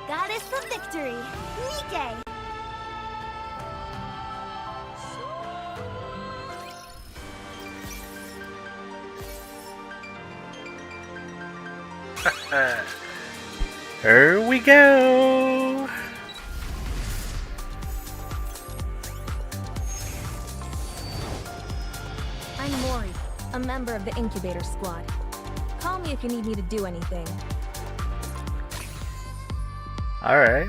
goddess of victory, Nikke. Here we go. I'm Mori, a member of the incubator squad. Call me if you need me to do anything. Alright.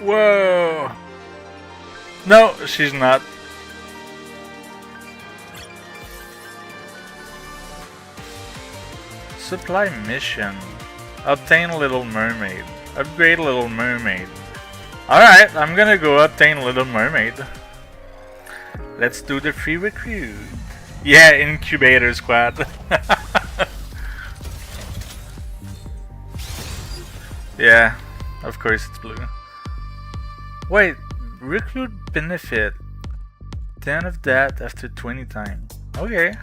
Whoa. No, she's not. Supply mission. Obtain Little Mermaid. Upgrade Little Mermaid. Alright, I'm gonna go obtain Little Mermaid. Let's do the free recruit. Yeah, incubator squad. Yeah, of course it's blue. Wait, recruit benefit. 10 of that after 20 times. Okay.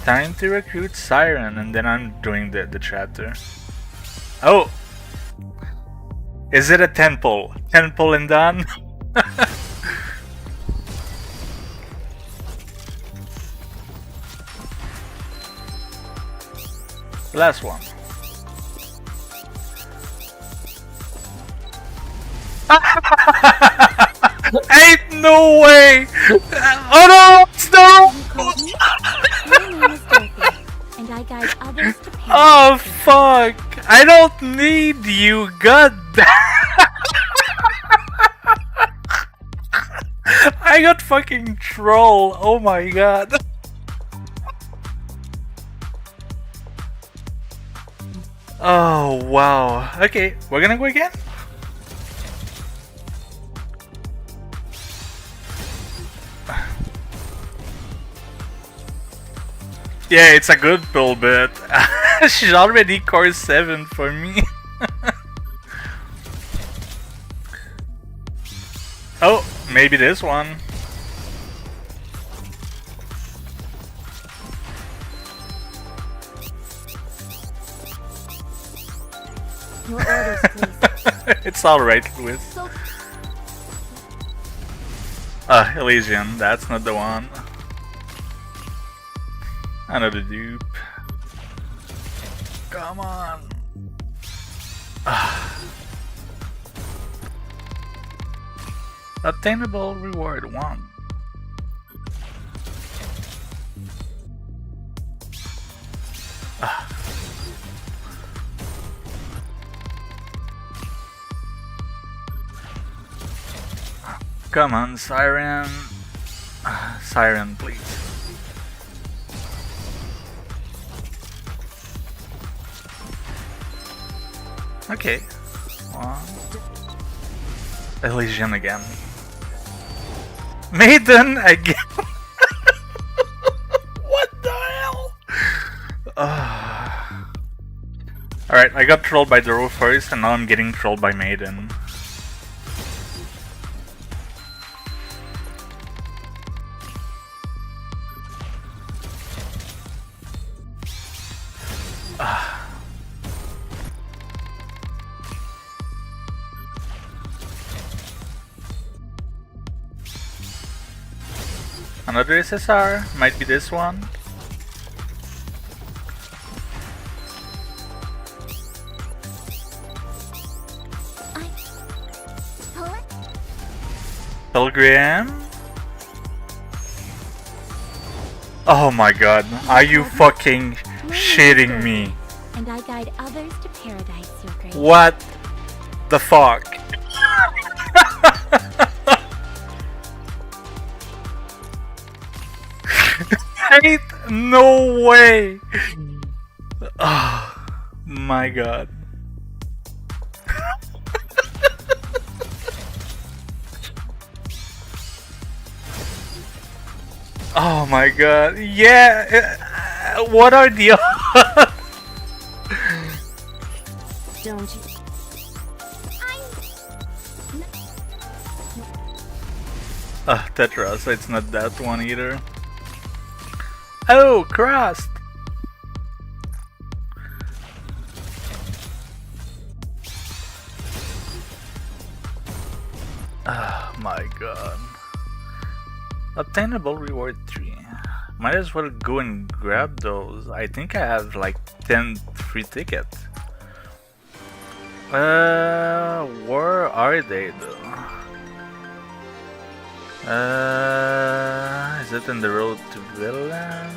Time to recruit Siren, and then I'm doing the chapter. Oh! Is it a temple? Temple and done? Last one. Ain't no way! Oh no! No! And I guide others to paradise. Oh fuck! I don't need you, god damn. I got fucking troll, oh my god. Oh wow. Okay, we're gonna go again? Yeah, it's a good pull bit. She's already core 7 for me. Oh, maybe this one. Your orders, please. It's alright, Louis. Elysian, that's not the one. Another dupe. Come on. Attainable reward 1. Come on, Siren. Siren, please. Okay. Elysian again. Maiden again. What the hell? Alright, I got trolled by Doro first, and now I'm getting trolled by Maiden. Another SSR, might be this one. Pilgrim? Oh my god, are you fucking shitting me? And I guide others to paradise, Your Grace. What the fuck? Ain't no way! Oh my god. Oh my god. Yeah! What are the odds? Don't you? Tetras, it's not that one either. Oh, crossed! Oh my god. Obtainable reward 3. Might as well go and grab those. I think I have like 10 free tickets. Where are they though? Is it in the road to Villain?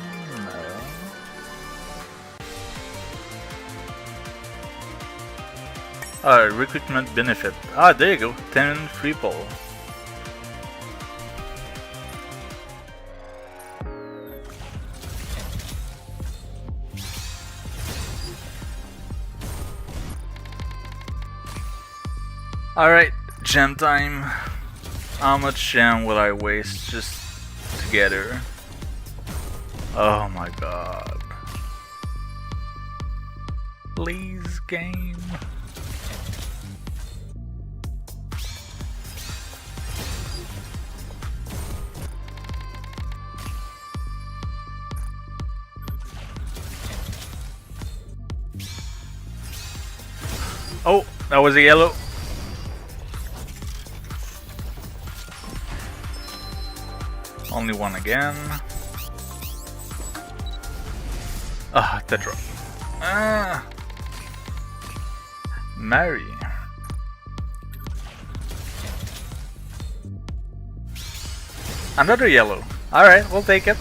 No. Recruitment benefit. Ah, there you go. 10 free poll. Alright, gem time. How much gem will I waste just to get her? Oh my god. Please, game. Oh, that was a yellow. Only one again. Ah, Tetra. Ah, Mary. Another yellow. Alright, we'll take it.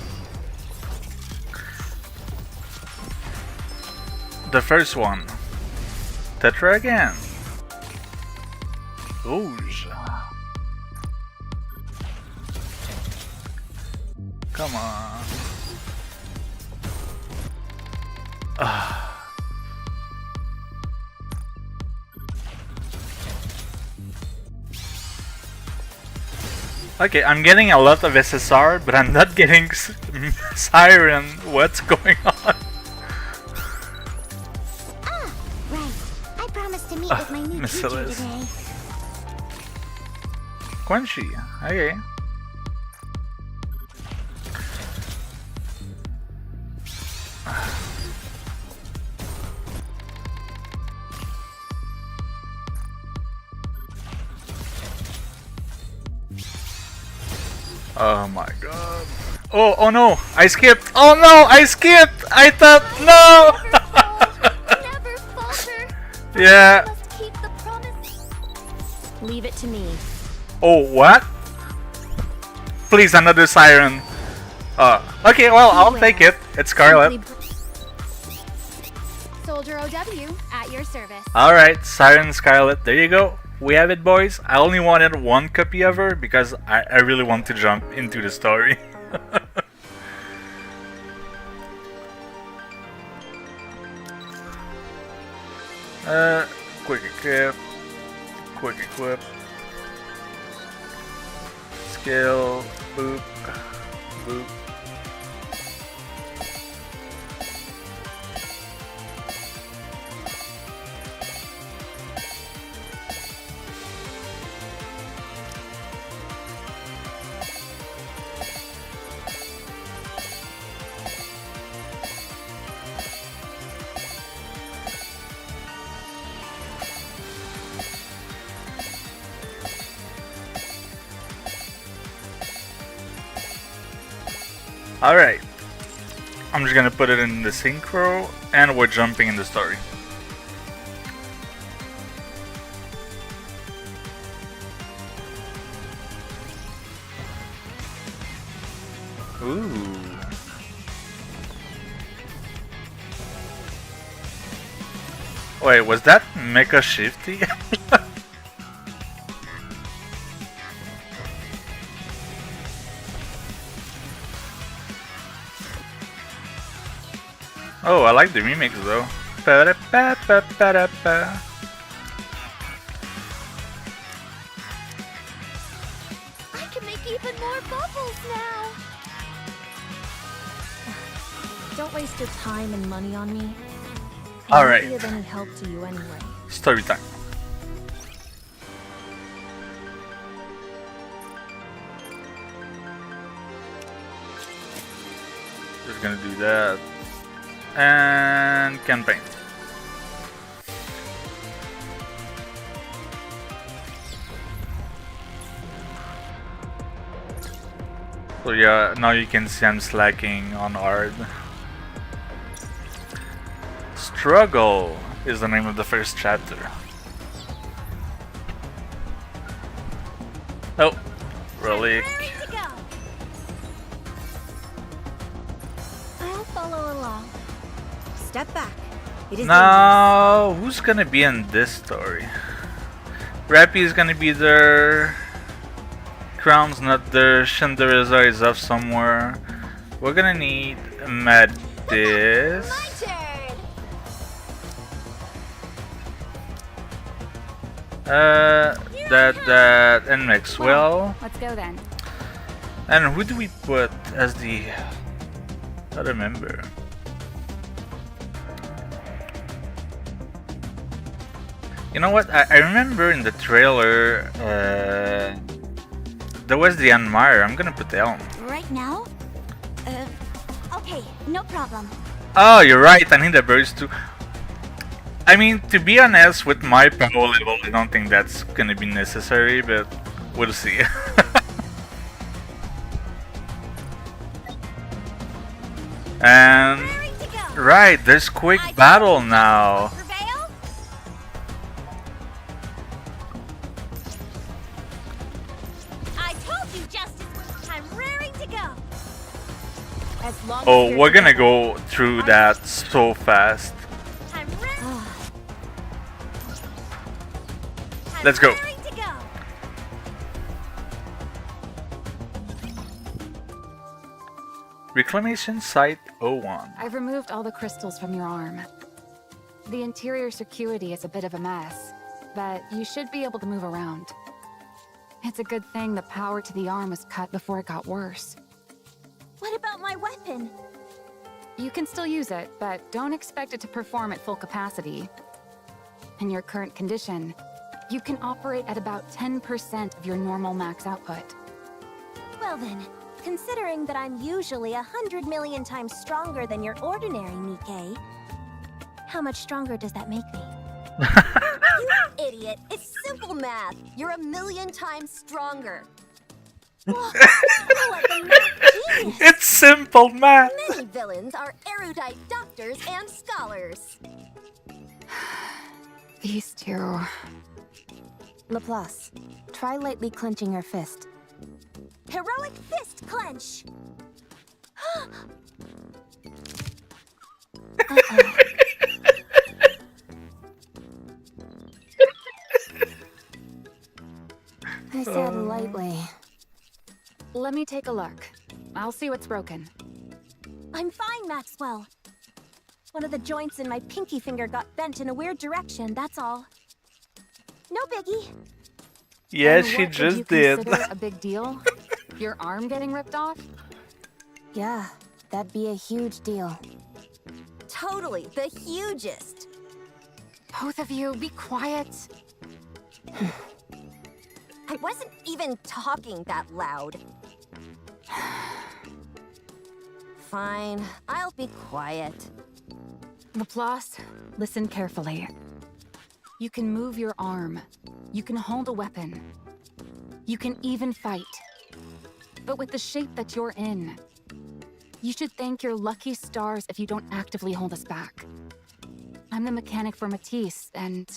The first one. Tetra again. Rouge. Come on. Okay, I'm getting a lot of SSR, but I'm not getting Siren. What's going on? Ah, right. I promised to meet with my new teacher today. Quenchy. Okay. Oh my god. Oh no! I skipped! Oh no! I skipped! I thought no! Never falter. Yeah. Must keep the promise. Leave it to me. Oh, what? Please, another Siren. Okay, well, I'll take it. It's Scarlet. Soldier OW at your service. Alright, Siren Scarlet. There you go. We have it, boys. I only wanted one copy of her because I really want to jump into the story. Quick equip. Quick equip. Skill. Boop. Boop. Alright, I'm just gonna put it in the synchro and we're jumping in the story. Ooh. Wait, was that Mecha Shifty? Oh, I like the remix though. Ba-da-ba-ba-ba-da-ba. I can make even more bubbles now. Don't waste your time and money on me. All I right. won't be of any help to you anyway. Story time. Just gonna do that. And campaign. So yeah, now you can see I'm slacking on hard. Struggle is the name of the first chapter. Oh, relic. Ready to go. I'll follow along. Step back. It is Now, who's gonna be in this story? Rappy is gonna be there. Crown's not there. Shindereza is off somewhere. We're gonna need Madis. My turn. That and Maxwell. Let's go then. And who do we put as the other member? You know what? I remember in the trailer, there was the Anmire. I'm gonna put Elm. Right now? Okay, no problem. Oh, you're right. I need the birds too. I mean, to be honest, with my power level, I don't think that's gonna be necessary, but we'll see. And Ready to go. right, there's quick battle now. Prevail? I told you justice. I'm raring to go. As long as Oh, you're we're gonna together. go through that so fast. I'm ready. Let's go. Raring to go. Reclamation Site 01. I've removed all the crystals from your arm. The interior circuity is a bit of a mess, but you should be able to move around. It's a good thing the power to the arm was cut before it got worse. What about my weapon? You can still use it, but don't expect it to perform at full capacity. In your current condition, you can operate at about 10% of your normal max output. Well then, considering that I'm usually 100 million times stronger than your ordinary Nikke, how much stronger does that make me? You idiot! It's simple math. You're 1,000,000 times stronger. Whoa, you're like a math genius. It's simple math. Many villains are erudite doctors and scholars. These two... Laplace, try lightly clenching your fist. Heroic fist clench. I said lightly. Let me take a look. I'll see what's broken. I'm fine, Maxwell. One of the joints in my pinky finger got bent in a weird direction, that's all. No biggie. Yeah, And she what just you did. consider a big deal? Your arm getting ripped off? Yeah, that'd be a huge deal. Totally, the hugest. Both of you, be quiet. I wasn't even talking that loud. Fine, I'll be quiet. Laplace, listen carefully. You can move your arm. You can hold a weapon. You can even fight. But with the shape that you're in, you should thank your lucky stars if you don't actively hold us back. I'm the mechanic for Matisse, and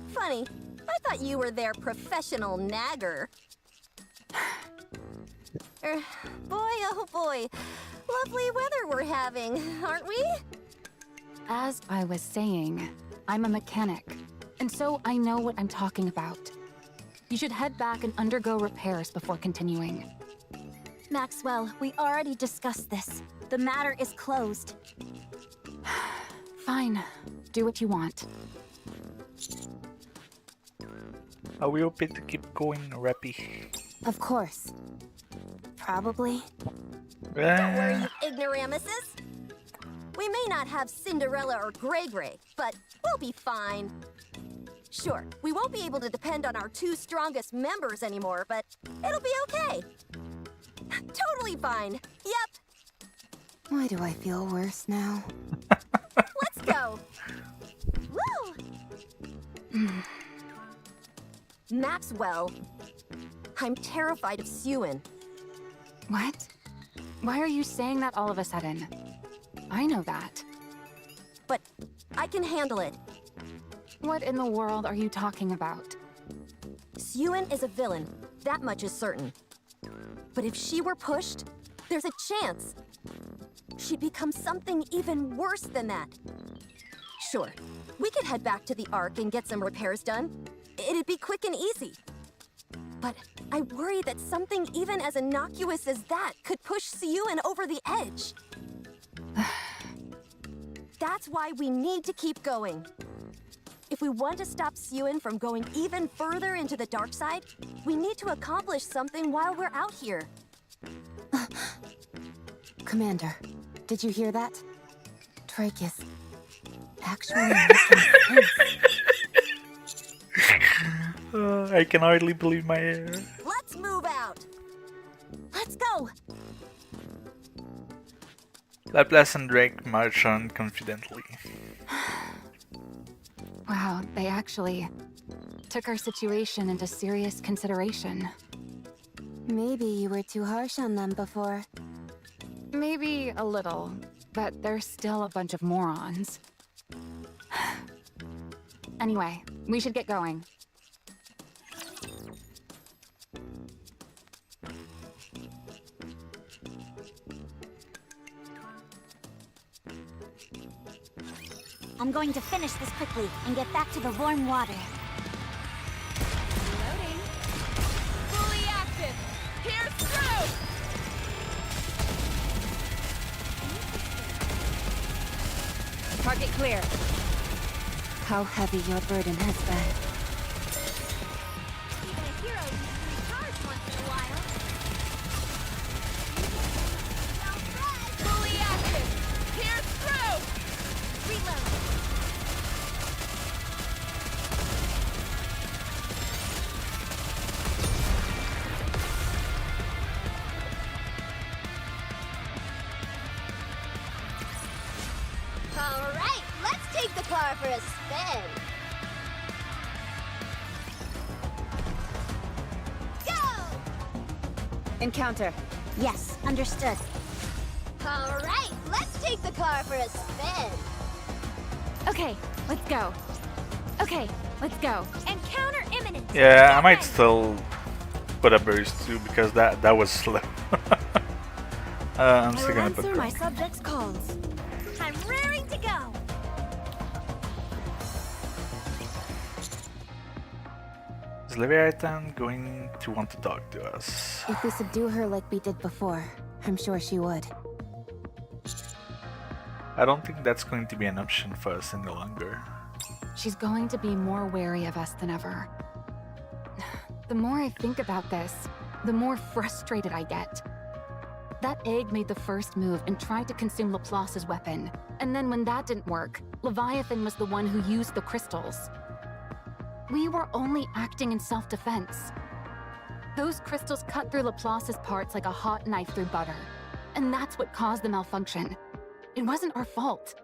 Funny, I thought you were their professional nagger. Boy, oh boy. Lovely weather we're having, aren't we? as I was saying, I'm a mechanic, and so I know what I'm talking about. You should head back and undergo repairs before continuing. Maxwell, we already discussed this. The matter is closed. Fine. Do what you want. Are we okay to keep going, Rappy? Of course. Probably. Don't worry, you ignoramuses. We may not have Cinderella or Grey Grey, but we'll be fine. Sure, we won't be able to depend on our two strongest members anymore, but it'll be okay. Totally fine. Yep. Why do I feel worse now? Let's go! Woo! Maxwell, I'm terrified of Siren. What? Why are you saying that all of a sudden? I know that. But I can handle it. What in the world are you talking about? Siren is a villain, that much is certain. But if she were pushed, there's a chance she'd become something even worse than that. Sure, we could head back to the Ark and get some repairs done. It'd be quick and easy. But I worry that something even as innocuous as that could push Siren over the edge. That's why we need to keep going. If we want to stop Siren from going even further into the dark side, we need to accomplish something while we're out here. Commander, did you hear that? Trachis actually making sense. I can hardly believe my ear. Let's move out. Let's go. Laplace and Drake march on confidently. Wow, they actually took our situation into serious consideration. Maybe you were too harsh on them before. Maybe a little, but they're still a bunch of morons. Anyway, we should get going. I'm going to finish this quickly and get back to the warm water. Loading. Fully active. Here's through. Target clear. How heavy your burden has been. Even a hero needs to recharge once in a while. Fully active. Here's through. Reload. All right, let's take the car for a spin. Go! Encounter. Yes, understood. All right, let's take the car for a spin. Okay, let's go. Okay, let's go. Encounter imminent. Yeah, I might still put a burst too because that was slow. I'm still gonna put answer my Drake. subject's calls. I'm raring to go. Is Leviathan going to want to talk to us? If we subdue her like we did before, I'm sure she would. I don't think that's going to be an option for us any longer. She's going to be more wary of us than ever. The more I think about this, the more frustrated I get. That egg made the first move and tried to consume Laplace's weapon. And then when that didn't work, Leviathan was the one who used the crystals. We were only acting in self-defense. Those crystals cut through Laplace's parts like a hot knife through butter. And that's what caused the malfunction. It wasn't our fault.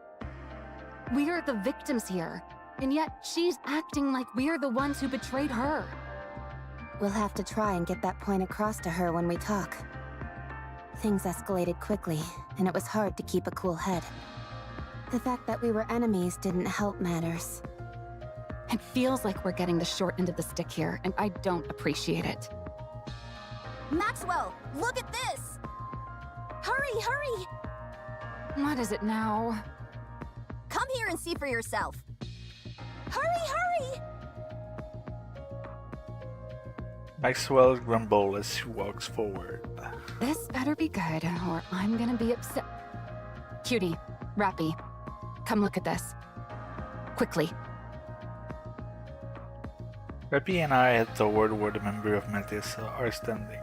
We're the victims here. And yet she's acting like we're the ones who betrayed her. We'll have to try and get that point across to her when we talk. Things escalated quickly, and it was hard to keep a cool head. The fact that we were enemies didn't help matters. It feels like we're getting the short end of the stick here, and I don't appreciate it. Maxwell, look at this! Hurry, hurry! What is it now? Come here and see for yourself. Hurry, hurry! Maxwell grumbles as he walks forward. This better be good, or I'm gonna be upset. Cutie, Rappy, come look at this. Quickly. Rappy and I head toward where the member of Matissa are standing.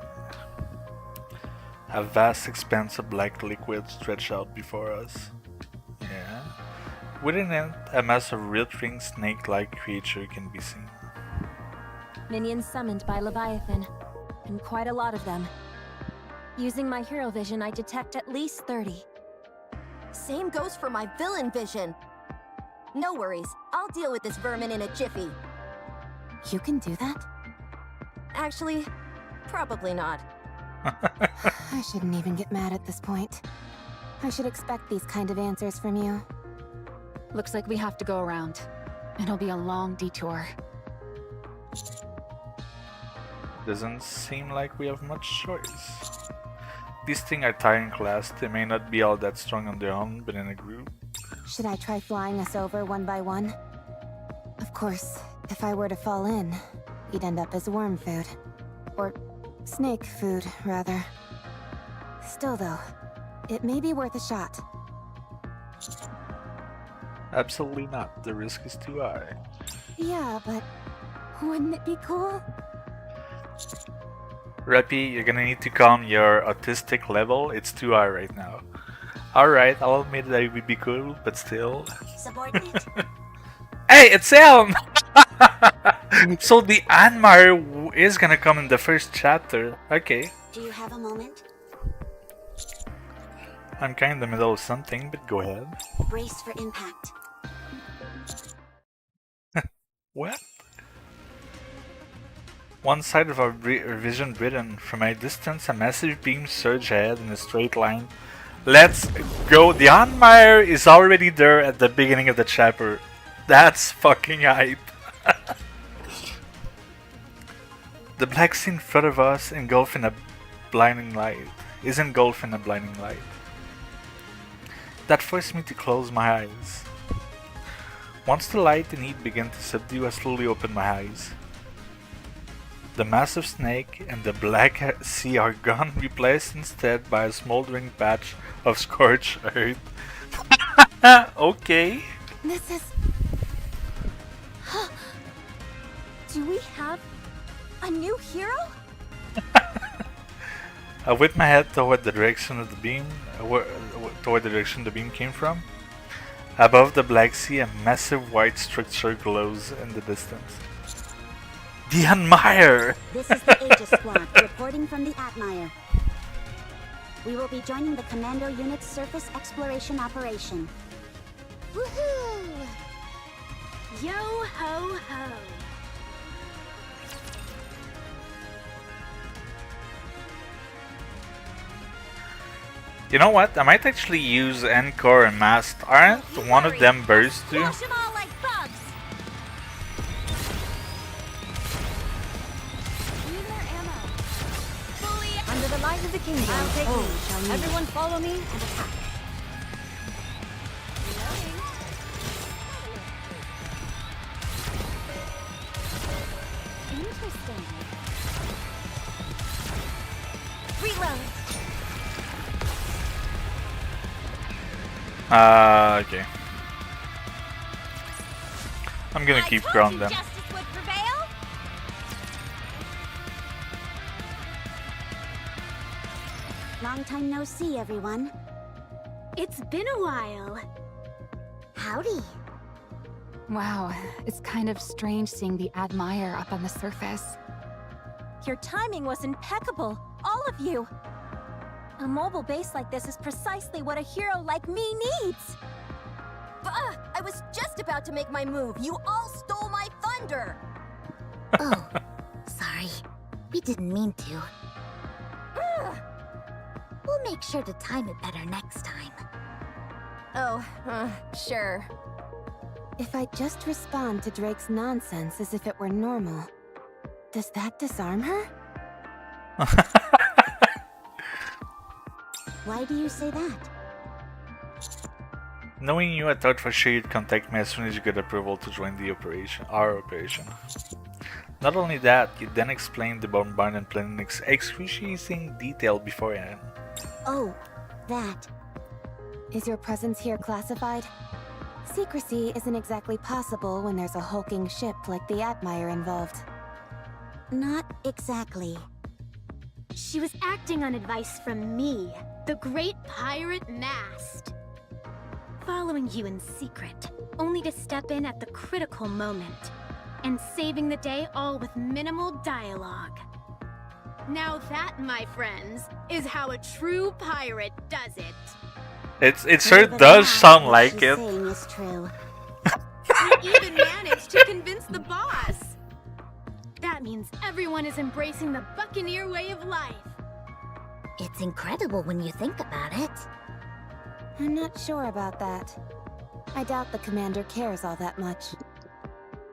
A vast expanse of black liquid stretched out before us. Yeah. Within it, a mass of writhing snake-like creature can be seen. Minions summoned by Leviathan, and quite a lot of them. Using my hero vision, I detect at least 30. Same goes for my villain vision. No worries, I'll deal with this vermin in a jiffy. You can do that? Actually, probably not. I shouldn't even get mad at this point. I should expect these kind of answers from you. Looks like we have to go around. It'll be a long detour. Doesn't seem like we have much choice. These things are tiring class. They may not be all that strong on their own, but in a group. Should I try flying us over one by one? Of course, if I were to fall in, you'd end up as worm food. Or snake food, rather. Still though, it may be worth a shot. Absolutely not. The risk is too high. Yeah, but wouldn't it be cool? Rappy, you're gonna need to calm your autistic level. It's too high right now. Alright, I'll admit that it would be cool, but still. Subordinate. Hey, it's Elm! So the Anmar is gonna come in the first chapter. Okay. Do you have a moment? I'm kinda in the middle of something, but go ahead. Brace for impact. What? One side of our vision written. From a distance, a massive beam surged ahead in a straight line. Let's go. The Anmar is already there at the beginning of the chapter. That's fucking hype. The black sea in front of us engulfed in a blinding light. Is engulfed in a blinding light. That forced me to close my eyes. Once the light and heat began to subdue, I slowly opened my eyes. The massive snake and the black sea are gone, replaced instead by a smoldering patch of scorched earth. Okay. This is... Do we have a new hero? I whipped my head toward the direction of the beam, toward the direction the beam came from. Above the Black Sea, a massive white structure glows in the distance. The Admire! This is the Aegis Squad, reporting from the Admire. We will be joining the Commando Unit's surface exploration operation. Woohoo! Yo ho ho! You know what? I might actually use Encore and Mast. Aren't one of them burst too? Squash them all like bugs! Under the light of the kingdom, I'll take oh, lead. shall we? Everyone follow me and attack. Interesting. Reload! Okay. I'm gonna keep ground them. Justice would prevail? Long time no see, everyone. It's been a while. Howdy. Wow, it's kind of strange seeing the Admire up on the surface. Your timing was impeccable, all of you. A mobile base like this is precisely what a hero like me needs. I was just about to make my move. You all stole my thunder. Oh, sorry. We didn't mean to. We'll make sure to time it better next time. Oh, sure. If I just respond to Drake's nonsense as if it were normal, does that disarm her? Why do you say that? Knowing you, I thought for sure you'd contact me as soon as you get approval to join the operation, our operation. Not only that, you then explained the bombardment plan in excruciating detail beforehand. Oh, that. Is your presence here classified? Secrecy isn't exactly possible when there's a hulking ship like the Admire involved. Not exactly. She was acting on advice from me, the great pirate Mast. Following you in secret, only to step in at the critical moment, and saving the day all with minimal dialogue. Now that, my friends, is how a true pirate does it. It sure Believe it or does not, sound what like she's it. saying is true. We even managed to convince the boss! That means everyone is embracing the Buccaneer way of life. It's incredible when you think about it. I'm not sure about that. I doubt the commander cares all that much.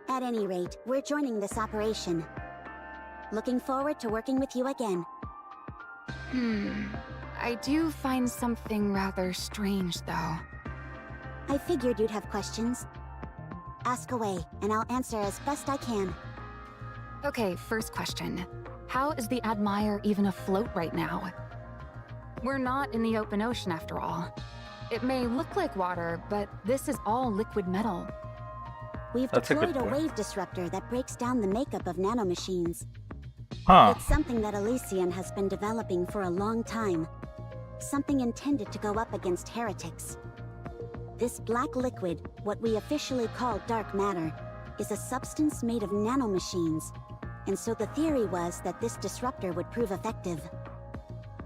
At any rate, we're joining this operation. Looking forward to working with you again. I do find something rather strange, though. I figured you'd have questions. Ask away, and I'll answer as best I can. Okay, first question. How is the Admire even afloat right now? We're not in the open ocean after all. It may look like water, but this is all liquid metal. We've That's a good deployed a point. wave disruptor that breaks down the makeup of nanomachines. Huh. It's something that Elysian has been developing for a long time. Something intended to go up against heretics. This black liquid, what we officially call dark matter, is a substance made of nanomachines. And so the theory was that this disruptor would prove effective.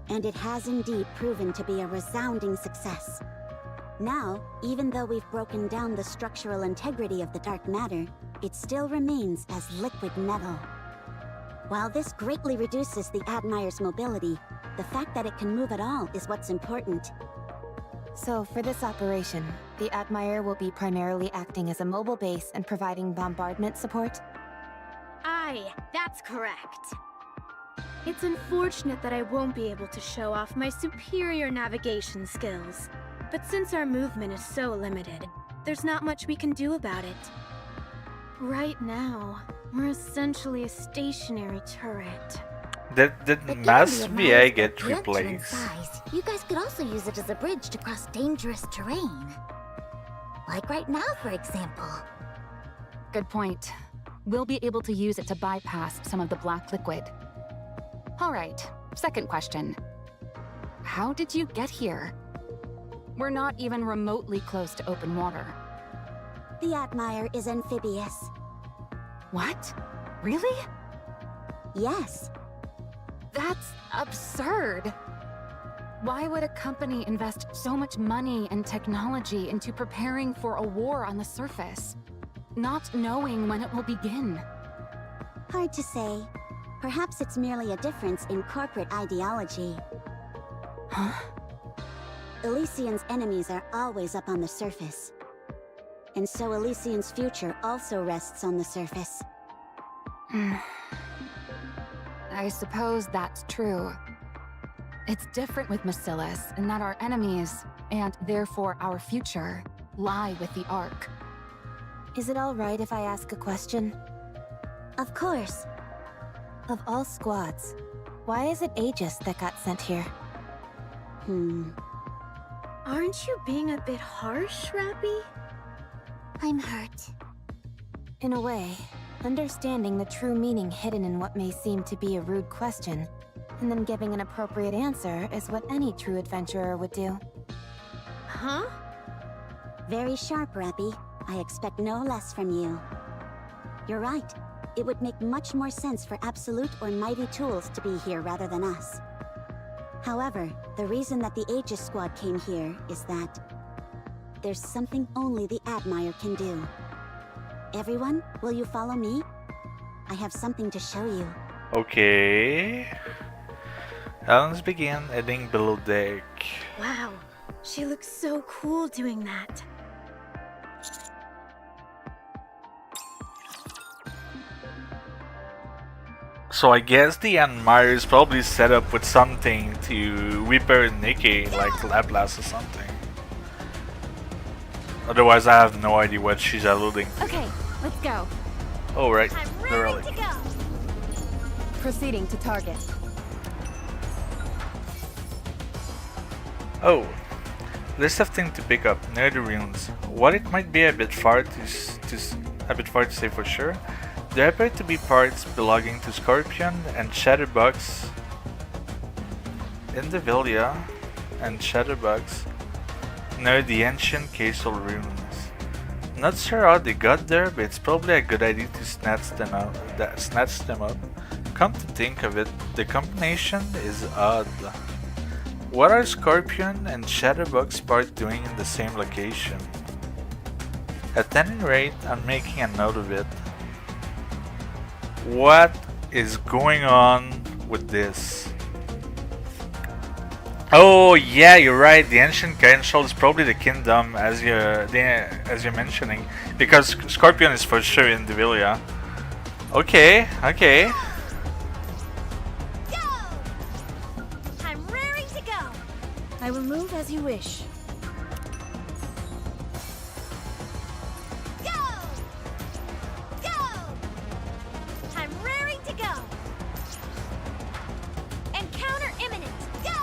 And it has indeed proven to be a resounding success. Now, even though we've broken down the structural integrity of the dark matter, it still remains as liquid metal. While this greatly reduces the Admire's mobility, the fact that it can move at all is what's important. So, for this operation, the Admire will be primarily acting as a mobile base and providing bombardment support? Aye, that's correct. It's unfortunate that I won't be able to show off my superior navigation skills. But since our movement is so limited, there's not much we can do about it. Right now, we're essentially a stationary turret. Did But Mass given VA the Admire's get gargantuan replaced? size, you guys could also use it as a bridge to cross dangerous terrain. Like right now, for example. Good point. We'll be able to use it to bypass some of the black liquid. All right, second question. How did you get here? We're not even remotely close to open water. The Admire is amphibious. What? Really? Yes. That's absurd. Why would a company invest so much money and technology into preparing for a war on the surface, not knowing when it will begin? Hard to say. Perhaps it's merely a difference in corporate ideology. Huh? Elysian's enemies are always up on the surface. And so Elysian's future also rests on the surface. I suppose that's true. It's different with Macillus in that our enemies, and therefore our future, lie with the Ark. Is it alright if I ask a question? Of course. Of all squads, why is it Aegis that got sent here? Aren't you being a bit harsh, Rappy? I'm hurt. In a way, understanding the true meaning hidden in what may seem to be a rude question, and then giving an appropriate answer is what any true adventurer would do. Huh? Very sharp, Rappy. I expect no less from you. You're right. It would make much more sense for Absolute or Mighty Tools to be here rather than us. However, the reason that the Aegis Squad came here is that there's something only the Admire can do. Everyone, will you follow me? I have something to show you. Okay. Let's begin heading below deck. Wow, she looks so cool doing that. So I guess the Admire is probably set up with something to repair Nikke, like Laplace or something. Otherwise I have no idea what she's alluding to. Okay, let's go. Oh right, I'm they're ready early. to go. Proceeding to target. Oh, list of things to pick up near the ruins. What it might be a bit far to say for sure. There appear to be parts belonging to Scorpion and Shadowbox, Indivilia and Shadowbox near the ancient castle ruins. Not sure how they got there, but it's probably a good idea to snatch them up. Come to think of it, the combination is odd. What are Scorpion and Shadowbug Spark doing in the same location? At any rate, I'm making a note of it. What is going on with this? Oh yeah, you're right. The ancient council is probably the kingdom, as you're mentioning, because Scorpion is for sure in Devilia. Okay, okay. Go! I'm raring to go. I will move as you wish. Go! Go! I'm raring to go. Encounter imminent. Go!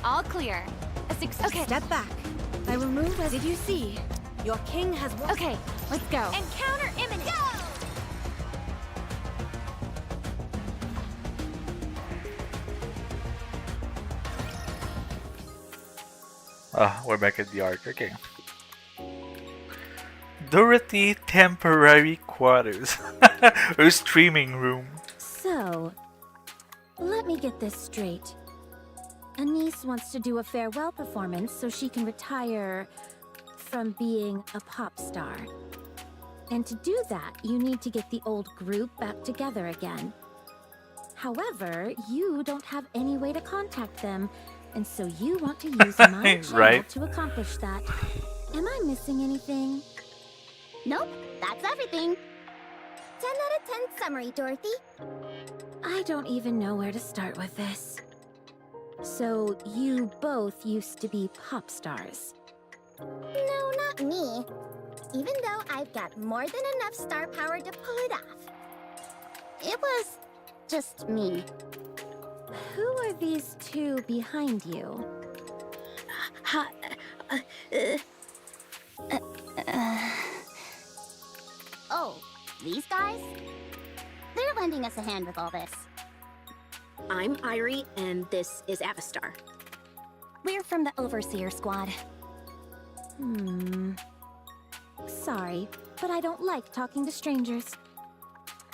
All clear. Okay. Step back. I will move as did you see. Your king has walked. Okay, let's go. Encounter imminent. Go! We're back at the arc. Okay. Dorothy temporary quarters. Her streaming room. So, let me get this straight. Anise wants to do a farewell performance so she can retire from being a pop star. And to do that, you need to get the old group back together again. However, you don't have any way to contact them, and so you want to use my channel Right. to accomplish that. Am I missing anything? Nope, that's everything. 10 out of 10 summary, Dorothy. I don't even know where to start with this. So, you both used to be pop stars. No, not me. Even though I've got more than enough star power to pull it off. It was just me. Who are these two behind you? Oh, these guys? They're lending us a hand with all this. I'm Irie, and this is Avistar. We're from the Overseer Squad. Sorry, but I don't like talking to strangers.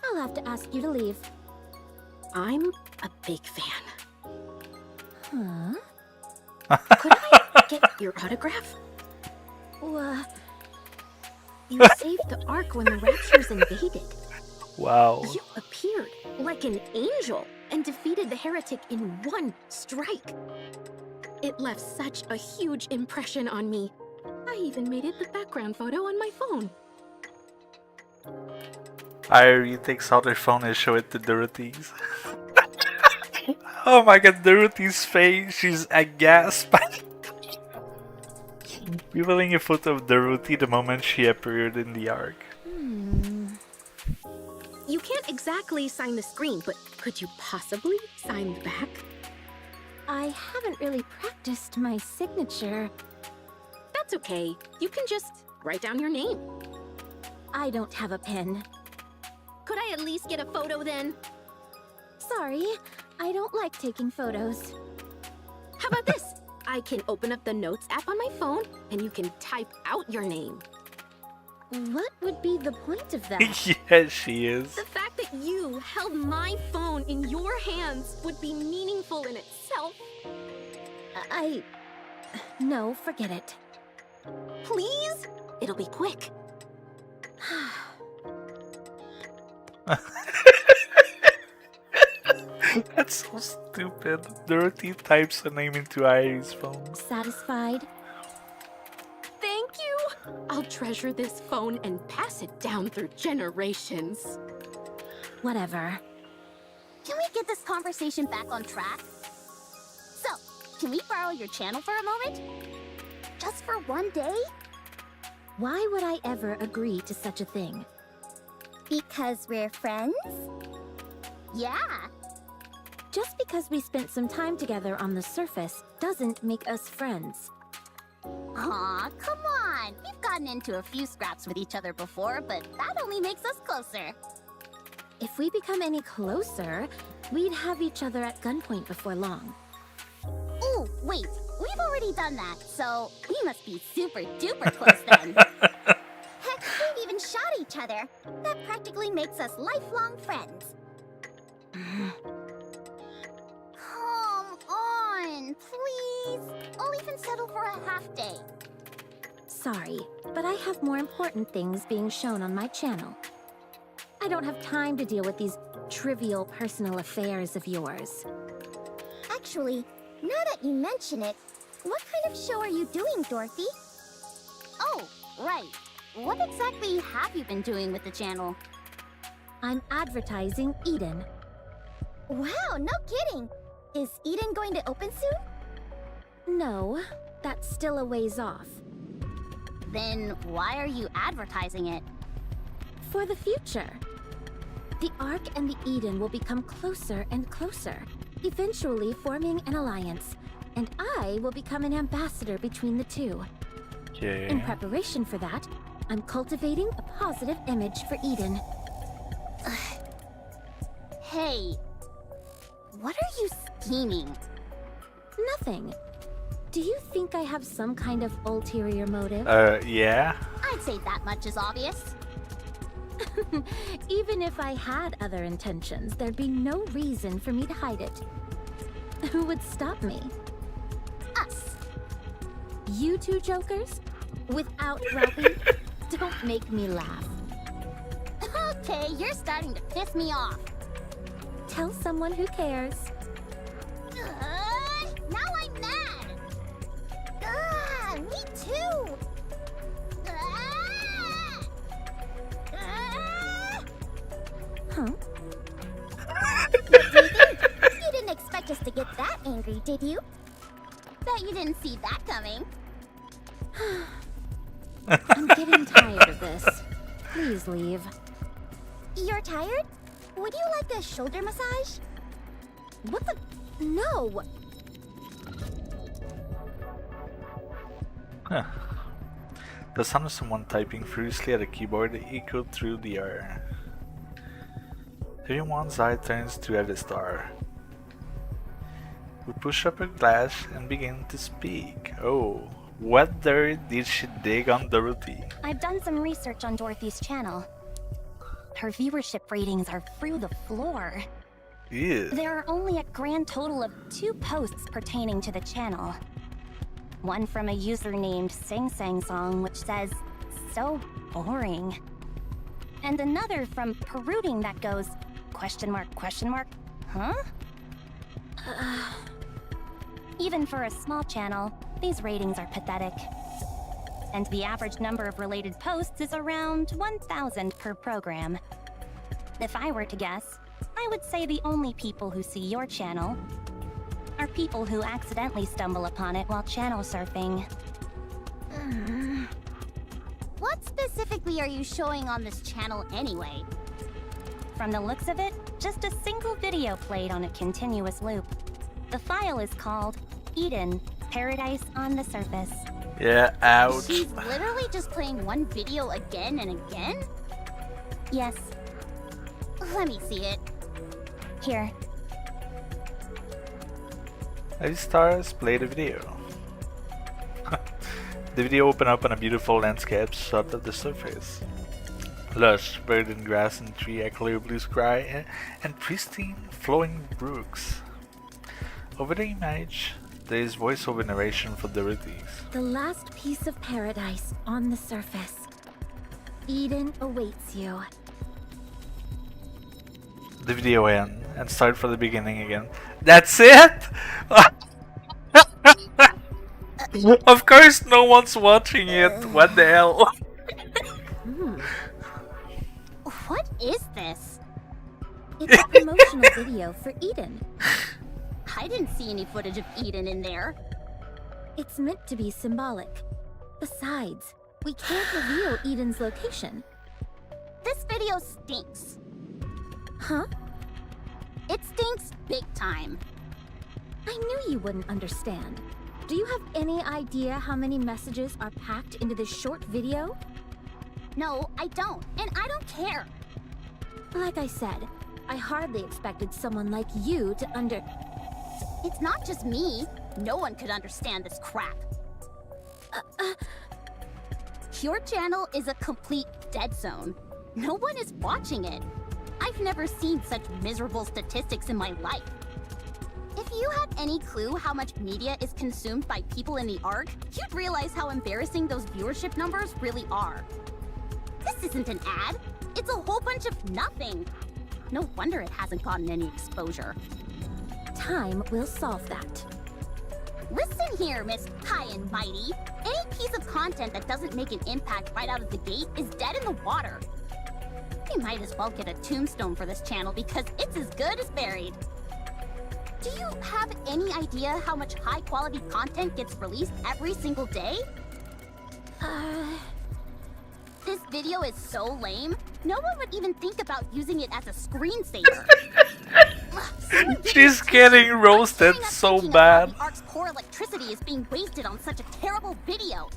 I'll have to ask you to leave. I'm a big fan. Huh? Could I get your autograph? You saved the Ark when the Raptures invaded. Wow. You appeared like an angel and defeated the heretic in one strike. It left such a huge impression on me. I even made it the background photo on my phone. Irie takes out her phone and show it to Dorothy's. Oh my god, Dorothy's face, she's aghast by revealing a photo of Dorothy the moment she appeared in the arc. You can't exactly sign the screen, but could you possibly sign the back? I haven't really practiced my signature. That's okay. You can just write down your name. I don't have a pen. Could I at least get a photo then? Sorry, I don't like taking photos. How about this? I can open up the Notes app on my phone, and you can type out your name. What would be the point of that? Yes, she is. The fact that you held my phone in your hands would be meaningful in itself. No, forget it. Please? It'll be quick. That's so stupid. Dorothy types a name into Irie's phone. Satisfied? Thank you. I'll treasure this phone and pass it down through generations. Whatever. Can we get this conversation back on track? So, can we borrow your channel for a moment? Just for one day? Why would I ever agree to such a thing? Because we're friends? Yeah. Just because we spent some time together on the surface doesn't make us friends. Aw, come on. We've gotten into a few scraps with each other before, but that only makes us closer. If we become any closer, we'd have each other at gunpoint before long. Ooh, wait. We've already done that, so we must be super duper close then. Heck, we've even shot each other. That practically makes us lifelong friends. Come on. a half day. Sorry, but I have more important things being shown on my channel. I don't have time to deal with these trivial personal affairs of yours. Actually, now that you mention it, what kind of show are you doing, Dorothy? Oh, right. What exactly have you been doing with the channel? I'm advertising Eden. Wow, no kidding! Is Eden going to open soon? No, that's still a ways off. Then why are you advertising it? For the future. The Ark and the Eden will become closer and closer, eventually forming an alliance, and I will become an ambassador between the two. Okay. In preparation for that, I'm cultivating a positive image for Eden. Hey, what are you scheming? Nothing. Do you think I have some kind of ulterior motive? Yeah. I'd say that much is obvious. Even if I had other intentions, there'd be no reason for me to hide it. Who would stop me? Us. You two jokers? Without rapping? Don't make me laugh. Okay, you're starting to piss me off. Tell someone who cares. Now I'm mad. Me too. Huh? What do you think? You didn't expect us to get that angry, did you? Bet you didn't see that coming. I'm getting tired of this. Please leave. You're tired? Would you like a shoulder massage? What the? No! Huh. The sound of someone typing furiously at a keyboard echoed through the air. Everyone's eye turns to Ed Star, who pushed up a glass and began to speak. Oh, what dirt did she dig on Dorothy? I've done some research on Dorothy's channel. Her viewership ratings are through the floor. Ew. There are only a grand total of 2 posts pertaining to the channel. One from a user named Sing Sang Song, which says, "So boring." And another from Perooting that goes, question mark, huh? Even for a small channel, these ratings are pathetic. And the average number of related posts is around 1,000 per program. If I were to guess, I would say the only people who see your channel are people who accidentally stumble upon it while channel surfing. What specifically are you showing on this channel anyway? From the looks of it, just a single video played on a continuous loop. The file is called Eden, Paradise on the Surface. Yeah, ouch. She's literally just playing one video again and again? Yes, Let me see it. here. Ed Stars play the video. The video opened up on a beautiful landscape shot of the surface. Lush, verdant grass and tree, a clear blue sky, and pristine, flowing brooks. Over the image, there is voiceover narration for Dorothy's. The last piece of paradise on the surface. Eden awaits you. The video ends and start from the beginning again. That's it? Of course no one's watching it. What the hell? What is this? It's a promotional video for Eden. I didn't see any footage of Eden in there. It's meant to be symbolic. Besides, we can't reveal Eden's location. This video stinks. Huh? It stinks big time. I knew you wouldn't understand. Do you have any idea how many messages are packed into this short video? No, I don't, and I don't care. Like I said, I hardly expected someone like you to It's not just me. No one could understand this crap. Your channel is a complete dead zone. No one is watching it. I've never seen such miserable statistics in my life. If you had had any clue how much media is consumed by people in the ARC, you'd realize how embarrassing those viewership numbers really are. This isn't an ad. It's a whole bunch of nothing. No wonder it hasn't gotten any exposure. Time will solve that. Listen here, Miss High and Mighty. Any piece of content that doesn't make an impact right out of the gate is dead in the water. We might as well get a tombstone for this channel because it's as good as buried. Do you have any idea how much high-quality content gets released every single day? This video is so lame, no one would even think about using it as a screensaver. She's getting roasted so bad. The Ark's core electricity is being wasted on such a terrible video.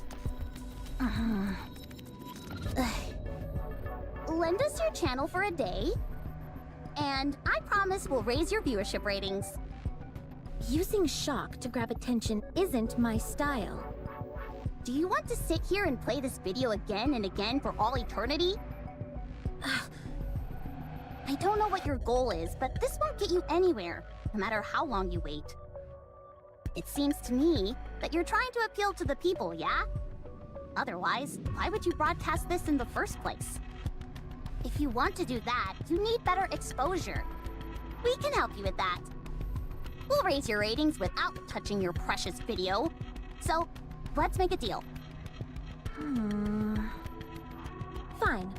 Lend us your channel for a day, and I promise we'll raise your viewership ratings. Using shock to grab attention isn't my style. Do you want to sit here and play this video again and again for all eternity? I don't know what your goal is, but this won't get you anywhere, no matter how long you wait. It seems to me that you're trying to appeal to the people, yeah? Otherwise, why would you broadcast this in the first place? If you want to do that, you need better exposure. We can help you with that. We'll raise your ratings without touching your precious video. So, let's make a deal. Fine.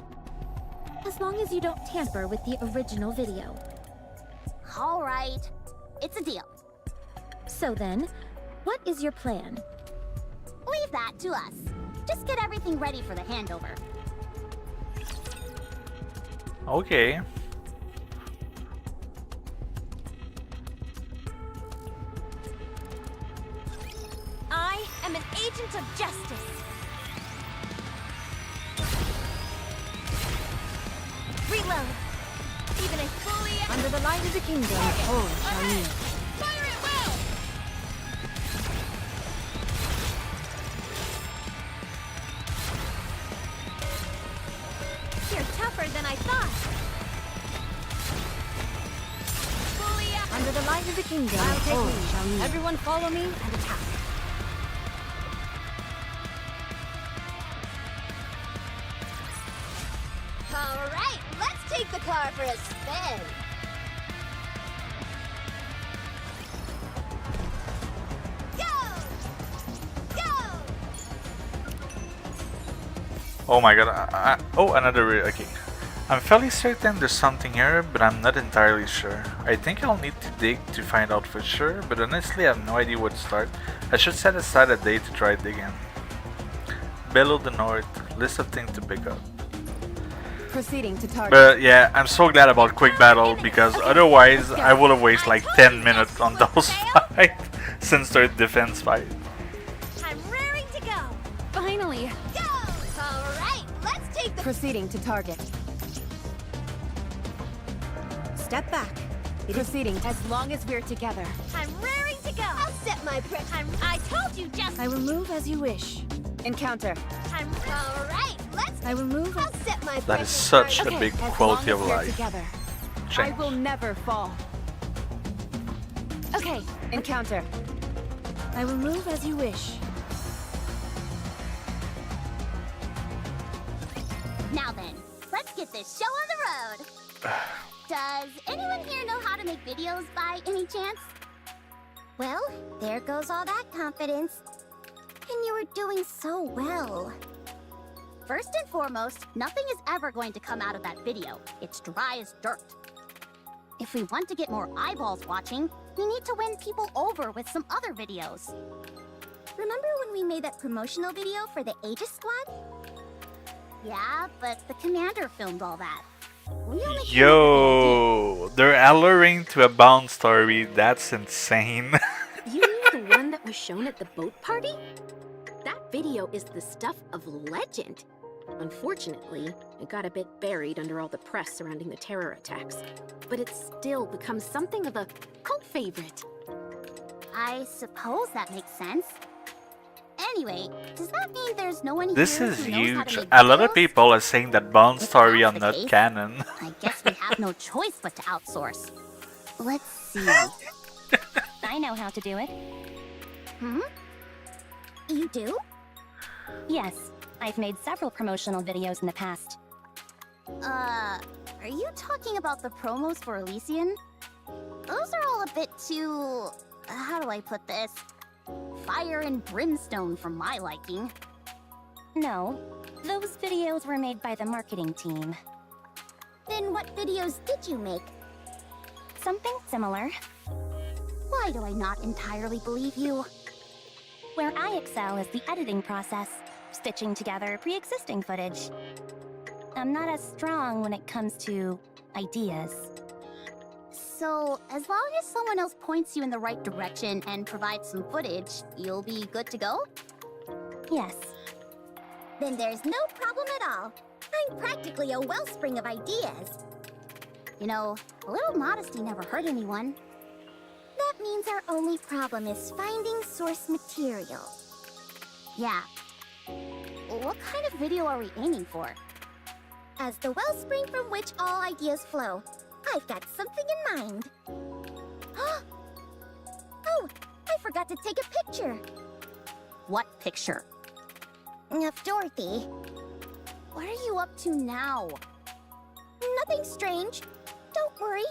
As long as you don't tamper with the original video. All right. It's a deal. So then, what is your plan? Leave that to us. Just get everything ready for the handover. Okay. I am an agent of justice. Reload. Even a fully under the light of the kingdom, all shall kneel. Fire it well! You're tougher than I thought. Under the light of the kingdom, all shall kneel. Everyone follow me and attack. All right, let's take the car for a spin. Oh my god. Oh, another. Okay. I'm fairly certain there's something here, but I'm not entirely sure. I think I'll need to dig to find out for sure, but honestly I have no idea where to start. I should set aside a day to try digging. Below the north, list of things to pick up. Proceeding to target. But yeah, I'm so glad about quick battle because otherwise I would have wasted like 10 minutes on those fights since they're defense fight. I'm raring to go. Finally! All right, let's take the Proceeding to target. Step back. Proceeding as long as we're together. I'm raring to go. I'll set my I told you, just. I will move as you wish. Encounter. All right, let's. I will move. I'll set my That is precious such target. a big as quality long of as we're life together. I change. will never fall. Okay, Encounter. I will move as you wish. Now then, let's get this show on the road. Does anyone here know how to make videos by any chance? Well, there goes all that confidence. And you were doing so well. First and foremost, nothing is ever going to come out of that video. It's dry as dirt. If we want to get more eyeballs watching, we need to win people over with some other videos. Remember when we made that promotional video for the Aegis Squad? Yeah, but the commander filmed all that. We only Yo, they're alluring to a Bound story. That's insane. you mean the one that was shown at the boat party? That video is the stuff of legend. Unfortunately, it got a bit buried under all the press surrounding the terror attacks. But it's still become something of a cult favorite. I suppose that makes sense. Anyway, does that mean there's no one This here is who knows how to huge. make A lot of videos? people are saying that Bound If story are that's the not case, canon. I guess we have no choice but to outsource. Let's see. I I know how to do it. Hmm? You do? Yes, I've made several promotional videos in the past. Are you talking about the promos for Elysian? Those are all a bit too... how do I put this? Fire and brimstone for my liking. No, those videos were made by the marketing team. Then what videos did you make? Something similar. Why do I not entirely believe you? Where I excel is the editing process, stitching together pre-existing footage. I'm not as strong when it comes to ideas. So, as long as someone else points you in the right direction and provides some footage, you'll be good to go? Yes. Then there's no problem at all. I'm practically a wellspring of ideas. You know, a little modesty never hurt anyone. That means our only problem is finding source material. Yeah. What kind of video are we aiming for? As the wellspring from which all ideas flow, I've got something in mind. Oh, I forgot to take a picture. What picture? Of Dorothy. What are you up to now? Nothing strange. Don't worry.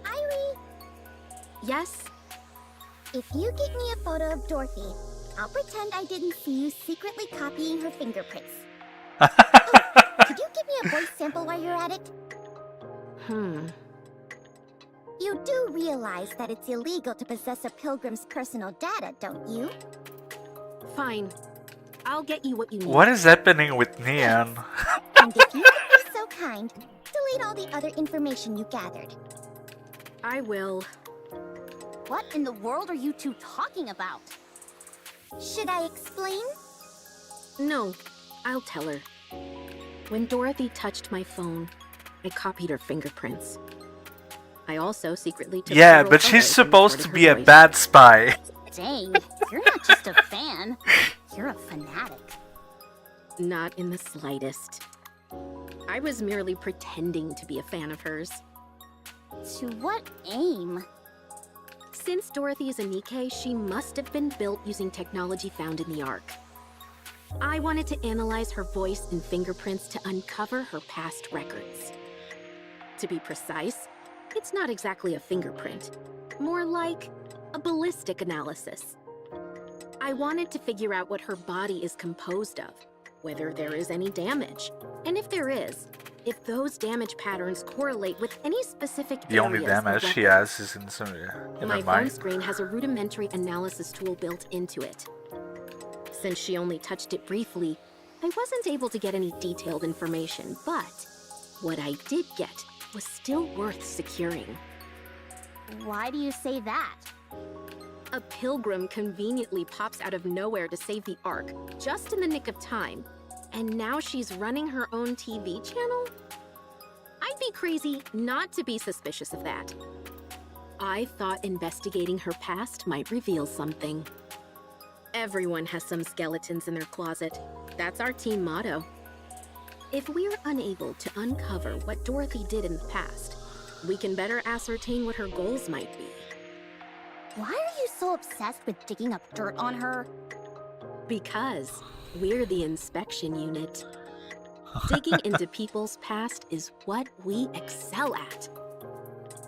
Irie. Yes? If you get me a photo of Dorothy, I'll pretend I didn't see you secretly copying her fingerprints. Could you give me a voice sample while you're at it? You do realize that it's illegal to possess a pilgrim's personal data, don't you? Fine. I'll get you what you need. What is happening with Neon? And if you could be so kind, delete all the other information you gathered. I will. What in the world are you two talking about? Should I explain? No, I'll tell her. When Dorothy touched my phone, I copied her fingerprints. I also secretly took Yeah, several but she's photos and supposed to recorded be her a voice. bad spy. Dang, you're not just a fan. You're a fanatic. Not in the slightest. I was merely pretending to be a fan of hers. To what aim? Since Dorothy is a Nikke, she must have been built using technology found in the Ark. I wanted to analyze her voice and fingerprints to uncover her past records. To be precise, it's not exactly a fingerprint, more like a ballistic analysis. I wanted to figure out what her body is composed of, whether there is any damage, and if there is, if those damage patterns correlate with any specific The only areas or damage she weapons. has is in her My phone mind. screen has a rudimentary analysis tool built into it. Since she only touched it briefly, I wasn't able to get any detailed information, but what I did get was still worth securing. Why do you say that? A pilgrim conveniently pops out of nowhere to save the Ark, just in the nick of time, and now she's running her own TV channel? I'd be crazy not to be suspicious of that. I thought investigating her past might reveal something. Everyone has some skeletons in their closet. That's our team motto. If we're unable to uncover what Dorothy did in the past, we can better ascertain what her goals might be. Why are you so obsessed with digging up dirt on her? Because we're the inspection unit. Digging into people's past is what we excel at.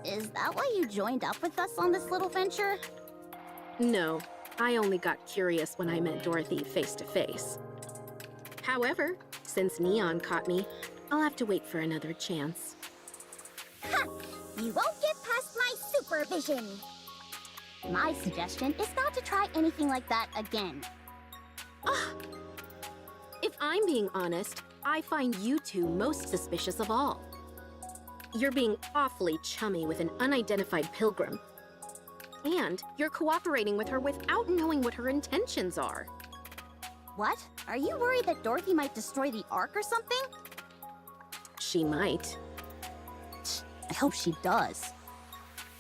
Is that why you joined up with us on this little venture? No, I only got curious when I met Dorothy face to face. However, since Neon caught me, I'll have to wait for another chance. Ha! You won't get past my supervision! My suggestion is not to try anything like that again. If I'm being honest, I find you two most suspicious of all. You're being awfully chummy with an unidentified pilgrim. And you're cooperating with her without knowing what her intentions are. What? Are you worried that Dorothy might destroy the Ark or something? She might. I hope she does.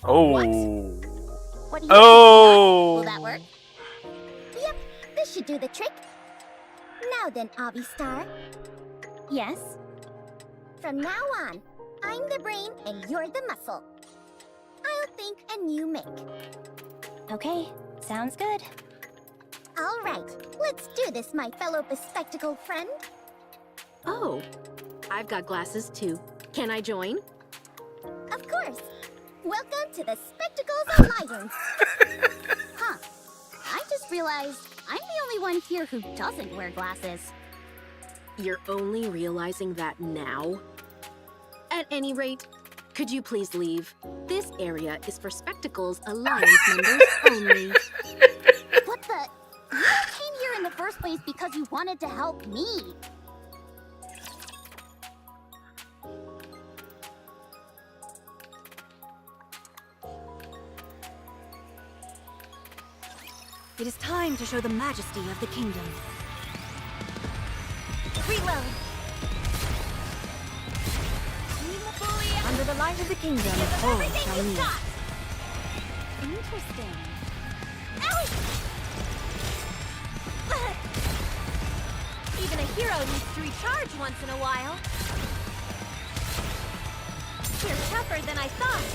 Oh. What do you Oh. think? Will that work? Yep, this should do the trick. Now then, Avi Star. Yes? From now on, I'm the brain and you're the muscle. I'll think and you make. Okay, sounds good. All right, let's do this, my fellow bespectacled friend. Oh, I've got glasses too. Can I join? Of course. Welcome to the Spectacles Alliance. Huh. I just realized I'm the only one here who doesn't wear glasses. You're only realizing that now? At any rate, could you please leave? This area is for Spectacles Alliance members only. What the? You came here in the first place because you wanted to help me. It is time to show the majesty of the kingdom. Reload. Under the light of the kingdom, all shall meet. Interesting. Even a hero needs to recharge once in a while. You're tougher than I thought.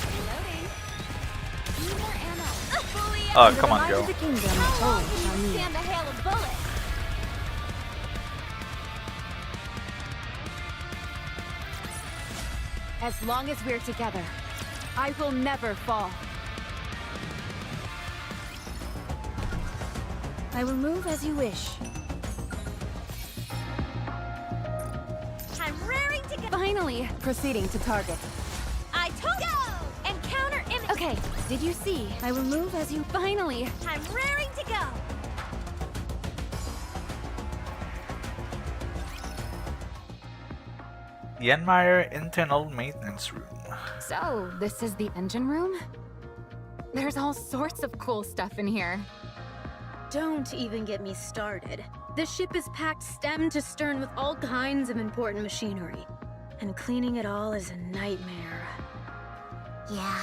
Reloading. Need more ammo. Oh, come on, Under go. the kingdom, How all long can shall you meet. stand a hail of bullets? As long as we're together, I will never fall. I will move as you wish. I'm raring to go. Finally, proceeding to target. I told you. Encounter image. Okay, did you see? I will move as you... Finally. I'm raring to go. The Enmire Internal Maintenance Room. So, this is the engine room? There's all sorts of cool stuff in here. Don't even get me started. The ship is packed stem to stern with all kinds of important machinery. And cleaning it all is a nightmare. Yeah,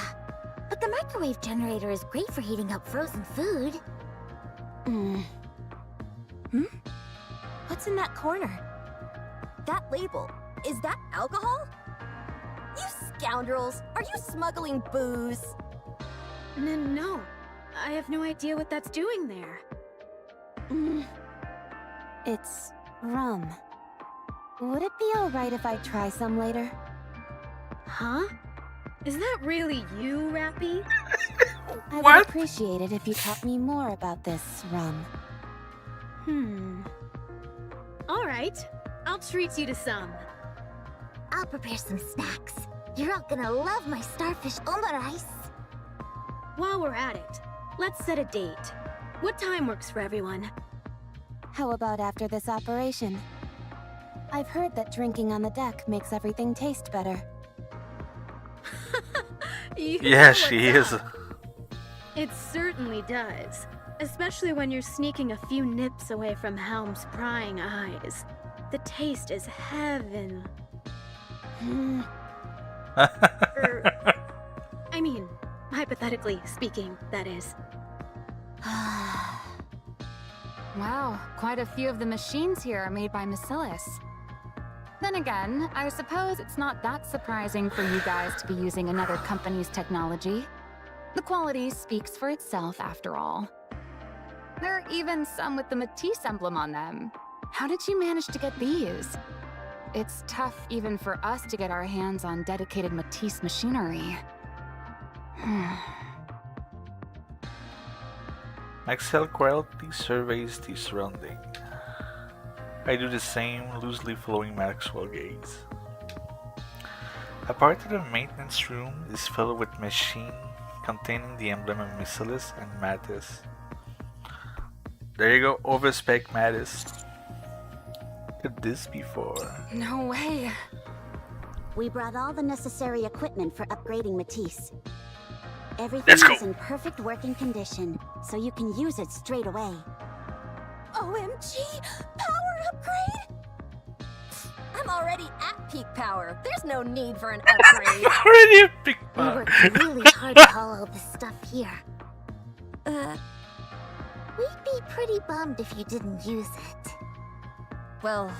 but the microwave generator is great for heating up frozen food. What's in that corner? That label. Is that alcohol? You scoundrels! Are you smuggling booze? No, I have no idea what that's doing there. It's rum. Would it be alright if I try some later? Huh? Is that really you, Rappy? I would What? appreciate it if you taught me more about this rum. All right, I'll treat you to some. I'll prepare some snacks. You're all gonna love my starfish omurice. While we're at it, let's set a date. What time works for everyone? How about after this operation? I've heard that drinking on the deck makes everything taste better. You Yeah, know she what's is. up. It certainly does. Especially when you're sneaking a few nips away from Helm's prying eyes. The taste is heaven. I mean, hypothetically speaking, that is. Wow, quite a few of the machines here are made by Bacillus. Then again, I suppose it's not that surprising for you guys to be using another company's technology. The quality speaks for itself after all. There are even some with the Matisse emblem on them. How did you manage to get these? It's tough even for us to get our hands on dedicated Matisse machinery. Maxell quietly surveys the surrounding. I do the same, loosely following Maxwell's gaze. A part of the maintenance room is filled with machine containing the emblem of Bacillus and Matisse. There you go, overspec Matisse. Could this be for? No way. We brought all the necessary equipment for upgrading Matisse. Everything Let's go. is in perfect working condition, so you can use it straight away. OMG! Power upgrade? I'm already at peak power. There's no need for an upgrade. Already a big We bug. worked really hard to haul all this stuff here. We'd be pretty bummed if you didn't use it. Well,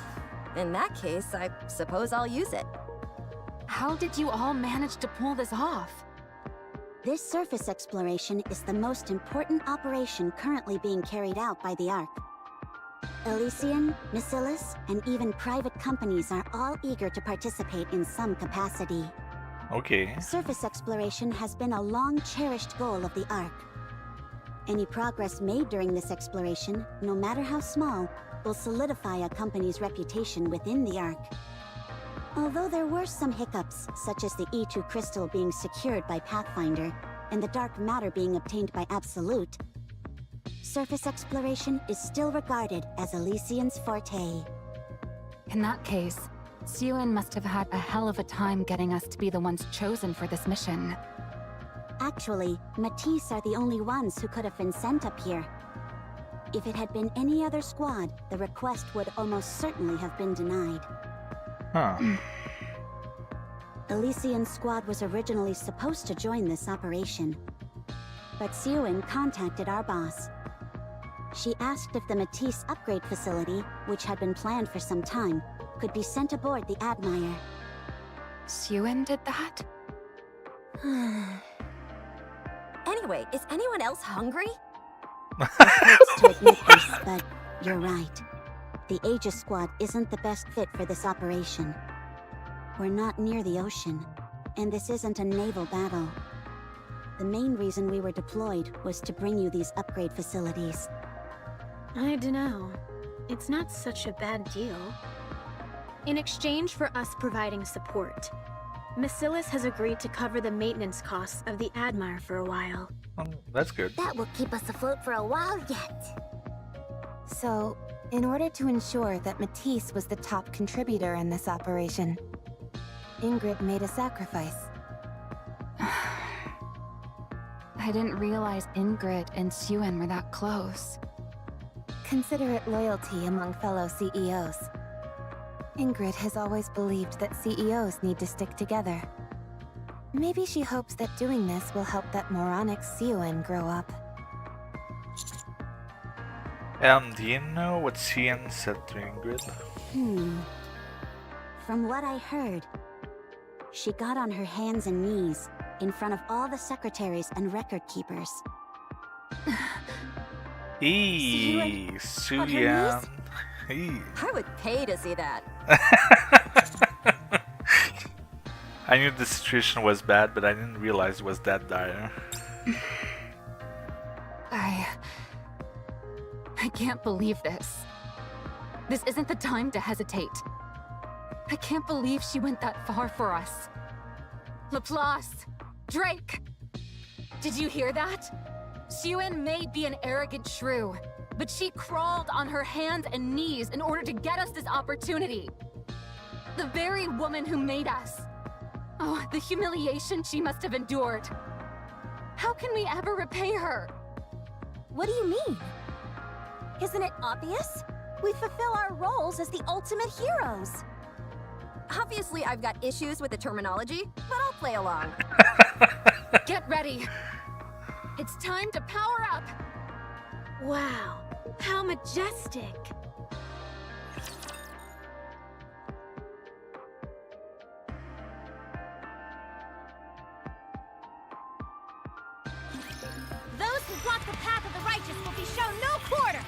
in that case, I suppose I'll use it. How did you all manage to pull this off? This surface exploration is the most important operation currently being carried out by the Ark. Elysian, Misillus, and even private companies are all eager to participate in some capacity. Okay. Surface exploration has been a long-cherished goal of the Ark. Any progress made during this exploration, no matter how small, will solidify a company's reputation within the Ark. Although there were some hiccups, such as the E2 crystal being secured by Pathfinder, and the dark matter being obtained by Absolute, surface exploration is still regarded as Elysian's forte. In that case, Siren must have had a hell of a time getting us to be the ones chosen for this mission. Actually, Matisse are the only ones who could have been sent up here. If it had been any other squad, the request would almost certainly have been denied. Huh. Elysian's squad was originally supposed to join this operation. But Siren contacted our boss. She asked if the Matisse upgrade facility, which had been planned for some time, could be sent aboard the Admire. Siren did that? Anyway, is anyone else hungry? It hurts to admit this, but you're right. The Aegis squad isn't the best fit for this operation. We're not near the ocean, and this isn't a naval battle. The main reason we were deployed was to bring you these upgrade facilities. I dunno. It's not such a bad deal. In exchange for us providing support, Misillus has agreed to cover the maintenance costs of the Admire for a while. That's good. That will keep us afloat for a while yet. So, in order to ensure that Matisse was the top contributor in this operation, Ingrid made a sacrifice. I didn't realize Ingrid and Siren were that close. Consider it loyalty among fellow CEOs. Ingrid has always believed that CEOs need to stick together. Maybe she hopes that doing this will help that moronic Siren grow up. Do you know what Siren said to Ingrid? From what I heard, she got on her hands and knees in front of all the secretaries and record keepers. Siren. I would pay to see that. I knew the situation was bad, but I didn't realize it was that dire. I can't believe this. This isn't the time to hesitate. I can't believe she went that far for us. Laplace! Drake! Did you hear that? Siren may be an arrogant shrew, but she crawled on her hands and knees in order to get us this opportunity. The very woman who made us. Oh, the humiliation she must have endured. How can we ever repay her? What do you mean? Isn't it obvious? We fulfill our roles as the ultimate heroes. Obviously, I've got issues with the terminology, but I'll play along. Get ready. It's time to power up. Wow, how majestic. Those who block the path of the righteous will be shown no quarter!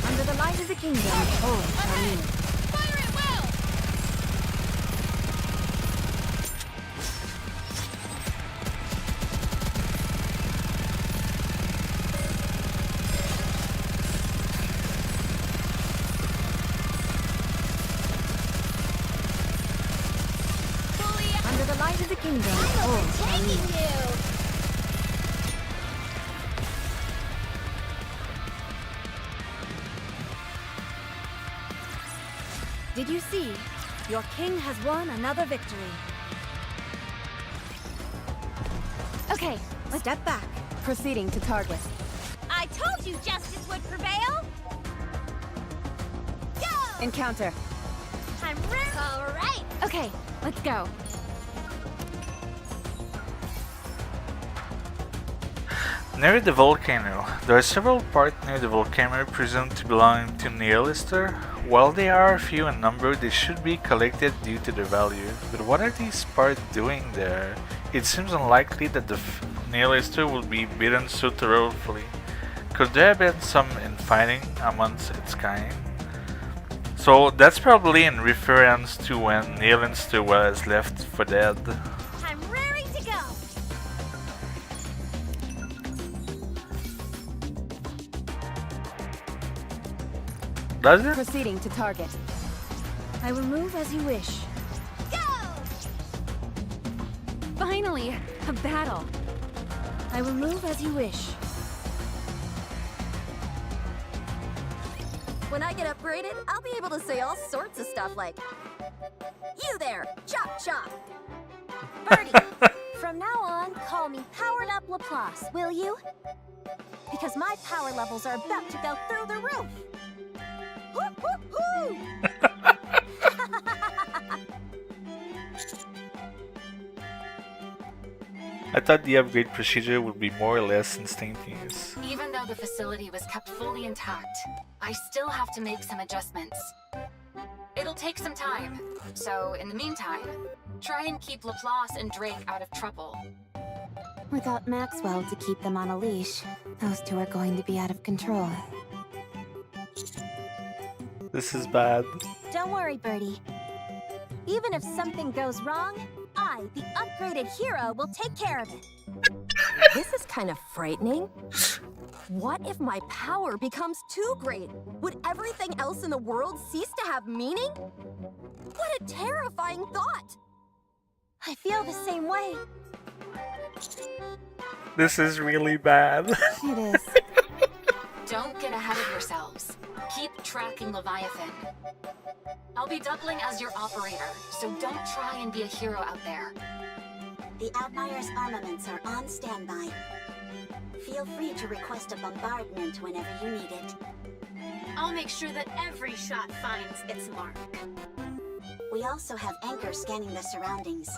Under the light of the kingdom, oh, Charlene. Fire at will! Under the light of the kingdom, oh, Charlene. Did you see? Your king has won another victory. Okay, Step back. proceeding to target. I told you justice would prevail! Go! Encounter. I'm ready! Alright! Okay, let's go. Near the volcano. There are several parts near the volcano presumed to belong to Nihilister. While they are few in number, they should be collected due to their value. But what are these parts doing there? It seems unlikely that the Nihilister will be beaten so thoroughly. Could there have been some infighting amongst its kind? So that's probably in reference to when Nihilister was left for dead. I'm raring to go. Does it? Proceeding to target. I will move as you wish. Finally, a battle. I will move as you wish. When I get upgraded, I'll be able to say all sorts of stuff like, "You there, chop chop." Birdie, from now on, call me Powered Up Laplace, will you? Because my power levels are about to go through the roof. Woo, woo, woo. I thought the upgrade procedure would be more or less instantaneous. Even though the facility was kept fully intact, I still have to make some adjustments. It'll take some time, so in the meantime, try and keep Laplace and Drake out of trouble. Without Maxwell to keep them on a leash, those two are going to be out of control. This is bad. Don't worry, Birdie. Even if something goes wrong, I, the upgraded hero, will take care of it. This is kind of frightening. What if my power becomes too great? Would everything else in the world cease to have meaning? What a terrifying thought! I feel the same way. This is really bad. It is. Don't get ahead of yourselves. Keep tracking Leviathan. I'll be doubling as your operator, so don't try and be a hero out there. The Outliers' armaments are on standby. Feel free to request a bombardment whenever you need it. I'll make sure that every shot finds its mark. We also have Anchor scanning the surroundings.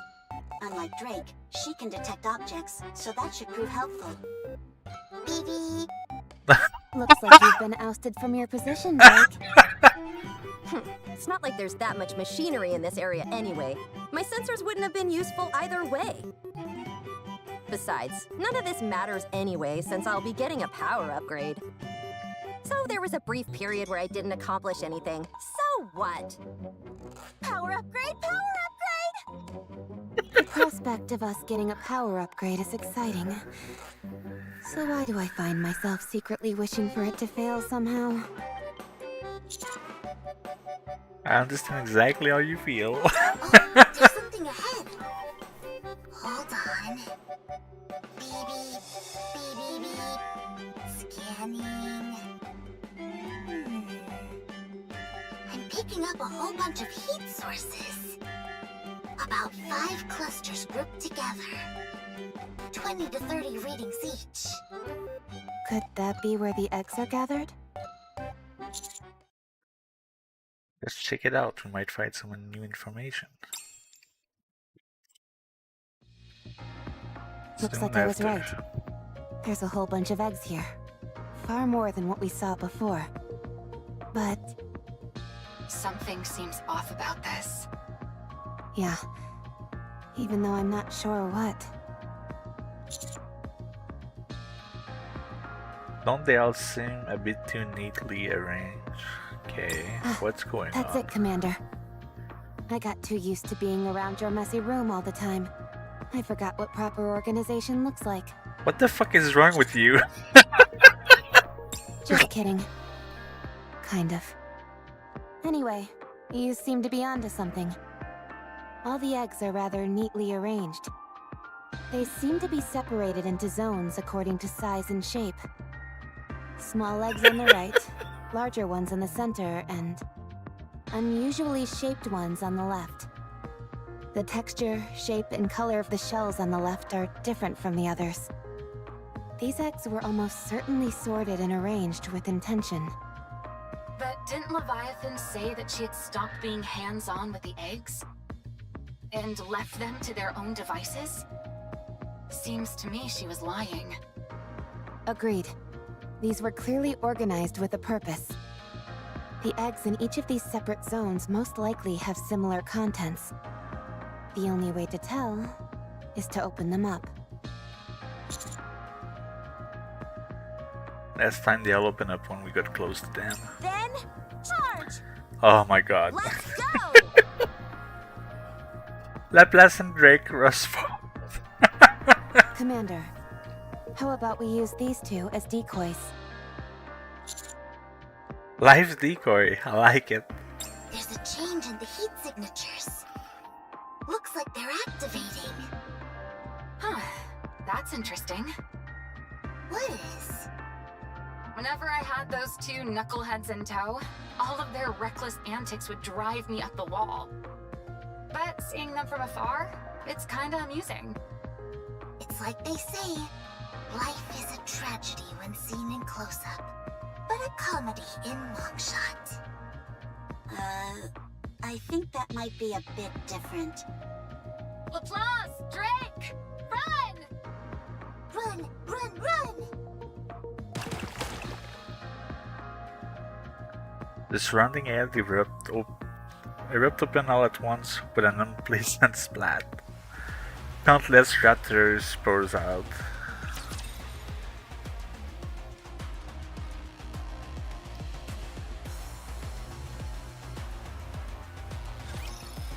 Unlike Drake, she can detect objects, so that should prove helpful. Beep beep. Looks like you've been ousted from your position, Drake. It's not like there's that much machinery in this area anyway. My sensors wouldn't have been useful either way. Besides, none of this matters anyway, since I'll be getting a power upgrade. So there was a brief period where I didn't accomplish anything. So what? Power upgrade, power upgrade! The prospect of us getting a power upgrade is exciting. So why do I find myself secretly wishing for it to fail somehow? I understand exactly how you feel. Oh, there's something ahead. Hold on. Beep beep, beep beep beep. Scanning. I'm picking up a whole bunch of heat sources. About 5 clusters grouped together. 20 to 30 readings each. Could that be where the eggs are gathered? Let's check it out. We might find some new information. Looks Soon like I was after. right. There's a whole bunch of eggs here. Far more than what we saw before. But, Something seems off about this. yeah. Even though I'm not sure what. Don't they all seem a bit too neatly arranged? Okay, what's going That's on? it, Commander. I got too used to being around your messy room all the time. I forgot what proper organization looks like. What the fuck is wrong with you? Just kidding. Kind of. Anyway, you seem to be onto something. All the eggs are rather neatly arranged. They seem to be separated into zones according to size and shape. Small eggs on the right, larger ones in the center, and unusually shaped ones on the left. The texture, shape, and color of the shells on the left are different from the others. These eggs were almost certainly sorted and arranged with intention. But didn't Leviathan say that she had stopped being hands-on with the eggs? And left them to their own devices? Seems to me she was lying. Agreed. These were clearly organized with a purpose. The eggs in each of these separate zones most likely have similar contents. The only way to tell is to open them up. Last time they'll open up when we got close to them. Then, charge! Oh my god. Let's go! Laplace and Drake rush forward. Commander, how about we use these two as decoys? Live decoy, I like it. There's a change in the heat signatures. Looks like they're activating. Huh. That's interesting. What is? Whenever I had those two knuckleheads in tow, all of their reckless antics would drive me up the wall. But seeing them from afar, it's kinda amusing. It's like they say, life is a tragedy when seen in close-up, but a comedy in long-shot. I think that might be a bit different. Laplace! Drake! Run! Run, run, run! The surrounding air erupt open all at once with an unpleasant splat. Countless raptors pours out.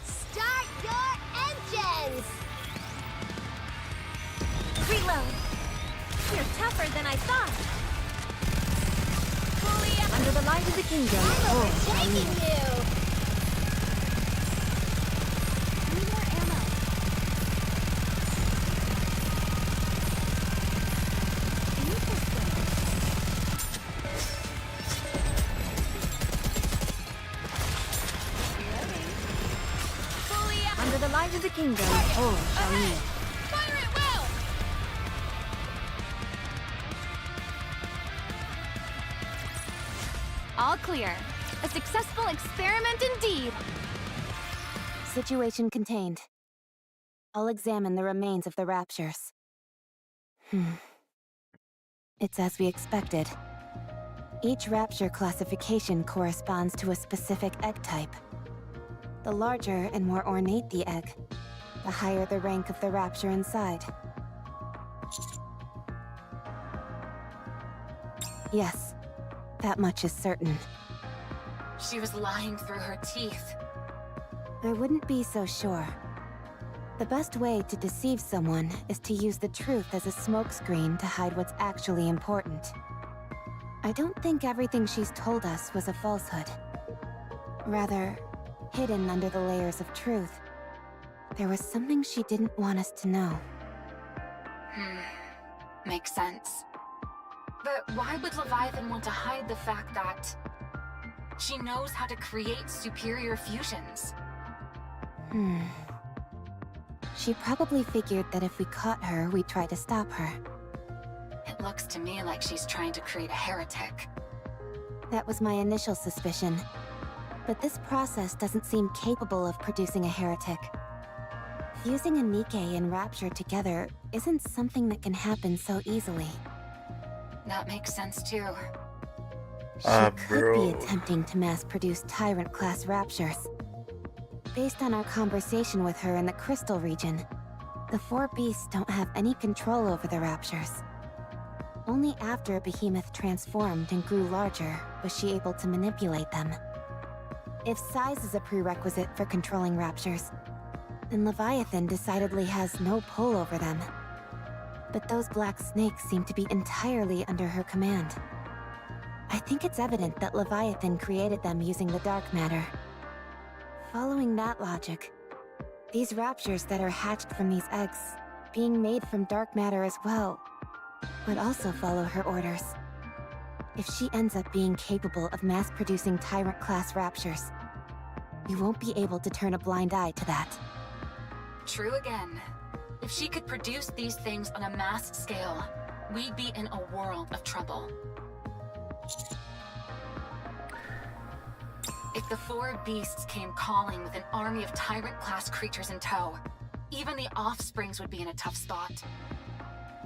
Start your engines! Reload! You're tougher than I thought! Under the light of the kingdom. I'm overtaking you! Need more ammo. Under the light of the kingdom. Oh, shall we? Fire at will! All clear. A successful experiment indeed. Situation contained. I'll examine the remains of the raptures. It's as we expected. Each rapture classification corresponds to a specific egg type. The larger and more ornate the egg, the higher the rank of the rapture inside. Yes, that much is certain. She was lying through her teeth. I wouldn't be so sure. The best way to deceive someone is to use the truth as a smokescreen to hide what's actually important. I don't think everything she's told us was a falsehood. Rather, hidden under the layers of truth, there was something she didn't want us to know. Makes sense. But why would Leviathan want to hide the fact that she knows how to create superior fusions? She probably figured that if we caught her, we'd try to stop her. It looks to me like she's trying to create a heretic. That was my initial suspicion. But this process doesn't seem capable of producing a heretic. Fusing a Nikke and Rapture together isn't something that can happen so easily. That makes sense too. She could be attempting to mass-produce Tyrant-class Raptures. Based on our conversation with her in the Crystal region, the four beasts don't have any control over the Raptures. Only after a behemoth transformed and grew larger was she able to manipulate them. If size is a prerequisite for controlling Raptures, then Leviathan decidedly has no pull over them. But those black snakes seem to be entirely under her command. I think it's evident that Leviathan created them using the dark matter. Following that logic, these raptures that are hatched from these eggs, being made from dark matter as well, would also follow her orders. If she ends up being capable of mass-producing Tyrant-class raptures, we won't be able to turn a blind eye to that. True again. If she could produce these things on a mass scale, we'd be in a world of trouble. If the four beasts came calling with an army of Tyrant-class creatures in tow, even the offsprings would be in a tough spot.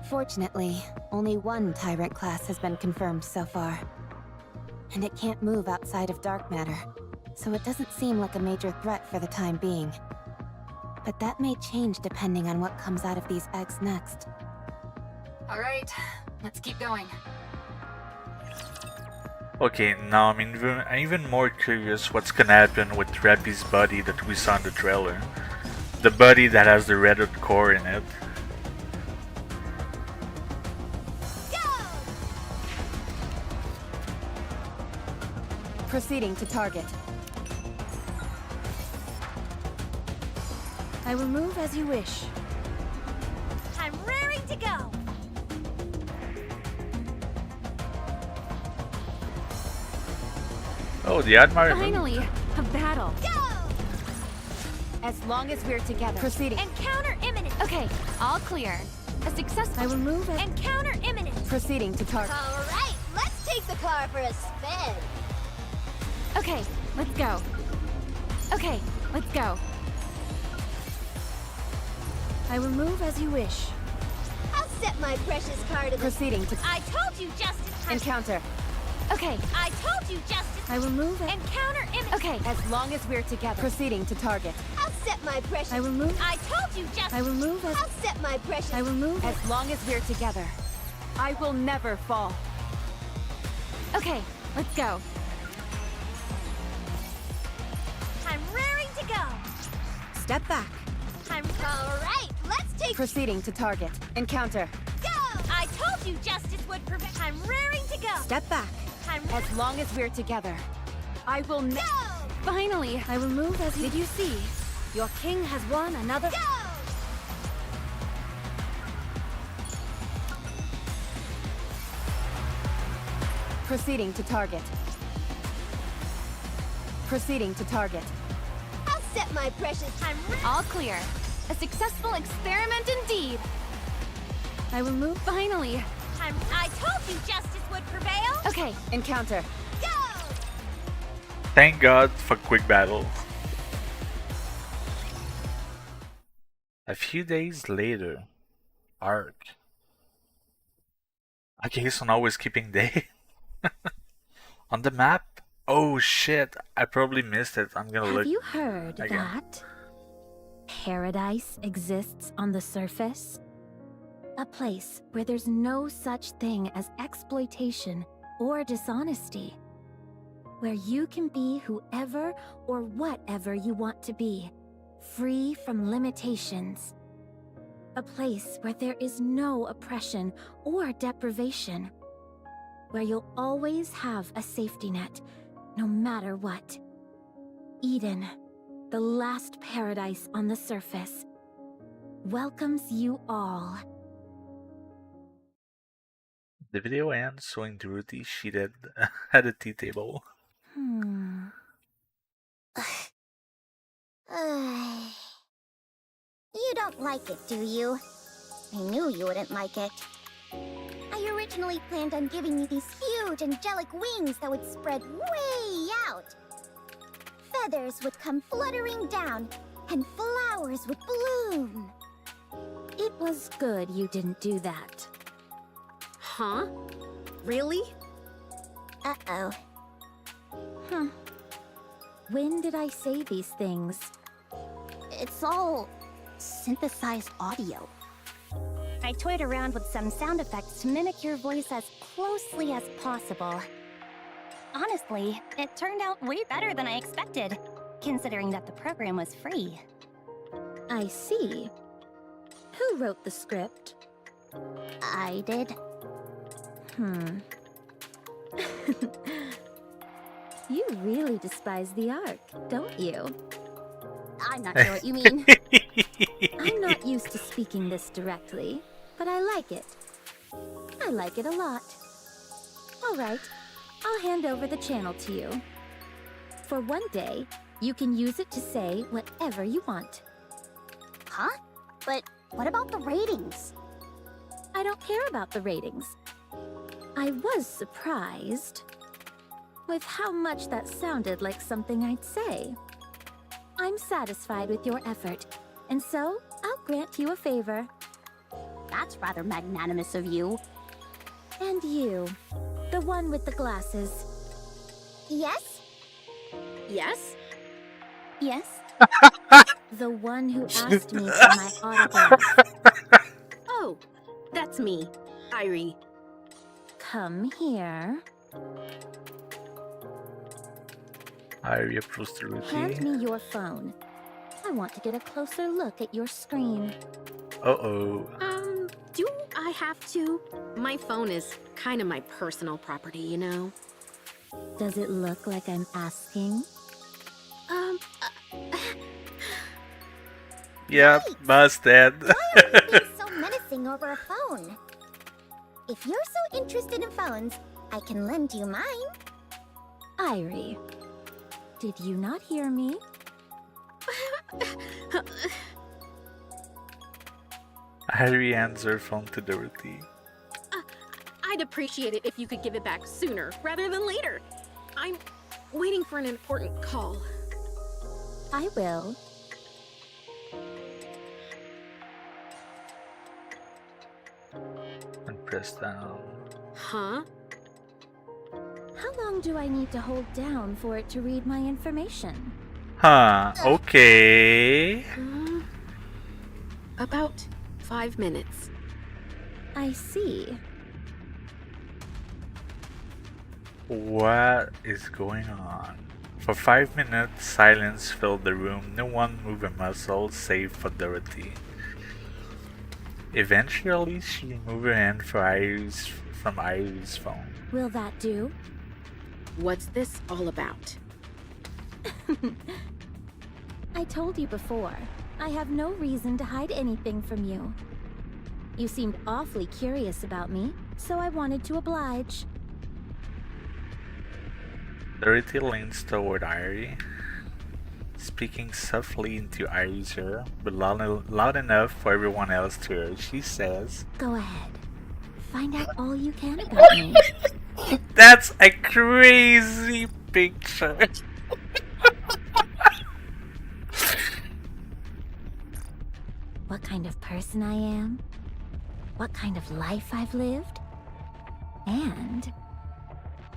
Fortunately, only one tyrant class has been confirmed so far. And it can't move outside of dark matter, so it doesn't seem like a major threat for the time being. But that may change depending on what comes out of these eggs next. Alright, let's keep going. Okay, now I'm even more curious what's gonna happen with Rappy's body that we saw in the trailer. The body that has the redwood core in it. Proceeding to target. I will move as you wish. I'm raring to go. Oh, the Admiral. Finally, a battle. As long as we're together. Proceeding. Encounter imminent. Okay, all clear. A successful. I will move as... Encounter imminent. Proceeding to target. All right, let's take the car for a spin. Okay, let's go. Okay, let's go. I will move as you wish. I'll set my precious car to the... Proceeding to I told you justice. encounter. Okay, I told you justice. I will move as... Encounter imminent. okay. As long as we're together. Proceeding to target. I'll set my precious... I will move... I told you justice. I will move as... I'll set my precious... I will move as... As long as we're together. I will never fall. Okay, let's go. I'm raring to go. Step back. I'm all right. Let's take Proceeding to target. Encounter. go. I told you justice would prevent. I'm raring to go. Step back. I'm As long as we're together. I will go. Finally, I will move as you... Did you see? Your king has won another... Go. Proceeding to target. Proceeding to target. I'll set my precious... I'm all clear. A successful experiment indeed. I will move... Finally. I told you justice would prevail. Okay, Encounter. Go. Thank God for quick battle. A few days later, Arc. Okay, so now we're skipping day. On the map? Oh shit, I probably missed it. I'm gonna Have look you heard again. that paradise exists on the surface? A place where there's no such thing as exploitation or dishonesty. Where you can be whoever or whatever you want to be, free from limitations. A place where there is no oppression or deprivation. Where you'll always have a safety net, no matter what. Eden, the last paradise on the surface, welcomes you all. The video ends showing Dorothy seated at a tea table. You don't like it, do you? I knew you wouldn't like it. I originally planned on giving you these huge angelic wings that would spread way out. Feathers would come fluttering down, and flowers would bloom. It was good you didn't do that. Huh? Really? Uh-oh. When did I say these things? It's all synthesized audio. I toyed around with some sound effects to mimic your voice as closely as possible. Honestly, it turned out way better than I expected, considering that the program was free. I see. Who wrote the script? I did. You really despise the Ark, don't you? I'm not sure what you mean. I'm not used to speaking this directly, but I like it. I like it a lot. All right, I'll hand over the channel to you. For one day, you can use it to say whatever you want. Huh? But what about the ratings? I don't care about the ratings. I was surprised with how much that sounded like something I'd say. I'm satisfied with your effort, and so I'll grant you a favor. That's rather magnanimous of you. And you, the one with the glasses. Yes? Yes? Yes? The one who asked me for my autograph. Oh, that's me, Irie. Come here. Irie approves the Hand routine. me your phone. I want to get a closer look at your screen. Uh-oh. Do I have to? My phone is kind of my personal property, you know? Does it look like I'm asking? Yep, busted. Why are you being so menacing over a phone? If you're so interested in phones, I can lend you mine. Irie, did you not hear me? Irie hands her phone to Dorothy. I'd appreciate it if you could give it back sooner rather than later. I'm waiting for an important call. I will. And press down. Huh? How long do I need to hold down for it to read my information? Huh, okay. About 5 minutes. I see. What is going on? For 5 minutes, silence filled the room. No one moved a muscle save for Dorothy. Eventually, she moved her hand from Irie's phone. Will that do? What's this all about? I told you before, I have no reason to hide anything from you. You seemed awfully curious about me, so I wanted to oblige. Dorothy leans toward Irie, speaking softly into Irie's ear, but loud enough for everyone else to hear. She says, Go ahead. Find out all you can about me. "That's a crazy picture." What kind of person I am, what kind of life I've lived, and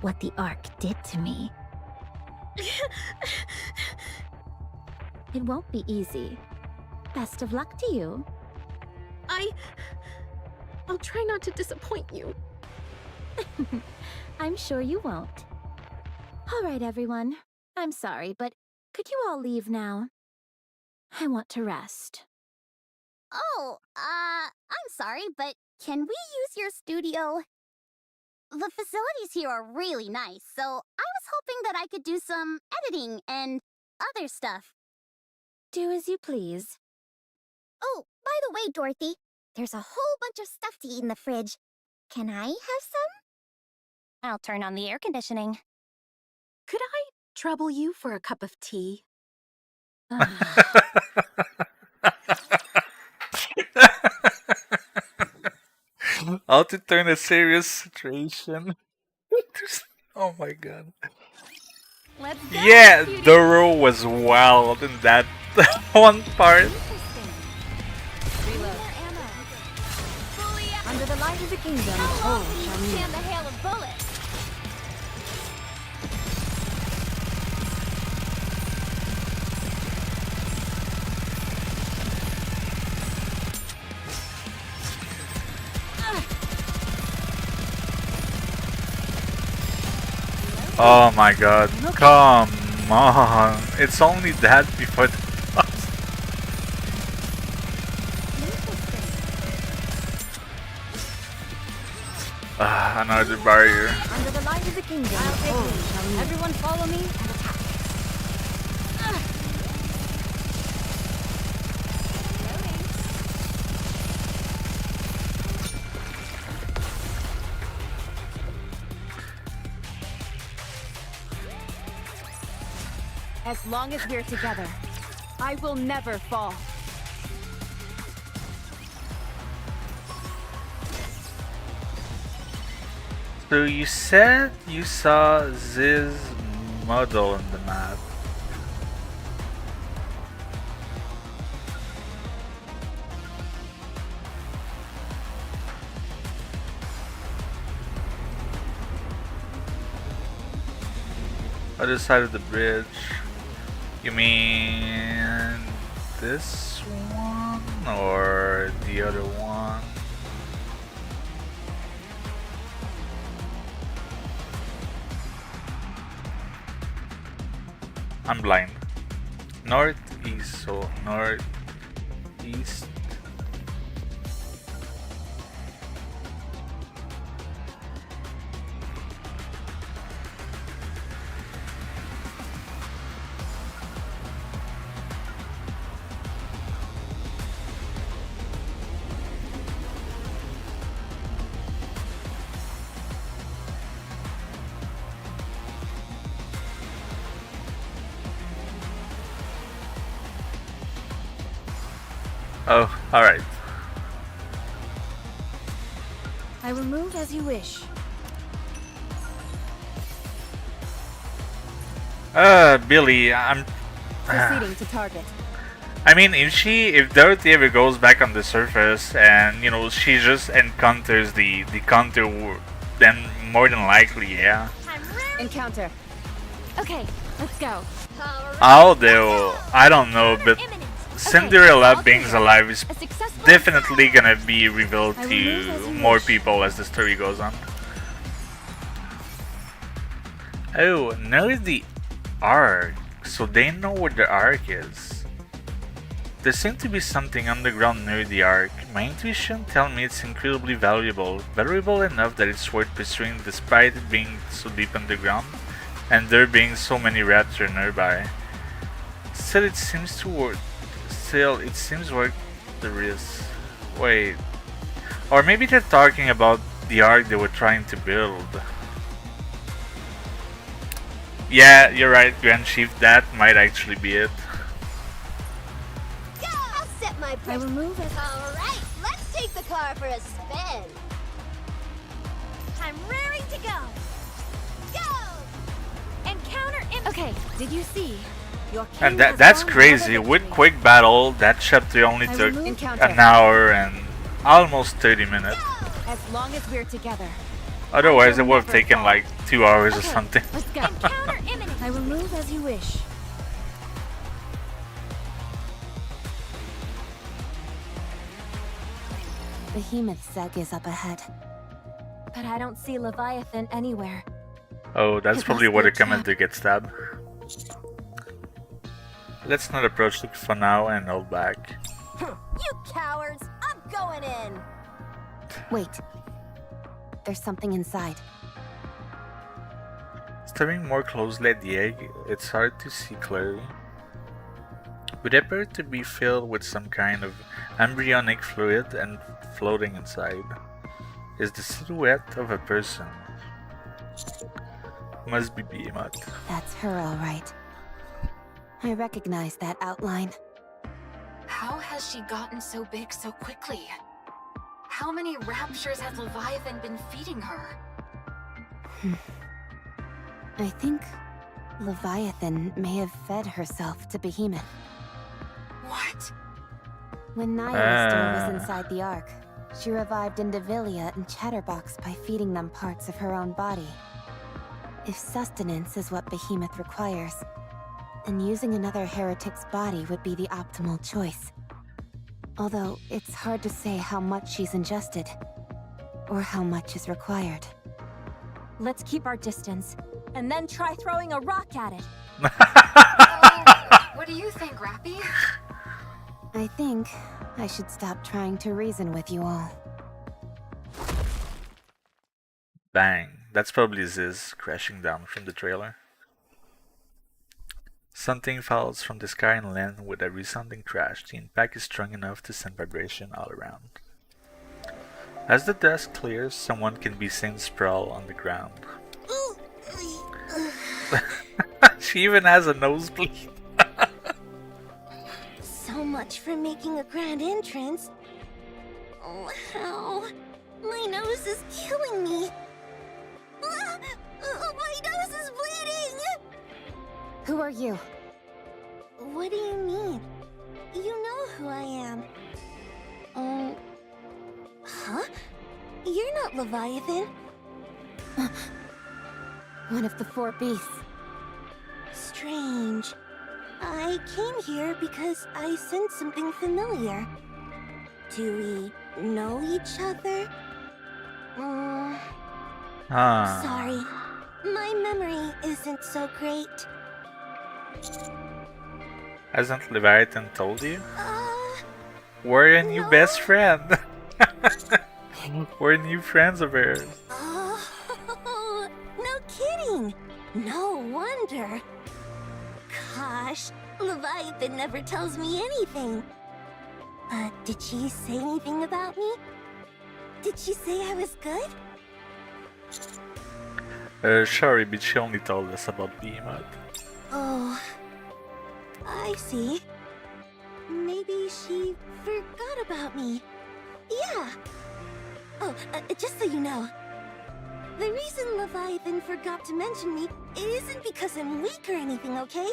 what the Ark did to me. It won't be easy. Best of luck to you. I'll try not to disappoint you. I'm sure you won't. All right, everyone. I'm sorry, but could you all leave now? I want to rest. Oh, I'm sorry, but can we use your studio? The facilities here are really nice, so I was hoping that I could do some editing and other stuff. Do as you please. Oh, by the way, Dorothy, there's a whole bunch of stuff to eat in the fridge. Can I have some? I'll turn on the air conditioning. Could I trouble you for a cup of tea? How to turn a serious situation. Oh my god. Let's go, Yeah, cutie. Doro was wild in that one part. Under the light of the kingdom, all shall meet. Stand the hail of bullets. Oh my god, come on. It's only that before the boss. Another barrier. Under the light of the kingdom, all shall meet. Everyone follow me and attack. As long as we're together, I will never fall. So you said you saw this model on the map. Other side of the bridge. You mean this one or the other one? I'm blind. Northeast, so northeast. Oh, alright. I will move as you wish. Billy, I'm... Proceeding to target. I mean, if Dorothy ever goes back on the surface and, you know, she just encounters the counter, then more than likely, yeah. Encounter. Okay, let's go. How though? I don't know, but Cinderella being alive is definitely gonna be revealed to more people as the story goes on. Oh, now the Ark. So they know where the Ark is. There seems to be something underground near the Ark. My intuition tells me it's incredibly valuable. Valuable enough that it's worth pursuing despite it being so deep underground and there being so many raptors nearby. Still, it seems worth the risk. Wait. Or maybe they're talking about the Ark they were trying to build. Yeah, you're right, Grand Chief. That might actually be it. I'll set my I will move as... Alright, let's take the car for a spin. I'm raring to go. Go! Encounter imminent. Okay, did you see? Your king And has that's won crazy. another With victory. quick battle, that chapter only I will took move. Encounter. an hour and almost 30 minutes. As long as we're together. Otherwise, it would have taken like 2 hours or Okay, something. let's go. Encounter imminent. I will move as you wish. Behemoth Zeg is up ahead. But I don't see Leviathan anywhere. Oh, that's It probably must where be the a trap. commander gets stabbed. Let's not approach it for now and hold back. You cowards! I'm going in! Wait. There's something inside. Staring more closely at the egg, it's hard to see clearly. Would appear to be filled with some kind of embryonic fluid and floating inside is the silhouette of a person. Must be Behemoth. That's her, all right. I recognize that outline. How has she gotten so big so quickly? How many raptures has Leviathan been feeding her? I think Leviathan may have fed herself to Behemoth. What? When Nihilister was inside the Ark, she revived Indivilia and Chatterbox by feeding them parts of her own body. If sustenance is what Behemoth requires, then using another heretic's body would be the optimal choice. Although, it's hard to say how much she's ingested, or how much is required. Let's keep our distance, and then try throwing a rock at it. What do you think, Rappy? I think I should stop trying to reason with you all. Bang. That's probably Ziz crashing down from the trailer. Something falls from the sky and lands with a resounding crash. The impact is strong enough to send vibration all around. As the dust clears, someone can be seen sprawl on the ground. She even has a nosebleed. So much for making a grand entrance. Oh, how? My nose is killing me. My nose is bleeding! Who are you? What do you mean? You know who I am. Huh? You're not Leviathan. One of the 4 beasts. strange. I came here because I sensed something familiar. Do we know each other? Sorry. My memory isn't so great. Hasn't Leviathan told you? We're a new best friend. We're new friends of hers. Oh, no kidding. No wonder. Gosh, Leviathan never tells me anything. Did she say anything about me? Did she say I was good? Sorry, but she only told us about Behemoth. Oh, I see. Maybe she forgot about me. Yeah. Oh, just so you know, the reason Leviathan forgot to mention me isn't because I'm weak or anything, okay?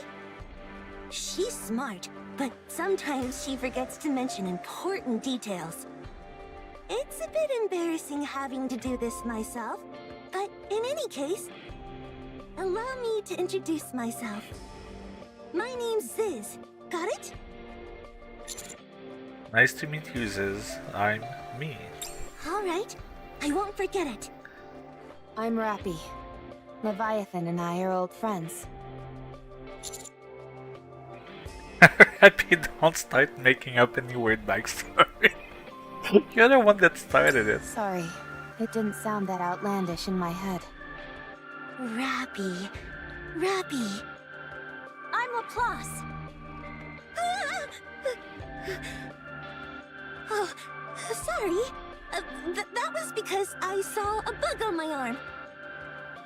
She's smart, but sometimes she forgets to mention important details. It's a bit embarrassing having to do this myself, but in any case, allow me to introduce myself. My name's Ziz. Got it? Nice to meet you, Ziz. I'm me. Alright, I won't forget it. I'm Rappy. Leviathan and I are old friends. Happy, don't start making up any weird backstory. You're the one that started it. Sorry, it didn't sound that outlandish in my head. Rappy. Rappy. I'm Laplace. Oh, sorry. That was because I saw a bug on my arm.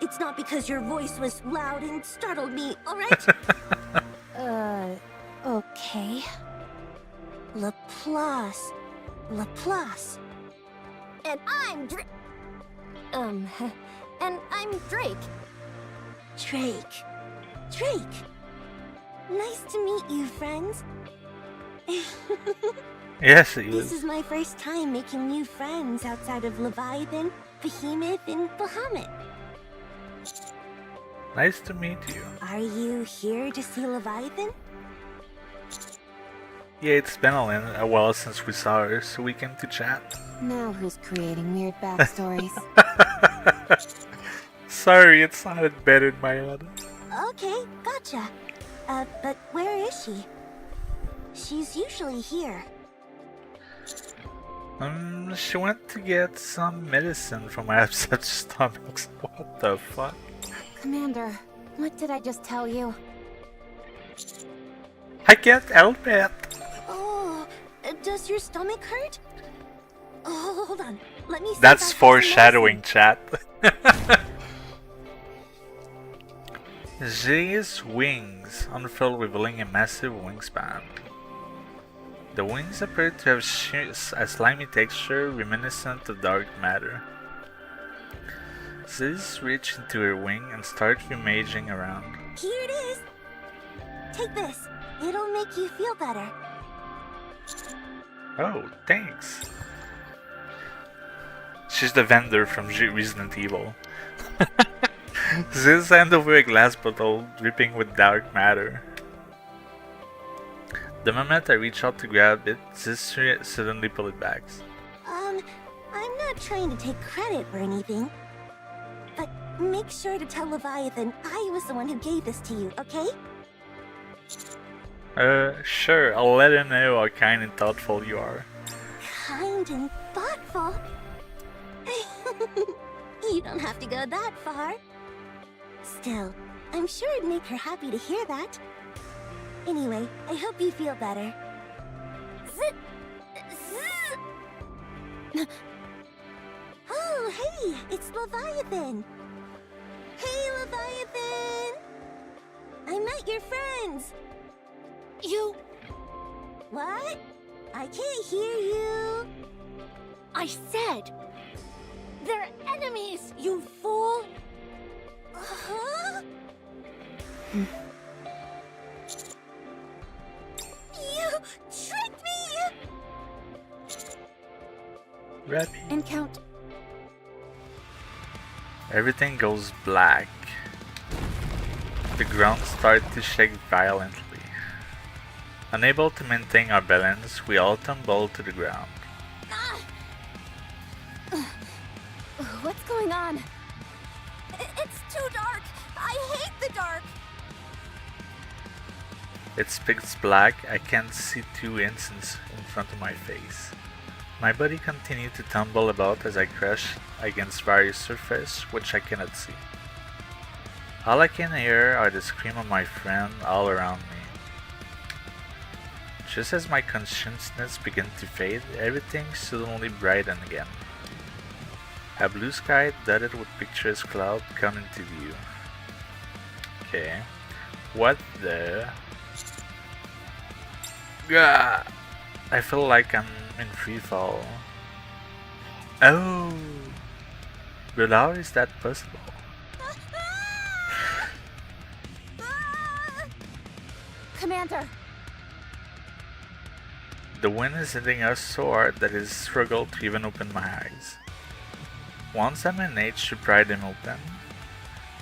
It's not because your voice was loud and startled me, alright? Okay. Laplace. Laplace. And I'm and I'm Drake. Drake. Drake. Nice to meet you, friends. Yes, it This is. is my first time making new friends outside of Leviathan, Behemoth, and Bahamut. Nice to meet you. Are you here to see Leviathan? Yeah, it's been a while since we saw her, so we came to chat. Now who's creating weird backstories? Sorry, it sounded better in my head. Okay, gotcha. But where is she? She's usually here. She went to get some medicine for my upset stomach. What the fuck? Commander, what did I just tell you? I can't help it. Oh, does your stomach hurt? Oh, hold on. Let me see. That's if I have some foreshadowing, chat. Z's wings unfurled, revealing a massive wingspan. The wings appear to have a slimy texture reminiscent of dark matter. Ziz reached into her wing and started rummaging around. medicine. Here it is. Take this. It'll make you feel better. Oh, thanks. She's the vendor from Resident Evil. Ziz handed over a glass bottle dripping with dark matter. The moment I reach out to grab it, Ziz suddenly pulled it back. I'm not trying to take credit or anything. But make sure to tell Leviathan I was the one who gave this to you, okay? Sure, I'll let her know how kind and thoughtful you are. Kind and thoughtful? You don't have to go that far. Still, I'm sure it'd make her happy to hear that. Anyway, I hope you feel better. Oh, hey, it's Leviathan. Hey, Leviathan! I met your friends. You... What? I can't hear you. I said... They're enemies, you fool! Huh? You tricked me! Ready? And count. Everything goes black. The ground started to shake violently. Unable to maintain our balance, we all tumbled to the ground. What's going on? It's too dark. I hate the dark. It's pitch black, I can't see 2 inches in front of my face. My body continued to tumble about as I crashed against various surfaces which I cannot see. All I can hear are the screams of my friend all around me. Just as my consciousness began to fade, everything suddenly brightened again. A blue sky dotted with picturesque clouds come into view. Okay. What the... Gah! I feel like I'm in free fall. Oh! But how is that possible? Commander! The wind is hitting us so hard that it struggled to even open my eyes. Once I managed to pry them open,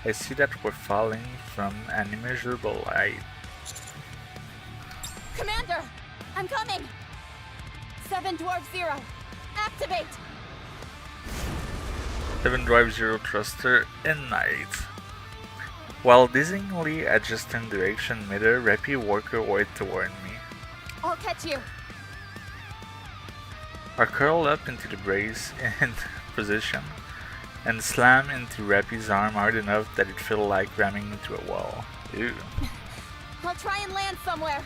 I see that we're falling from an immeasurable height. Commander! I'm coming! 7 Dwarf 0. Activate! 7 Drive 0 thruster in night. While dizzyingly adjusting direction meter, Rappy worked her way toward me. I'll catch you. I curled up into the brace in position and slammed into Rappy's arm hard enough that it felt like ramming into a wall. Ew. I'll try and land somewhere.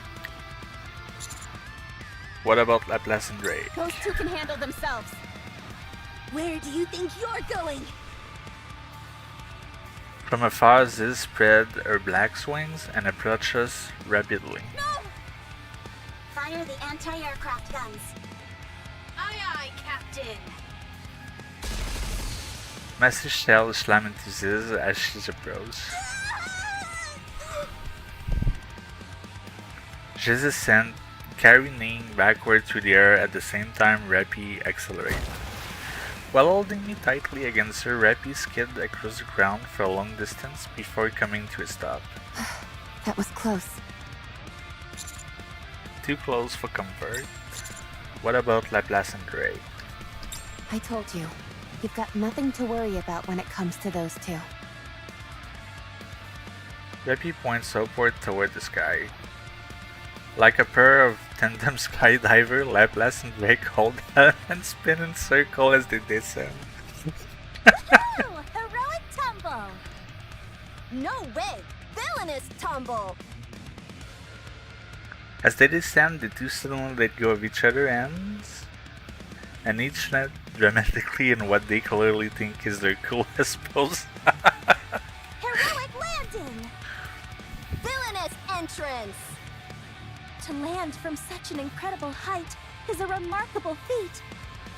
What about Laplace and Drake? Those two can handle themselves. Where do you think you're going? From afar, Ziz spread her black wings and approached us rapidly. No! Fire the anti-aircraft guns. Aye aye, Captain. Massive shells slam into Ziz as she approached. Ziz ascended, carrying backward through the air at the same time Rappy accelerated. While holding me tightly against her, Rappy skidded across the ground for a long distance before coming to a stop. That was close. Too close for comfort. What about Laplace and Drake? I told you, you've got nothing to worry about when it comes to those two. Rappy points upward toward the sky. Like a pair of tandem skydiver, Laplace and Drake hold on and spin in circle as they descend. Woohoo! Heroic tumble! No way! Villainous tumble! As they descend, the two suddenly let go of each other's hands, and each land dramatically in what they clearly think is their coolest pose. Heroic landing! Villainous entrance! To land from such an incredible height is a remarkable feat,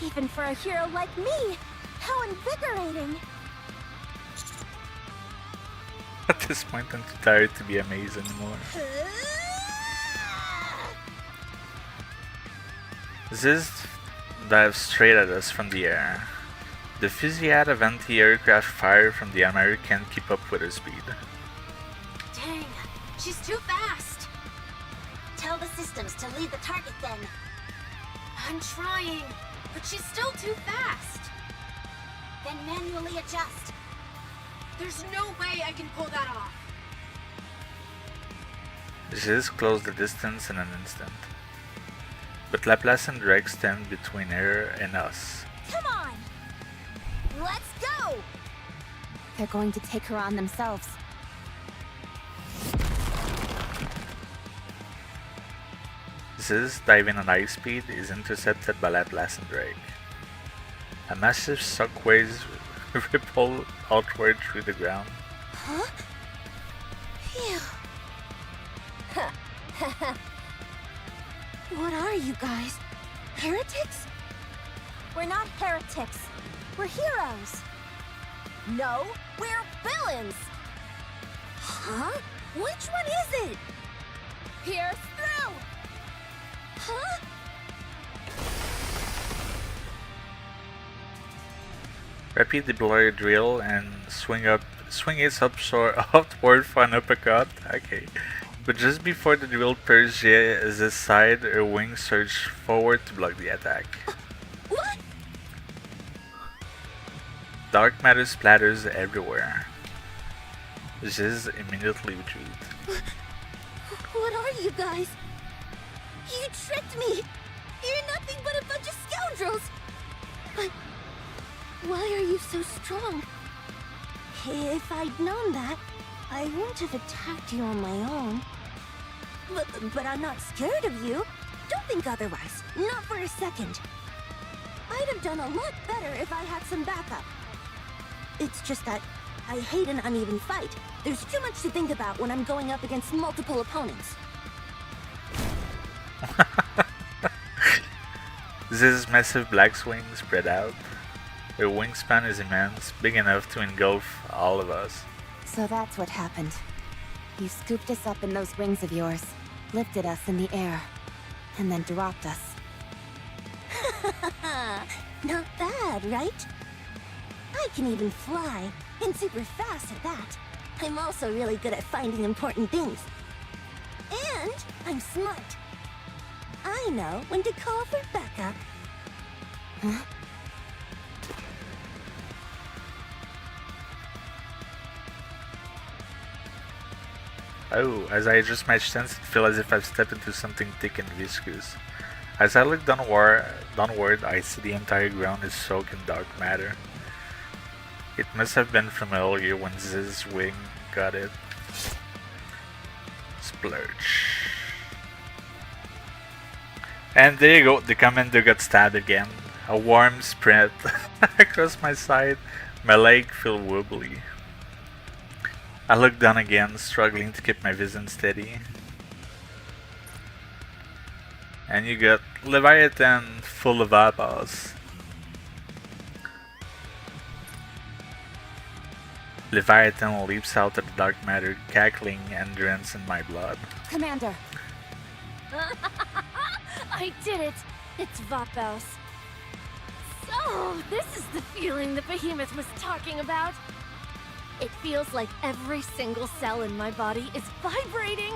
even for a hero like me. How invigorating! At this point, I'm too tired to be amazed anymore. Ziz dives straight at us from the air. The fusillade of anti-aircraft fire from the armor can't keep up with her speed. Dang, she's too fast. Tell the systems to lead the target then. I'm trying, but she's still too fast. Then manually adjust. There's no way I can pull that off. Ziz closed the distance in an instant. But Laplace and Drake stand between her and us. Come on! Let's go! They're going to take her on themselves. Ziz, diving at high speed, is intercepted by Laplace and Drake. A massive shockwaves ripple outward through the ground. Huh? Phew. What are you guys? Heretics? We're not heretics. We're heroes. No, we're villains. Huh? Which one is it? Pierce through! Huh? Repeat the blurry drill and swing up swing its upward for an uppercut. Okay. But just before the drill pierces his side, her wings surge forward to block the attack. What? Dark matter splatters everywhere. Ziz immediately retreat. What are you guys? You tricked me! You're nothing but a bunch of scoundrels! But why are you so strong? If I'd known that, I wouldn't have attacked you on my own. But I'm not scared of you. Don't think otherwise. Not for a second. I'd have done a lot better if I had some backup. It's just that I hate an uneven fight. There's too much to think about when I'm going up against multiple opponents. Ziz's massive black wings spread out. Her wingspan is immense, big enough to engulf all of us. So that's what happened. You scooped us up in those wings of yours, lifted us in the air, and then dropped us. Not bad, right? I can even fly, and super fast at that. I'm also really good at finding important things. And I'm smart. I know when to call for backup. Huh? Oh, as I adjust my stance, it feels as if I've stepped into something thick and viscous. As I look downward, I see the entire ground is soaked in dark matter. It must have been from earlier when Ziz's wing got it. Splurge. And there you go, the commander got stabbed again. A warm sprint across my side, my leg feel wobbly. I look down again, struggling to keep my vision steady. And you got Leviathan full of eyeballs. Leviathan leaps out of the dark matter, cackling and drenched in my blood. Commander! I did it! It's Vapos. So, this is the feeling the behemoth was talking about. It feels like every single cell in my body is vibrating.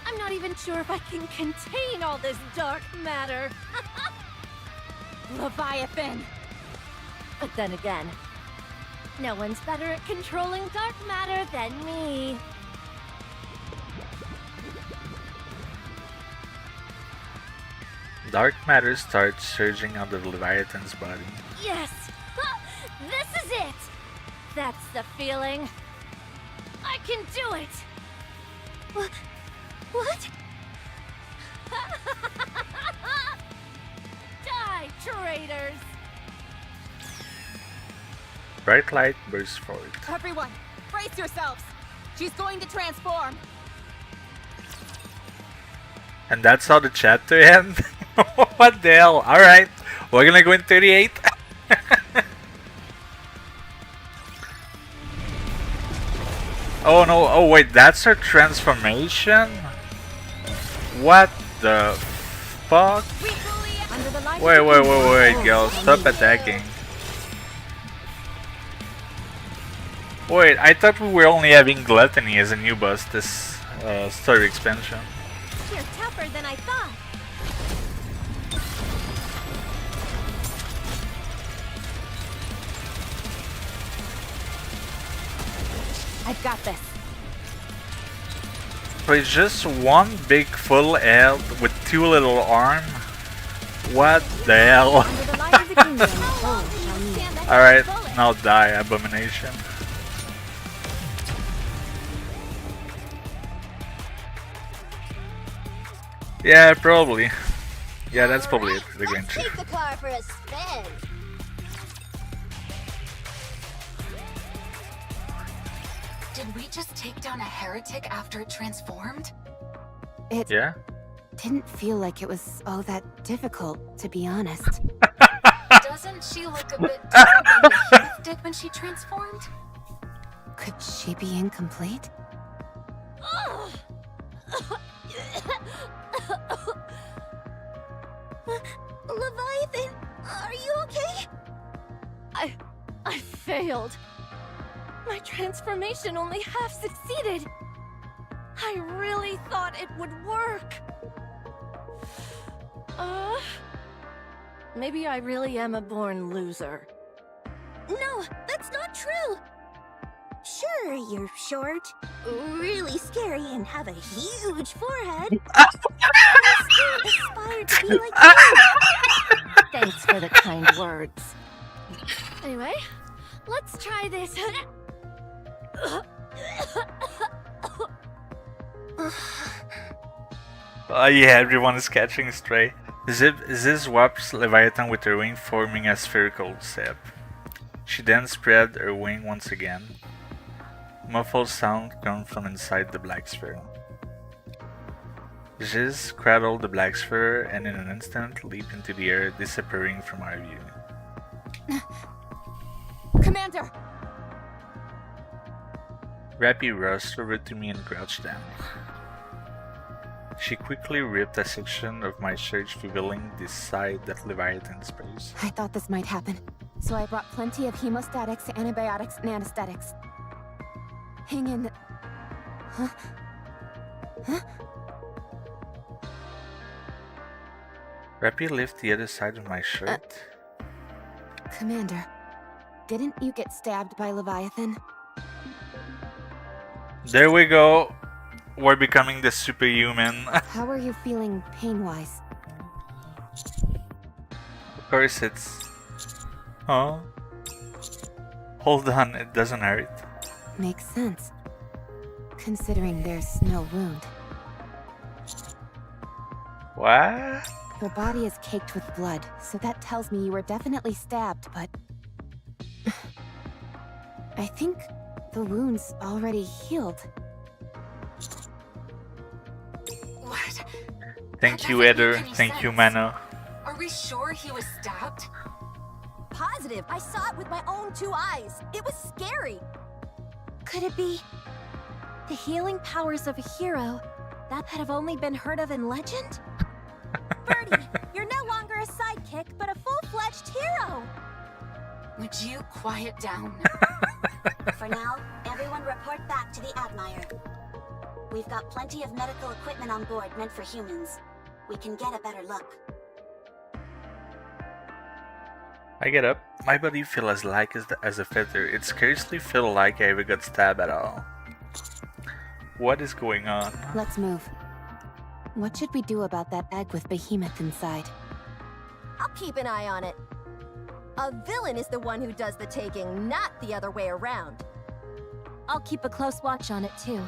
I'm not even sure if I can contain all this dark matter. Leviathan! But then again, no one's better at controlling dark matter than me. Dark matter starts surging out of Leviathan's body. Yes! This is it! That's the feeling. I can do it! What? Die, traitors! Bright light bursts forth. Everyone, brace yourselves! She's going to transform! And that's how the chapter ends? What the hell? Alright, we're gonna go in 38. Oh no, oh wait, that's her transformation? What the fuck? Wait, girl, stop attacking. Wait, I thought we were only having Gluttony as a new boss this story expansion. You're tougher than I thought. I've got this. So it's just one big full head with two little arms? What the hell? Alright, now die, Abomination. Yeah, probably. Yeah, that's probably it, the game Take the car for a spin. Did we just take down a heretic after it transformed? It Yeah? didn't feel like it was all that difficult, to be honest. Doesn't she look a bit different than the Heath did when she transformed? Could she be incomplete? Leviathan, are you okay? I failed. My transformation only half succeeded. I really thought it would work. Maybe I really am a born loser. No, that's not true. Sure, you're short, really scary, and have a huge forehead. I still aspire to be like you. Thanks for the kind words. Anyway, let's try this. Oh yeah, everyone is catching stray. This whops Leviathan with her wing, forming a spherical step. She then spread her wing once again. Muffled sound comes from inside the black sphere. Jiz cradled the black sphere and in an instant leaped into the air, disappearing from our view. Commander! Rappy rushed over to me and crouched down. She quickly ripped a section of my shirt, revealing the side that Leviathan sprays. I thought this might happen, so I brought plenty of hemostatics, antibiotics, and anesthetics. Hang in. Huh? Huh? Rappy lifted the other side of my shirt. Commander, didn't you get stabbed by Leviathan? There we go. We're becoming the superhuman. How are you feeling pain-wise? Of course it's... Huh? Hold on, it doesn't hurt. Makes sense, considering there's no wound. What? Your body is caked with blood, so that tells me you were definitely stabbed, but... I think the wound's already healed. What? Thank you, Eder. Thank you, Mano. Are we sure he was stabbed? Positive. I saw it with my own 2 eyes. It was scary. Could it be the healing powers of a hero that have only been heard of in legend? Birdie, you're no longer a sidekick, but a full-fledged hero. Would you quiet down? For now, everyone report back to the Admire. We've got plenty of medical equipment on board meant for humans. We can get a better look. I get up. My body feels as light as a feather. It scarcely feels like I ever got stabbed at all. What is going on? Let's move. What should we do about that egg with Behemoth inside? I'll keep an eye on it. A villain is the one who does the taking, not the other way around. I'll keep a close watch on it too.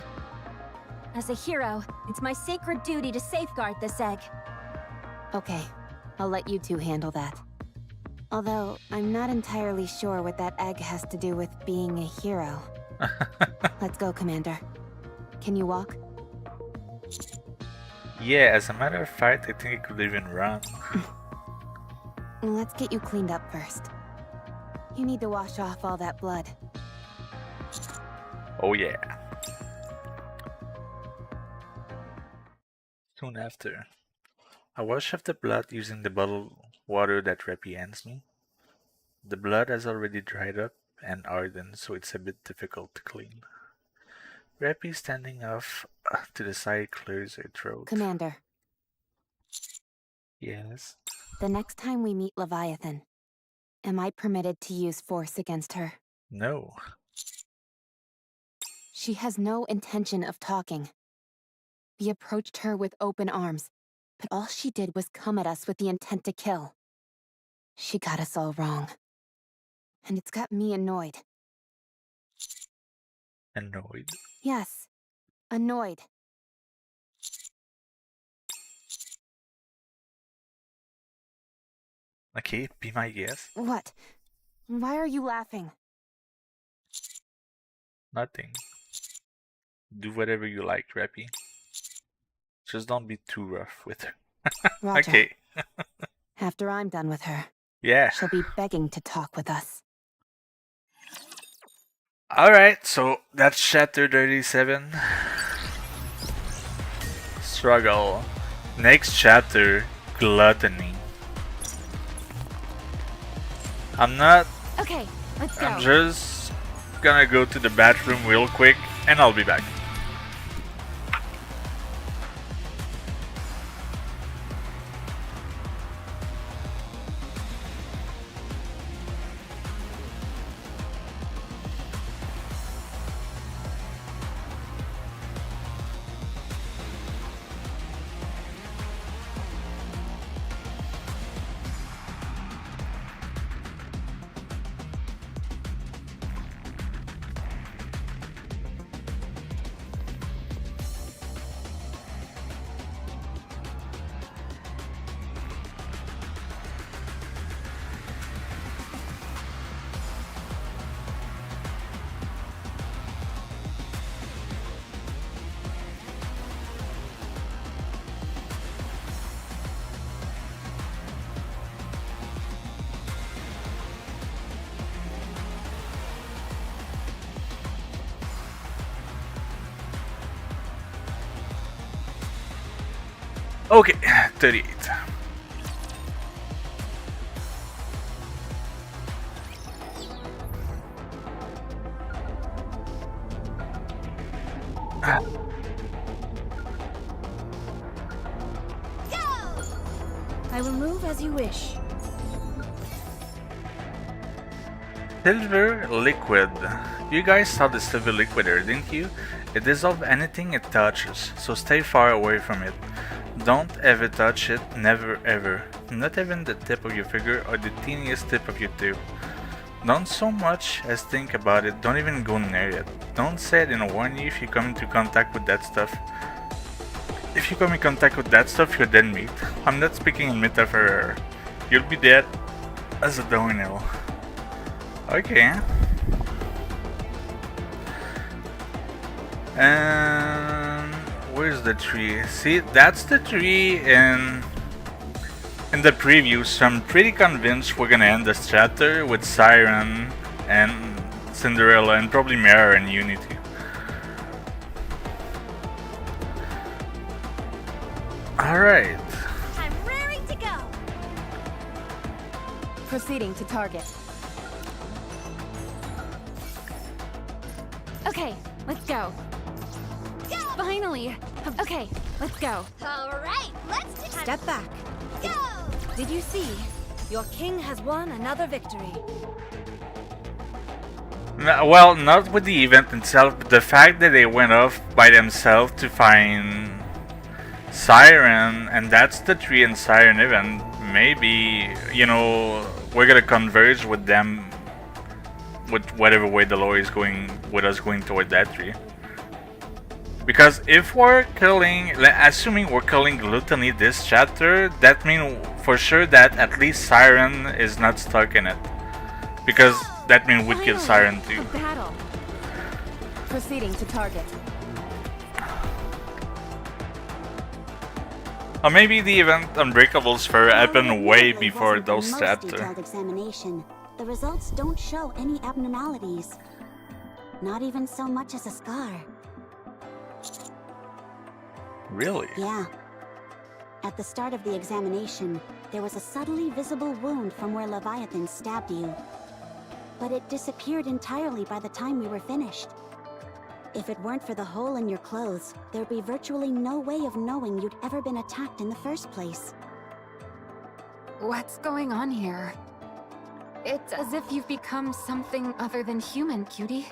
As a hero, it's my sacred duty to safeguard this egg. Okay, I'll let you two handle that. Although, I'm not entirely sure what that egg has to do with being a hero. Let's go, Commander. Can you walk? Yeah, as a matter of fact, I think I could even run. Let's get you cleaned up first. You need to wash off all that blood. Oh yeah. Soon after, I wash off the blood using the bottled water that Rappy hands me. The blood has already dried up and hardened, so it's a bit difficult to clean. Rappy, standing off to the side, clears her throat. Commander, Yes. the next time we meet Leviathan, am I permitted to use force against her? No. She has no intention of talking. We approached her with open arms, but all she did was come at us with the intent to kill. She got us all wrong. And it's got me annoyed. Annoyed. Yes, annoyed. Okay, be my guest. What? Why are you laughing? Nothing. Do whatever you like, Rappy. Just don't be too rough with her. Roger. Okay. After I'm done with her, Yeah. she'll be begging to talk with us. Alright, so that's chapter 37. Struggle. Next chapter, gluttony. Okay, let's go. I'm just gonna go to the bathroom real quick and I'll be back. Okay, 38. I will move as you wish. Silver liquid. You guys saw the silver liquid there, didn't you? It dissolves anything it touches, so stay far away from it. Don't ever touch it, never ever. Not even the tip of your finger or the teeniest tip of your toe. Don't so much as think about it, don't even go near it. Don't say it and warn you if you come into contact with that stuff. If you come in contact with that stuff, you're dead meat. I'm not speaking in metaphor. You'll be dead as a doornail. Okay. And where's the tree? See, that's the tree in the preview, so I'm pretty convinced we're gonna end this chapter with Siren and Cinderella and probably Mara and Unity. Alright. I'm raring to go. Proceeding to target. Okay, let's go. Finally. Okay, let's go. All right, let's do Step back. go. Did you see? Your king has won another victory. Well, not with the event itself, but the fact that they went off by themselves to find Siren, and that's the tree and Siren event. Maybe, you know, we're gonna converge with them with whatever way the lore is going, with us going toward that tree. Because if we're killing, assuming we're killing Gluttony this chapter, that means for sure that at least Siren is not stuck in it. Because that means we'd kill Siren too. A battle. Proceeding to target. Or maybe the event Unbreakable Sphere happened way Really before wasn't the those most chapters. detailed examination. The results don't show any abnormalities. Not even so much as a scar. Really? Yeah. At the start of the examination, there was a subtly visible wound from where Leviathan stabbed you. But it disappeared entirely by the time we were finished. If it weren't for the hole in your clothes, there'd be virtually no way of knowing you'd ever been attacked in the first place. What's going on here? It's as if you've become something other than human, cutie.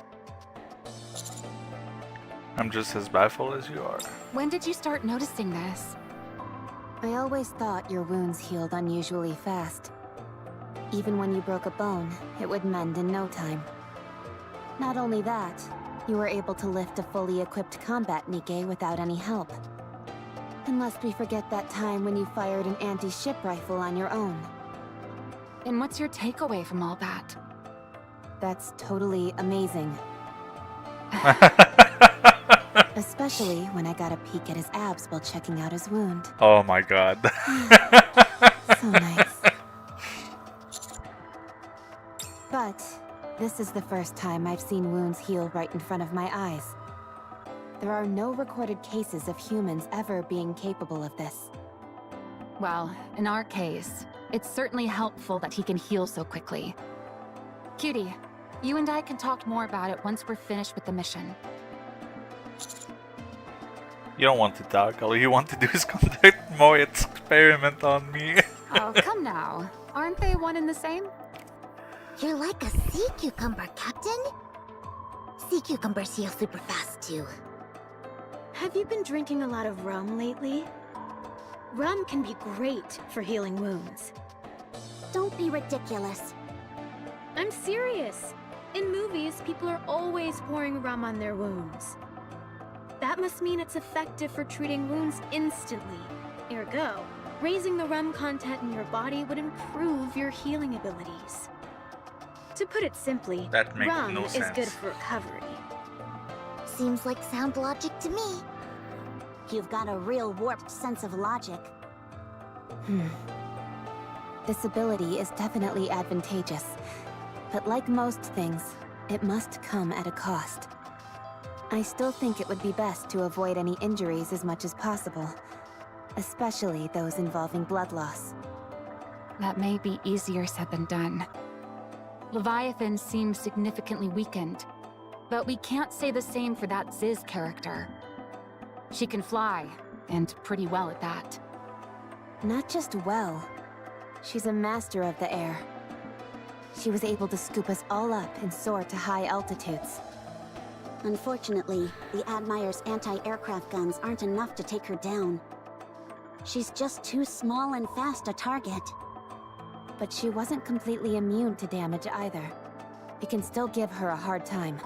I'm just as baffled as you are. When did you start noticing this? I always thought your wounds healed unusually fast. Even when you broke a bone, it would mend in no time. Not only that, you were able to lift a fully equipped combat Nikke without any help. And lest we forget that time when you fired an anti-ship rifle on your own. And what's your takeaway from all that? That's totally amazing. Especially when I got a peek at his abs while checking out his wound. Oh my god. So nice. But this is the first time I've seen wounds heal right in front of my eyes. There are no recorded cases of humans ever being capable of this. Well, in our case, it's certainly helpful that he can heal so quickly. Cutie, You and I can talk more about it once we're finished with the mission. You don't want to talk. All you want to do is conduct more experiment on me. Oh, come now. Aren't they one and the same? You're like a sea cucumber, Captain. Sea cucumbers heal super fast, too. Have you been drinking a lot of rum lately? Rum can be great for healing wounds. Don't be ridiculous. I'm serious. In movies, people are always pouring rum on their wounds. That must mean it's effective for treating wounds instantly. Ergo, raising the rum content in your body would improve your healing abilities. To put it simply, That makes rum no is sense. good for recovery. Seems like sound logic to me. You've got a real warped sense of logic. This ability is definitely advantageous. But like most things, it must come at a cost. I still think it would be best to avoid any injuries as much as possible. Especially those involving blood loss. That may be easier said than done. Leviathan seems significantly weakened, but we can't say the same for that Ziz character. She can fly, and pretty well at that. Not just well. She's a master of the air. She was able to scoop us all up and soar to high altitudes. Unfortunately, the Admire's anti-aircraft guns aren't enough to take her down. She's just too small and fast a target. But she wasn't completely immune to damage either. We can still give her a hard time.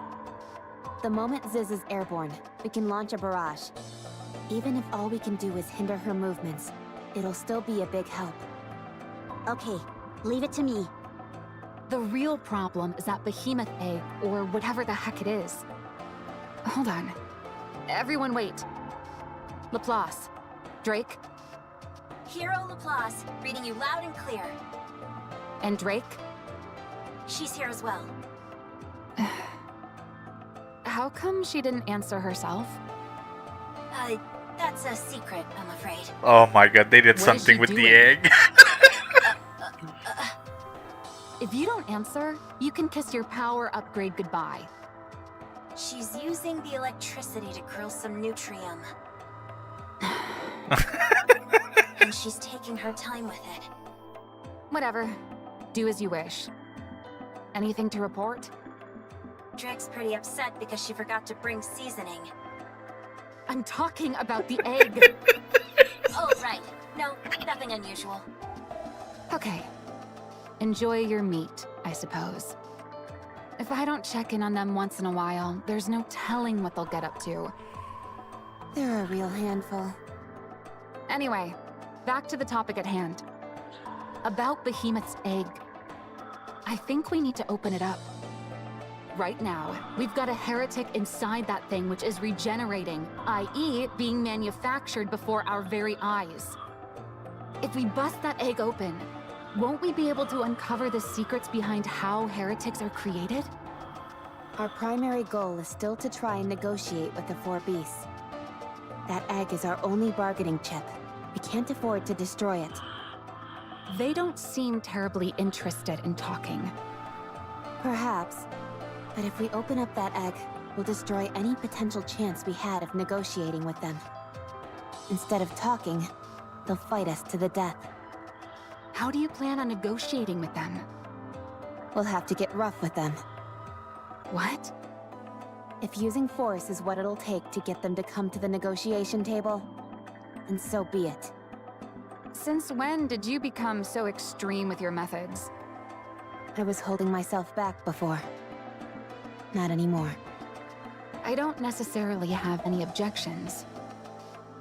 The moment Ziz is airborne, we can launch a barrage. Even if all we can do is hinder her movements, it'll still be a big help. Okay, leave it to me. The real problem is that behemoth egg, or whatever the heck it is. Hold on. Everyone wait. Laplace. Drake. Hero Laplace, reading you loud and clear. And Drake? She's here as well. How come she didn't answer herself? That's a secret, I'm afraid. Oh my god, they did What is something she with the doing? egg. If you don't answer, you can kiss your power upgrade goodbye. She's using the electricity to grill some nutrium. And she's taking her time with it. Whatever. Do as you wish. Anything to report? Drake's pretty upset because she forgot to bring seasoning. I'm talking about the egg. Oh, right. No, nothing unusual. Okay. Enjoy your meat, I suppose. If I don't check in on them once in a while, there's no telling what they'll get up to. They're a real handful. Anyway, back to the topic at hand. About Behemoth's egg. I think we need to open it up. Right now, we've got a heretic inside that thing which is regenerating, i.e. being manufactured before our very eyes. If we bust that egg open, won't we be able to uncover the secrets behind how heretics are created? Our primary goal is still to try and negotiate with the four beasts. That egg is our only bargaining chip. We can't afford to destroy it. They don't seem terribly interested in talking. Perhaps. But if we open up that egg, we'll destroy any potential chance we had of negotiating with them. Instead of talking, they'll fight us to the death. How do you plan on negotiating with them? We'll have to get rough with them. What? If using force is what it'll take to get them to come to the negotiation table, then so be it. Since when did you become so extreme with your methods? I was holding myself back before. Not anymore. I don't necessarily have any objections.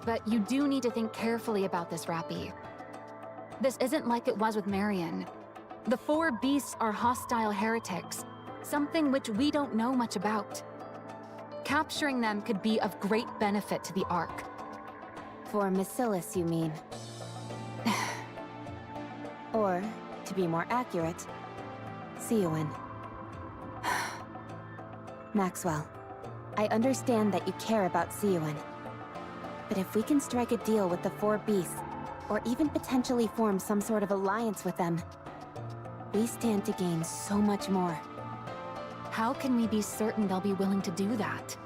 But you do need to think carefully about this, Rappy. This isn't like it was with Marion. The four beasts are hostile heretics, something which we don't know much about. Capturing them could be of great benefit to the Ark. For Macilis, you mean? Or, to be more accurate, Siren. Maxwell, I understand that you care about Siren. But if we can strike a deal with the four beasts, or even potentially form some sort of alliance with them, we stand to gain so much more. How can we be certain they'll be willing to do that?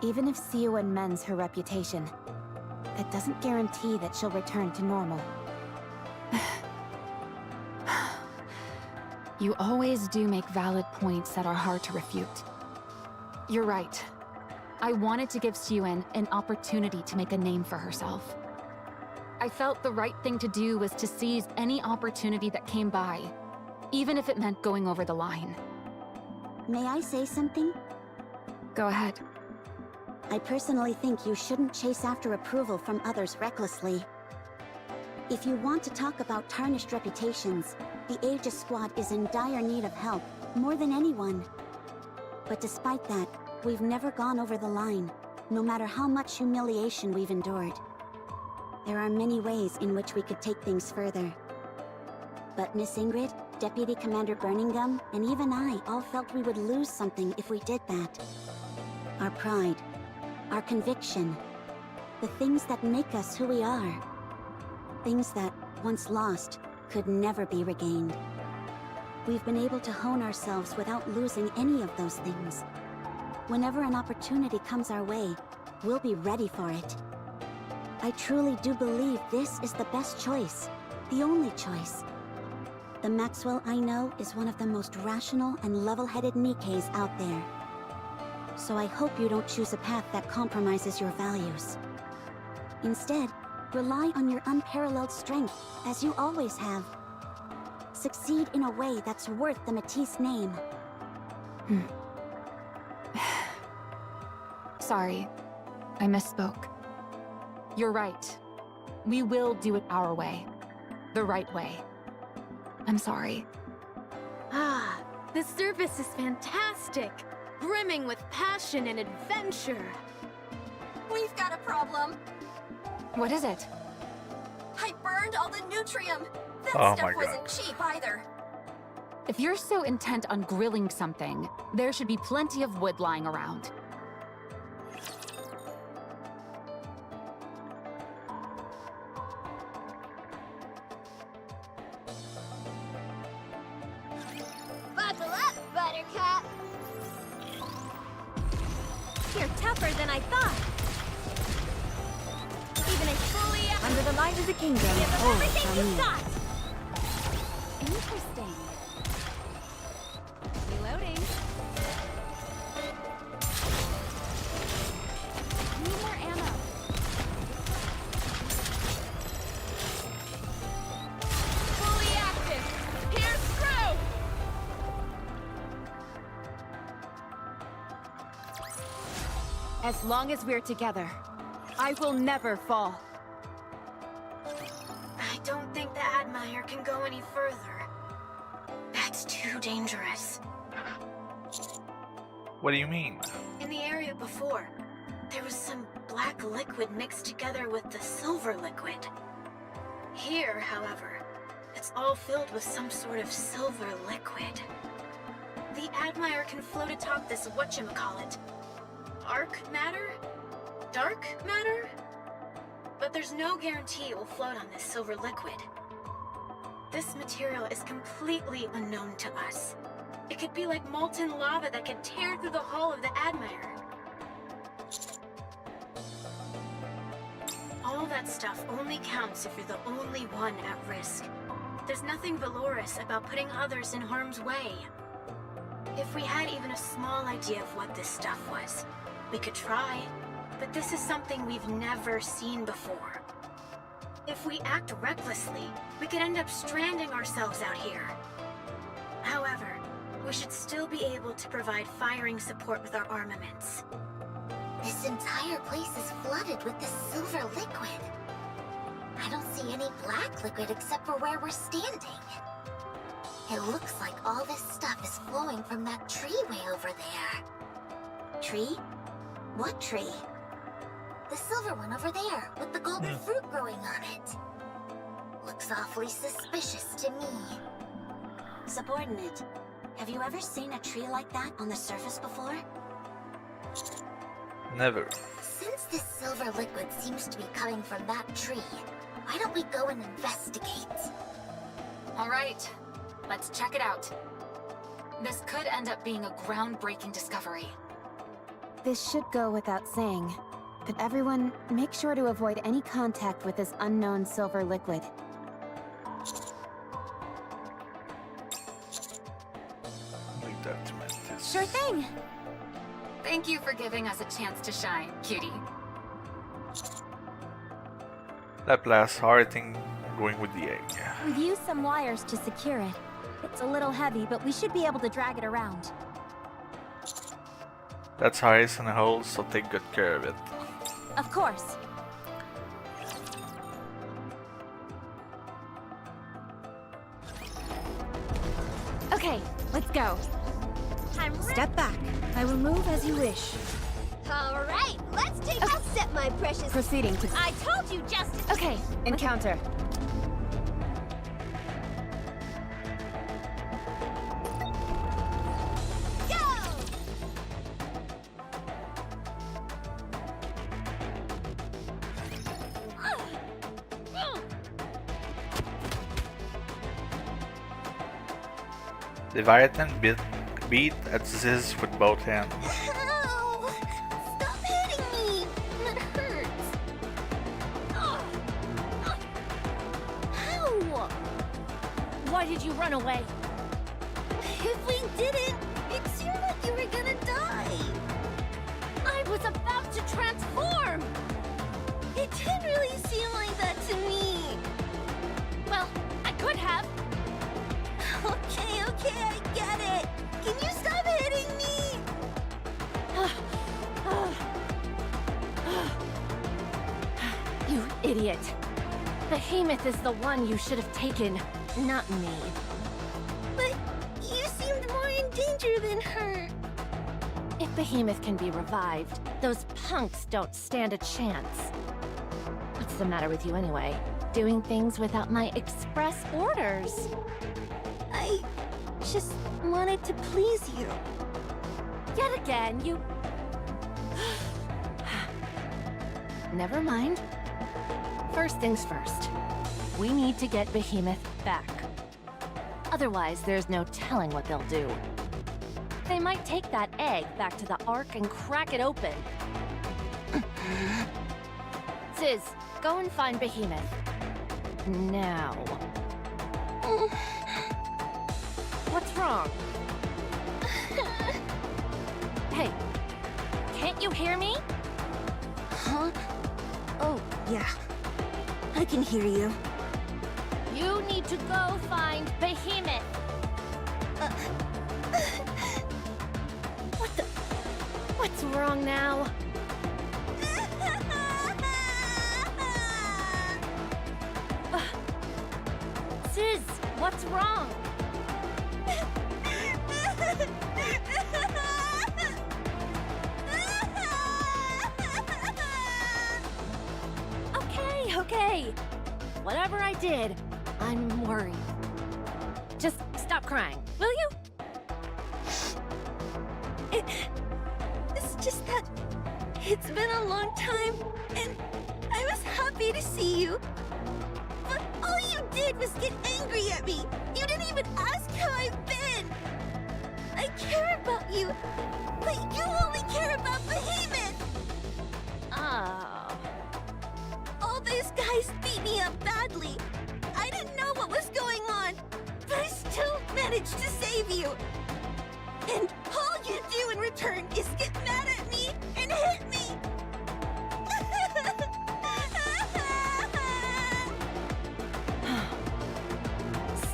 Even if Siren mends her reputation, that doesn't guarantee that she'll return to normal. You always do make valid points that are hard to refute. You're right. I wanted to give Siren an opportunity to make a name for herself. I felt the right thing to do was to seize any opportunity that came by, even if it meant going over the line. May I say something? Go ahead. I personally think you shouldn't chase after approval from others recklessly. If you want to talk about tarnished reputations, the Aegis Squad is in dire need of help, more than anyone. But despite that, we've never gone over the line, no matter how much humiliation we've endured. There are many ways in which we could take things further. But Miss Ingrid, Deputy Commander Birmingham, and even I all felt we would lose something if we did that. Our pride, our conviction, the things that make us who we are. Things that, once lost, could never be regained. We've been able to hone ourselves without losing any of those things. Whenever an opportunity comes our way, we'll be ready for it. I truly do believe this is the best choice, the only choice. The Maxwell I know is one of the most rational and level-headed Nikkes out there. So I hope you don't choose a path that compromises your values. Instead, rely on your unparalleled strength, as you always have. Succeed in a way that's worth the Matisse name. Sorry, I misspoke. You're right. We will do it our way. The right way. I'm sorry. Ah, the surface is fantastic, brimming with passion and adventure. We've got a problem. What is it? I burned all the Nutrium. That Oh stuff my God. wasn't cheap either. If you're so intent on grilling something, there should be plenty of wood lying around. Buckle up, Buttercup! You're tougher than I thought. Even a fully Under the light of the kingdom, give them hold everything from you've me. got. Interesting. Reloading. Need more ammo. Fully active. Pierce through. As long as we're together, I will never fall. I don't think the Admire can go any further. That's too dangerous. What do you mean? In the area before, there was some black liquid mixed together with the silver liquid. Here, however, it's all filled with some sort of silver liquid. The Admire can float atop this whatchamacallit. Arc matter? Dark matter? But there's no guarantee it will float on this silver liquid. This material is completely unknown to us. It could be like molten lava that could tear through the hull of the Admire. All that stuff only counts if you're the only one at risk. There's nothing valorous about putting others in harm's way. If we had even a small idea of what this stuff was, we could try, but this is something we've never seen before. If we act recklessly, we could end up stranding ourselves out here. However, we should still be able to provide firing support with our armaments. This entire place is flooded with this silver liquid. I don't see any black liquid except for where we're standing. It looks like all this stuff is flowing from that tree way over there. Tree? What tree? The silver one over there, with the golden fruit growing on it. Looks awfully suspicious to me. Subordinate, have you ever seen a tree like that on the surface before? Never. Since this silver liquid seems to be coming from that tree, why don't we go and investigate? All right, let's check it out. This could end up being a groundbreaking discovery. This should go without saying, but everyone, make sure to avoid any contact with this unknown silver liquid. Like that mantis. Sure thing. Thank you for giving us a chance to shine, cutie. Laplace, Harting, going with the egg. We've used some wires to secure it. It's a little heavy, but we should be able to drag it around. That's ice in a hole, so take good care of it. Of course. Okay, let's go. Step back. I will move as you wish. All right, let's take a step, my precious. Proceeding to... I told you, Justice. Okay, Encounter. Leviathan beat at Ziz with both hands. Ow! Stop hitting me! That hurts. Ow! why did you run away? If we didn't, it seemed like you were gonna die. I was about to transform. It didn't really seem like that to me. Well, I could have. Okay, I get it. Can you stop hitting me? You idiot. Behemoth is the one you should have taken, not me. But you seemed more in danger than her. If Behemoth can be revived, those punks don't stand a chance. What's the matter with you anyway? Doing things without my express orders. I just wanted to please you. Yet again, you... Never mind. First things first. We need to get Behemoth back. Otherwise, there's no telling what they'll do. They might take that egg back to the Ark and crack it open. Ziz, go and find Behemoth. Now. What's wrong? Hey, can't you hear me? Huh? Oh, yeah. I can hear you. You need to go find Behemoth. What the... What's wrong now? Ziz, what's wrong? Okay. Whatever I did, I'm worried. Just stop crying, will you? It's just that it's been a long time, and I was happy to see you. But all you did was get angry at me. You didn't even ask how I've been. I care about you, but you only care about Behemoth. Oh. All those guys beat me up badly. I didn't know what was going on, but I still managed to save you. And all you do in return is get mad at me and hit me.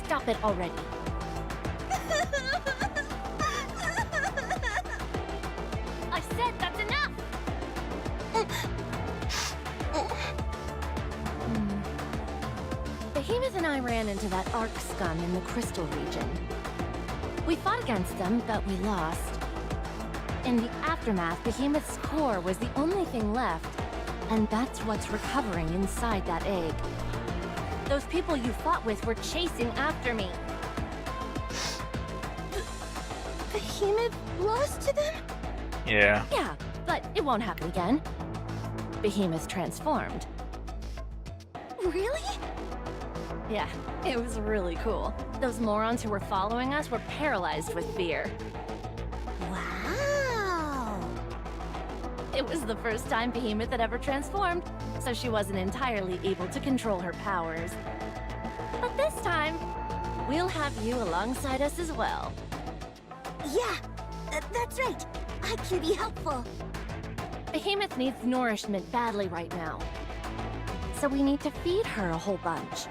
Stop it already. I said that's enough! Behemoth and I ran into that Ark scum in the Crystal region. We fought against them, but we lost. In the aftermath, Behemoth's core was the only thing left, and that's what's recovering inside that egg. Those people you fought with were chasing after me. Behemoth lost to them? Yeah. Yeah, but it won't happen again. Behemoth transformed. Really? Yeah, it was really cool. Those morons who were following us were paralyzed with fear. Wow! It was the first time Behemoth had ever transformed, so she wasn't entirely able to control her powers. But this time, we'll have you alongside us as well. Yeah, that's right. I can be helpful. Behemoth needs nourishment badly right now. So we need to feed her a whole bunch.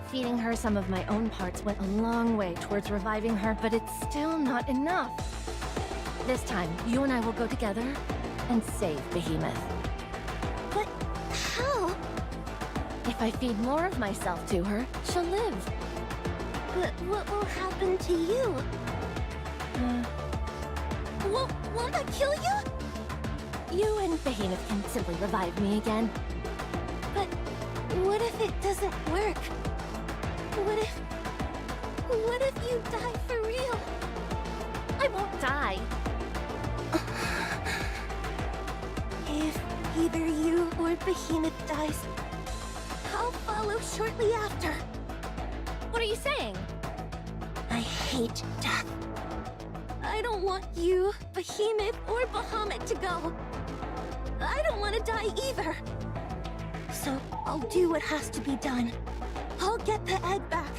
Feeding her some of my own parts went a long way towards reviving her, but it's still not enough. This time, you and I will go together and save Behemoth. But how? If I feed more of myself to her, she'll live. But what will happen to you? Won't that kill you? You and Behemoth can simply revive me again. But what if it doesn't work? What if you die for real? I won't die. If either you or Behemoth dies, I'll follow shortly after. What are you saying? I hate death. I don't want you, Behemoth, or Bahamut to go. I don't want to die either. So I'll do what has to be done. I'll get the egg back.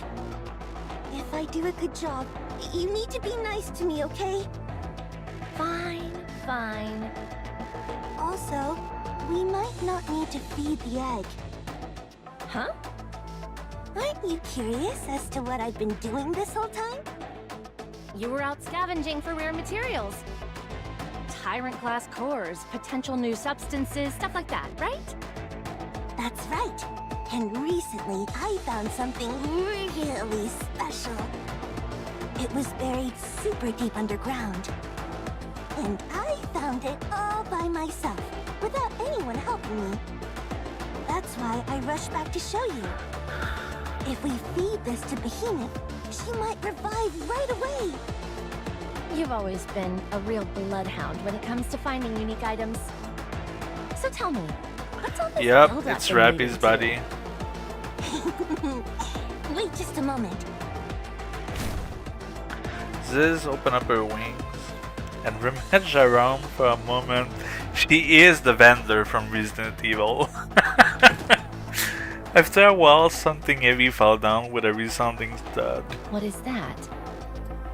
If I do a good job, you need to be nice to me, okay? Fine, fine. Also, we might not need to feed the egg. Huh? Aren't you curious as to what I've been doing this whole time? You were out scavenging for rare materials. Tyrant-class cores, potential new substances, stuff like that, right? That's right. And recently, I found something really special. It was buried super deep underground. And I found it all by myself, without anyone helping me. That's why I rushed back to show you. If we feed this to Behemoth, she might revive right away. You've always been a real bloodhound when it comes to finding unique items. So tell me, what's all this Yep, build-up it's been Rappy's leading to? buddy. Wait just a moment. Ziz open up her wings and rummage around for a moment. She is the vendor from Resident Evil. After a while, something heavy fell down with a resounding thud. What is that?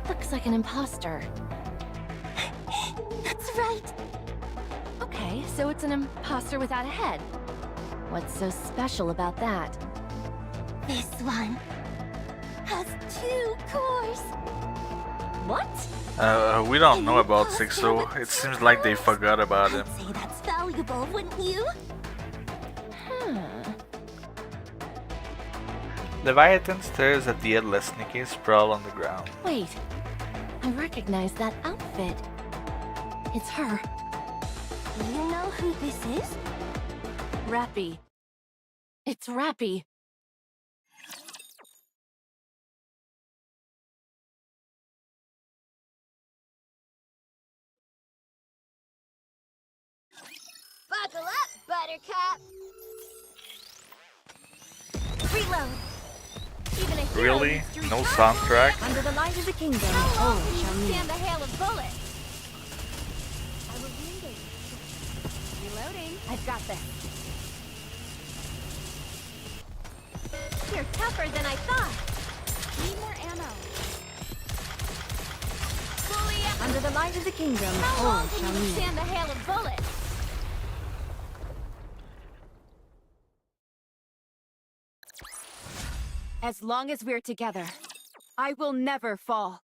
Looks like an imposter. That's right. Okay, so it's an imposter without a head. What's so special about that? This one has 2 cores. What? We don't know about Sixo. It seems like they forgot about him. I'd say that's valuable, wouldn't you? Leviathan stares at the headless Nikke sprawled on the ground. Wait, I recognize that outfit. It's her, You know who this is? Rappy. It's Rappy. Buckle up, Buttercup! Reload. Even a hero Really? needs to No recharge. soundtrack? Under the light of the kingdom, How long all can shall you meet. stand the hail of bullets? I will re-engage. Reloading. I've got this. You're tougher than I thought. Need more ammo. Under the light of the kingdom, How all long can shall you meet. stand the hail of bullets? As long as we're together, I will never fall.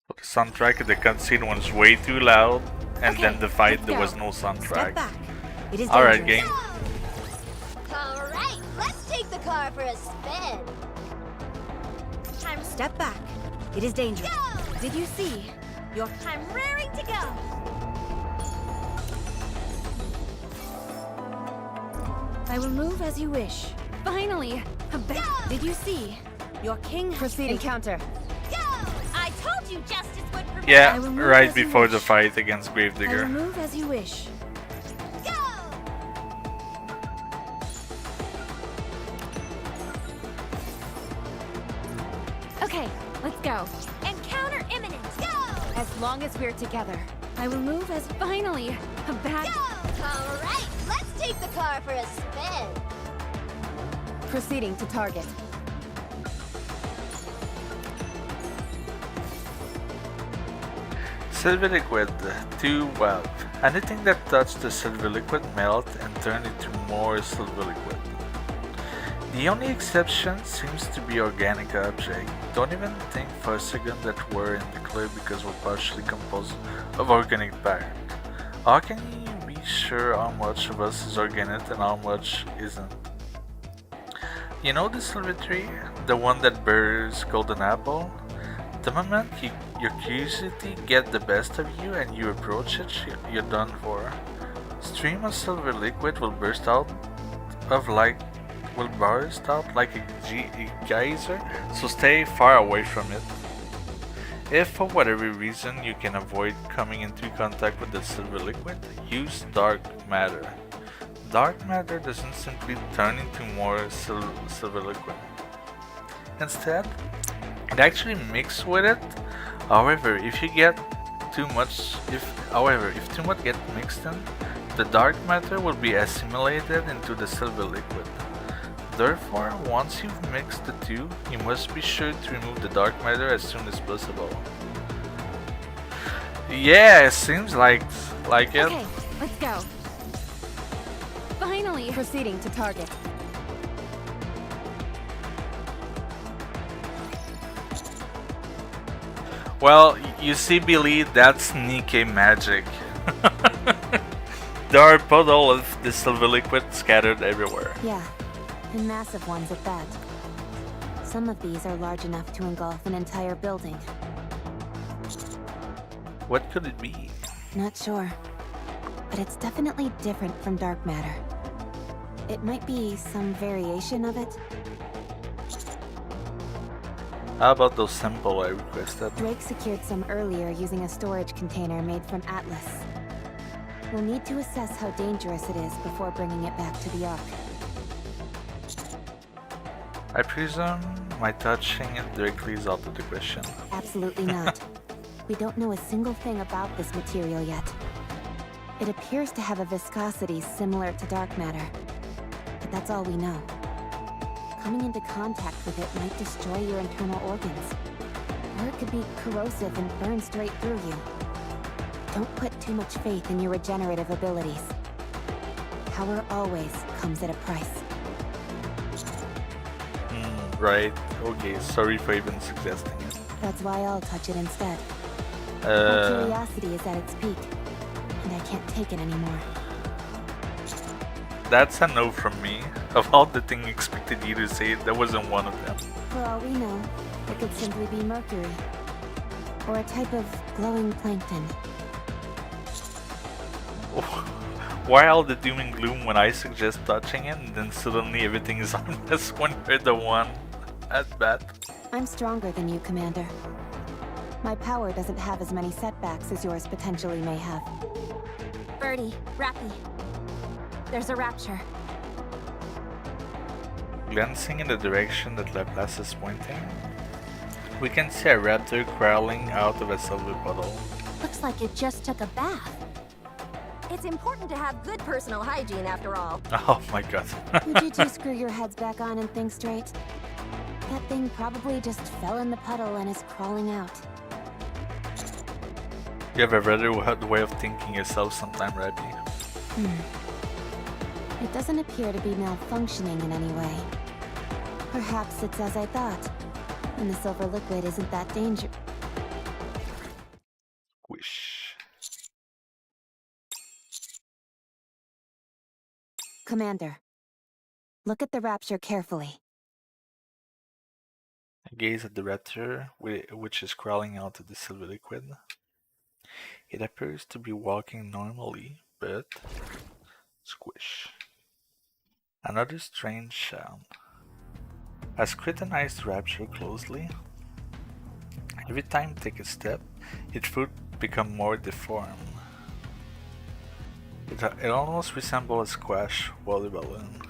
The soundtrack in the cutscene was way too loud, and then the fight let's there go. was no Step soundtrack. back. It is Alright, dangerous. game. Alright, let's take the car for a spin. Step back. It is dangerous. Go! Did you see? Your I'm raring to go. I will move as you wish. Finally, a bet. Did you see? Your king has Proceeding. encounter. Go! I told you justice would prevail. Yeah, I will move right as you before the wish. fight against I will Gravedigger. move as you wish. Go! Okay, let's go. Encounter imminent. Go! As long as we're together, I will move as finally a bad. All right, let's take the car for a spin. Proceeding to target. Silver liquid, 2 wealth. Anything that touched the silver liquid melt and turn into more silver liquid. The only exception seems to be organic object. Don't even think for a second that we're in the clear because we're partially composed of organic bark. How can you be sure how much of us is organic and how much isn't? You know the silver tree? The one that bears golden apple? The moment your curiosity gets the best of you and you approach it, you're done for. Stream of silver liquid will burst out like a geyser, so stay far away from it. If for whatever reason you can avoid coming into contact with the silver liquid, use dark matter. Dark matter doesn't simply turn into more silver liquid. Instead, it actually mixes with it. However, if too much gets mixed in, the dark matter will be assimilated into the silver liquid. Therefore, once you've mixed the two, you must be sure to remove the dark matter as soon as possible. Yeah, it seems like it. Okay, let's go. Finally, proceeding to target. Well, you see, Billy, that's Nikke magic. There are puddles of the silver liquid scattered everywhere. Yeah, and massive ones at that. Some of these are large enough to engulf an entire building. What could it be? Not sure. But it's definitely different from dark matter. It might be some variation of it. How about those sample I requested? Drake secured some earlier using a storage container made from Atlas. We'll need to assess how dangerous it is before bringing it back to the Ark. I presume my touching it directly is out of the question. Absolutely not. We don't know a single thing about this material yet. It appears to have a viscosity similar to dark matter. But that's all we know. Coming into contact with it might destroy your internal organs. Or it could be corrosive and burn straight through you. Don't put too much faith in your regenerative abilities. Power always comes at a price. Right. Okay, sorry for even suggesting it. That's why I'll touch it instead. My curiosity is at its peak, and I can't take it anymore. That's a no from me. Of all the things expected you to say, that wasn't one of them. For all we know, it could simply be mercury. Or a type of glowing plankton. Why all the doom and gloom when I suggest touching it, and then suddenly everything is harmless when you're the one at bat? I'm stronger than you, Commander. My power doesn't have as many setbacks as yours potentially may have. Birdie, Rappy. There's a rapture. Glancing in the direction that Laplace is pointing, we can see a raptor crawling out of a silver puddle. Looks like it just took a bath. It's important to have good personal hygiene after all. Oh my god. Would you two screw your heads back on and think straight? That thing probably just fell in the puddle and is crawling out. You have a rather way of thinking yourself sometime, Rabbi. It doesn't appear to be malfunctioning in any way. Perhaps it's as I thought, and the silver liquid isn't that dangerous. Wish. Commander, look at the rapture carefully. I gaze at the raptor, which is crawling out of the silver liquid. It appears to be walking normally, but squish. Another strange sound. I scrutinize the rapture closely. Every time I take a step, its foot becomes more deformed. It almost resembles a squash water balloon.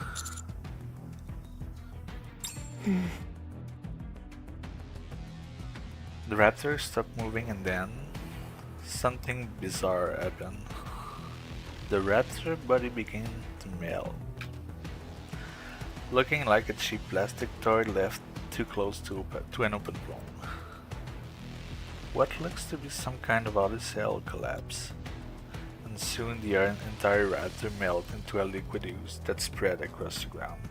The raptor stopped moving and then something bizarre happened. The raptor body began to melt, looking like a cheap plastic toy left too close to an open flame. What looks to be some kind of outer cell collapse, and soon the entire raptor melted into a liquid ooze that spread across the ground.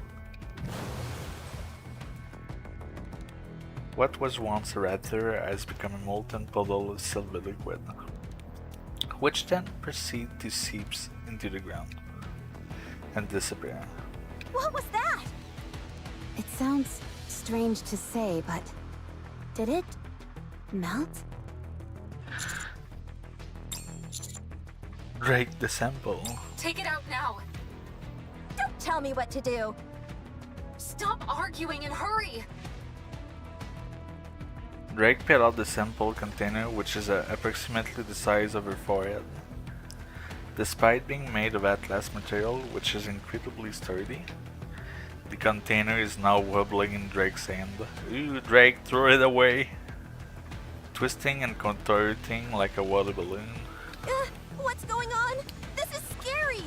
What was once a raptor has become a molten puddle of silver liquid, which then proceeded to seep into the ground and disappear. What was that? It sounds strange to say, but did it melt? Drake the sample. Take it out now! Don't tell me what to do. Stop arguing and hurry! Drake peeled out the sample container, which is approximately the size of her forehead. Despite being made of atlas material, which is incredibly sturdy, the container is now wobbling in Drake's hand. Ooh, Drake, throw it away! Twisting and contorting like a water balloon. What's going on? This is scary!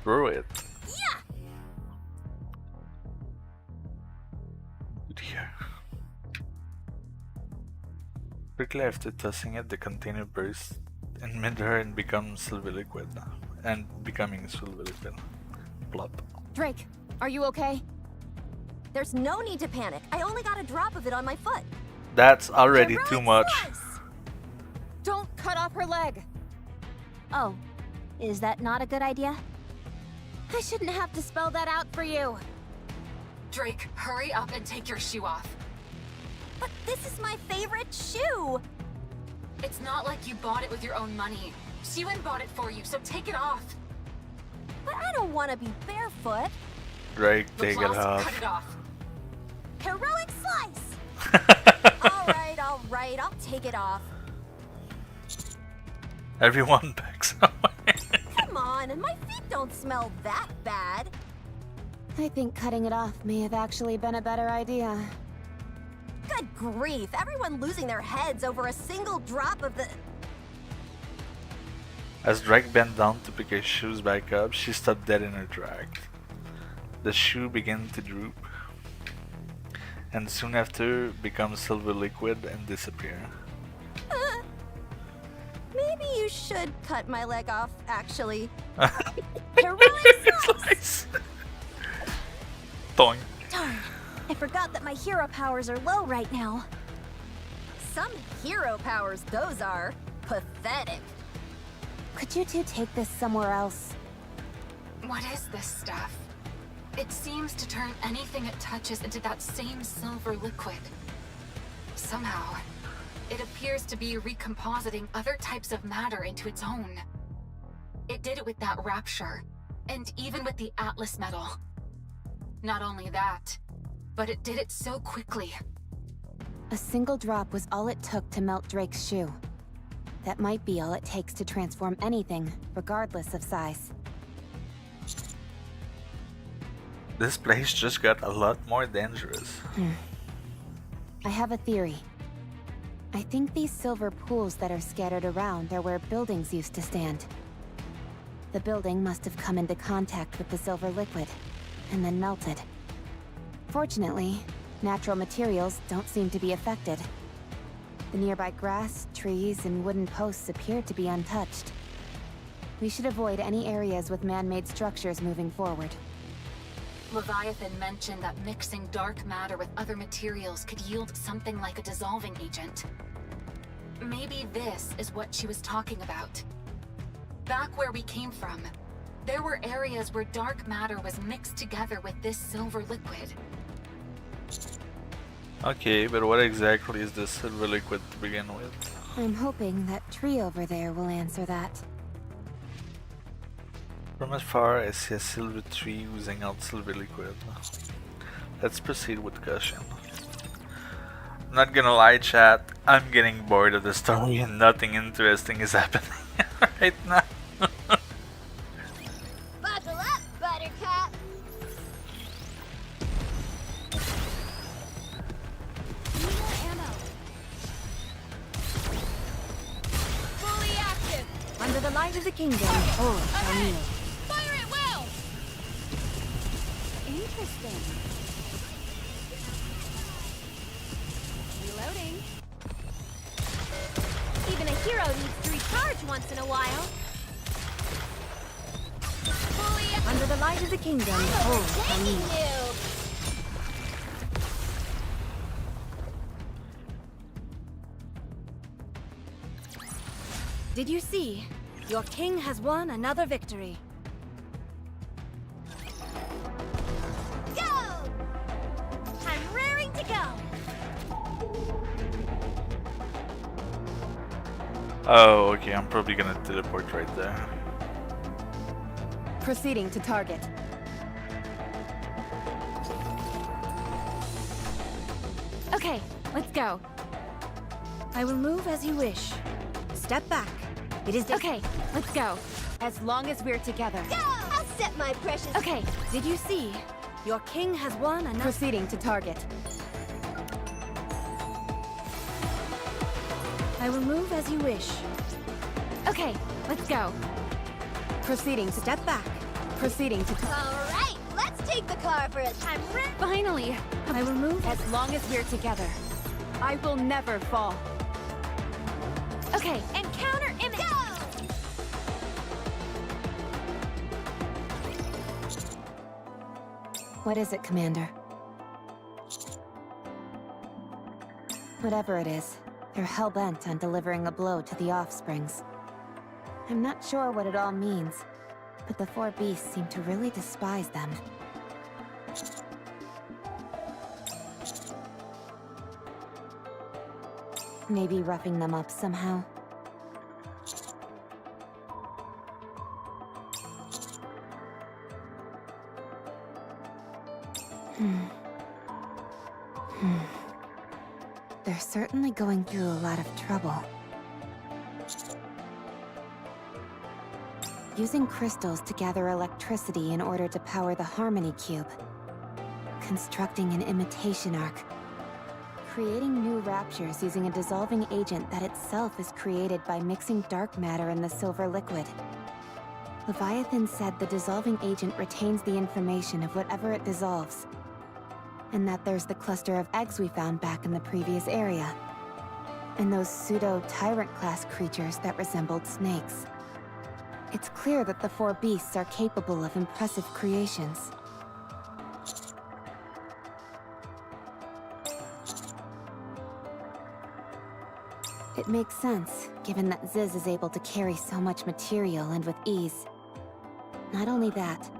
Throw it. Yeah! Good here. Quickly after tossing it, the container bursts in midair and becomes silver liquid. Plop. Drake, are you okay? There's no need to panic. I only got a drop of it on my foot. That's already Heroic too much. slice! Don't cut off her leg! Oh, is that not a good idea? I shouldn't have to spell that out for you. Drake, hurry up and take your shoe off. But this is my favorite shoe! It's not like you bought it with your own money. Siren bought it for you, so take it off. But I don't want to be barefoot. Drake, take it Laplace, off. cut it off. Heroic slice! Alright, I'll take it off. Everyone backs away. Come on, my feet don't smell that bad. I think cutting it off may have actually been a better idea. Good grief, everyone losing their heads over a single drop of the... As Drake bent down to pick her shoes back up, she stopped dead in her tracks. The shoe began to droop, and soon after become silver liquid and disappear. Maybe you should cut my leg off, actually. Slice. Toing. Darn, I forgot that my hero powers are low right now. Some hero powers those are. Pathetic. Could you two take this somewhere else? What is this stuff? It seems to turn anything it touches into that same silver liquid. Somehow, it appears to be recompositing other types of matter into its own. It did it with that rapture, and even with the Atlas metal. Not only that, but it did it so quickly. A single drop was all it took to melt Drake's shoe. That might be all it takes to transform anything, regardless of size. This place just got a lot more dangerous. I have a theory. I think these silver pools that are scattered around are where buildings used to stand. The building must have come into contact with the silver liquid, and then melted. Fortunately, natural materials don't seem to be affected. The nearby grass, trees, and wooden posts appear to be untouched. We should avoid any areas with man-made structures moving forward. Leviathan mentioned that mixing dark matter with other materials could yield something like a dissolving agent. Maybe this is what she was talking about. Back where we came from, there were areas where dark matter was mixed together with this silver liquid. Okay, but what exactly is this silver liquid to begin with? I'm hoping that tree over there will answer that. From afar, I see a silver tree oozing out silver liquid. Let's proceed with caution. I'm not gonna lie, chat, I'm getting bored of the story and nothing interesting is happening right now. Buckle up, Buttercup. light of the kingdom, all shall kneel. Fire at will! Interesting. Reloading. Even a hero needs to recharge once in a while. Under the light of the kingdom, all shall kneel. Did you see? Your king has won another victory. Go! I'm raring to go. Oh, okay, I'm probably gonna teleport right there. Proceeding to target. Okay, let's go. I will move as you wish. Step back. It is Okay, let's go. As long as we're together. Go! I'll set my precious. Okay, Did you see? Your king has won another. Proceeding to target. I will move as you wish. okay, let's go. Proceeding to step back. Proceeding to. All right, let's take the car for a time. Finally, I will move as long as we're together. I will never fall. Okay, And counter image. Go! What is it, Commander? Whatever it is, they're hell-bent on delivering a blow to the offsprings. I'm not sure what it all means, but the four beasts seem to really despise them. Maybe roughing them up somehow. They're certainly going through a lot of trouble. Using crystals to gather electricity in order to power the Harmony Cube. Constructing an imitation arc. Creating new raptures using a dissolving agent that itself is created by mixing dark matter in the silver liquid. Leviathan said the dissolving agent retains the information of whatever it dissolves. And that there's the cluster of eggs we found back in the previous area. And those pseudo-tyrant-class creatures that resembled snakes. It's clear that the four beasts are capable of impressive creations. It makes sense, given that Ziz is able to carry so much material and with ease. Not only that,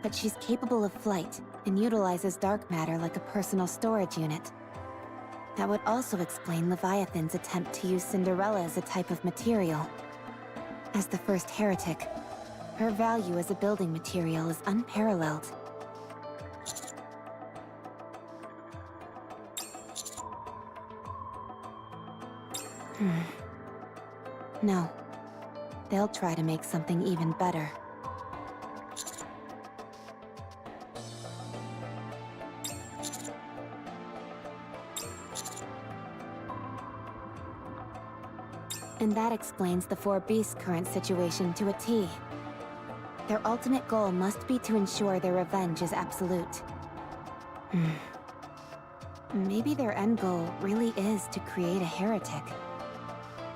but she's capable of flight and utilizes dark matter like a personal storage unit. That would also explain Leviathan's attempt to use Cinderella as a type of material. As the first heretic, her value as a building material is unparalleled. No. They'll try to make something even better. And that explains the four beasts' current situation to a T. Their ultimate goal must be to ensure their revenge is absolute. Maybe their end goal really is to create a heretic.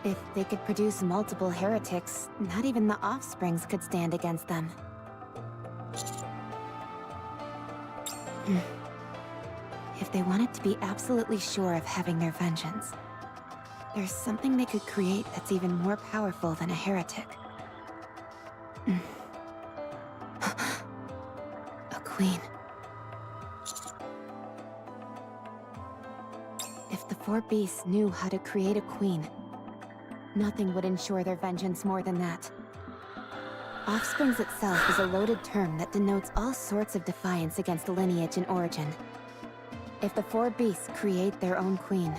If they could produce multiple heretics, not even the offsprings could stand against them. If they wanted to be absolutely sure of having their vengeance, there's something they could create that's even more powerful than a heretic. A queen. If the four beasts knew how to create a queen, nothing would ensure their vengeance more than that. Offsprings itself is a loaded term that denotes all sorts of defiance against lineage and origin. If the four beasts create their own queen,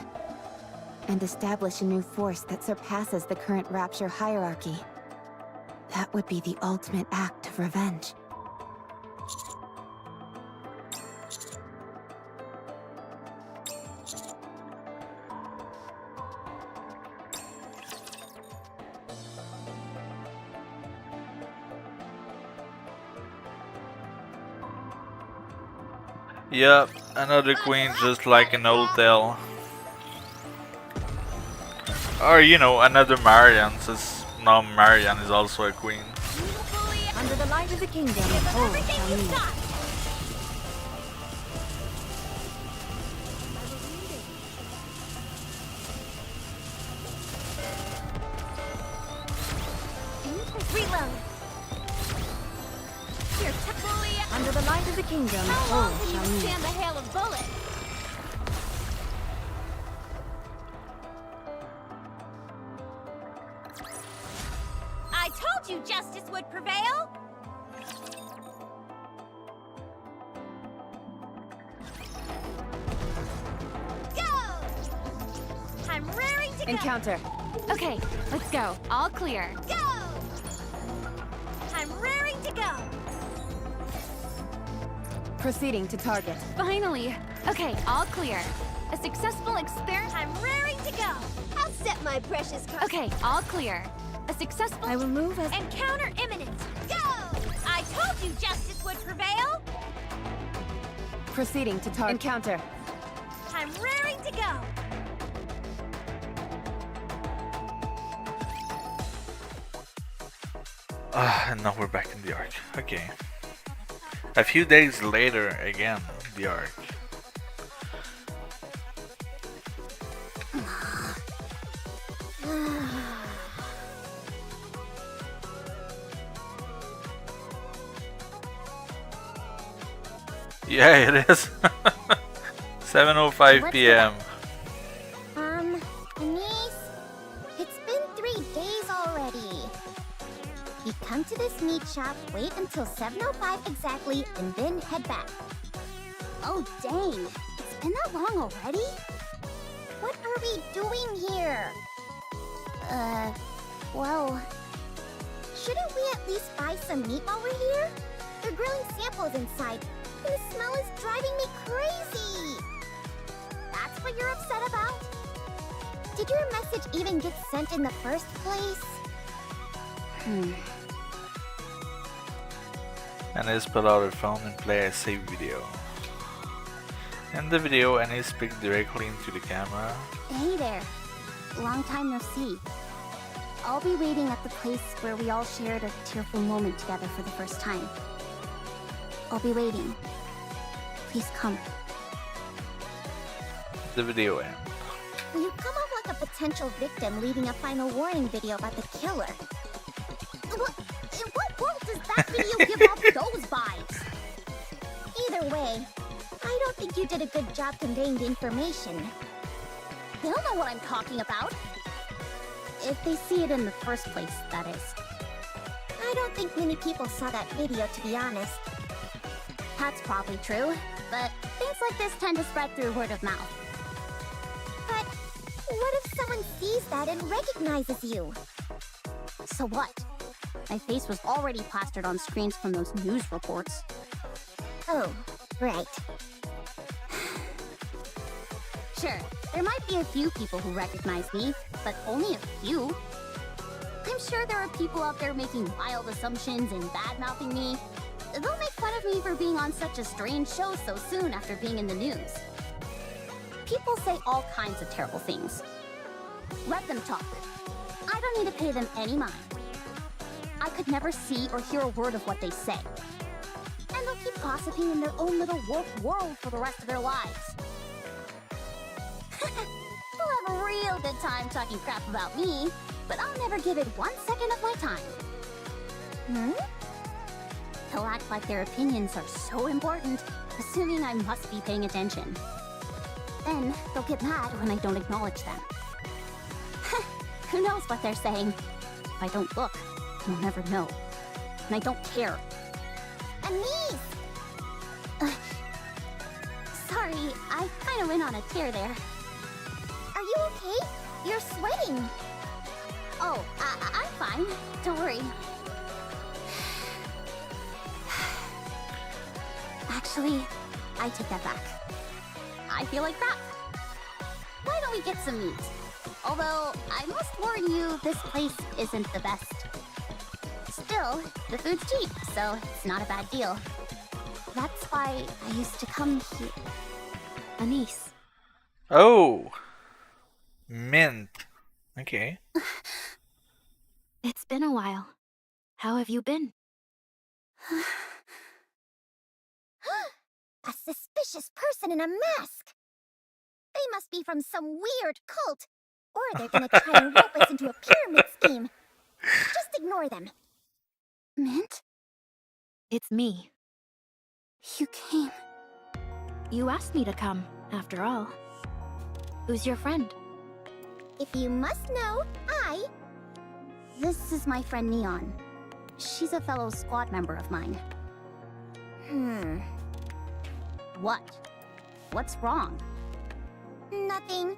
and establish a new force that surpasses the current Rapture hierarchy, that would be the ultimate act of revenge. Yep, another queen just like an old tale. Or, you know, another Marian, since now Marian is also a queen. Under the light of the kingdom, all shall meet. Reload. Here, Under the light of the kingdom, how all long can shall you meet. stand the hail of bullets? I told you justice would prevail. Go! I'm raring to go. Encounter. Okay, let's go. All clear. Go! I'm raring to go. Proceeding to target. Finally. Okay, all clear. A successful experiment. I'm raring to go. I'll set my precious car. Okay, all clear. A successful. I will move as Encounter imminent. Go! I told you justice would prevail. Proceeding to target. Encounter. I'm raring to go. And now we're back in the Ark. Okay. A few days later, again, the Ark. Yeah, it is. 7:05 p.m. Denise, it's been 3 days already. We come to this meat shop, wait until 7:05 exactly, and then head back. Oh, dang. It's been that long already? What are we doing here? Well... Shouldn't we at least buy some meat while we're here? They're grilling samples inside, and the smell is driving me crazy! That's what you're upset about? Did your message even get sent in the first place? Anis pull out her phone and play a save video. In the video, Anis speaks directly into the camera. Hey there. Long time no see. I'll be waiting at the place where we all shared a tearful moment together for the first time. I'll be waiting. Please come. The video ends. You come off like a potential victim leaving a final warning video about the killer. In what world does that video give off those vibes? Either way, I don't think you did a good job conveying the information. They'll know what I'm talking about. If they see it in the first place, that is. I don't think many people saw that video, to be honest. That's probably true, but things like this tend to spread through word of mouth. But what if someone sees that and recognizes you? So what? My face was already plastered on screens from those news reports. Oh, right. Sure, there might be a few people who recognize me, but only a few. I'm sure there are people out there making wild assumptions and bad-mouthing me. They'll make fun of me for being on such a strange show so soon after being in the news. People say all kinds of terrible things. Let them talk. I don't need to pay them any mind. I could never see or hear a word of what they say. And they'll keep gossiping in their own little warped world for the rest of their lives. They'll have a real good time talking crap about me, but I'll never give it 1 second of my time. They'll act like their opinions are so important, assuming I must be paying attention. Then they'll get mad when I don't acknowledge them. Who knows what they're saying? If I don't look, you'll never know. And I don't care. Anise! Sorry, I kind of went on a tear there. Are you okay? You're sweating. Oh, I'm fine. Don't worry. Actually, I take that back. I feel like crap. Why don't we get some meat? Although, I must warn you, this place isn't the best. Still, the food's cheap, so it's not a bad deal. That's why I used to come here. Anise. Oh, mint. Okay. It's been a while. How have you been? A suspicious person in a mask! They must be from some weird cult, or they're gonna try and rope us into a pyramid scheme. Just ignore them. Mint? It's me. You came. You asked me to come, after all. Who's your friend? If you must know, This is my friend Neon. She's a fellow squad member of mine. What? What's wrong? Nothing.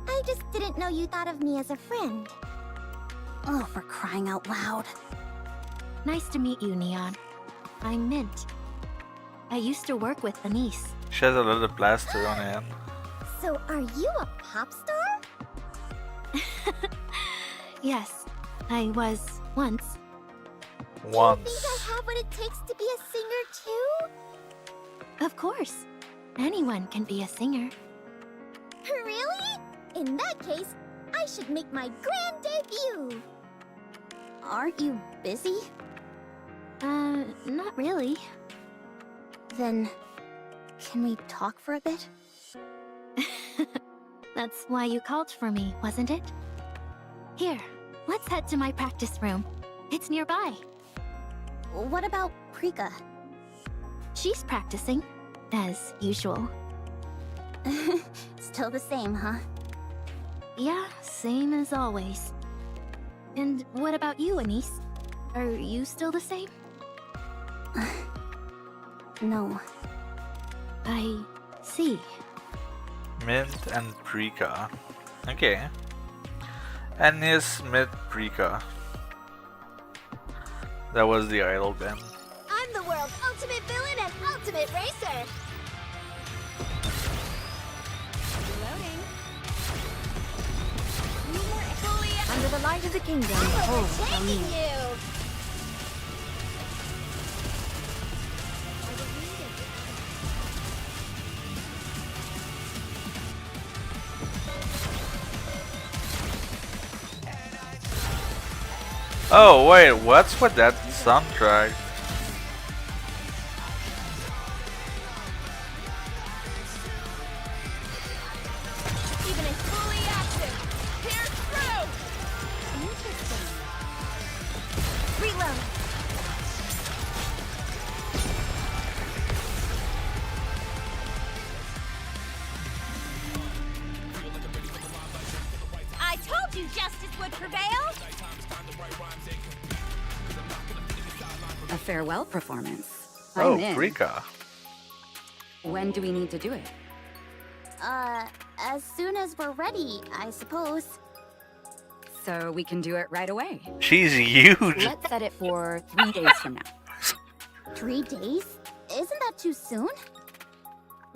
I just didn't know you thought of me as a friend. Oh, for crying out loud. Nice to meet you, Neon. I'm Mint. I used to work with Anise. She has a little plaster on it. So are you a pop star? Yes, I was once. Do you think I have what it takes to be a singer too? Of course. Anyone can be a singer. Really? In that case, I should make my grand debut. Aren't you busy? Not really. Then, can we talk for a bit? That's why you called for me, wasn't it? Here, let's head to my practice room. It's nearby. What about Prika? She's practicing, as usual. Still the same, huh? Yeah, same as always. And what about you, Anise? Are you still the same? No. I see. Mint and Prika. Okay. Anis, Mint, Prika. That was the idol band. I'm the world's ultimate villain and ultimate racer. Reloading. Under the light of the kingdom, I'm hold shall overtaking lead. you. Oh wait, what's with that soundtrack? Even a fully active. Pierce through. Interesting. Reload. I told you justice would prevail. A farewell performance. Oh, I'm in. Prika. When do we need to do it? As soon as we're ready, I suppose. So we can do it right away. She's huge. Let's set it for 3 days from now. 3 days? Isn't that too soon?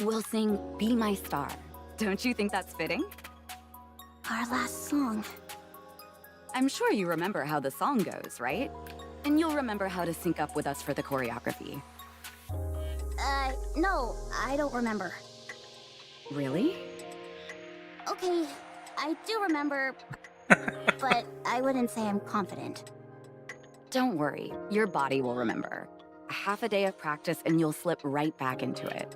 We'll sing Be My Star. Don't you think that's fitting? Our last song. I'm sure you remember how the song goes, right? And you'll remember how to sync up with us for the choreography. No, I don't remember. Really? Okay, I do remember, but I wouldn't say I'm confident. Don't worry, your body will remember. Half a day of practice and you'll slip right back into it.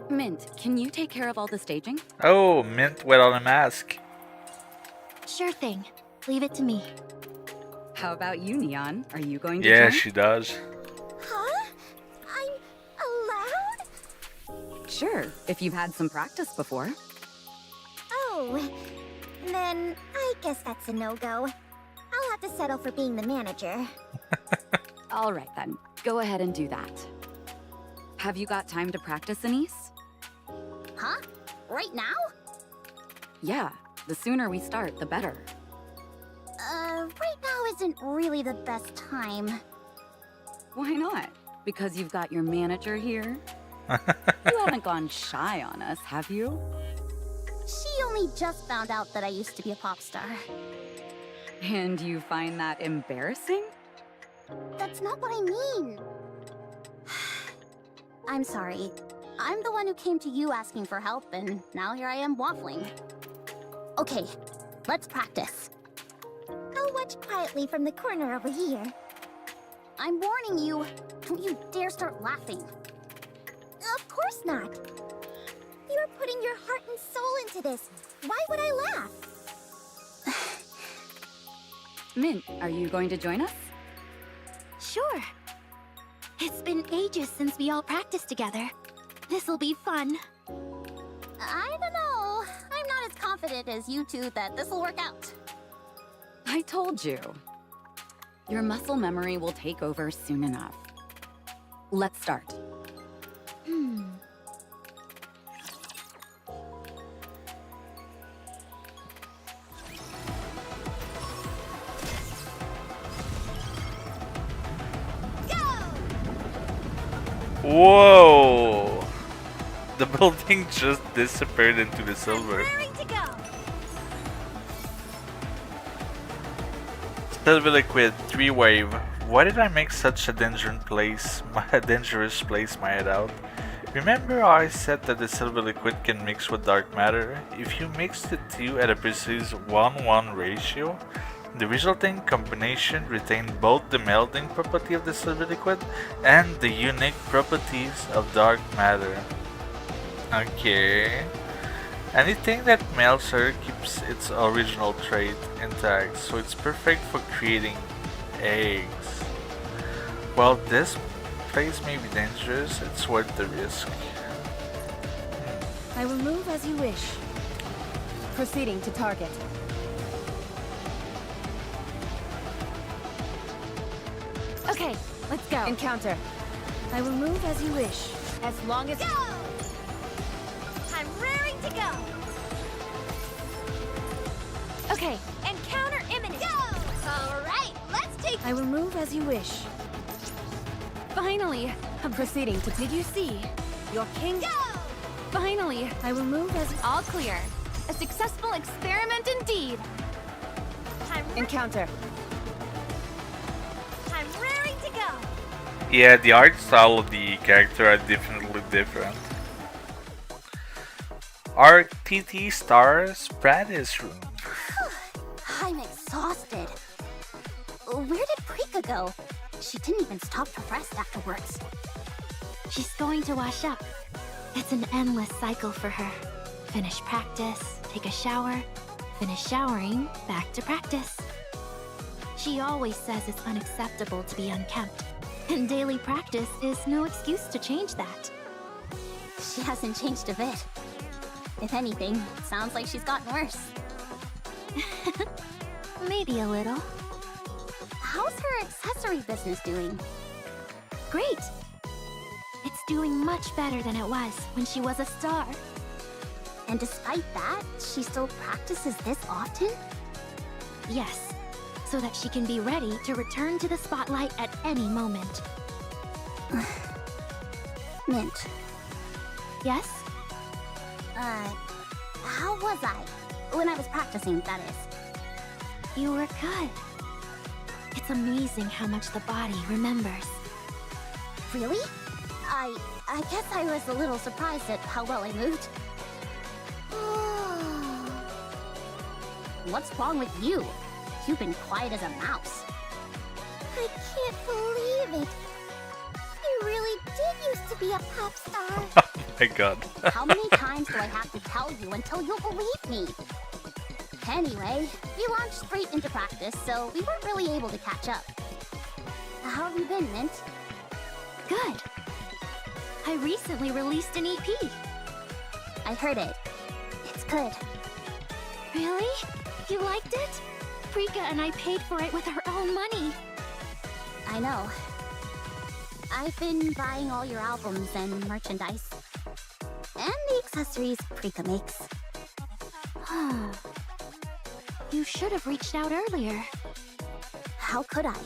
Mint, can you take care of all the staging? Oh, Mint without a mask. Sure thing. Leave it to me. How about you, Neon? Are you going to Yeah, try? she does. Huh? I'm allowed? Sure, if you've had some practice before. Oh, then I guess that's a no-go. I'll have to settle for being the manager. All right then, go ahead and do that. Have you got time to practice, Anise? Huh? Right now? Yeah, the sooner we start, the better. Right now isn't really the best time. Why not? Because you've got your manager here? You haven't gone shy on us, have you? She only just found out that I used to be a pop star. And you find that embarrassing? That's not what I mean. I'm sorry. I'm the one who came to you asking for help, and now here I am waffling. Okay, let's practice. I'll watch quietly from the corner over here. I'm warning you. Don't you dare start laughing. Of course not. You're putting your heart and soul into this. Why would I laugh? Mint, are you going to join us? Sure. It's been ages since we all practiced together. This'll be fun. I don't know. I'm not as confident as you two that this'll work out. I told you. Your muscle memory will take over soon enough. Let's start. Whoa! The building just disappeared into the silver. Raring to go. Silver liquid, 3-wave. Why did I make such a dangerous place my head out? Remember how I said that the silver liquid can mix with dark matter? If you mix the two at a precise 1:1 ratio, the resulting combination retains both the melting property of the silver liquid and the unique properties of dark matter. Okay. Anything that melts her keeps its original trait intact, so it's perfect for creating eggs. While this place may be dangerous, it's worth the risk. I will move as you wish. Proceeding to target. Okay, let's go. Encounter. I will move as you wish. As long as... Go! I'm raring to go. Okay, encounter imminent. Go! All right, let's take. I will move as you wish. Finally, Proceeding to... Did you see? Your king... Go! finally, I will move as... all clear. A successful experiment indeed. Encounter. I'm raring to go. Yeah, the art style of the character are definitely different. Our TT stars practice room. I'm exhausted. Where did Prika go? She didn't even stop to rest afterwards. She's going to wash up. It's an endless cycle for her. Finish practice, take a shower, finish showering, back to practice. She always says it's unacceptable to be unkempt, and daily practice is no excuse to change that. She hasn't changed a bit. If anything, it sounds like she's gotten worse. Maybe a little. How's her accessory business doing? Great! It's doing much better than it was when she was a star. And despite that, she still practices this often? Yes, so that she can be ready to return to the spotlight at any moment. Mint. Yes? How was I? When I was practicing, that is. You were good. It's amazing how much the body remembers. Really? I guess I was a little surprised at how well I moved. What's wrong with you? You've been quiet as a mouse. I can't believe it. You really did used to be a pop star. Oh my god. How many times do I have to tell you until you'll believe me? Anyway, we launched straight into practice, so we weren't really able to catch up. How have you been, Mint? Good. I recently released an EP. I heard it. It's good. Really? You liked it? Prika and I paid for it with our own money. I know. I've been buying all your albums and merchandise. And the accessories Prika makes. You should have reached out earlier. How could I?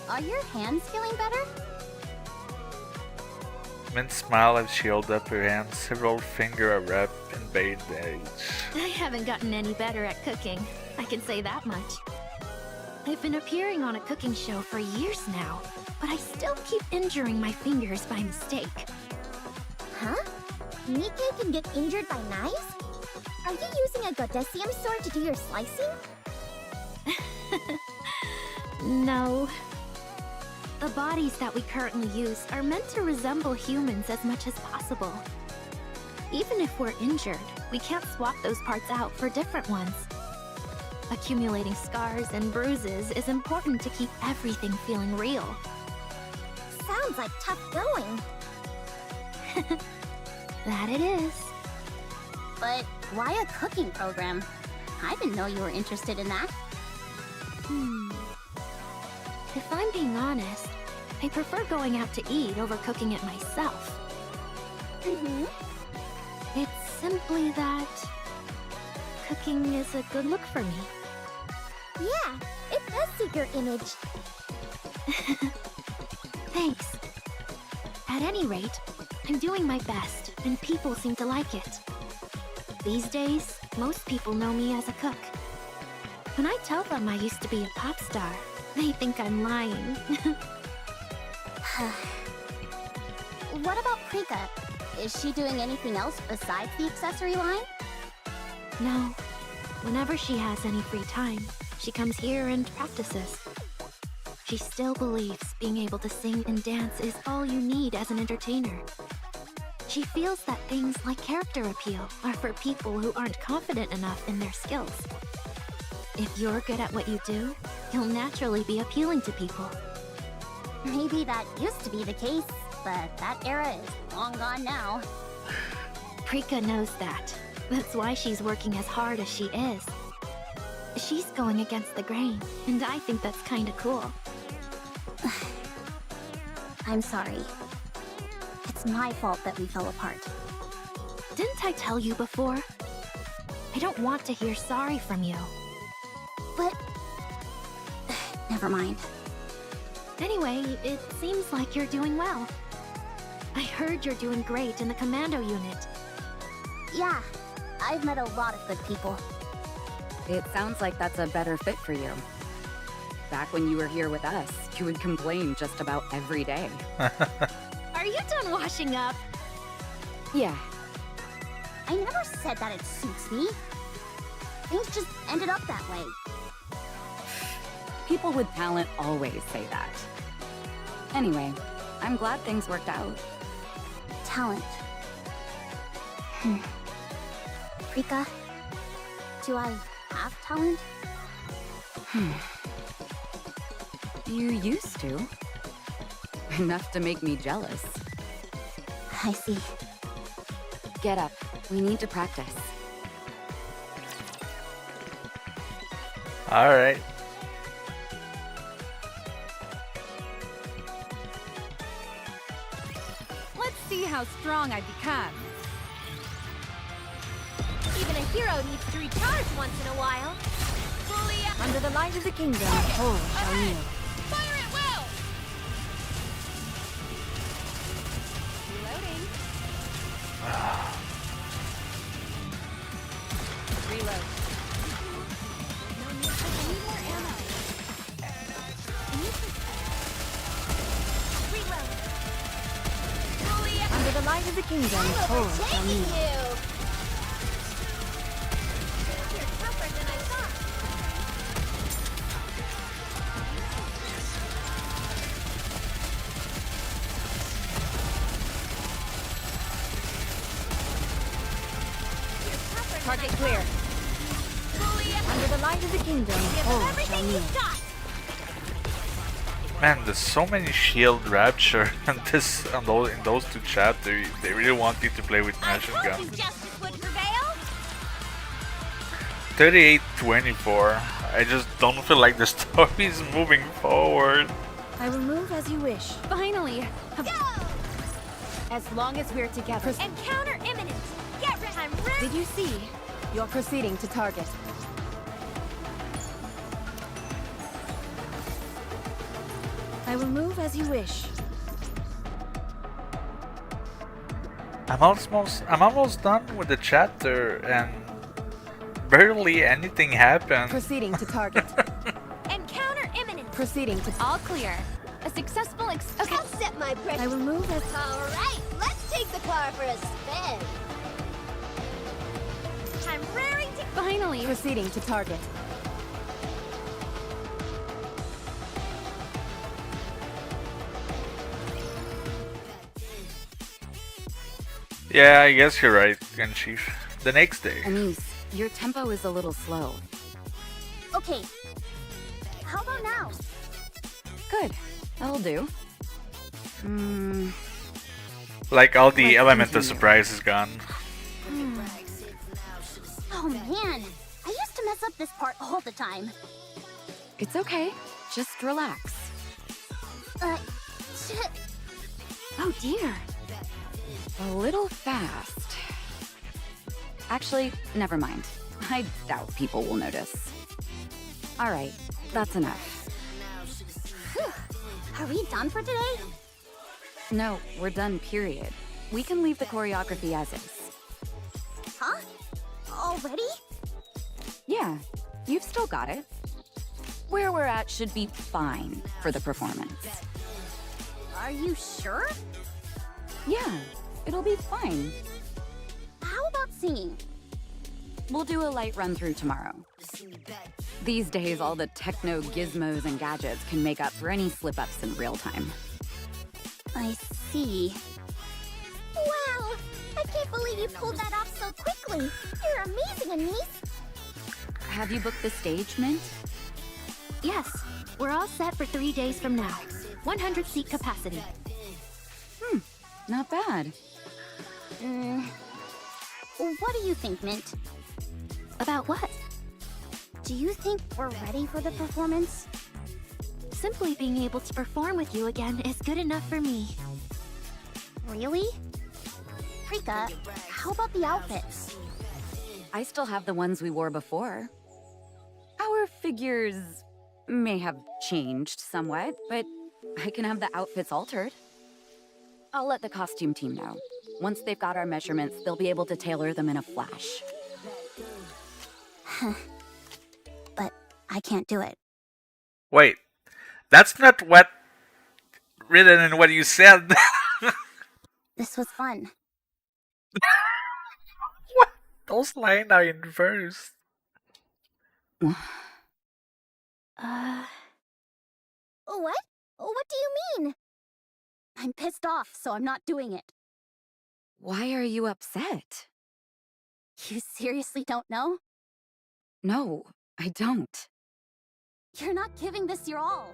Are your hands feeling better? Mint smiled as she held up her hand, several finger a rep in bandage. I haven't gotten any better at cooking. I can say that much. I've been appearing on a cooking show for years now, but I still keep injuring my fingers by mistake. Huh? Nikke can get injured by knives? Are you using a Godesium sword to do your slicing? No. The bodies that we currently use are meant to resemble humans as much as possible. Even if we're injured, we can't swap those parts out for different ones. Accumulating scars and bruises is important to keep everything feeling real. Sounds like tough going. That it is. But why a cooking program? I didn't know you were interested in that. If I'm being honest, I prefer going out to eat over cooking it myself. It's simply that cooking is a good look for me. Yeah, it does suit your image. Thanks. At any rate, I'm doing my best, and people seem to like it. These days, most people know me as a cook. When I tell them I used to be a pop star, they think I'm lying. What about Prika? Is she doing anything else besides the accessory line? No. Whenever she has any free time, she comes here and practices. She still believes being able to sing and dance is all you need as an entertainer. She feels that things like character appeal are for people who aren't confident enough in their skills. If you're good at what you do, you'll naturally be appealing to people. Maybe that used to be the case, but that era is long gone now. Prika knows that. That's why she's working as hard as she is. She's going against the grain, and I think that's kinda cool. I'm sorry. It's my fault that we fell apart. Didn't I tell you before? I don't want to hear sorry from you. But... never mind. Anyway, it seems like you're doing well. I heard you're doing great in the commando unit. Yeah, I've met a lot of good people. It sounds like that's a better fit for you. Back when you were here with us, you would complain just about every day. Are you done washing up? Yeah. I never said that it suits me. Things just ended up that way. People with talent always say that. Anyway, I'm glad things worked out. Talent. Prika, do I have talent? You used to. Enough to make me jealous. I see. Get up. We need to practice. Alright. Let's see how strong I become. Even a hero needs to recharge once in a while. Fully up. Under the light of the kingdom, all shall kneel. Fire at will! Reloading. Reload. No need for any more ammo. Reload. Fully up. Under the light of the kingdom, all shall Taking kneel. you! You're tougher than I thought. You're tougher than Target I clear. thought. Fully up. Under the light of the kingdom, Give all them shall everything kneel. you've got. Man, there's so many shield rapture and this and those in those two chapters. They really want you to play with I machine told gun. you justice would prevail. 38-24. I just don't feel like the story is moving forward. I will move as you wish. Finally! Go! As long as we're together. Encounter imminent. Get ready. I'm ready. Did you see? You're proceeding to target. I will move as you wish. I'm almost done with the chapter and barely anything happened. Proceeding to target. Encounter Proceeding to all clear. A successful I'll set my precious... I will move as... Alright, let's take the car for a spin. I'm raring to... finally. Proceeding to target. Yeah, I guess you're right, Gun Chief. The next day. Anise, your tempo is a little slow. Okay. How about now? Good. That'll do. Like all the Let's element of continue. surprise is gone. Oh man, I used to mess up this part all the time. It's okay. Just relax. Shit. Oh dear. A little fast. Actually, never mind. I doubt people will notice. Alright, that's enough. Are we done for today? No, we're done, period. We can leave the choreography as is. Huh? Already? Yeah, you've still got it. Where we're at should be fine for the performance. Are you sure? Yeah, it'll be fine. How about singing? We'll do a light run through tomorrow. These days, all the techno gizmos and gadgets can make up for any slip-ups in real time. I see. Wow! I can't believe you pulled that off so quickly. You're amazing, Anise. Have you booked the stage, Mint? Yes, we're all set for 3 days from now. 100 seat capacity. Not bad. What do you think, Mint? About what? Do you think we're ready for the performance? Simply being able to perform with you again is good enough for me. Really? Rika, how about the outfits? I still have the ones we wore before. Our figures may have changed somewhat, but I can have the outfits altered. I'll let the costume team know. Once they've got our measurements, they'll be able to tailor them in a flash. But I can't do it. Wait, that's not what written in what you said. This was fun. What? Those lines are in verse. What? What do you mean? I'm pissed off, so I'm not doing it. Why are you upset? You seriously don't know? No, I don't. You're not giving this your all.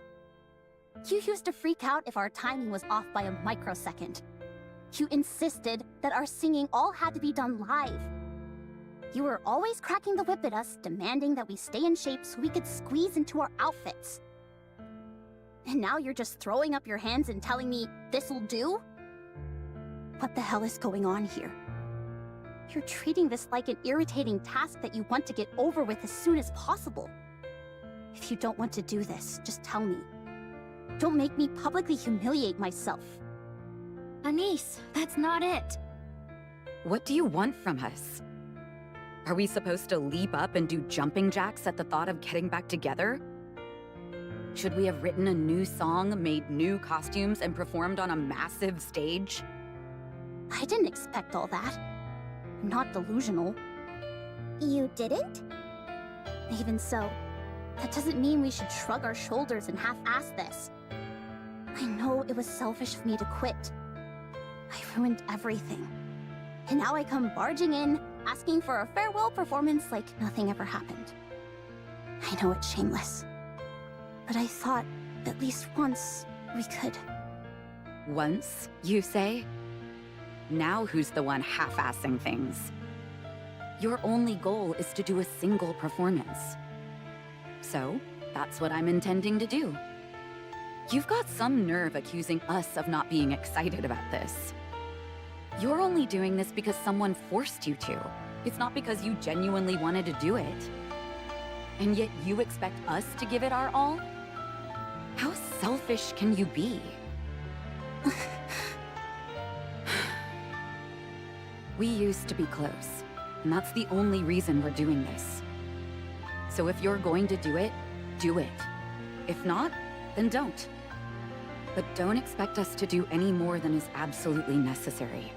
You used to freak out if our timing was off by a microsecond. You insisted that our singing all had to be done live. You were always cracking the whip at us, demanding that we stay in shape so we could squeeze into our outfits. And now you're just throwing up your hands and telling me this'll do? What the hell is going on here? You're treating this like an irritating task that you want to get over with as soon as possible. If you don't want to do this, just tell me. Don't make me publicly humiliate myself. Anise, that's not it. What do you want from us? Are we supposed to leap up and do jumping jacks at the thought of getting back together? Should we have written a new song, made new costumes, and performed on a massive stage? I didn't expect all that. I'm not delusional. You didn't? Even so, that doesn't mean we should shrug our shoulders and half-ass this. I know it was selfish of me to quit. I ruined everything. And now I come barging in, asking for a farewell performance like nothing ever happened. I know it's shameless. But I thought, at least once, we could. Once, you say? Now who's the one half-assing things? Your only goal is to do a single performance. So, that's what I'm intending to do. You've got some nerve accusing us of not being excited about this. You're only doing this because someone forced you to. It's not because you genuinely wanted to do it. And yet you expect us to give it our all? How selfish can you be? We used to be close, and that's the only reason we're doing this. So if you're going to do it, do it. If not, then don't. But don't expect us to do any more than is absolutely necessary.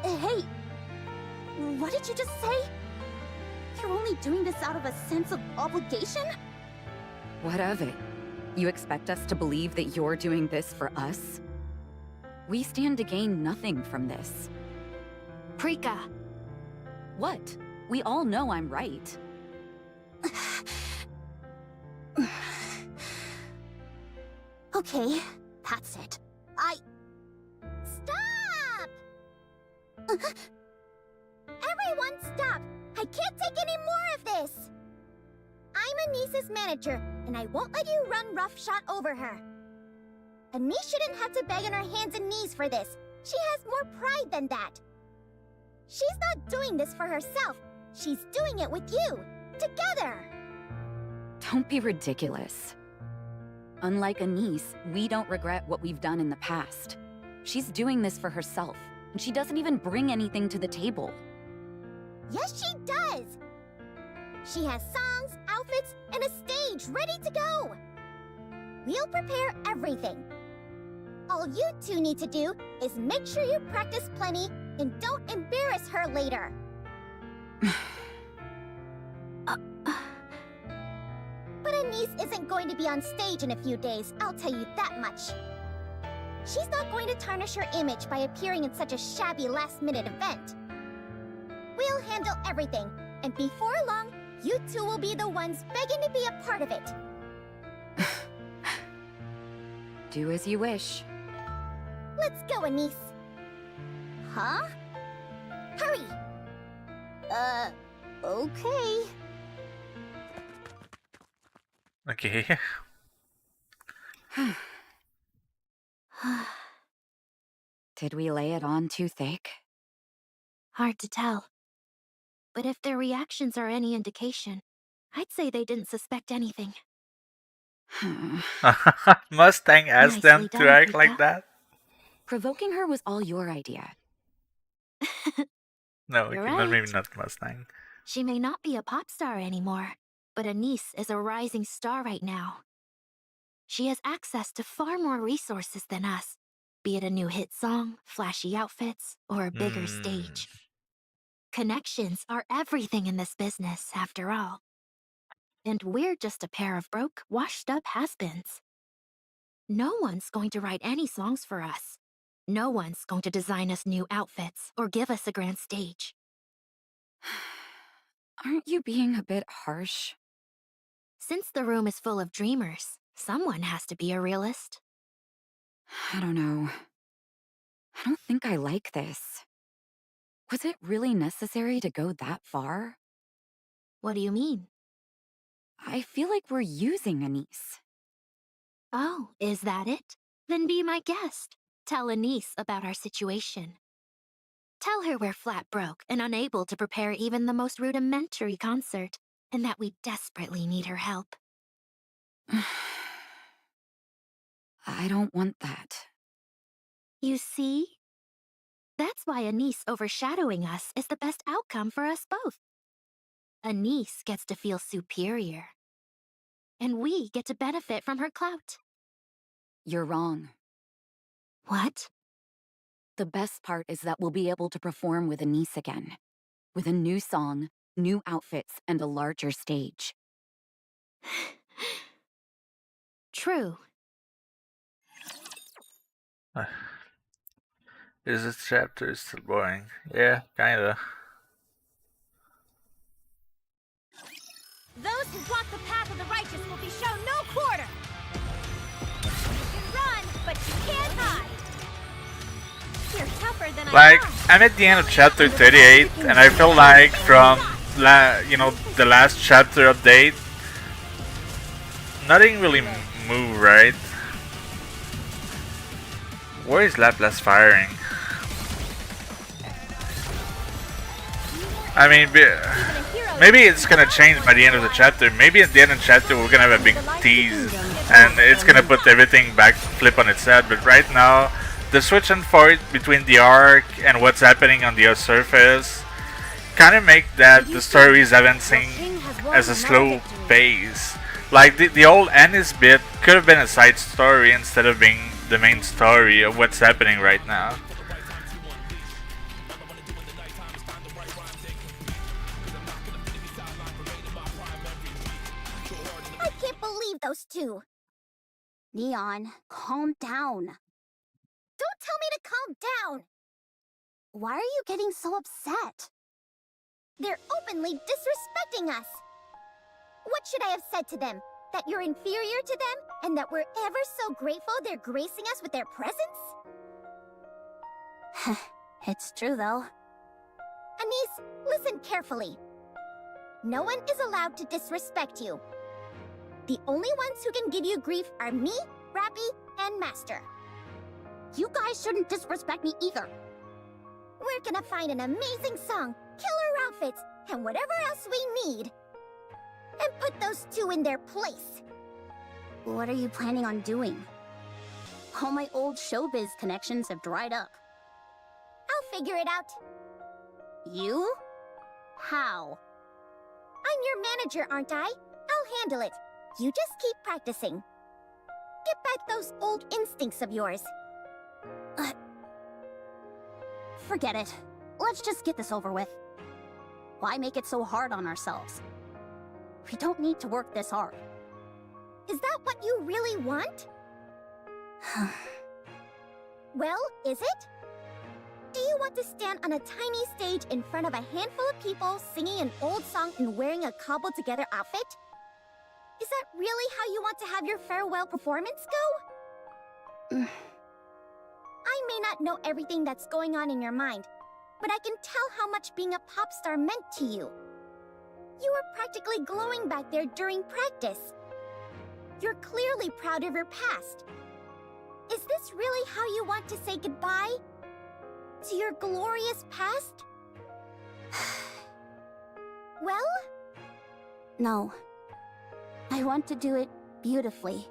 Hey! What did you just say? You're only doing this out of a sense of obligation? What of it? You expect us to believe that you're doing this for us? We stand to gain nothing from this. Prika. What? We all know I'm right. Okay, that's it. Stop! Everyone stop! I can't take any more of this! I'm Anice's manager, and I won't let you run roughshod over her. Anice shouldn't have to beg on her hands and knees for this. She has more pride than that. She's not doing this for herself. She's doing it with you. Together! Don't be ridiculous. Unlike Anice, we don't regret what we've done in the past. She's doing this for herself, and she doesn't even bring anything to the table. Yes, she does! She has songs, outfits, and a stage ready to go! We'll prepare everything. All you two need to do is make sure you practice plenty and don't embarrass her later. But Anice isn't going to be on stage in a few days, I'll tell you that much. She's not going to tarnish her image by appearing in such a shabby last-minute event. We'll handle everything, and before long, you two will be the ones begging to be a part of it. Do as you wish. Let's go, Anice. Huh? Hurry! Okay. Okay. Did we lay it on too thick? Hard to tell. But if their reactions are any indication, I'd say they didn't suspect anything. Mustang asked them Nicely to done, act Pika. like that? Provoking her was all your idea. No, okay, You're not maybe right. not Mustang. She may not be a pop star anymore, but Anice is a rising star right now. She has access to far more resources than us, be it a new hit song, flashy outfits, or a bigger stage. Connections are everything in this business, after all. And we're just a pair of broke, washed-up has-beens. No one's going to write any songs for us. No one's going to design us new outfits or give us a grand stage. Aren't you being a bit harsh? Since the room is full of dreamers, someone has to be a realist. I don't know. I don't think I like this. Was it really necessary to go that far? What do you mean? I feel like we're using Anice. Oh, is that it? Then be my guest. Tell Anice about our situation. Tell her we're flat broke and unable to prepare even the most rudimentary concert, and that we desperately need her help. I don't want that. You see? That's why Anice overshadowing us is the best outcome for us both. Anice gets to feel superior. And we get to benefit from her clout. You're wrong. What? The best part is that we'll be able to perform with Anice again. With a new song, new outfits, and a larger stage. True. Is this chapter still boring? Yeah, kinda. Those who walk the path of the righteous will be shown no quarter. You can run, but you can't hide. You're tougher than I thought. I'm at the end of chapter 38, and I feel like from the last chapter update, nothing really moved, right? Where is Laplace firing? I mean, maybe it's gonna change by the end of the chapter. Maybe at the end of the chapter we're gonna have a big tease, and it's gonna put everything back, flip on its head. But right now, the switch and forth between the arc and what's happening on the surface kind of make that the story is advancing as a slow pace. Like the old Ennis bit could have been a side story instead of being the main story of what's happening right now. I can't believe those two. Neon, calm down. Don't tell me to calm down. Why are you getting so upset? They're openly disrespecting us. What should I have said to them? That you're inferior to them, and that we're ever so grateful they're gracing us with their presence? It's true, though. Anise, listen carefully. No one is allowed to disrespect you. The only ones who can give you grief are me, Rappy, and Master. You guys shouldn't disrespect me either. We're gonna find an amazing song, killer outfits, and whatever else we need. And put those two in their place. What are you planning on doing? All my old showbiz connections have dried up. I'll figure it out. You? How? I'm your manager, aren't I? I'll handle it. You just keep practicing. Get back those old instincts of yours. Forget it. Let's just get this over with. Why make it so hard on ourselves? We don't need to work this hard. Is that what you really want? Well, is it? Do you want to stand on a tiny stage in front of a handful of people singing an old song and wearing a cobbled-together outfit? Is that really how you want to have your farewell performance go? I may not know everything that's going on in your mind, but I can tell how much being a pop star meant to you. You were practically glowing back there during practice. You're clearly proud of your past. Is this really how you want to say goodbye? To your glorious past? Well? No. I want to do it beautifully.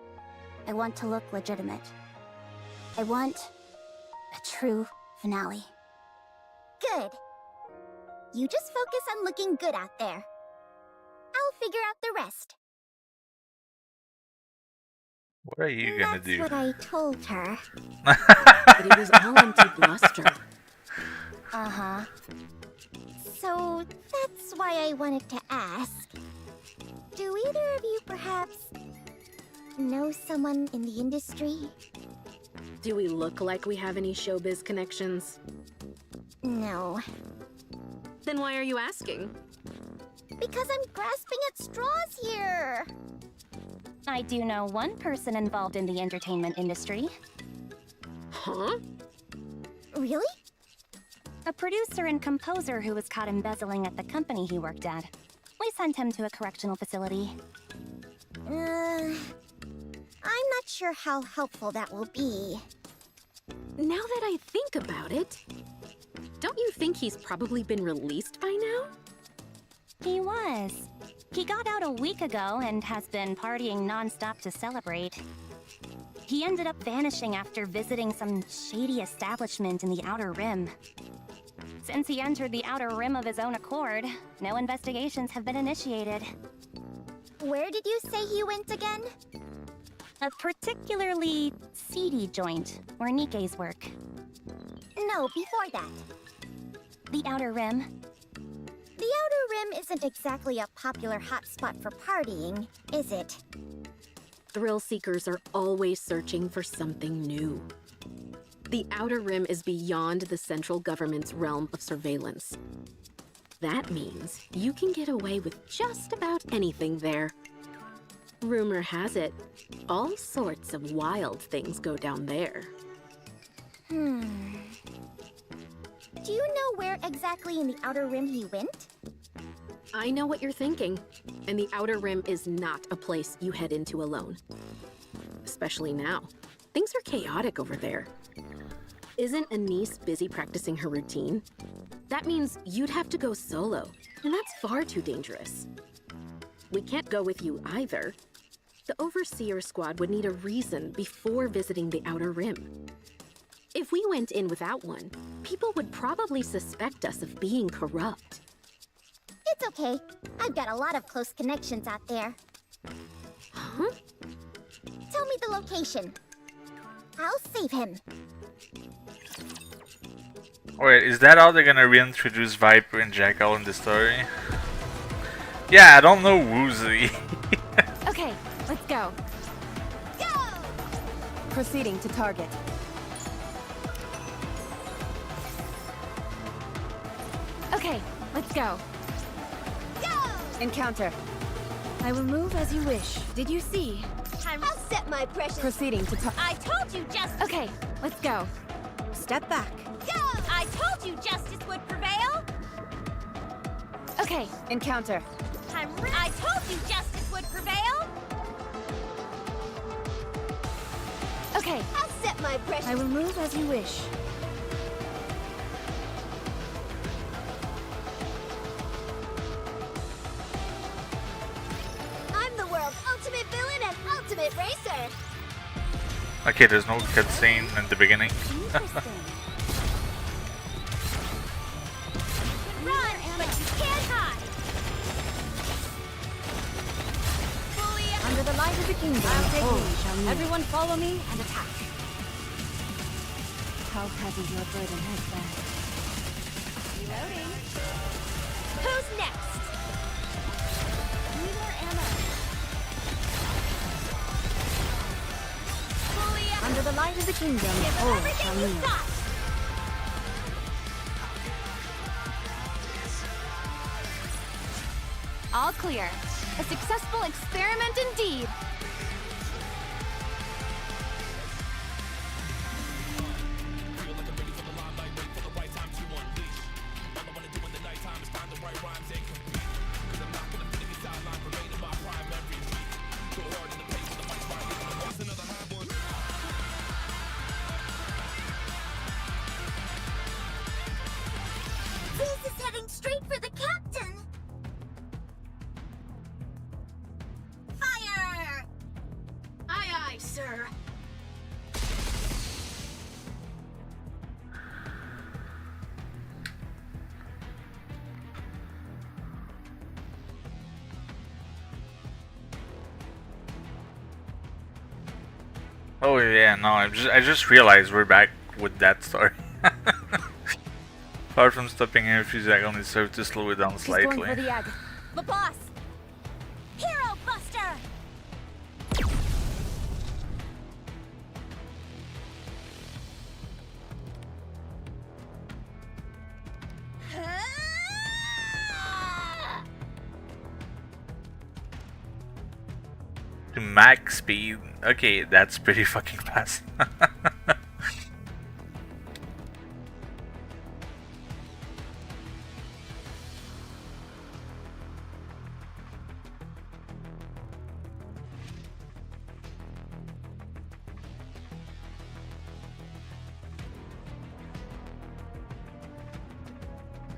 I want to look legitimate. I want a true finale. Good. You just focus on looking good out there. I'll figure out the rest. What are you gonna That's do? what I told her. But it was all empty bluster. Uh-huh. So, that's why I wanted to ask. Do either of you perhaps know someone in the industry? Do we look like we have any showbiz connections? No. Then why are you asking? Because I'm grasping at straws here. I do know one person involved in the entertainment industry. Huh? Really? A producer and composer who was caught embezzling at the company he worked at. We sent him to a correctional facility. I'm not sure how helpful that will be. Now that I think about it, don't you think he's probably been released by now? He was. He got out a week ago and has been partying non-stop to celebrate. He ended up vanishing after visiting some shady establishment in the Outer Rim. Since he entered the Outer Rim of his own accord, no investigations have been initiated. Where did you say he went again? A particularly seedy joint where Nikke's work. No, before that. The Outer Rim. The Outer Rim isn't exactly a popular hotspot for partying, is it? Thrill seekers are always searching for something new. The Outer Rim is beyond the central government's realm of surveillance. That means you can get away with just about anything there. Rumor has it, all sorts of wild things go down there. Do you know where exactly in the Outer Rim he went? I know what you're thinking, and the Outer Rim is not a place you head into alone. Especially now. Things are chaotic over there. Isn't Anise busy practicing her routine? That means you'd have to go solo, and that's far too dangerous. We can't go with you either. The Overseer Squad would need a reason before visiting the Outer Rim. If we went in without one, people would probably suspect us of being corrupt. It's okay. I've got a lot of close connections out there. Tell me the location. I'll save him. Wait, is that how they're gonna reintroduce Viper and Jackal in the story? Yeah, I don't know Woozy. Okay, let's go. Go! Proceeding to target. Okay, let's go. Go! Encounter. I will move as you wish. Did you see? I'll set my precious. Proceeding to target. I told you justice. Okay, let's go. Step back. Go! I told you justice would prevail. Okay, Encounter. I told you justice would prevail. okay. I'll set my precious. I will move as you wish. I'm the world's ultimate villain and ultimate racer. Okay, there's no cutscene in the beginning. Interesting. Run, but you can't hide. Under the light of the kingdom, everyone follow me and attack. How heavy your burden has been. Reloading. Who's next? Neither am I. Fully up. Under the light of the kingdom, Give them all everything shall you've live. got. All clear. A successful experiment indeed. This is heading straight for the captain. Fire! Aye, aye, sir. Oh yeah, no, I just realized we're back with that story. Apart from stopping every second, it served to slow it down She's going slightly. for the egg. The boss! Hero Buster! To max speed. Okay, that's pretty fucking fast.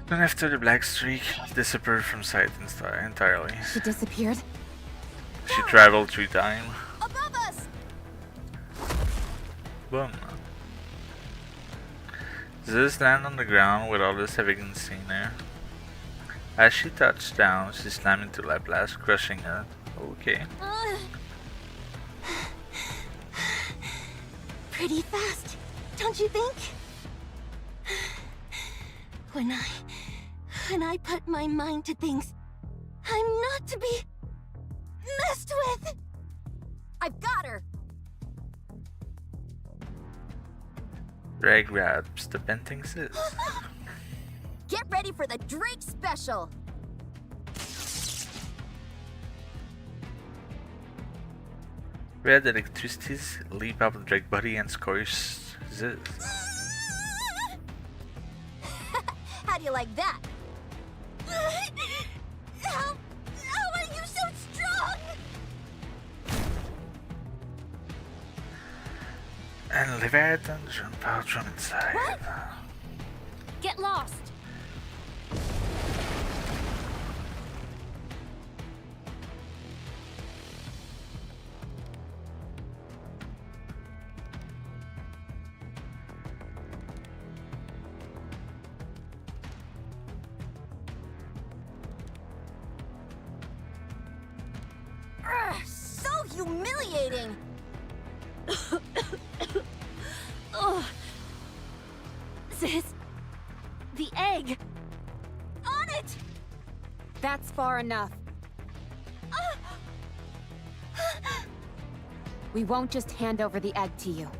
Then after the black streak disappeared from sight entirely. She disappeared. She traveled through time. Above us! Boom. Zeus landed on the ground with all this having seen her. As she touched down, she slammed into Laplace, crushing her. Okay. Pretty fast, don't you think? When I put my mind to things, I'm not to be messed with. I've got her! Ray grabs the bending sis. Get ready for the Drake special! Red electricities leap out of Drake's body and scorch Zeus. How do you like that? How are you so strong? And Leviathan jump out from inside. What? Get lost. So humiliating! Ugh. Sis, the egg. On it! That's far enough. We won't just hand over the egg to you.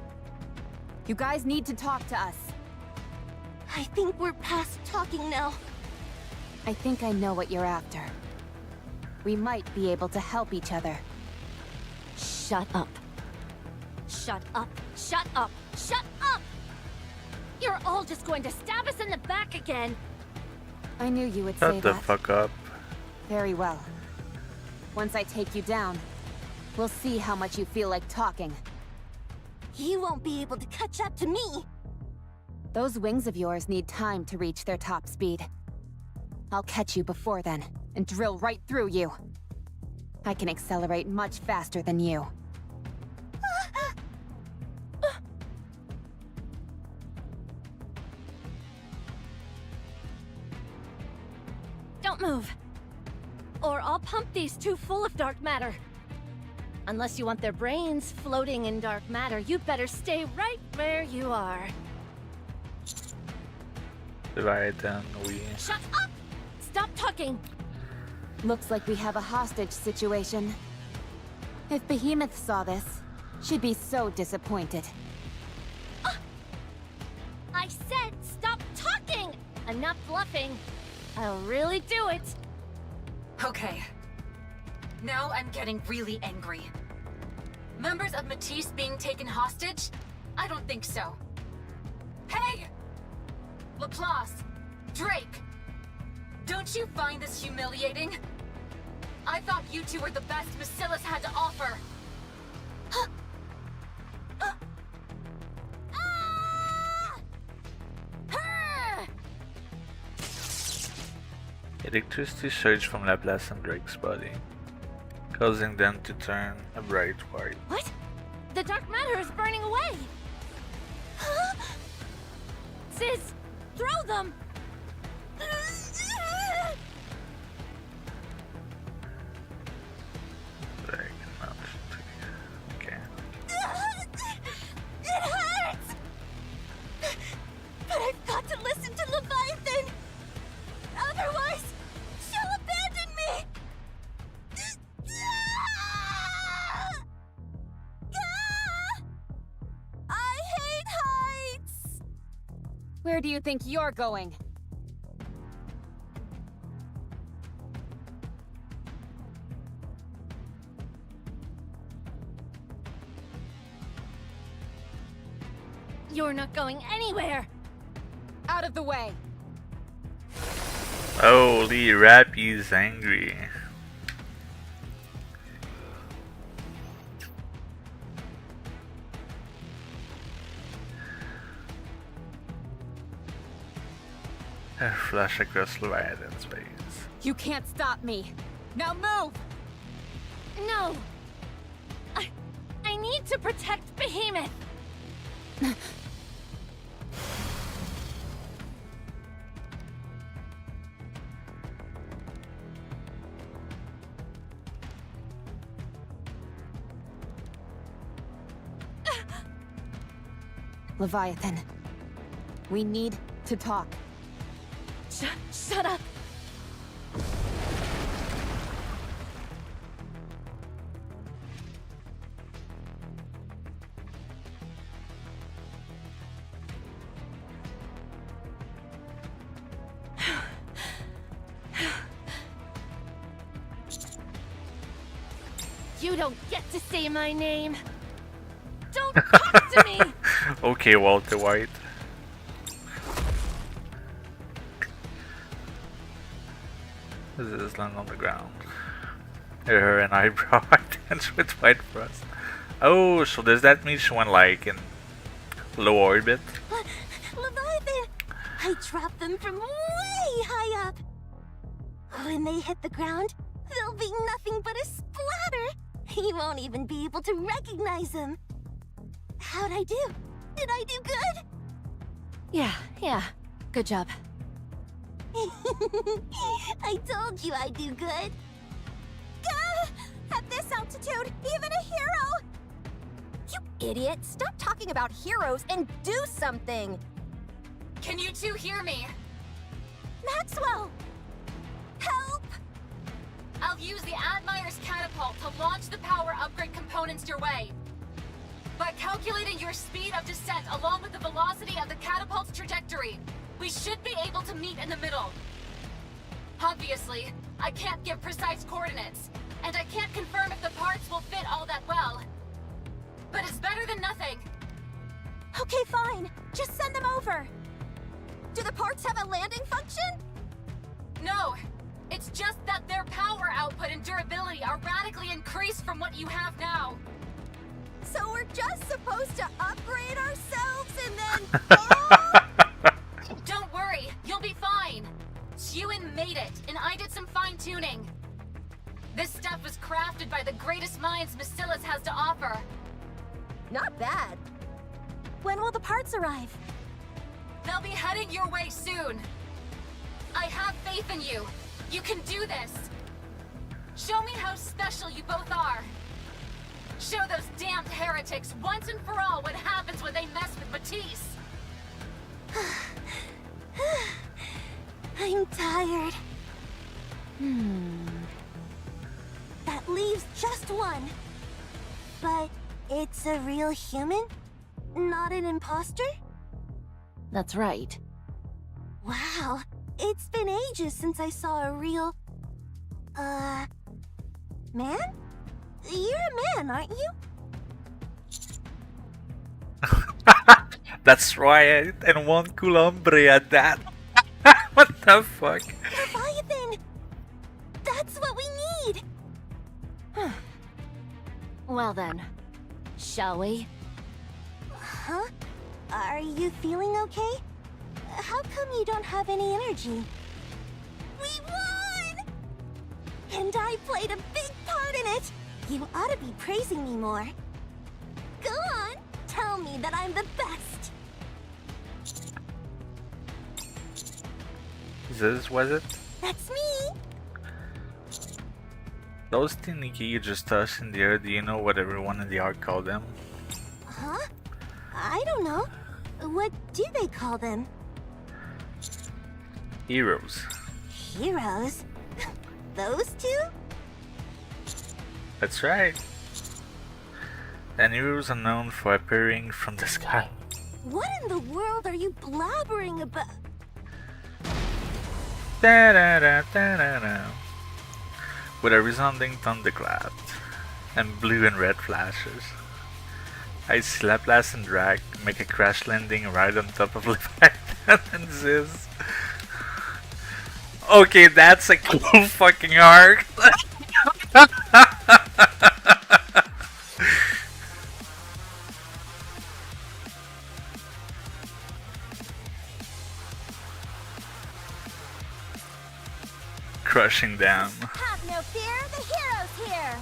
You guys need to talk to us. I think we're past talking now. I think I know what you're after. We might be able to help each other. Shut up. Shut up. Shut up. Shut up! You're all just going to stab us in the back again. I knew you would say Shut the that. fuck up. Very well. Once I take you down, we'll see how much you feel like talking. You won't be able to catch up to me! Those wings of yours need time to reach their top speed. I'll catch you before then, and drill right through you. I can accelerate much faster than you. Don't move. Or I'll pump these two full of dark matter. Unless you want their brains floating in dark matter, you better stay right where you are. Leviathan, we... Shut up! Stop talking! Looks like we have a hostage situation. If Behemoth saw this, she'd be so disappointed. I said stop talking! Enough bluffing. I'll really do it. Okay. Now I'm getting really angry. Members of Matisse being taken hostage? I don't think so. Hey! Laplace! Drake! Don't you find this humiliating? I thought you two were the best Bacillus had to offer. Electricity surged from Laplace and Drake's body, causing them to turn a bright white. What? The dark matter is burning away! Sis, throw them! Drake, not okay. It hurts! But I've got to listen to Leviathan! Otherwise, she'll abandon me! I hate heights! Where do you think you're going? You're not going anywhere! Out of the way! Holy Rappy's angry. A flash across Leviathan's face. You can't stop me! Now move! No! I need to protect Behemoth! Leviathan, we need to talk. Shut up! You don't get to say my name! Don't talk to me! Okay, Walter White. This is land on the ground. Her and eyebrow dance with white frost. Oh, so does that mean she went like in low orbit? Leviathan! I dropped them from way high up! When they hit the ground, there'll be nothing but a splatter! You won't even be able to recognize them! How'd I do? Did I do good? Yeah. Good job. I told you I'd do good! Gah! At this altitude, even a hero! You idiot! Stop talking about heroes and do something! Can you two hear me? Maxwell! Help! I'll use the Admire's catapult to launch the power upgrade components your way. By calculating your speed of descent along with the velocity of the catapult's trajectory, we should be able to meet in the middle. Obviously, I can't give precise coordinates, and I can't confirm if the parts will fit all that well. But it's better than nothing. Okay, fine. Just send them over. Do the parts have a landing function? No, it's just that their power output and durability are radically increased from what you have now. So we're just supposed to upgrade ourselves and then... Oh! Don't worry, you'll be fine. Siren made it, and I did some fine-tuning. This stuff was crafted by the greatest minds Bacillus has to offer. Not bad. When will the parts arrive? They'll be heading your way soon. I have faith in you. You can do this. Show me how special you both are. Show those damned heretics once and for all what happens when they mess with Matisse. I'm tired. That leaves just one. But it's a real human? Not an imposter? That's right. Wow, it's been ages since I saw a real... man? You're a man, aren't you? That's right, and one cool hombre at that. What the fuck? Leviathan! That's what we need! Well then, shall we? Huh? Are you feeling okay? How come you don't have any energy? We won! And I played a big part in it! You ought to be praising me more. Go on, tell me that I'm the best! This was it? That's me! Those two Nikke you just tossed in the air, do you know what everyone in the arc called them? Huh? I don't know. What do they call them? Heroes. Heroes? Those two? That's right. And heroes are known for appearing from the sky. What in the world are you blabbering about? Da-da-da-da-da-da. With a resounding thunderclap and blue and red flashes. I see Laplace and Drag make a crash landing right on top of Leviathan and Ziz. Okay, that's a cool fucking arc. Crushing down. Have no fear, the hero's here!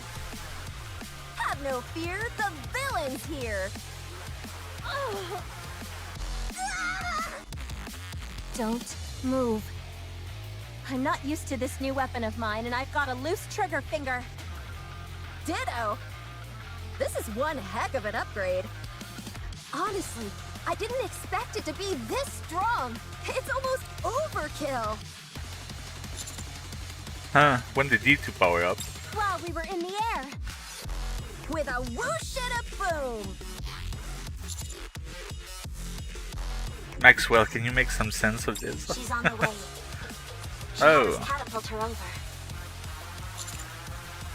Have no fear, the villain's here! Don't move. I'm not used to this new weapon of mine, and I've got a loose trigger finger. Ditto! This is one heck of an upgrade. Honestly, I didn't expect it to be this strong. It's almost overkill. Huh, when did you two power up? While we were in the air. With a whoosh and a boom. Maxwell, can you make some sense of this? She's on the way. Oh. Catapult her over.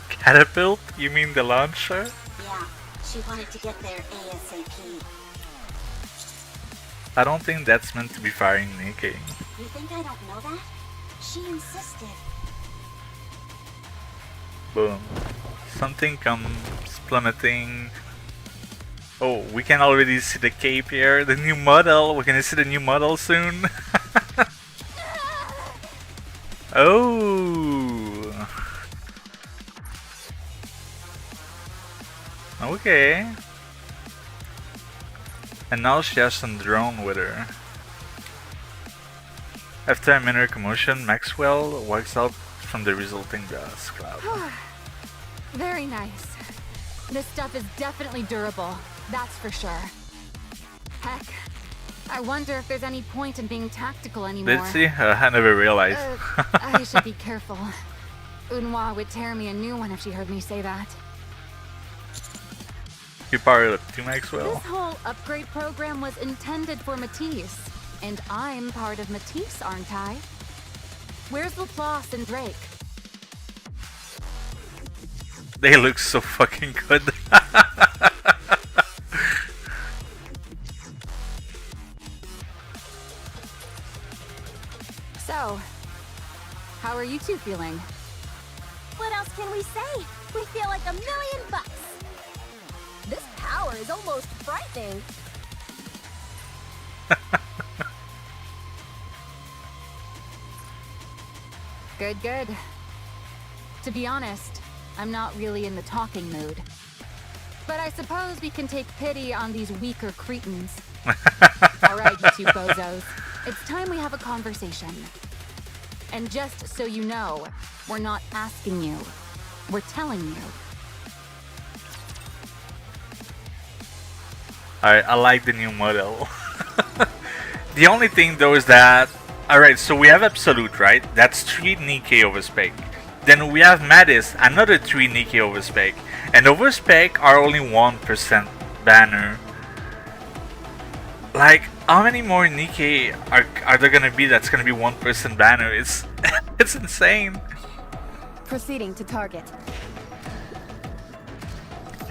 Catapult? You mean the launcher? Yeah, she wanted to get there ASAP. I don't think that's meant to be firing Nikke. You think I don't know that? She insisted. Boom. Something comes plummeting. Oh, we can already see the cape here. The new model. We're gonna see the new model soon. Oh. Okay. And now she has some drone with her. After a minor commotion, Maxwell walks out from the resulting dust cloud. Very nice. This stuff is definitely durable, that's for sure. Heck, I wonder if there's any point in being tactical anymore. Did see? I never realized. I should be careful. Unhwa would tear me a new one if she heard me say that. You powered up to Maxwell. This whole upgrade program was intended for Matisse, and I'm part of Matisse, aren't I? Where's Laplace and Drake? They look so fucking good. So, how are you two feeling? What else can we say? We feel like $1 million. This power is almost frightening. Good, good. To be honest, I'm not really in the talking mood. But I suppose we can take pity on these weaker cretins. Alright, you two bozos. It's time we have a conversation. And just so you know, we're not asking you. We're telling you. I like the new model. The only thing though is that... Alright, so we have Absolute, right? That's 3 Nikke over spec. Then we have Matisse, another 3 Nikke over spec. And over spec are only 1% banner. Like, how many more Nikke are there gonna be that's gonna be 1% banner? It's it's insane. Proceeding to target.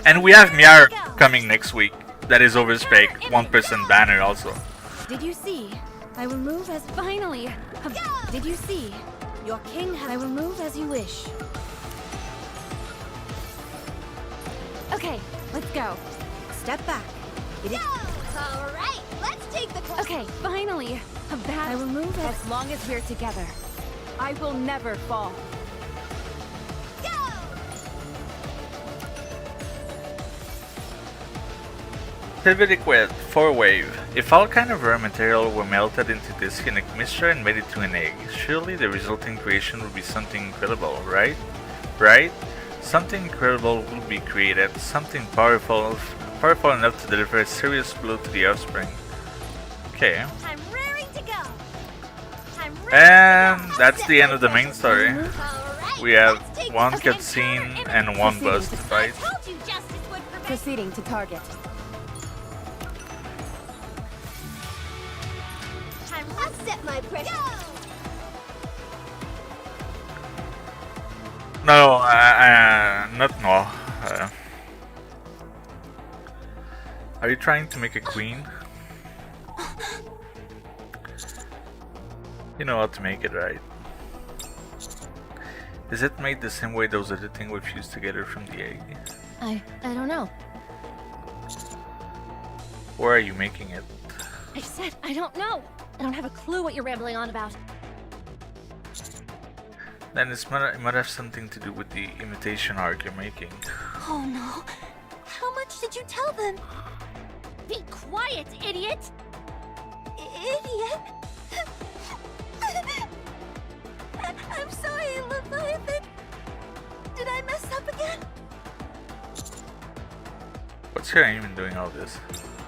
And we have Miar coming next week. That is over spec, 1% banner also. Did you see? I will move as finally. Did you see? Your king has. I will move as you wish. Okay, let's go. Step back. It is. All right, let's take the. Okay, finally. A battle. I will move as long as we're together. I will never fall. Liquid 4-wave. If all kind of raw material were melted into this unique mixture and made into an egg, surely the resulting creation would be something incredible, right? Right? Something incredible will be created, something powerful enough to deliver a serious blow to the offspring. Okay. I'm raring to go. And that's the end of the main story. We have one cutscene and one boss to fight. Proceeding to target. I'll set my pressure. No, not no. Are you trying to make a queen? You know how to make it, right? Is it made the same way those other things were fused together from the egg? I don't know. Or are you making it? I said I don't know. I don't have a clue what you're rambling on about. Then it might have something to do with the imitation arc you're making. Oh no. How much did you tell them? Be quiet, idiot! Idiot? I'm sorry, Leviathan. Did I mess up again? What's your aim in doing all this?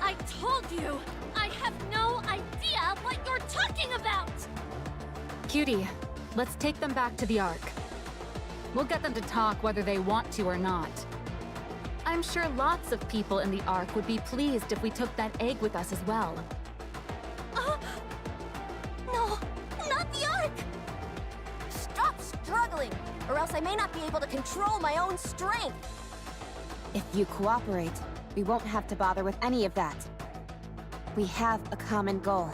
I told you! I have no idea what you're talking about! Cutie, let's take them back to the Ark. We'll get them to talk whether they want to or not. I'm sure lots of people in the Ark would be pleased if we took that egg with us as well. No, not the Ark! Stop struggling, or else I may not be able to control my own strength. If you cooperate, we won't have to bother with any of that. We have a common goal.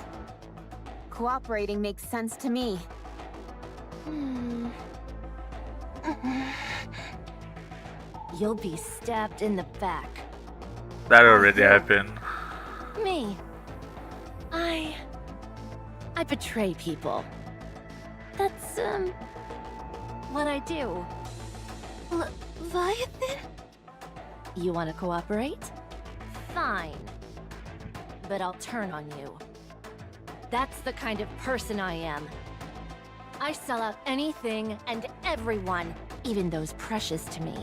Cooperating makes sense to me. You'll be stabbed in the back. That already happened. Me. I betray people. That's, what I do. Leviathan? You want to cooperate? Fine. But I'll turn on you. That's the kind of person I am. I sell out anything and everyone, even those precious to me.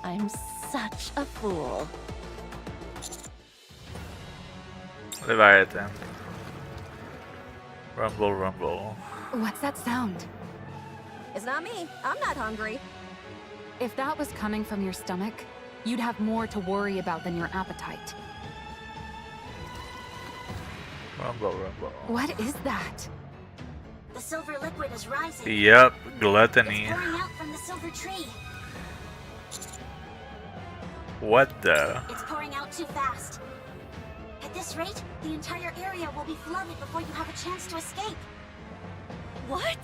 I'm such a fool. Leviathan. Rumble, rumble. What's that sound? It's not me. I'm not hungry. If that was coming from your stomach, you'd have more to worry about than your appetite. Rumble, rumble. What is that? The silver liquid is rising. Yep, gluttony. It's pouring out from the silver tree. What the? It's pouring out too fast. At this rate, the entire area will be flooded before you have a chance to escape. What?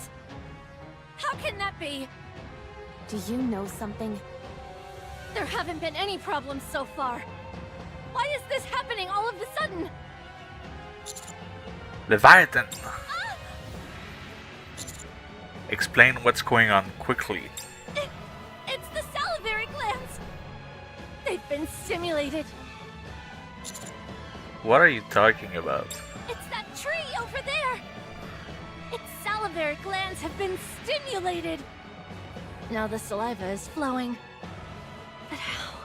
How can that be? Do you know something? There haven't been any problems so far. Why is this happening all of a sudden? Leviathan! Explain what's going on quickly. It's the salivary glands! They've been stimulated. What are you talking about? It's that tree over there! Its salivary glands have been stimulated. Now the saliva is flowing. But how?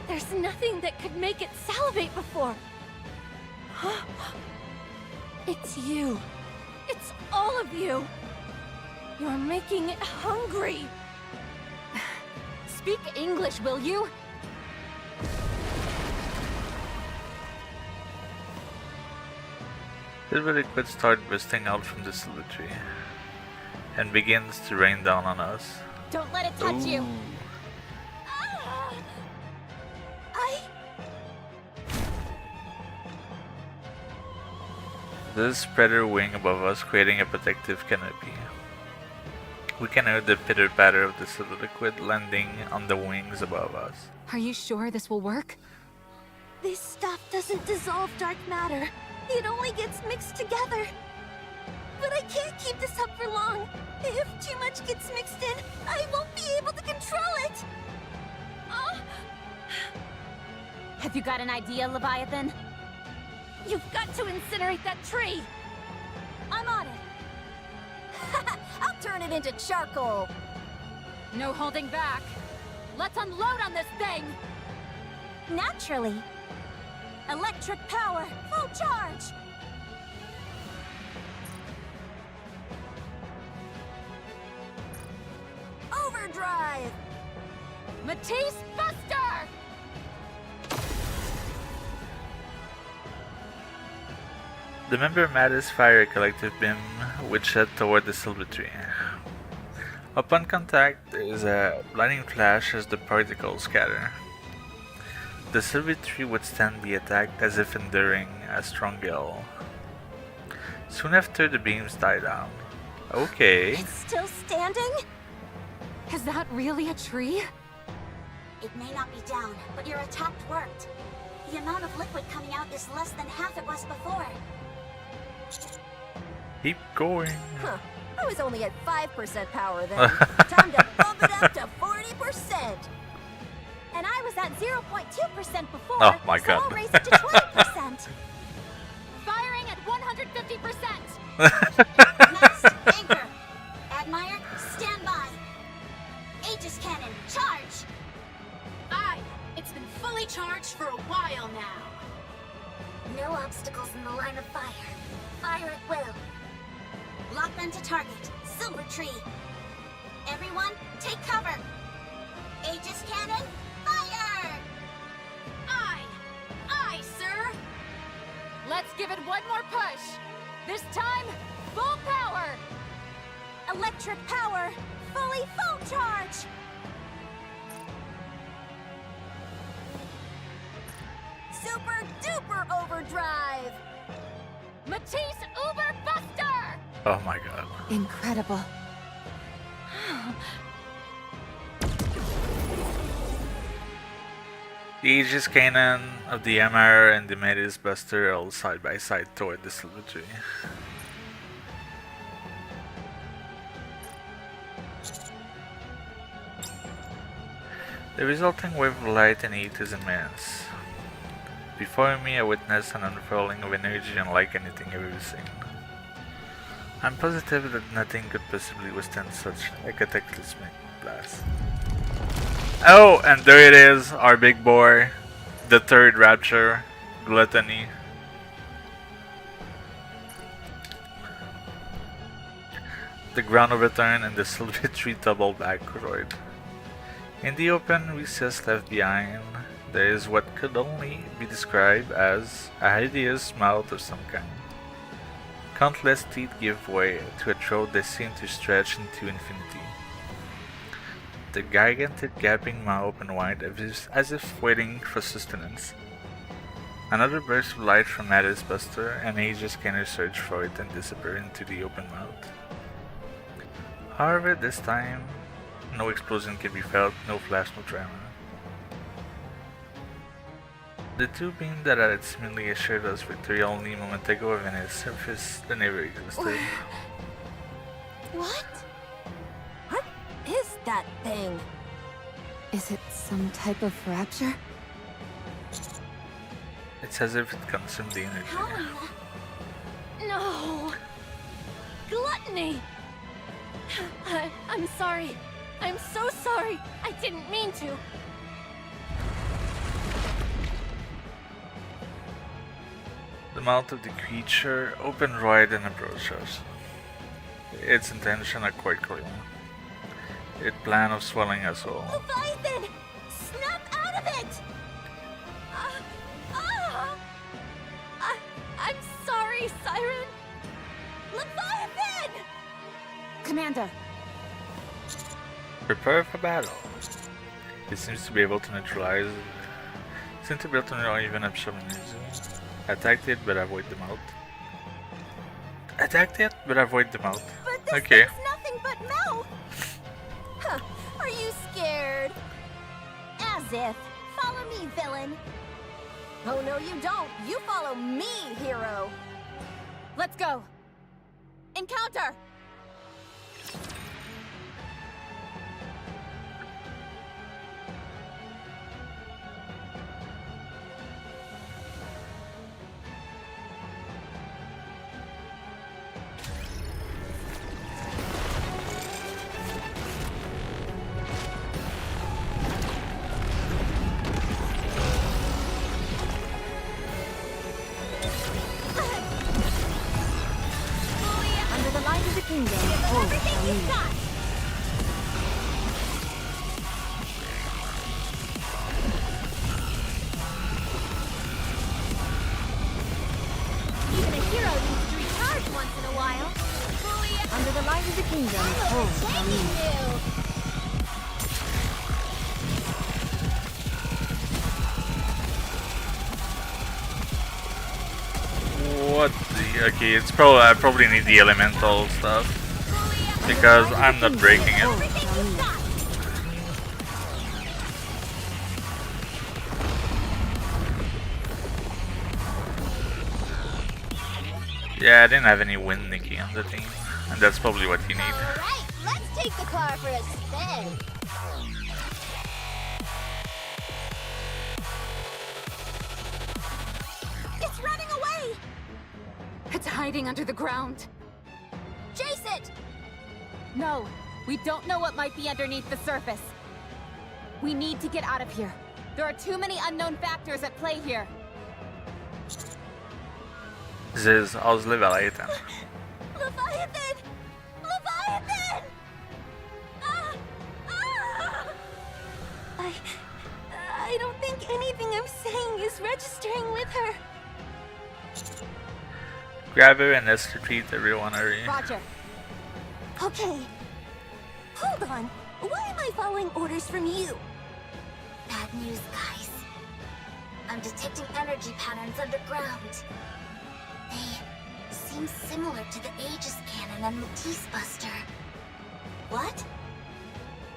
There's nothing that could make it salivate before. It's you. It's all of you. You're making it hungry. Speak English, will you? Silver liquid started bursting out from the silver tree and begins to rain down on us. Don't let it touch you. There's a spreader wing above us, creating a protective canopy. We can hear the pitter-patter of the silver liquid landing on the wings above us. Are you sure this will work? This stuff doesn't dissolve dark matter. It only gets mixed together. But I can't keep this up for long. If too much gets mixed in, I won't be able to control it. Have you got an idea, Leviathan? You've got to incinerate that tree. I'm on it. I'll turn it into charcoal. No holding back. Let's unload on this thing! Naturally. Electric power, full charge. Overdrive. Matisse Buster! The member Mattis fire a collective beam which head toward the silver tree. Upon contact, there is a blinding flash as the particles scatter. The silver tree withstands the attack as if enduring a strong gale. Soon after, the beams die down. Okay. It's still standing? Is that really a tree? It may not be down, but your attack worked. The amount of liquid coming out is less than half it was before. Keep going. Huh. I was only at 5% power then. Time to bump it up to 40%. And I was at 0.2% before, Oh my so god. I'll raise it to 20%. Firing at 150%. Mast, anchor. Admire, stand by. Aegis cannon, charge. Aye, it's been fully charged for a while now. No obstacles in the line of fire. Fire at will. Lock them to target. Silver tree. Everyone, take cover. Aegis cannon, fire! Aye, sir. Let's give it one more push. This time, full power! Electric power, fully full charge. Super duper overdrive. Matisse Uber Buster! Oh my god. Incredible. The Aegis cannon of the MR and the Matisse Buster all side by side toward the silver tree. The resulting wave of light and heat is immense. Before me I witness an unfurling of energy unlike anything I've ever seen. I'm positive that nothing could possibly withstand such a cataclysmic blast. Oh, and there it is, our big boy. The third rapture, Gluttony. The ground overturned and the silver tree tumbled backward. In the open recess left behind, there is what could only be described as a hideous mouth of some kind. Countless teeth give way to a throat that seemed to stretch into infinity. The gigantic gaping mouth opened wide as if waiting for sustenance. Another burst of light from Mattis' buster, and Asia's scanner searched for it and disappeared into the open mouth. However, this time, no explosion can be felt, no flash, no tremor. The two beams that had seemingly assured us victory only a moment ago have in its surface that never existed. What? What is that thing? Is it some type of rapture? It's as if it consumed the energy. No! Gluttony! I'm sorry. I'm so sorry. I didn't mean to. The mouth of the creature opened wide and approached us. Its intention are quite clear. It planned of swallowing us all. Leviathan! Snap out of it! I'm sorry, Siren. Leviathan! Commander! Prepare for battle. It seems to be able to neutralize. Seems to be able to even absorb energy. Attack it, but avoid the mouth. Attack it, but avoid the mouth. But this Okay. thing's nothing but mouth! Huh, are you scared? As if. Follow me, villain. Oh no, you don't. You follow me, hero. Let's go! Encounter! Under the light of the kingdom, hold Everything you've got! Even a hero needs to recharge once in a while. Under the light of the kingdom, hold Thanking you! What the? Okay, it's probably I probably need the elemental stuff because I'm not breaking it. Everything you've got! Yeah, I didn't have any wind Nikke on the team, and that's probably what you need. Alright, let's take the car for a spin. It's running away! It's hiding under the ground. Chase it! No, we don't know what might be underneath the surface. We need to get out of here. There are too many unknown factors at play here. Ziz, how's Leviathan? Leviathan! Leviathan! Ah! Ah! I don't think anything I'm saying is registering with her. Grab her and let's retreat everyone hurry. Roger. Okay. Hold on. Why am I following orders from you? Bad news, guys. I'm detecting energy patterns underground. They seem similar to the Aegis Cannon and Matisse Buster. What?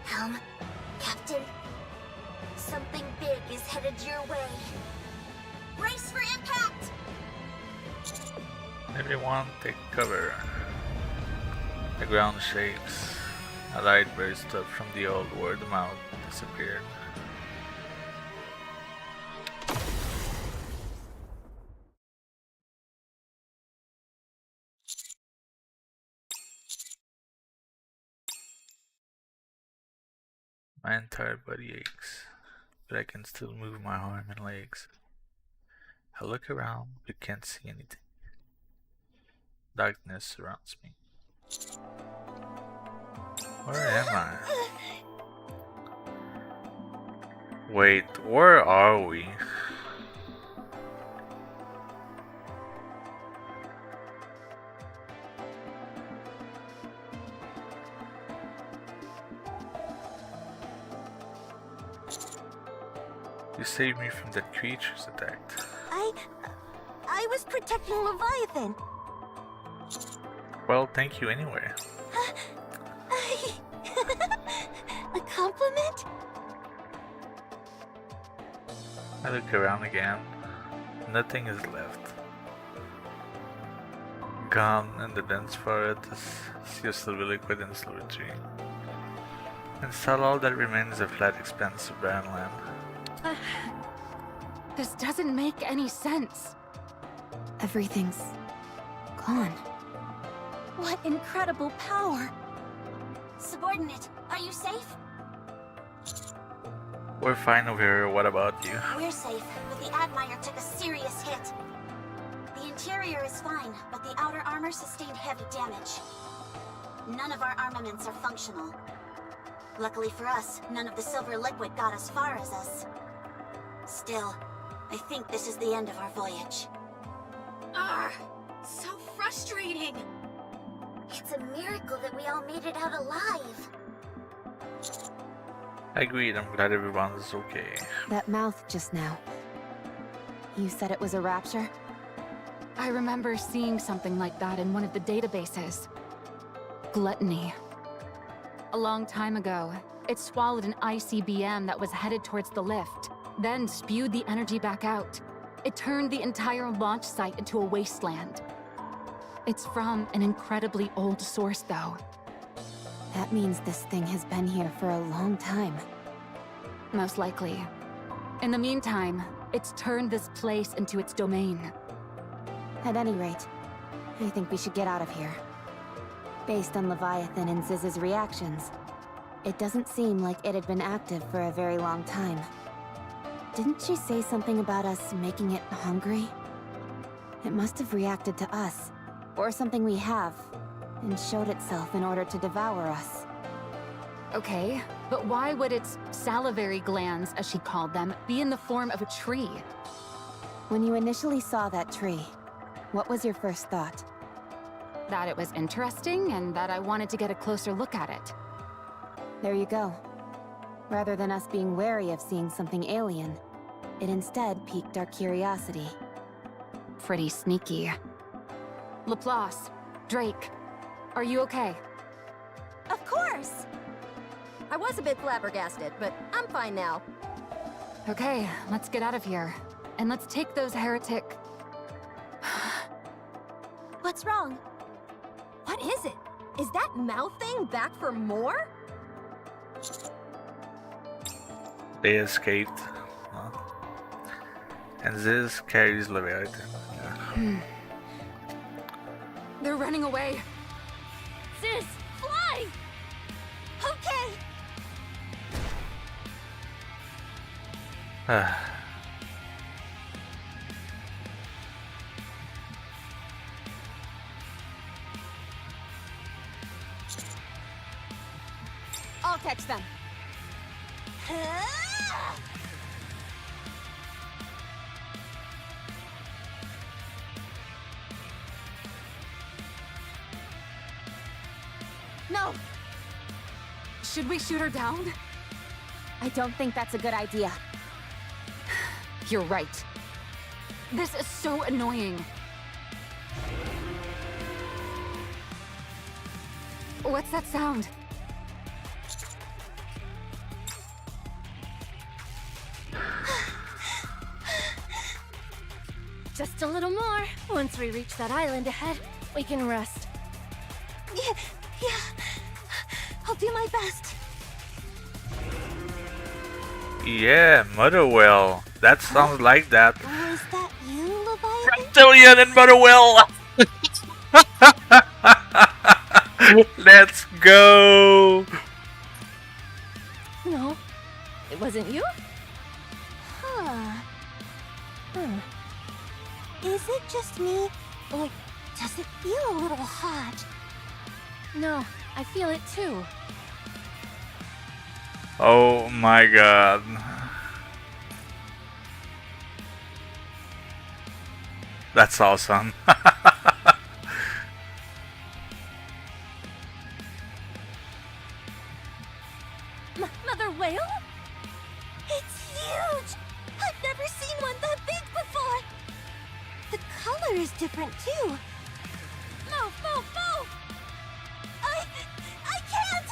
Helm, Captain, something big is headed your way. Brace for impact! Everyone take cover. The ground shakes. A light burst up from the old where the mouth disappeared. My entire body aches, but I can still move my arm and legs. I look around, but can't see anything. Darkness surrounds me. Where am I? Wait, where are we? You saved me from that creature's attack. I was protecting Leviathan. Well, thank you anyway. A compliment? I look around again. Nothing is left. Gone in the dense forest is just a liquid and slow retreat. Inside all that remains is a flat expanse of barren land. This doesn't make any sense. Everything's gone. What incredible power! Subordinate, are you safe? We're fine over here, what about you? We're safe, but the Admire took a serious hit. The interior is fine, but the outer armor sustained heavy damage. None of our armaments are functional. Luckily for us, none of the silver liquid got as far as us. Still, I think this is the end of our voyage. So frustrating. It's a miracle that we all made it out alive. Agreed, I'm glad everyone's okay. That mouth just now. You said it was a rapture? I remember seeing something like that in one of the databases. Gluttony. A long time ago, it swallowed an ICBM that was headed towards the lift, then spewed the energy back out. It turned the entire launch site into a wasteland. It's from an incredibly old source, though. That means this thing has been here for a long time. Most likely. In the meantime, it's turned this place into its domain. At any rate, I think we should get out of here. Based on Leviathan and Ziz's reactions, it doesn't seem like it had been active for a very long time. Didn't she say something about us making it hungry? It must have reacted to us, or something we have, and showed itself in order to devour us. Okay, but why would its salivary glands, as she called them, be in the form of a tree? When you initially saw that tree, what was your first thought? That it was interesting, and that I wanted to get a closer look at it. There you go. Rather than us being wary of seeing something alien, it instead piqued our curiosity. Pretty sneaky. Laplace, Drake, are you okay? Of course! I was a bit flabbergasted, but I'm fine now. Okay, let's get out of here. And let's take those heretic... What's wrong? What is it? Is that mouth thing back for more? They escaped. Huh? And this carries Leviathan. Yeah. They're running away. Sis, fly! Okay! I'll catch them. No! Should we shoot her down? I don't think that's a good idea. You're right. This is so annoying. What's that sound? Just a little more. Once we reach that island ahead, we can rest. Yeah. I'll do my best. Yeah, Motherwell. That sounds like that. Was that you, Leviathan? Reptilian and Motherwell! Let's go! No, wasn't you? Huh. Is it just me, or does it feel a little hot? No, I feel it too. Oh my god. That's awesome. Mother whale? It's huge! I've never seen one that big before! The color is different too. Move, move, move! I can't!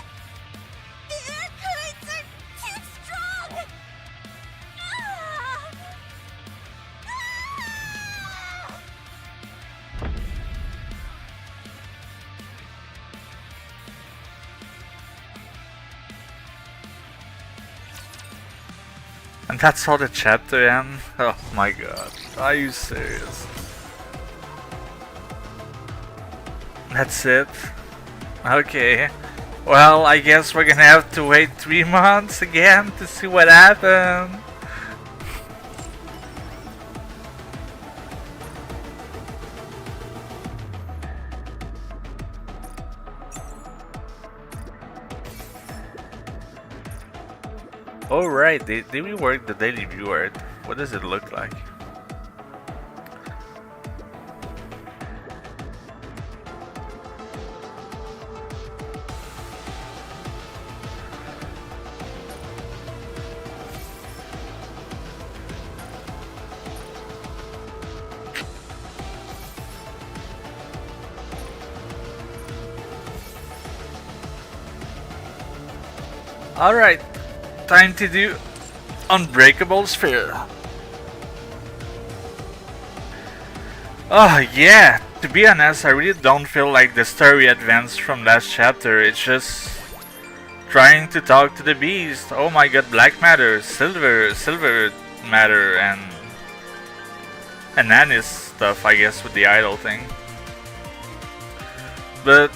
The air currents are too strong! Ah! Ah! And that's how the chapter ends? Oh my god. Are you serious? That's it? Okay. Well, I guess we're gonna have to wait 3 months again to see what happened. Oh right, they reworked the daily viewer. What does it look like? Alright, time to do Unbreakable Sphere. Oh yeah, to be honest, I really don't feel like the story advanced from last chapter. It's just trying to talk to the beast. Oh my god, black matter, silver matter, and Annis stuff, I guess, with the idol thing. But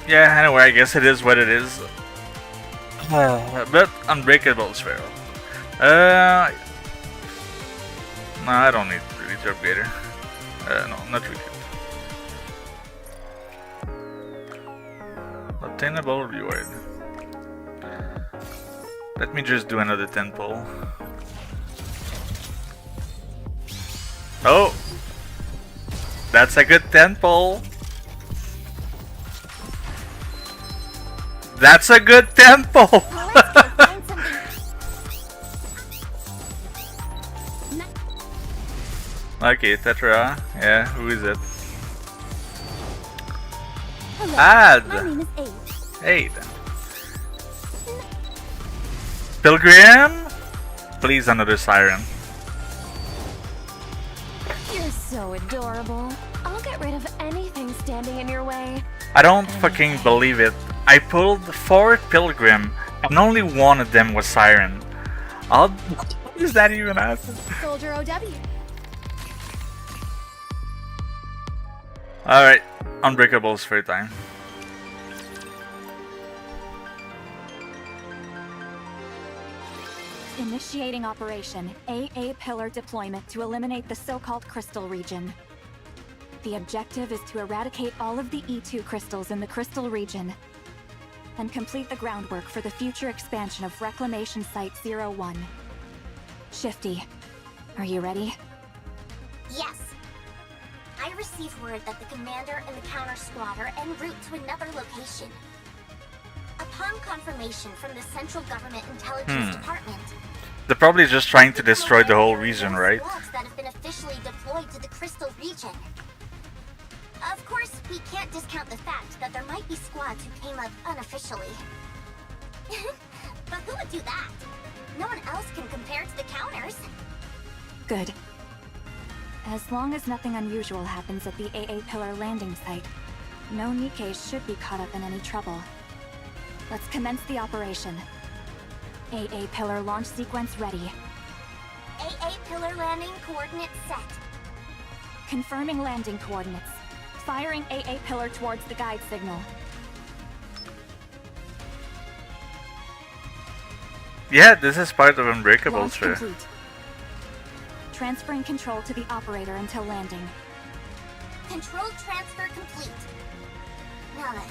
yeah, anyway, I guess it is what it is. But Unbreakable Sphere. No, I don't need really to upgrade her. No, not really. Obtainable reward. Let me just do another 10 pull. Oh! That's a good 10 pull! That's a good tempo! Okay, Tetra. Yeah, who is it? Hello, Ad! my name is Aid. Aid. Pilgrim? Please, another Siren. You're so adorable. I'll get rid of anything standing in your way. I don't fucking believe it. I pulled 4 Pilgrim and only one of them was Siren. How does that even happen? Soldier OW. Alright, Unbreakable Sphere time. Initiating operation AA Pillar deployment to eliminate the so-called crystal region. The objective is to eradicate all of the E2 crystals in the crystal region and complete the groundwork for the future expansion of Reclamation Site 01. Shifty, are you ready? Yes. I received word that the commander and the counter squad are en route to another location. Upon confirmation from the Central Government Intelligence Department, They're probably just trying to destroy the whole region, right? squads that have been officially deployed to the crystal region. Of course, we can't discount the fact that there might be squads who came up unofficially. But who would do that? No one else can compare to the counters. Good. As long as nothing unusual happens at the AA Pillar landing site, no Nikke should be caught up in any trouble. Let's commence the operation. AA Pillar launch sequence ready. AA Pillar landing coordinates set. Confirming landing coordinates. Firing AA Pillar towards the guide signal. Yeah, this is part of Unbreakable, Launch sure. complete. Transferring control to the operator until landing. Control transfer complete. Now then,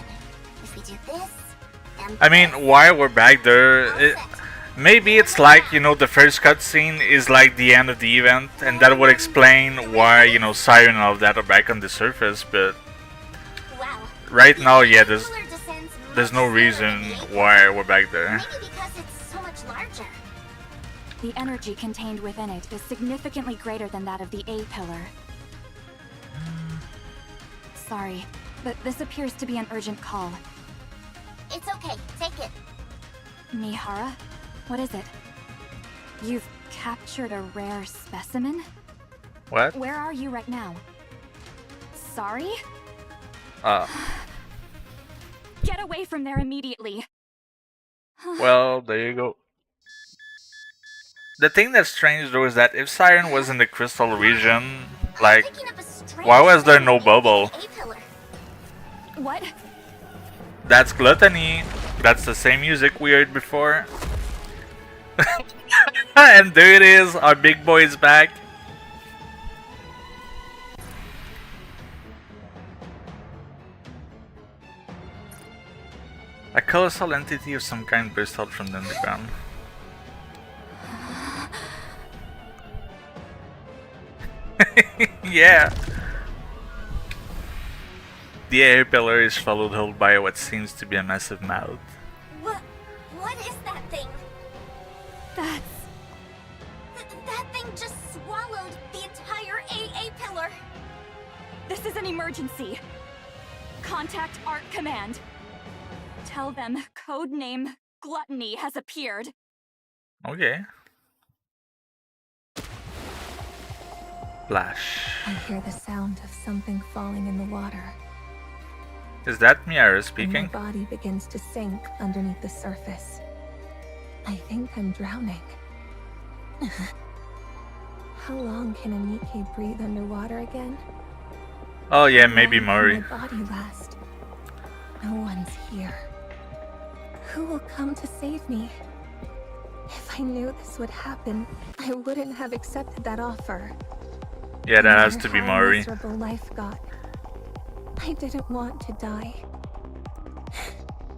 if we do this, and I mean, why we're back there? Maybe it's like, you know, the first cutscene is like the end of the event, and that would explain why, you know, Siren and all of that are back on the surface, but wow, right now, yeah, the pillar descends there's much no slower reason than the A why we're back there. Maybe because it's so much larger. The energy contained within it is significantly greater than that of the A pillar. Sorry, but this appears to be an urgent call. It's okay, take it. Mihara, what is it? You've captured a rare specimen? What? Where are you right now? Sorry? Get away from there immediately. Well, there you go. The thing that's strange though is that if Siren was in the crystal region, like, why was there no bubble? What? That's gluttony. That's the same music we heard before. And there it is, our big boy is back. A colossal entity of some kind burst out from the underground. Yeah. The air pillar is followed whole by what seems to be a massive mouth. What is that thing? That's... That thing just swallowed the entire AA pillar. This is an emergency. Contact Art Command. Tell them codename Gluttony has appeared. Okay. Flash. I hear the sound of something falling in the water. Is that Miara And speaking? my body begins to sink underneath the surface. I think I'm drowning. How long can a Nikke breathe underwater again? Oh yeah, How maybe long can Mori. my body last? No one's here. Who will come to save me? If I knew this would happen, I wouldn't have accepted that offer. Yeah, No that has matter to be how Mori. miserable life got, I didn't want to die.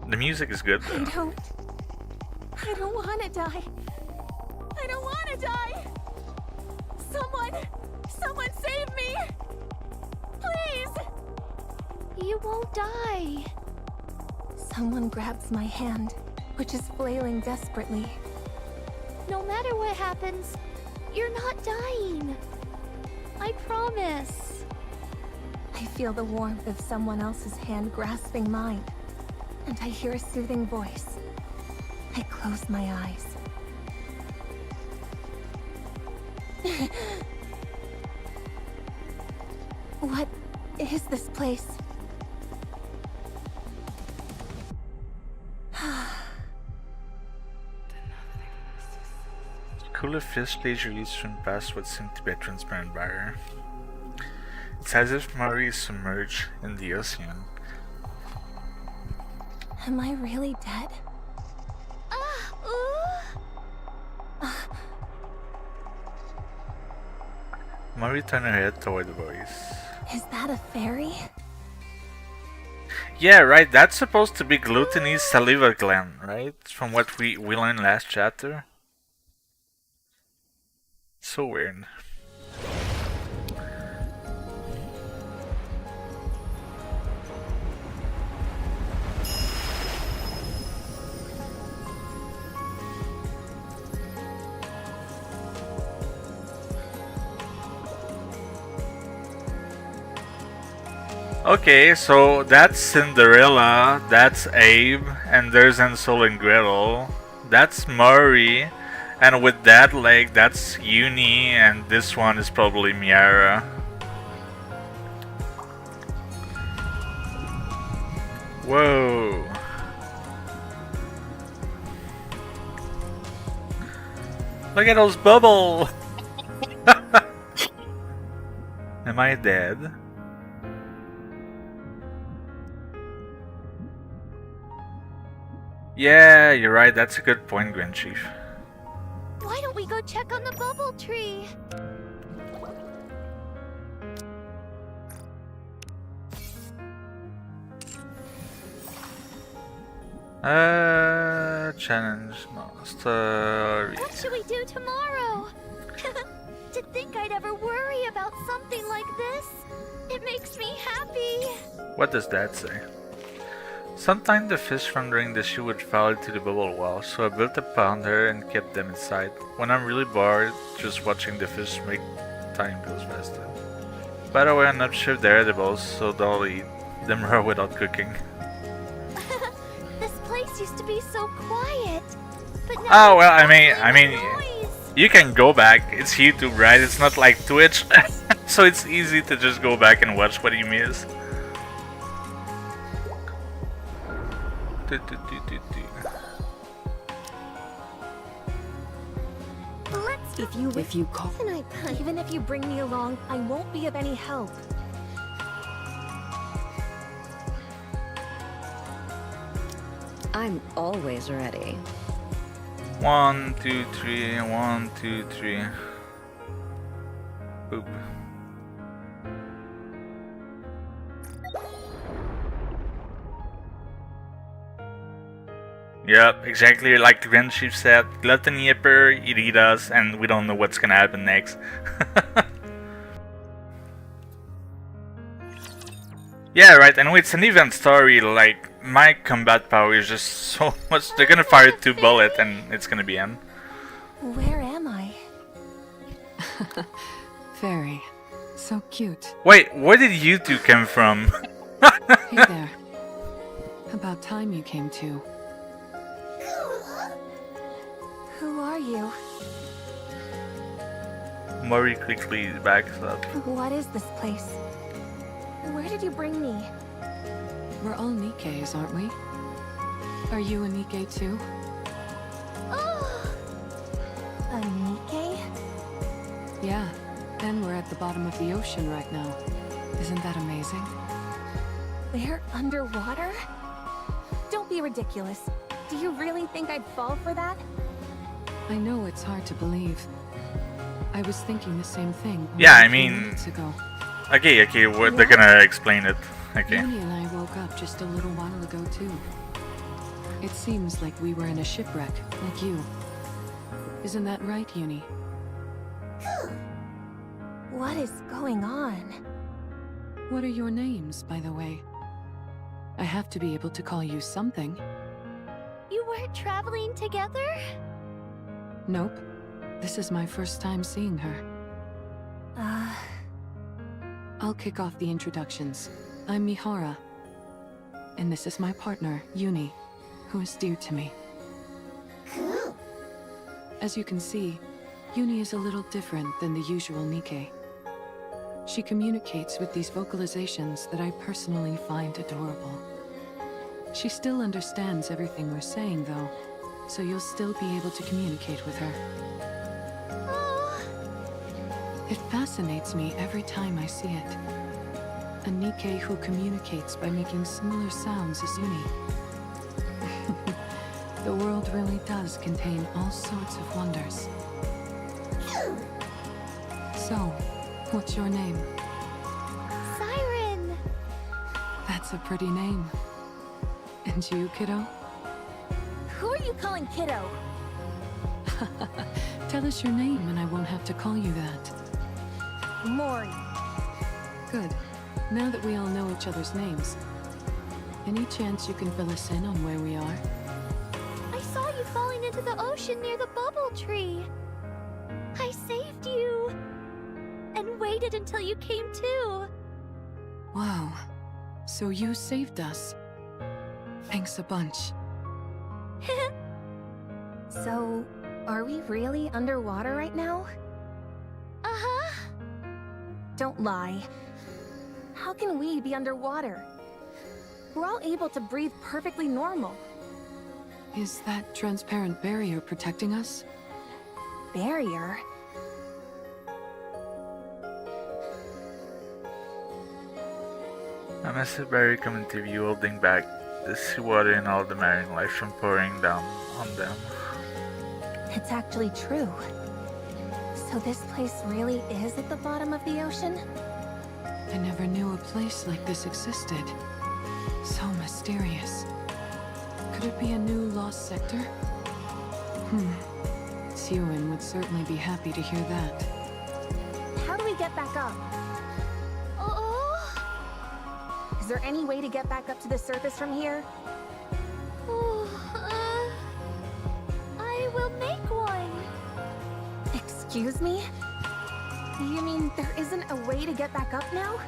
The music is good I though. don't want to die. I don't want to die. Someone save me. Please. You won't die. Someone grabs my hand, which is flailing desperately. No matter what happens, you're not dying. I promise. I feel the warmth of someone else's hand grasping mine, and I hear a soothing voice. I close my eyes. What is this place? Cooler fish leisurely swim past what seemed to be a transparent barrier. It's as if Mori is submerged in the ocean. Am I really dead? Mori turned her head toward the voice. Is that a fairy? Yeah, right, that's supposed to be Gluttony's saliva gland, right? From what we learned last chapter. So weird. Okay, so that's Cinderella, that's Abe, and there's Ansel and Gretel. That's Murray, and with that leg, that's Uni, and this one is probably Miara. Whoa. Look at those bubbles! Am I dead? Yeah, you're right, that's a good point, Grand Chief. go check on the bubble tree. Challenge story. What should we do tomorrow? To think I'd ever worry about something like this. It makes me happy. What does that say? Sometimes the fish from during the shoe would fall into the bubble wall, so I built a pond here and kept them inside. When I'm really bored, just watching the fish make time goes faster. By the way, I'm not sure they're edible, so don't eat them raw without cooking. This place used to be so quiet. But now Oh well, I mean, noise. you can go back. It's YouTube, right? It's not like Twitch, so it's easy to just go back and watch what you miss. Let's If you call. Even if you bring me along, I won't be of any help. I'm always ready. 1, 2, 3, 1, 2, 3. Boop. Yep, exactly like the Grand Chief said. Gluttony appear, it eat us, and we don't know what's gonna happen next. Yeah, right, and it's an event story, like, my combat power is just so much. They're gonna fire 2 bullets and it's gonna be end. Where am I? Fairy. So cute. Wait, where did you two come from? Hey there. About time you came too. Who are you? Mori quickly backs up. What is this place? Where did you bring me? We're all Nikkes, aren't we? Are you a Nikke too? A Nikke? Yeah. And we're at the bottom of the ocean right now. Isn't that amazing? We're underwater? Don't be ridiculous. Do you really think I'd fall for that? I know it's hard to believe. I was thinking the same thing. Yeah, I a few mean- minutes ago. Okay, they're gonna explain it. Okay. Yuni and I woke up just a little while ago too. It seems like we were in a shipwreck, like you. Isn't that right, Yuni? What is going on? What are your names, by the way? I have to be able to call you something. You weren't traveling together? Nope. This is my first time seeing her. I'll kick off the introductions. I'm Mihara. And this is my partner, Yuni, who is dear to me. As you can see, Yuni is a little different than the usual Nikke. She communicates with these vocalizations that I personally find adorable. She still understands everything we're saying, though, so you'll still be able to communicate with her. It fascinates me every time I see it. A Nikke who communicates by making similar sounds as Yuni. The world really does contain all sorts of wonders. So, what's your name? Siren! That's a pretty name. And you, kiddo? Who are you calling kiddo? Tell us your name and I won't have to call you that. Mori. Good. Now that we all know each other's names, any chance you can fill us in on where we are? I saw you falling into the ocean near the bubble tree. I saved you. And waited until you came to. Wow. So you saved us. Thanks a bunch. So, are we really underwater right now? Uh-huh. Don't lie. How can we be underwater? We're all able to breathe perfectly normal. Is that transparent barrier protecting us? Barrier? A massive barrier coming to view, holding back the seawater and all the marine life from pouring down on them. It's actually true. So this place really is at the bottom of the ocean? I never knew a place like this existed. So mysterious. Could it be a new lost sector? Siren would certainly be happy to hear that. How do we get back up? Is there any way to get back up to the surface from here? I will make one. Excuse me? You mean there isn't a way to get back up now?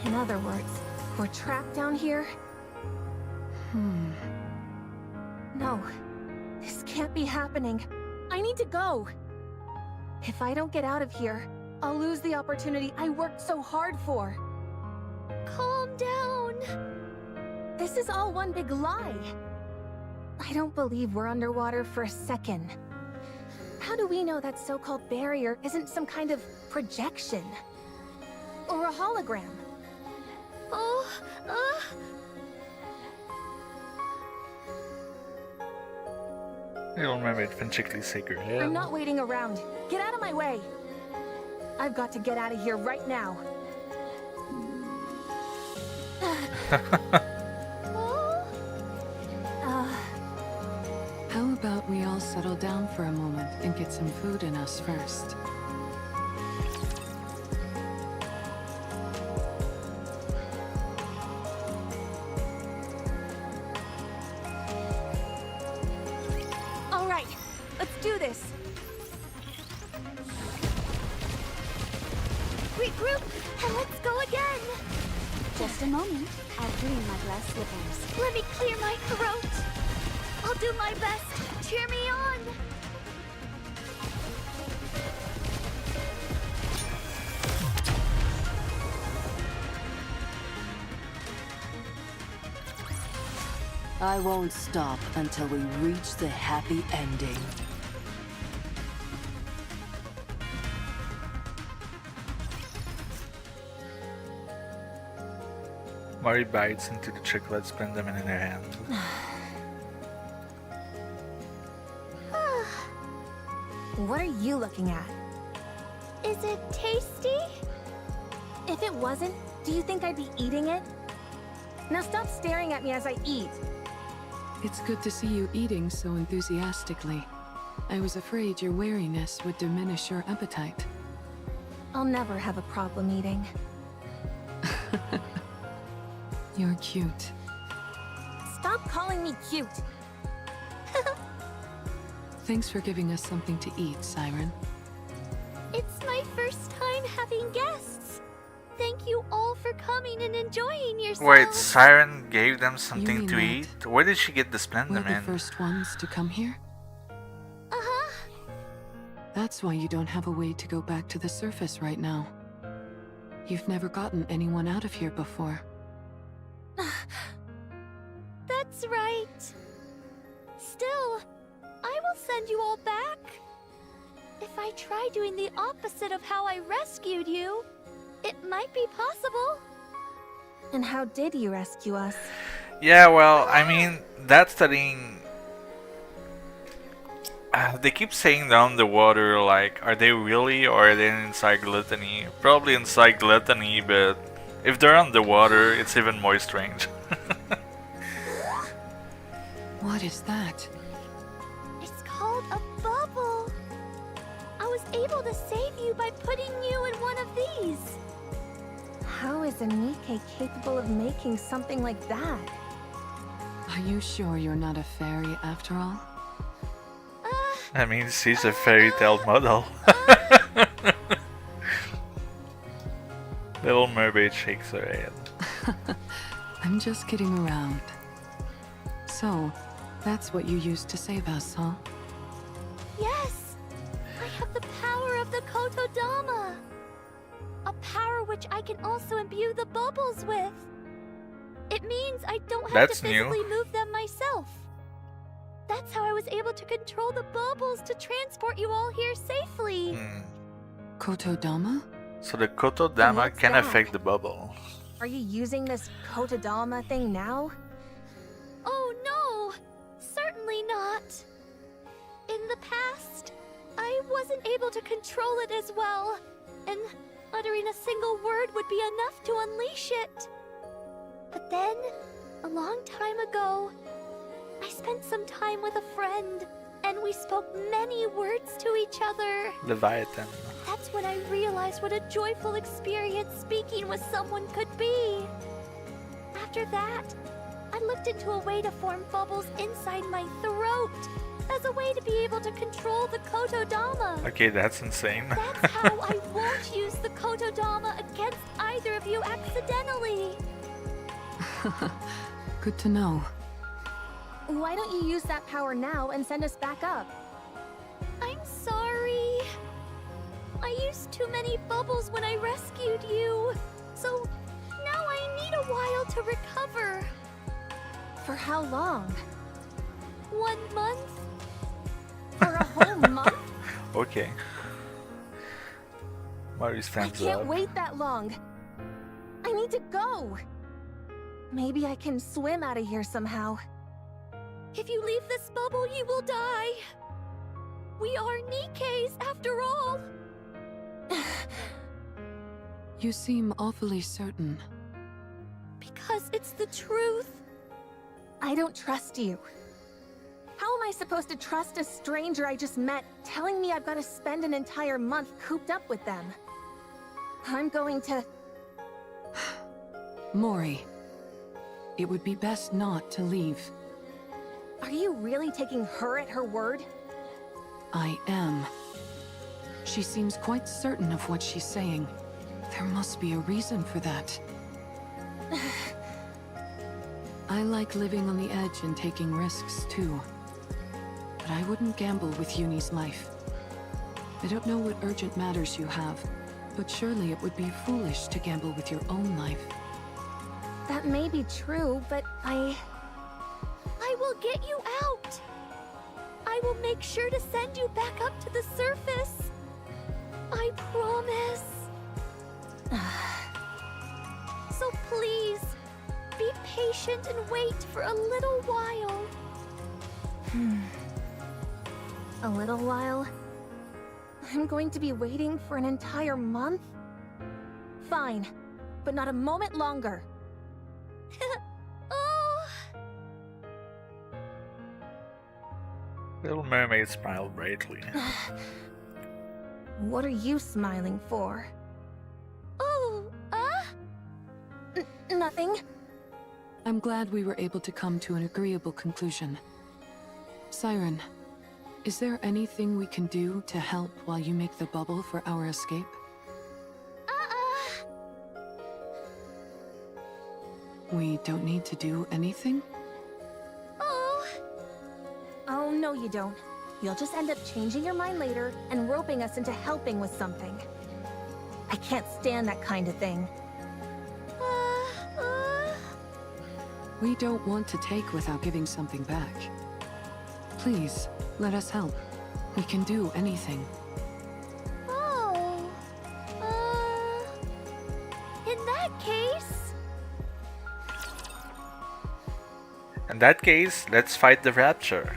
In other words, we're trapped down here? No, this can't be happening. I need to go. If I don't get out of here, I'll lose the opportunity I worked so hard for. Calm down. This is all one big lie. I don't believe we're underwater for a second. How do we know that so-called barrier isn't some kind of projection? Or a hologram? Little Mermaid frantically shake her head. I'm not waiting around. Get out of my way. I've got to get out of here right now. How about we all settle down for a moment and get some food in us first? All right, let's do this. Regroup and let's go again. Just a moment. I'll bring my glass slippers. Let me clear my throat. I'll do my best. Cheer me on. I won't stop until we reach the happy ending. Mari bites into the chocolates, blend them in her hand. What are you looking at? Is it tasty? If it wasn't, do you think I'd be eating it? Now stop staring at me as I eat. It's good to see you eating so enthusiastically. I was afraid your wariness would diminish your appetite. I'll never have a problem eating. You're cute. Stop calling me cute. Thanks for giving us something to eat, Siren. It's my first time having guests. Thank you all for coming and enjoying yourselves. Wait, Siren gave them something mean to that eat? Where did she get this blend We're them the in? first ones to come here? That's why you don't have a way to go back to the surface right now. You've never gotten anyone out of here before. That's right. Still, I will send you all back. If I try doing the opposite of how I rescued you, it might be possible. And how did you rescue us? Yeah, well, I mean, that's studying. They keep saying they're underwater, like, are they really, or are they inside gluttony? Probably inside gluttony, but if they're underwater, it's even more strange. What is that? It's called a bubble. I was able to save you by putting you in one of these. How is a Nikke capable of making something like that? Are you sure you're not a fairy after all? I mean, she's a fairy tale model. Little Mermaid shakes her head. I'm just kidding around. So, that's what you used to save us, huh? Yes, I have the power of the Kotodama. A power which I can also imbue the bubbles with. It means I don't have That's to physically move them myself. That's how I was able to control the bubbles to transport you all here safely. Kotodama? So the Kotodama What's can that? affect the bubble. Are you using this Kotodama thing now? Oh no, certainly not. past, I wasn't able to control it as well, and uttering a single word would be enough to unleash it. But then, a long time ago, I spent some time with a friend, and we spoke many words to each other. Leviathan. That's when I realized what a joyful experience speaking with someone could be. After that, I looked into a way to form bubbles inside my throat as a way to be able to control the Kotodama. Okay, that's insane. That's how I won't use the Kotodama against either of you accidentally. Good to know. Why don't you use that power now and send us back up? I'm sorry. I used too many bubbles when I rescued you, so now I need a while to recover. For how long? 1 month? For a whole month? Okay. Mari I stands can't up. wait that long. I need to go. Maybe I can swim out of here somehow. If you leave this bubble, you will die. We are Nikke's after all. You seem awfully certain. Because it's the truth. I don't trust you. How am I supposed to trust a stranger I just met telling me I've got to spend an entire month cooped up with them? I'm going to... Mori, it would be best not to leave. Are you really taking her at her word? I am. She seems quite certain of what she's saying. There must be a reason for that. I like living on the edge and taking risks too. But I wouldn't gamble with Uni's life. I don't know what urgent matters you have, but surely it would be foolish to gamble with your own life. That may be true, but I will get you out. I will make sure to send you back up to the surface. I promise. So please, be patient and wait for a little while. A little while? I'm going to be waiting for an entire month? Fine, but not a moment longer. Oh. Little Mermaid smiled brightly. What are you smiling for? Oh, Nothing. I'm glad we were able to come to an agreeable conclusion. Siren, is there anything we can do to help while you make the bubble for our escape? We don't need to do anything? Oh, no you don't. You'll just end up changing your mind later and roping us into helping with something. I can't stand that kind of thing. We don't want to take without giving something back. Please, let us help. We can do anything. Oh. In that case... In that case, let's fight the Rapture.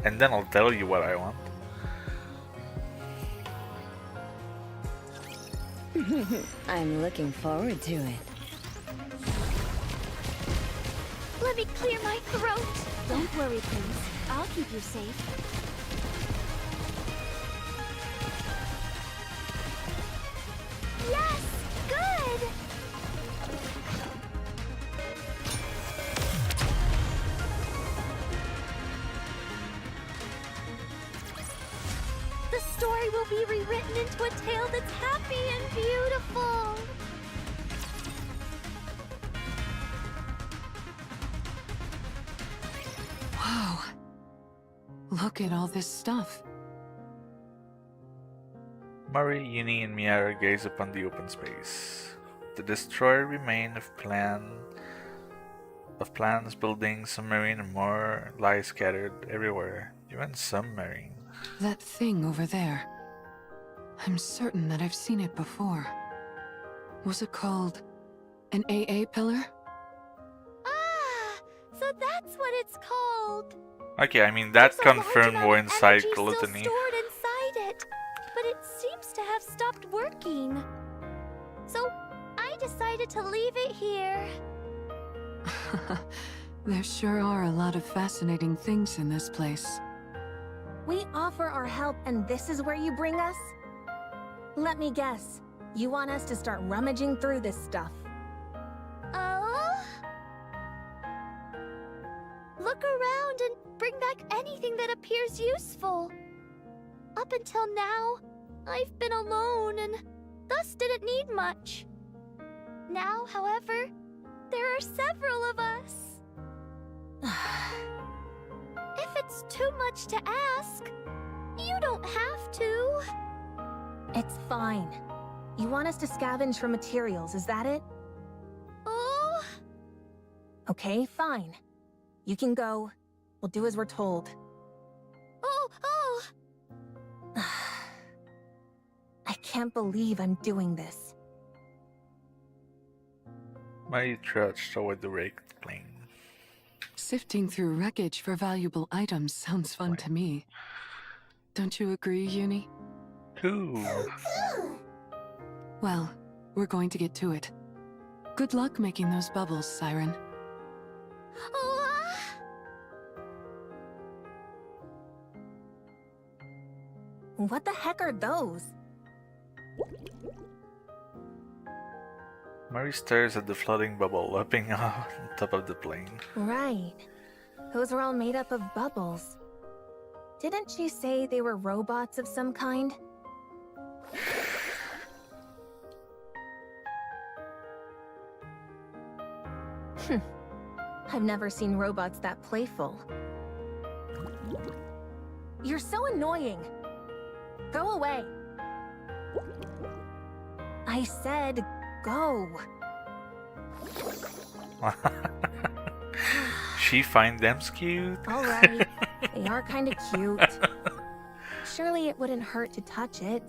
And then I'll tell you what I want. I'm looking forward to it. Let me clear my throat. Don't worry, please. I'll keep you safe. Yes! Good! The story will be rewritten into a tale that's happy and beautiful. Wow. Look at all this stuff. Mari, Uni, and Miara gaze upon the open space. The destroyed remain of plants, buildings, submarine, and more lie scattered everywhere, even submarine. That thing over there. I'm certain that I've seen it before. Was it called an AA pillar? Ah, so that's what it's called. Okay, I mean that There's a large confirmed amount more of inside energy still gluttony. stored inside it, but it seems to have stopped working. So I decided to leave it here. There sure are a lot of fascinating things in this place. We offer our help, and this is where you bring us? Let me guess. You want us to start rummaging through this stuff? Look around and bring back anything that appears useful. Up until now, I've been alone and thus didn't need much. Now, however, there are several of us. If it's too much to ask, you don't have to. It's fine. You want us to scavenge for materials, is that it? Oh, Okay, fine. You can go. We'll do as we're told. oh. I can't believe I'm doing this. Mary trudged toward the wrecked plane. Sifting through wreckage for valuable items sounds fun to me. Don't you agree, Uni? Cool. Well, we're going to get to it. Good luck making those bubbles, Siren. What the heck are those? Mary stares at the floating bubble lapping on top of the plane. Right. Those are all made up of bubbles. Didn't she say they were robots of some kind? I've never seen robots that playful. You're so annoying. Go away. I said go. She find them cute. Alright, they are kinda cute. Surely it wouldn't hurt to touch it.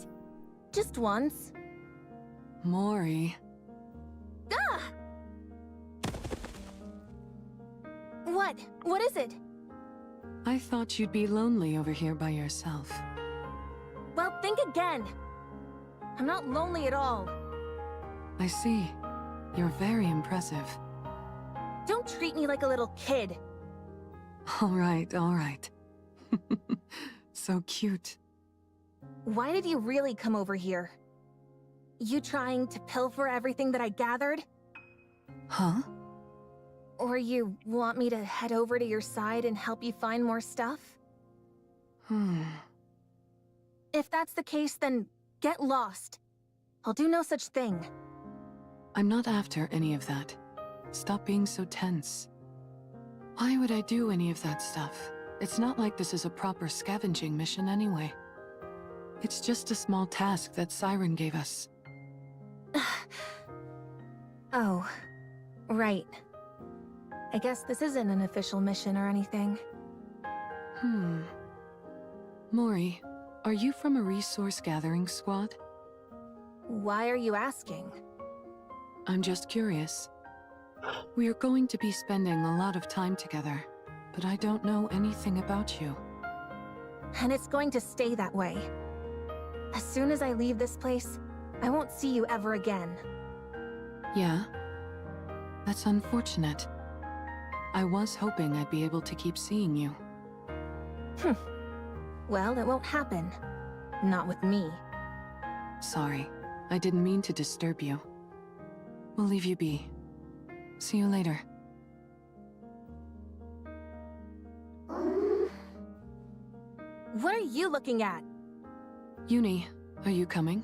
Just once. Mori. Ah! What? What is it? I thought you'd be lonely over here by yourself. Well, think again. I'm not lonely at all. I see. You're very impressive. Don't treat me like a little kid. All right. So cute. Why did you really come over here? You trying to pilfer everything that I gathered? Huh? Or you want me to head over to your side and help you find more stuff? If that's the case, then get lost. I'll do no such thing. I'm not after any of that. Stop being so tense. Why would I do any of that stuff? It's not like this is a proper scavenging mission anyway. It's just a small task that Siren gave us. Oh, right. I guess this isn't an official mission or anything. Mori, are you from a resource gathering squad? Why are you asking? I'm just curious. We are going to be spending a lot of time together, but I don't know anything about you. And it's going to stay that way. As soon as I leave this place, I won't see you ever again. Yeah? That's unfortunate. I was hoping I'd be able to keep seeing you. Well, it won't happen. Not with me. Sorry, I didn't mean to disturb you. We'll leave you be. See you later. What are you looking at? Uni, are you coming?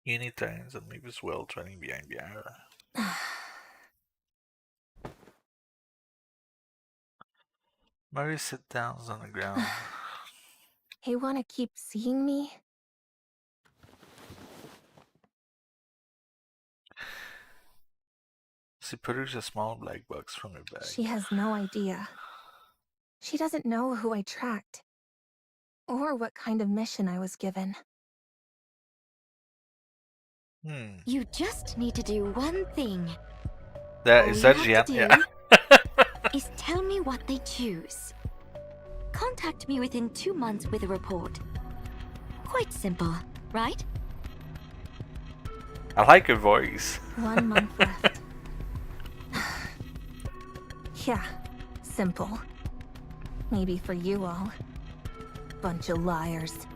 Uni turns and moves well, trailing behind Biara. Mary sits down on the ground. You want to keep seeing me? She produced a small black box from her bag. She has no idea. She doesn't know who I tracked. Or what kind of mission I was given. You just need to do one thing. That All is you that have Jet? to do Yeah. is tell me what they choose. Contact me within 2 months with a report. Quite simple, right? I like her voice. 1 month left. Yeah, simple. Maybe for you all. Bunch of liars.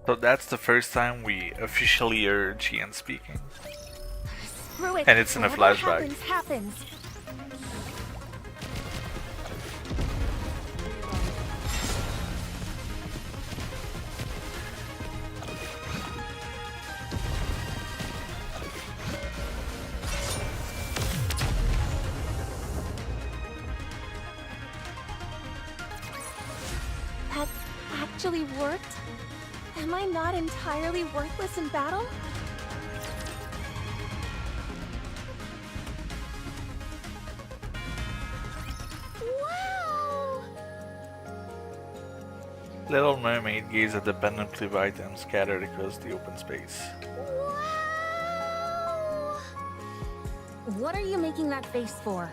So that's the first time we officially heard Gian speaking. Screw it. And it's in a Whatever flashback. happens. That actually worked? Am I not entirely worthless in battle? Wow! Little Mermaid gazes at the pendant items scattered across the open space. What are you making that face for?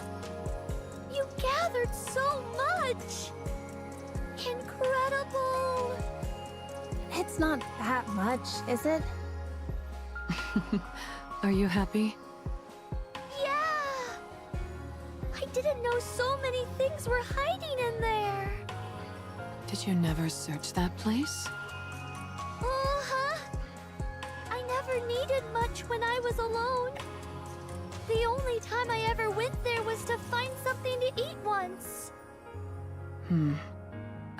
You gathered so much! Incredible! It's not that much, is it? Are you happy? Yeah! I didn't know so many things were hiding in there! Did you never search that place? Uh-huh! I never needed much when I was alone. The only time I ever went there was to find something to eat once.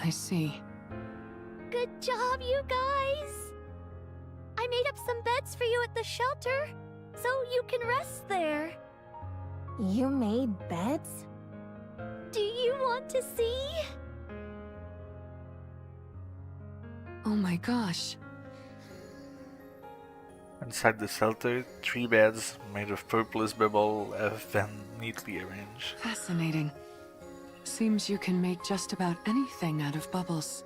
I see. Good job, you guys! I made up some beds for you at the shelter, so you can rest there. You made beds? Do you want to see? Oh my gosh. Inside the shelter, 3 beds made of purplish bubble have been neatly arranged. Fascinating. Seems you can make just about anything out of bubbles.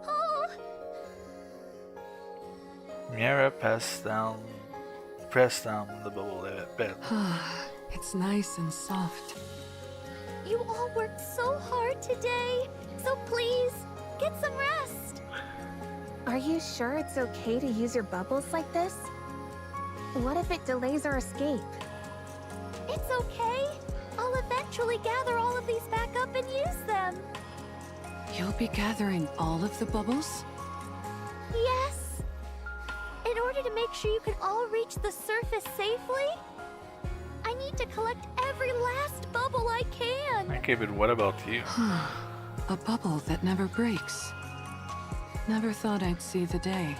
Oh, Miara pressed down the bubble bed. It's nice and soft. you all worked so hard today, so please, get some rest. Are you sure it's okay to use your bubbles like this? What if it delays our escape? It's okay. I'll eventually gather all of these back up and use them. You'll be gathering all of the bubbles? Yes. In order to make sure you can all reach the surface safely, I need to collect every last bubble I can. Okay, but what about you? A bubble that never breaks. Never thought I'd see the day.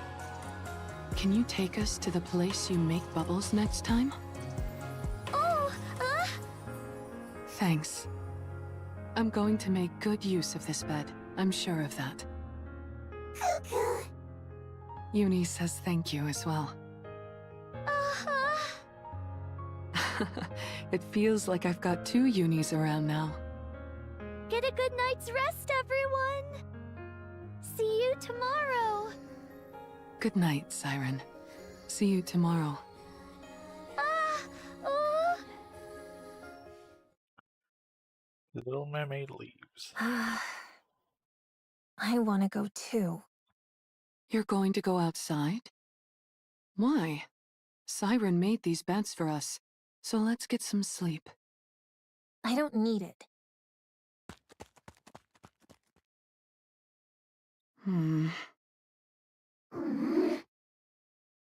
Can you take us to the place you make bubbles next time? Oh, Thanks. I'm going to make good use of this bed. I'm sure of that. Uni says thank you as well. It feels like I've got 2 Unis around now. Get a good night's rest, everyone. See you tomorrow. Good night, Siren. See you tomorrow. The Little Mermaid leaves. I want to go too. You're going to go outside? Why? Siren made these beds for us, so let's get some sleep. I don't need it.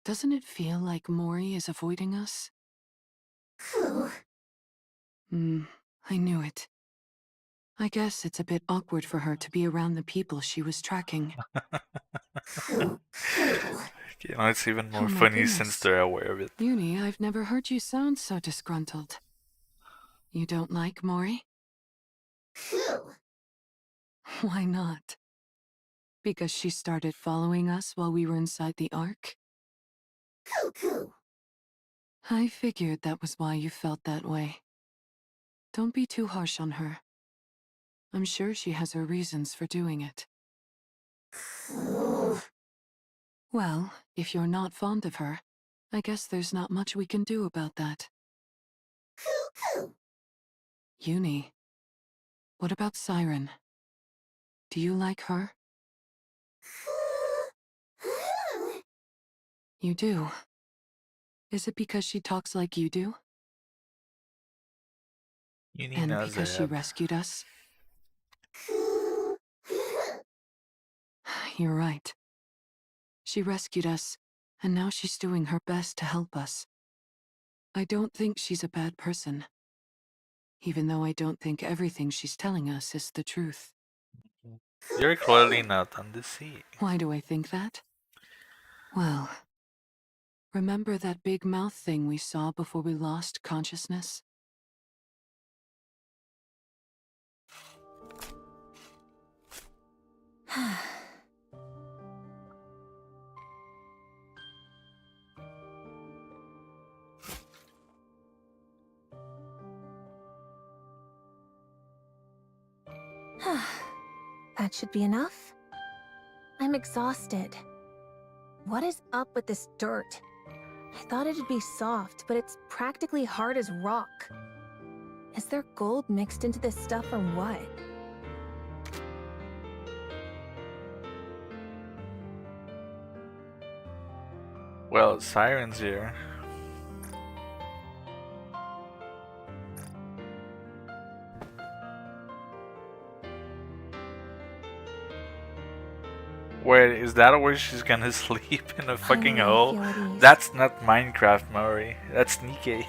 Doesn't it feel like Mori is avoiding us? I knew it. I guess it's a bit awkward for her to be around the people she was tracking. You know, it's even more Oh my funny goodness. since they're aware of it. Uni, I've never heard you sound so disgruntled. You don't like Mori? Why not? Because she started following us while we were inside the Ark? I figured that was why you felt that way. Don't be too harsh on her. I'm sure she has her reasons for doing it. Well, if you're not fond of her, I guess there's not much we can do about that. Uni, what about Siren? Do you like her? You do? Is it because she talks like you do? Uni And knows because she that. rescued us? You're right. She rescued us, and now she's doing her best to help us. I don't think she's a bad person, even though I don't think everything she's telling us is the truth. You're clearly not on the sea. Why do I think that? Well, remember that big mouth thing we saw before we lost consciousness? That should be enough. I'm exhausted. What is up with this dirt? I thought it'd be soft, but it's practically hard as rock. Is there gold mixed into this stuff or what? Well, Siren's here. Wait, is that where she's gonna sleep in a fucking hole? That's not Minecraft, Murray. That's Nikke.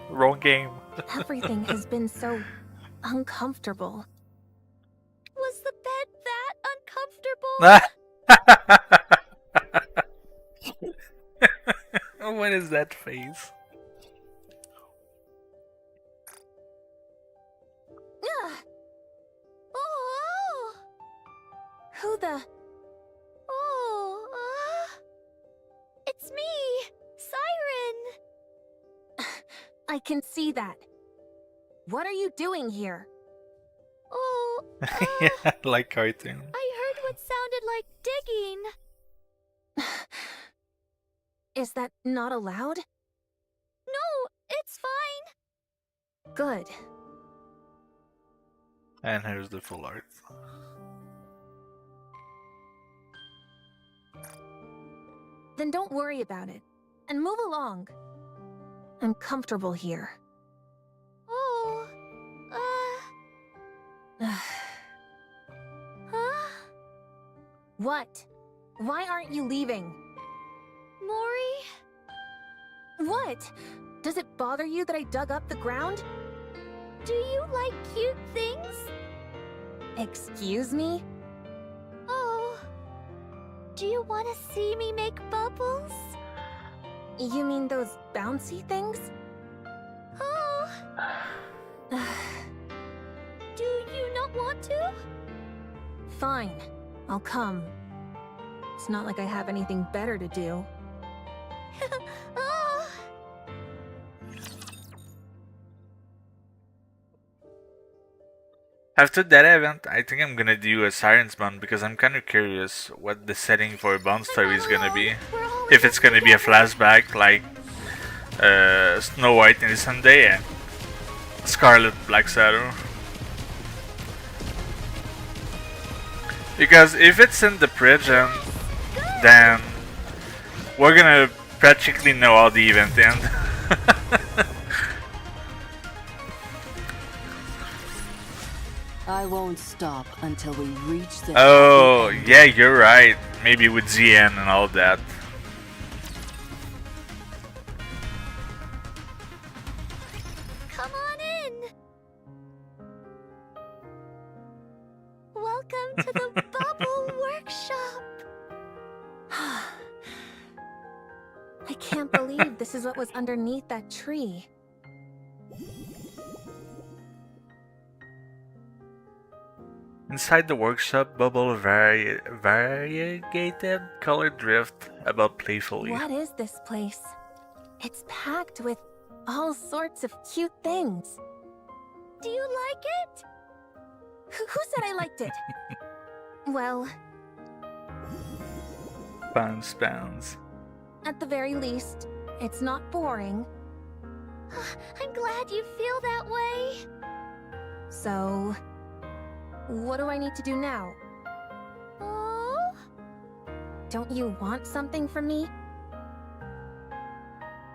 Wrong game. Everything has been so uncomfortable. Was the bed that uncomfortable? What is that face? Oh! Who the... Oh, it's me, Siren. I can see that. What are you doing here? Oh, Yeah, like cartoon. I heard what sounded like digging. Is that not allowed? No, it's fine. Good. And here's the full art. Then don't worry about it. And move along. I'm comfortable here. Oh, huh? What? Why aren't you leaving? Mori? What? Does it bother you that I dug up the ground? Do you like cute things? Excuse me? Oh. Do you want to see me make bubbles? You mean those bouncy things? Oh. Do you not want to? Fine. I'll come. It's not like I have anything better to do. Oh. After that event, I think I'm gonna do a Siren's Bond because I'm kinda curious what the setting for a Bond story is gonna be. If it's gonna be a flashback like Snow White in the Sunday and Scarlet Black Shadow. Because if it's in the prison, then we're gonna practically know how the event ends. I won't stop until we reach the... Oh, yeah, you're right. Maybe with ZN and all that. Come on in. Welcome to the Bubble Workshop. I can't believe this is what was underneath that tree. Inside the workshop, Bubble variegated color drift about playfully. What is this place? It's packed with all sorts of cute things. Do you like it? Who said I liked it? Well, Bounce, bounce. at the very least, It's not boring. I'm glad you feel that way. So, what do I need to do now? Oh? Don't you want something from me?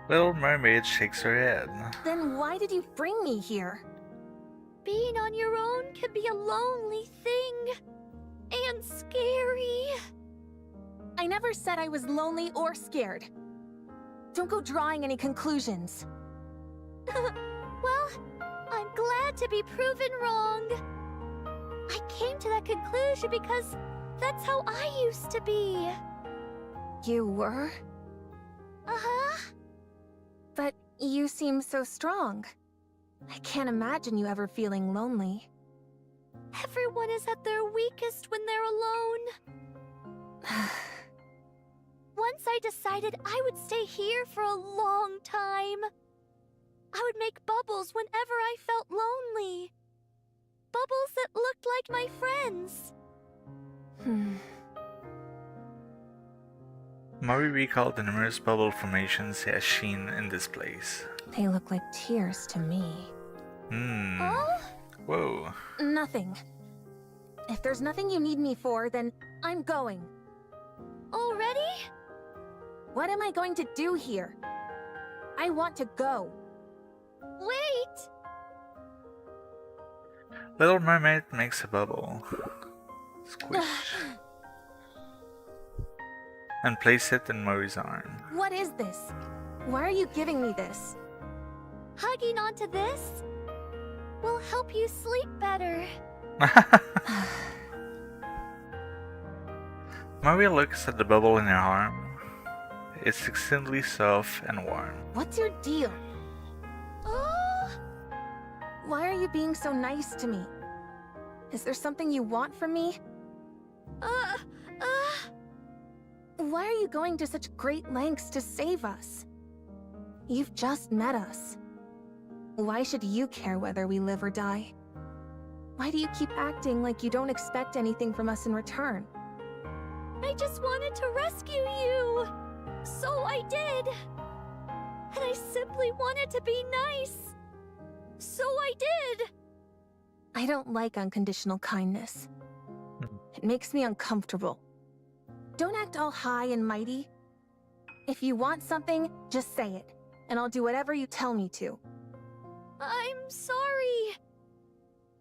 Little Mermaid shakes her head. Then why did you bring me here? Being on your own can be a lonely thing. And scary. I never said I was lonely or scared. Don't go drawing any conclusions. Well, I'm glad to be proven wrong. I came to that conclusion because that's how I used to be. You were? Uh-huh. But you seem so strong. I can't imagine you ever feeling lonely. Everyone is at their weakest when they're alone. Once I decided I would stay here for a long time. I would make bubbles whenever I felt lonely. Bubbles that looked like my friends. Mari recalled the numerous bubble formations he has seen in this place. They look like tears to me. Oh? Whoa. Nothing. If there's nothing you need me for, then I'm going. Already? What am I going to do here? I want to go. Wait! Little Mermaid makes a bubble. Squish. And place it in Mari's arm. What is this? Why are you giving me this? Hugging onto this will help you sleep better. Mari looks at the bubble in her arm. It's extremely soft and warm. What's your deal? Why are you being so nice to me? Is there something you want from me? Why are you going to such great lengths to save us? You've just met us. Why should you care whether we live or die? Why do you keep acting like you don't expect anything from us in return? I just wanted to rescue you. So I did. And I simply wanted to be nice. So I did. I don't like unconditional kindness. It makes me uncomfortable. Don't act all high and mighty. If you want something, just say it, and I'll do whatever you tell me to. I'm sorry.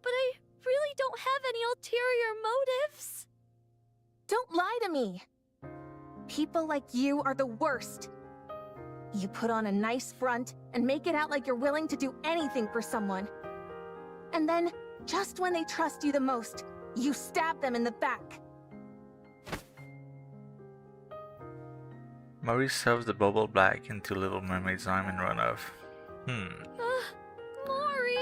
But I really don't have any ulterior motives. Don't lie to me. People like you are the worst. You put on a nice front and make it out like you're willing to do anything for someone. And then, just when they trust you the most, you stab them in the back. Mari shoves the bubble back into Little Mermaid's arm and run off. Mari!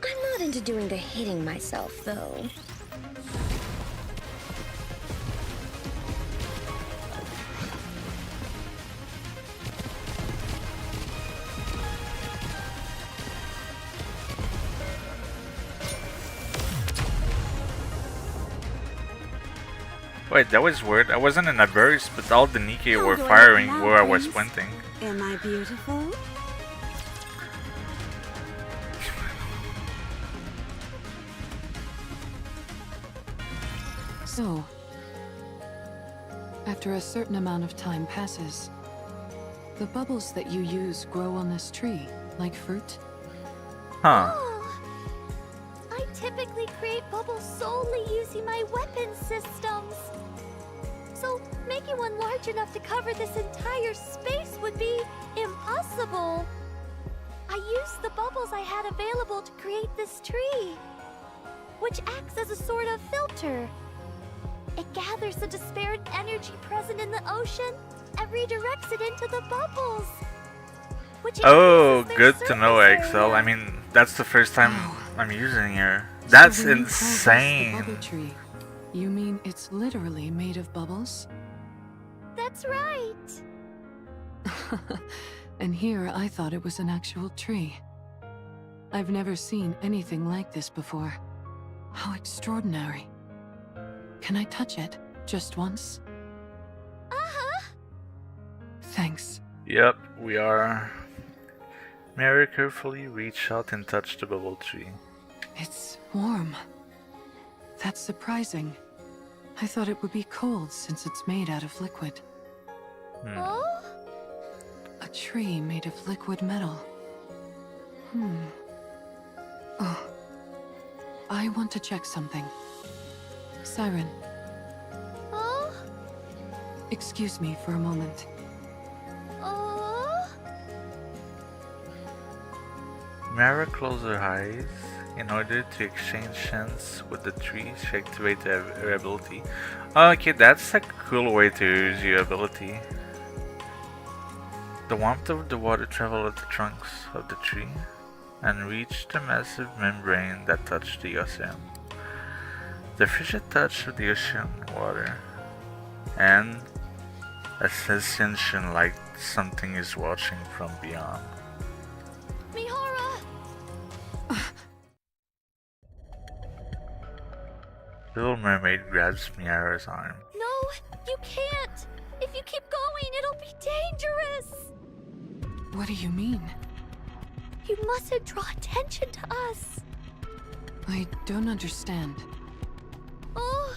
I'm not into doing the hitting myself, though. Wait, that was weird. I wasn't in a burst, but all the Nikke were firing where I was pointing. Am I beautiful? So, after a certain amount of time passes, the bubbles that you use grow on this tree, like fruit? Huh. I typically create bubbles solely using my weapon systems. So, making one large enough to cover this entire space would be impossible. I used the bubbles I had available to create this tree, which acts as a sort of filter. It gathers the disparate energy present in the ocean and redirects it into the bubbles. Which Oh, increases their good to know, surface Excel. area. I mean, that's the first time I'm using her. That's So when you call this the insane. bubble tree, you mean it's literally made of bubbles? That's right. And here I thought it was an actual tree. I've never seen anything like this before. How extraordinary. Can I touch it? Just once? Thanks. Yep, we are. Mary carefully reached out and touched the bubble tree. It's warm. That's surprising. I thought it would be cold since it's made out of liquid. Oh? A tree made of liquid metal. Oh. I want to check something. Siren. Oh? Excuse me for a moment. Oh? Mara closed her eyes in order to exchange chants with the trees to activate her ability. Okay, that's a cool way to use your ability. The warmth of the water traveled up the trunks of the tree and reached the massive membrane that touched the ocean. The frigid touch of the ocean water and a sensation like something is watching from beyond. Mihara! Little Mermaid grabs Miara's arm. No, you can't! If you keep going, it'll be dangerous! What do you mean? You mustn't draw attention to us. I don't understand. Oh,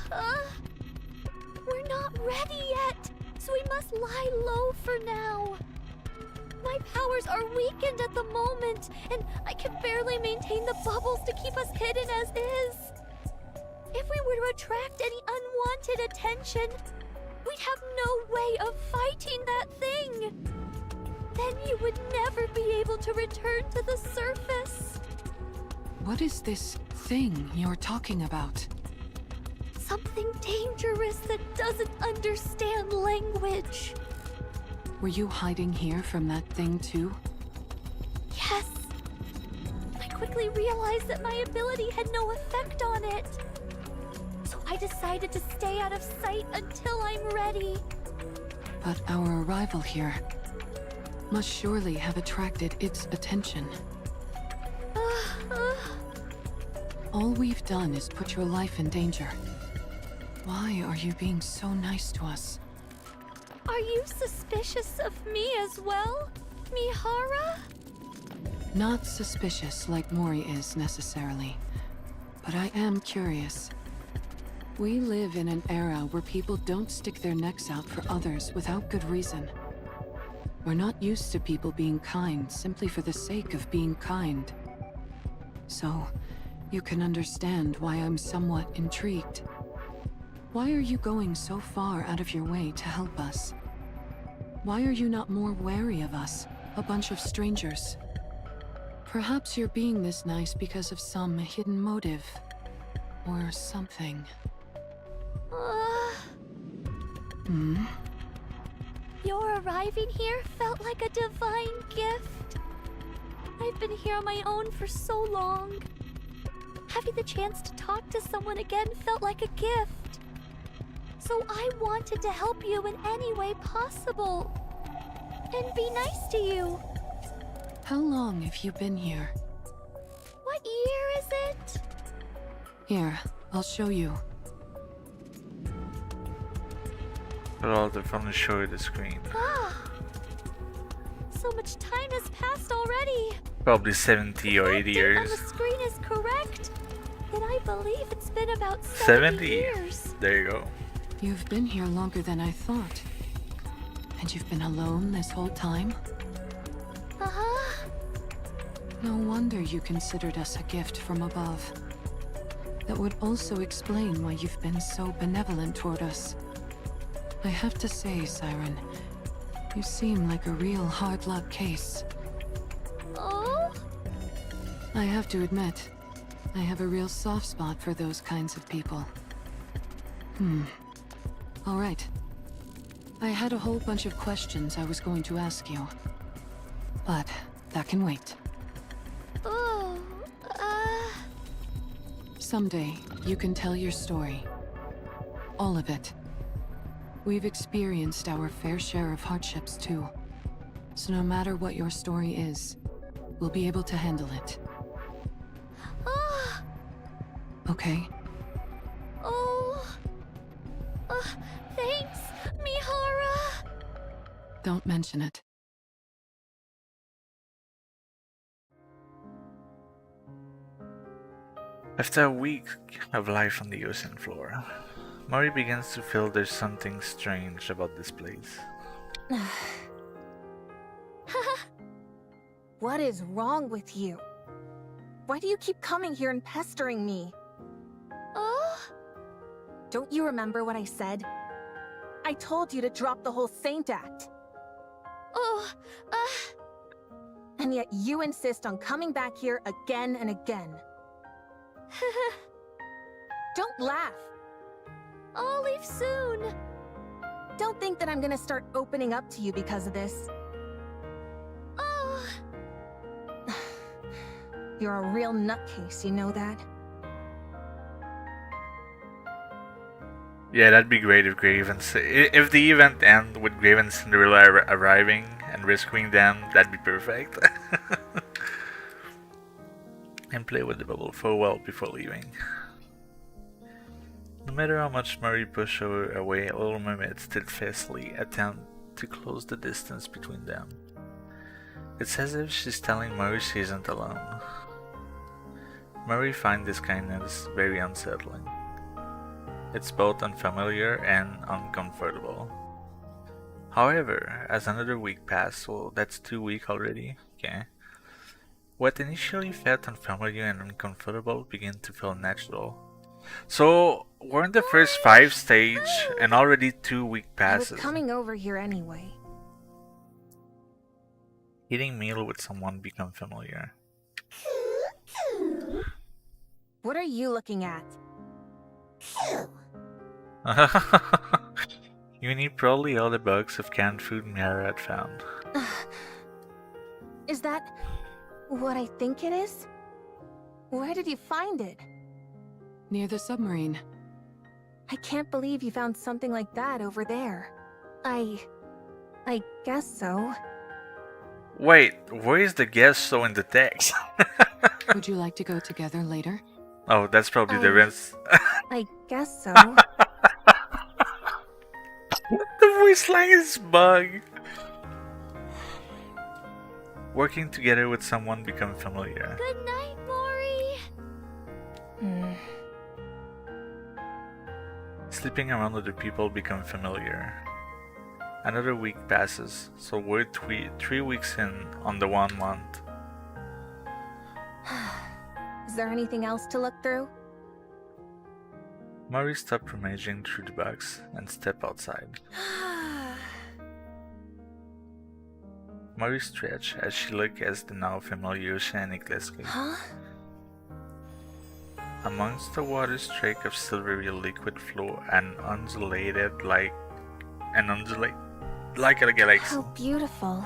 we're not ready yet, so we must lie low for now. My powers are weakened at the moment, and I can barely maintain the bubbles to keep us hidden as is. If we were to attract any unwanted attention, we'd have no way of fighting that thing. Then you would never be able to return to the surface. What is this thing you're talking about? Something dangerous that doesn't understand language. Were you hiding here from that thing too? Yes. I quickly realized that my ability had no effect on it. So I decided to stay out of sight until I'm ready. But our arrival here must surely have attracted its attention. All we've done is put your life in danger. Why are you being so nice to us? Are you suspicious of me as well, Mihara? Not suspicious like Mori is necessarily, but I am curious. We live in an era where people don't stick their necks out for others without good reason. We're not used to people being kind simply for the sake of being kind. So, you can understand why I'm somewhat intrigued. Why are you going so far out of your way to help us? Why are you not more wary of us, a bunch of strangers? Perhaps you're being this nice because of some hidden motive. Or something. Your arriving here felt like a divine gift. I've been here on my own for so long. Having the chance to talk to someone again felt like a gift. So I wanted to help you in any way possible. And be nice to you. How long have you been here? What year is it? Here, I'll show you. I'll definitely show you the screen. So much time has passed already. Probably 70 or 80 On years. the screen is correct. Then I believe it's been about 70 years. There you go. You've been here longer than I thought. And you've been alone this whole time? No wonder you considered us a gift from above. That would also explain why you've been so benevolent toward us. I have to say, Siren, you seem like a real hard luck case. Oh? I have to admit, I have a real soft spot for those kinds of people. All right. I had a whole bunch of questions I was going to ask you. But that can wait. Oh, Someday, you can tell your story. All of it. We've experienced our fair share of hardships too. So no matter what your story is, we'll be able to handle it. okay? Oh. Thanks, Mihara. Don't mention it. After a week of life on the ocean floor, Mori begins to feel there's something strange about this place. What is wrong with you? Why do you keep coming here and pestering me? Don't you remember what I said? I told you to drop the whole saint act. And yet you insist on coming back here again and again. Don't laugh. I'll leave soon. Don't think that I'm gonna start opening up to you because of this. You're a real nutcase, you know that? Yeah, that'd be great if if the event ends with Grave and Cinderella arriving and rescuing them, that'd be perfect. And play with the bubble for a while before leaving. No matter how much Murray pushed her away, Little Mermaid steadfastly attempts to close the distance between them. It's as if she's telling Murray she isn't alone. Murray finds this kindness very unsettling. It's both unfamiliar and uncomfortable. However, as another week passes, well, that's 2 weeks already, okay? What initially felt unfamiliar and uncomfortable began to feel natural. So, we're in the first 5 stage and already 2 weeks I passes. was coming over here anyway. Eating meal with someone become familiar. What are you looking at? You need probably all the box of canned food Mihara had found. Is that what I think it is? Where did you find it? Near the submarine. I can't believe you found something like that over there. I guess so. Wait, where is the guess so in the text? Would you like to go together later? Oh, that's probably the rest. I guess so. The voice line is bug. Working together with someone become familiar. Good night, Mori. Sleeping around other people become familiar. Another week passes, so we're 3 weeks in on the 1 month. Is there anything else to look through? Murray stopped rummaging through the box and stepped outside. Murray stretched as she looked at the now familiar oceanic landscape. Amongst the water streak of silvery liquid flow and undulated like a galaxy. How beautiful.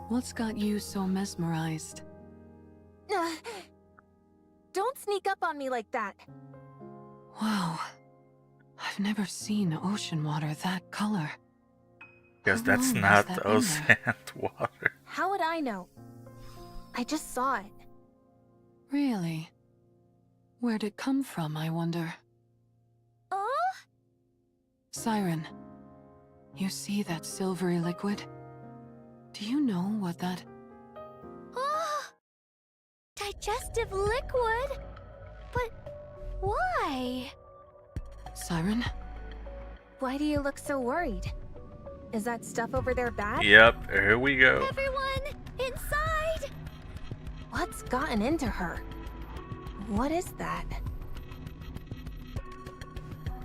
What's got you so mesmerized? Don't sneak up on me like that. Wow. I've never seen ocean water that color. Because How that's long not has that been ocean there? water. How would I know? I just saw it. Really? Where'd it come from, I wonder? Siren, you see that silvery liquid? Do you know what that... Digestive liquid? But why? Siren? Why do you look so worried? Is that stuff over there bad? Yep, here we go. Everyone, inside! What's gotten into her? What is that?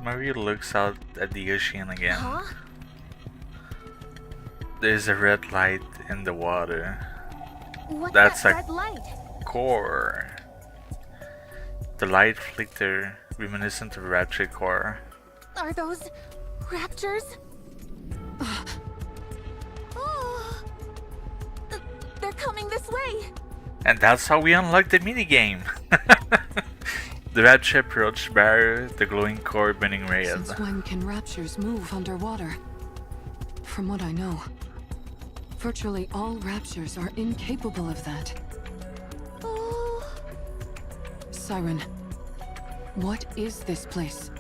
Maria looks out at the ocean again. Huh? There's a red light in the water. What's That's that a red light? core. The light flicker reminiscent of Rapture core. Are those raptures? They're coming this way. And that's how we unlock the minigame. The Rapture approach barrier, the glowing core burning red. Since when can raptures move underwater? From what I know, virtually all raptures are incapable of that. Siren, What is this place?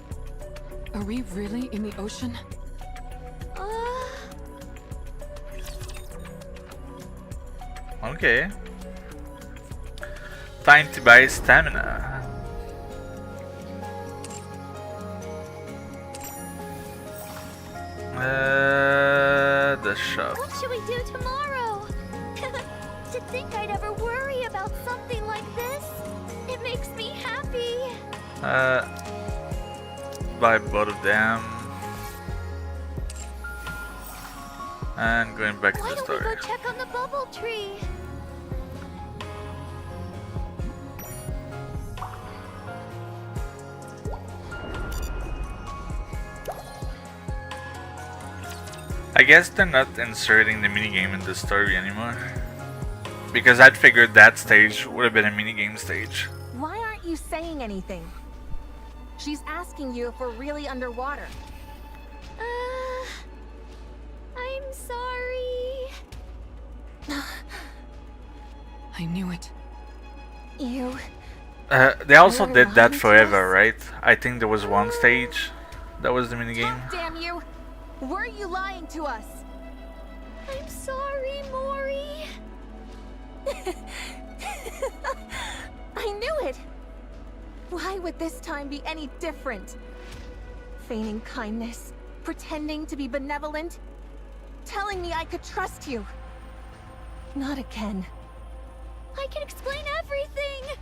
Are we really in the ocean? Okay. Time to buy stamina. The shop. What should we do tomorrow? To think I'd ever worry about something like this, it makes me happy. Buy both of them. And going back to the story. Why don't we go check on the bubble tree? I guess they're not inserting the minigame in the story anymore. Because I'd figured that stage would have been a minigame stage. Why aren't you saying anything? She's asking you if we're really underwater. I'm sorry. I knew it. You... They also You're did that lying to forever, us? right? I think there was one stage that was the minigame. Damn you! Were you lying to us? I'm sorry, Mori. I knew it! Why would this time be any different? Feigning kindness, pretending to be benevolent, telling me I could trust you. Not again. I can explain everything.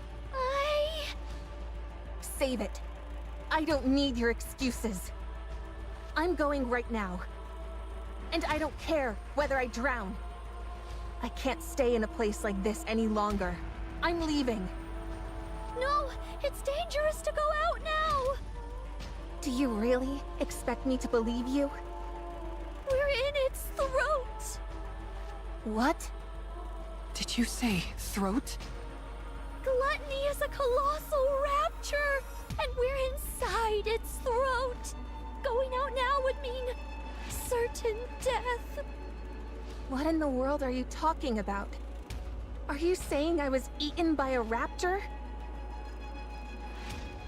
Save it. I don't need your excuses. I'm going right now. And I don't care whether I drown. I can't stay in a place like this any longer. I'm leaving. No, it's dangerous to go out now. Do you really expect me to believe you? We're in its throat. What? Did you say throat? Gluttony is a colossal rapture, and we're inside its throat. Going out now would mean certain death. What in the world are you talking about? Are you saying I was eaten by a raptor?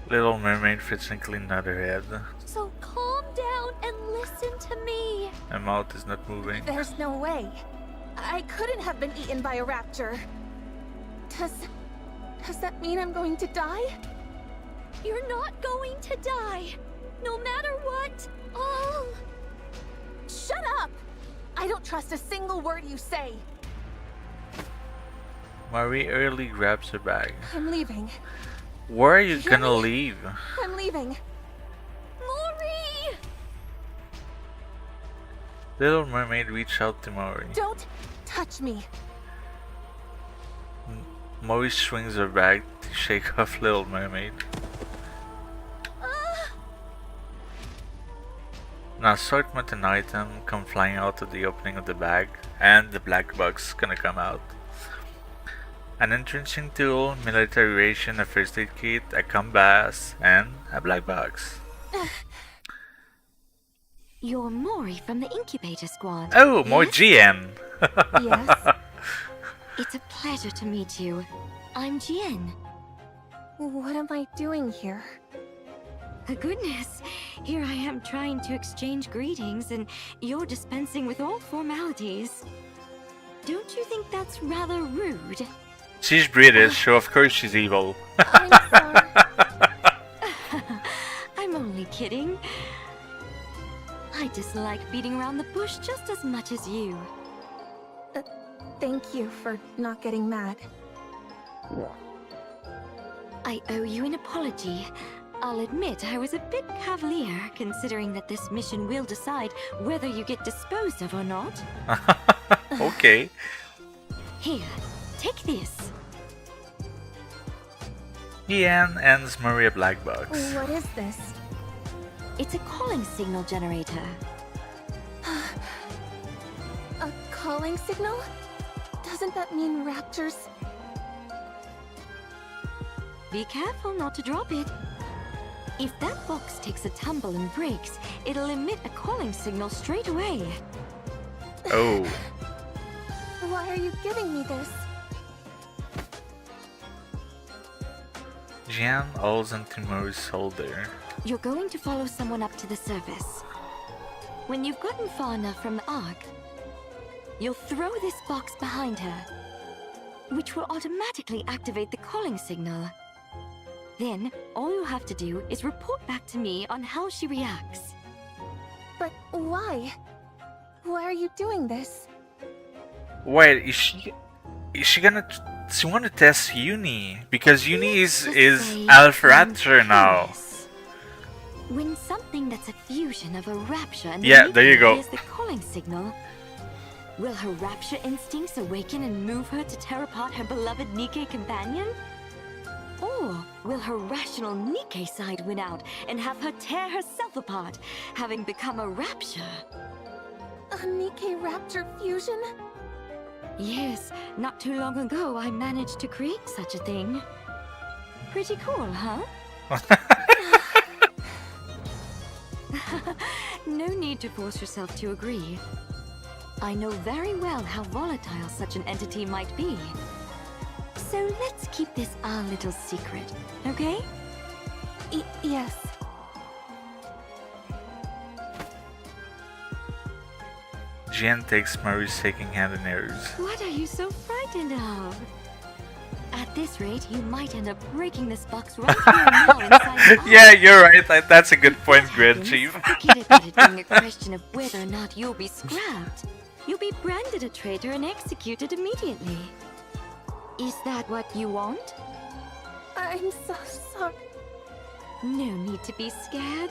Little Mermaid physically nod her head. So calm down and listen to me. Her mouth is not moving. There's no way. I couldn't have been eaten by a raptor. Does that mean I'm going to die? You're not going to die. No matter what, I'll... Shut up! I don't trust a single word you say. Marie early grabs her bag. I'm leaving. Where are you Hear gonna me? leave? I'm leaving. Mori! Little Mermaid reached out to Marie. Don't touch me. Marie swings her bag to shake off Little Mermaid. An assortment and item come flying out of the opening of the bag, and the black box gonna come out. An entrenching tool, military ration, a first aid kit, a compass, and a black box. You're Mori from the incubator squad. Oh, more yes? GN! Yes. It's a pleasure to meet you. I'm Jien. What am I doing here? Goodness, here I am trying to exchange greetings and you're dispensing with all formalities. Don't you think that's rather rude? She's British, so of course she's evil. I'm sorry. I'm only kidding. I dislike beating around the bush just as much as you. Thank you for not getting mad. I owe you an apology. I'll admit I was a bit cavalier, considering that this mission will decide whether you get disposed of or not. Okay. Here, take this. Ian hands Marie a black box. What is this? It's a calling signal generator. A calling signal? Doesn't that mean raptors? Be careful not to drop it. If that box takes a tumble and breaks, it'll emit a calling signal straight away. Oh. Why are you giving me this? Jian holds onto Mori's shoulder. You're going to follow someone up to the surface. When you've gotten far enough from the arc, you'll throw this box behind her, which will automatically activate the calling signal. Then, all you have to do is report back to me on how she reacts. But why? Why are you doing this? Wait, is she gonna? She want to test Uni because Uni is Alpha Raptor now. When something that's a fusion of a rapture and Yeah, there you go. hears the calling signal, will her rapture instincts awaken and move her to tear apart her beloved Nikke companion? Or will her rational Nikke side win out and have her tear herself apart, having become a rapture? A Nikke Raptor fusion? Yes, not too long ago I managed to create such a thing. Pretty cool, huh? No need to force yourself to agree. I know very well how volatile such an entity might be. So let's keep this our little secret, okay? Yes. Jian takes Mori's shaking hand in hers. What are you so frightened of? At this rate, you might end up breaking this box right here now inside the Yeah, you're right. That's a good point, Grand Chief. Forget about it being a question of whether or not you'll be scrapped. You'll be branded a traitor and executed immediately. Is that what you want? I'm so sorry. No need to be scared.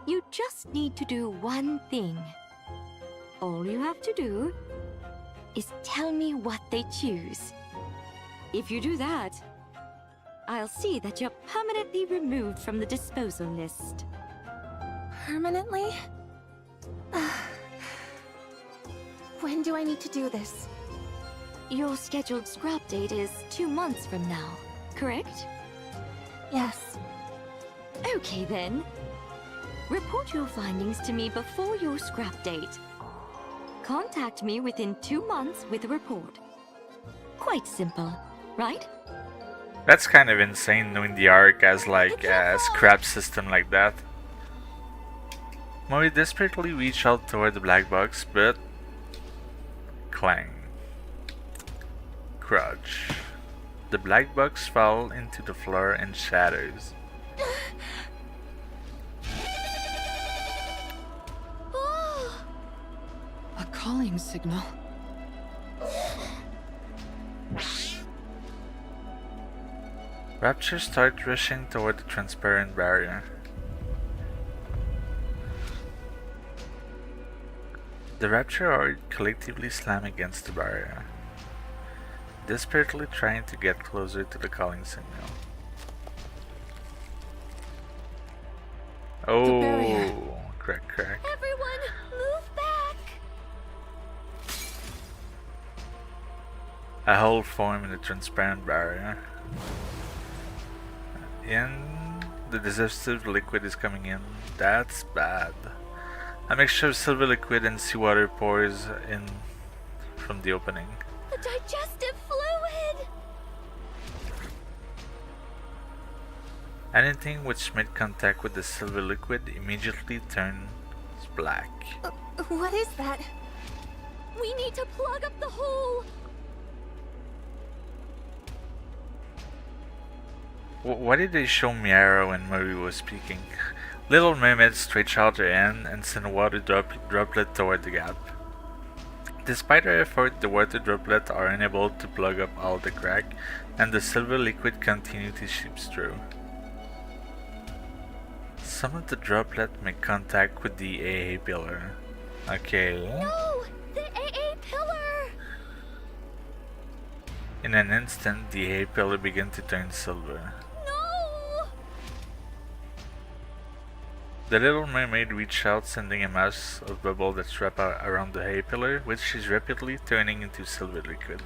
You just need to do one thing. All you have to do is tell me what they choose. If you do that, I'll see that you're permanently removed from the disposal list. Permanently? When do I need to do this? Your scheduled scrap date is 2 months from now, correct? Yes. Okay then. Report your findings to me before your scrap date. Contact me within 2 months with a report. Quite simple, right? That's kind of insane knowing the Ark as like a scrap system like that. Mori desperately reached out toward the black box, but clang. Crunch. The black box fell into the floor and shatters. A calling signal. Raptors start rushing toward the transparent barrier. The Rapture are collectively slam against the barrier, desperately trying to get closer to the calling signal. Oh, crack, crack. Everyone, move back! A hole formed in the transparent barrier. And the digestive liquid is coming in. That's bad. A mixture of silver liquid and seawater pours in from the opening. The digestive fluid! Anything which made contact with the silver liquid immediately turns black. What is that? We need to plug up the hole! Why did they show Miara when Mori was speaking? Little Mermaid stretched out her hand and sent a water droplet toward the gap. Despite her effort, the water droplets are unable to plug up all the crack, and the silver liquid continues to seep through. Some of the droplets make contact with the AA pillar. Okay. No! The AA pillar! In an instant, the AA pillar began to turn silver. No! The Little Mermaid reached out, sending a mass of bubble that's wrapped around the AA pillar, which is rapidly turning into silver liquid.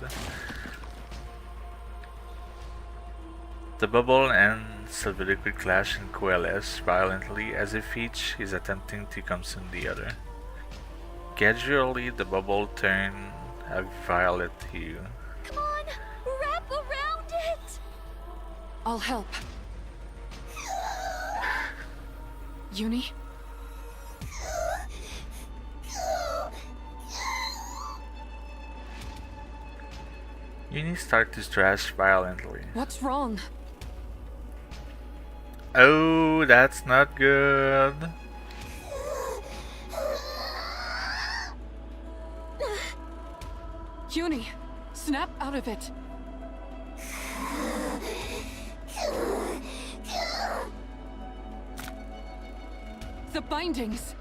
The bubble and silver liquid clash and coalesce violently as if each is attempting to consume the other. Gradually, the bubble turns a violet hue. Come on! Wrap around it! I'll help. Uni? Uni starts to stress violently. What's wrong? Oh, that's not good. Uni, snap out of it. The bindings.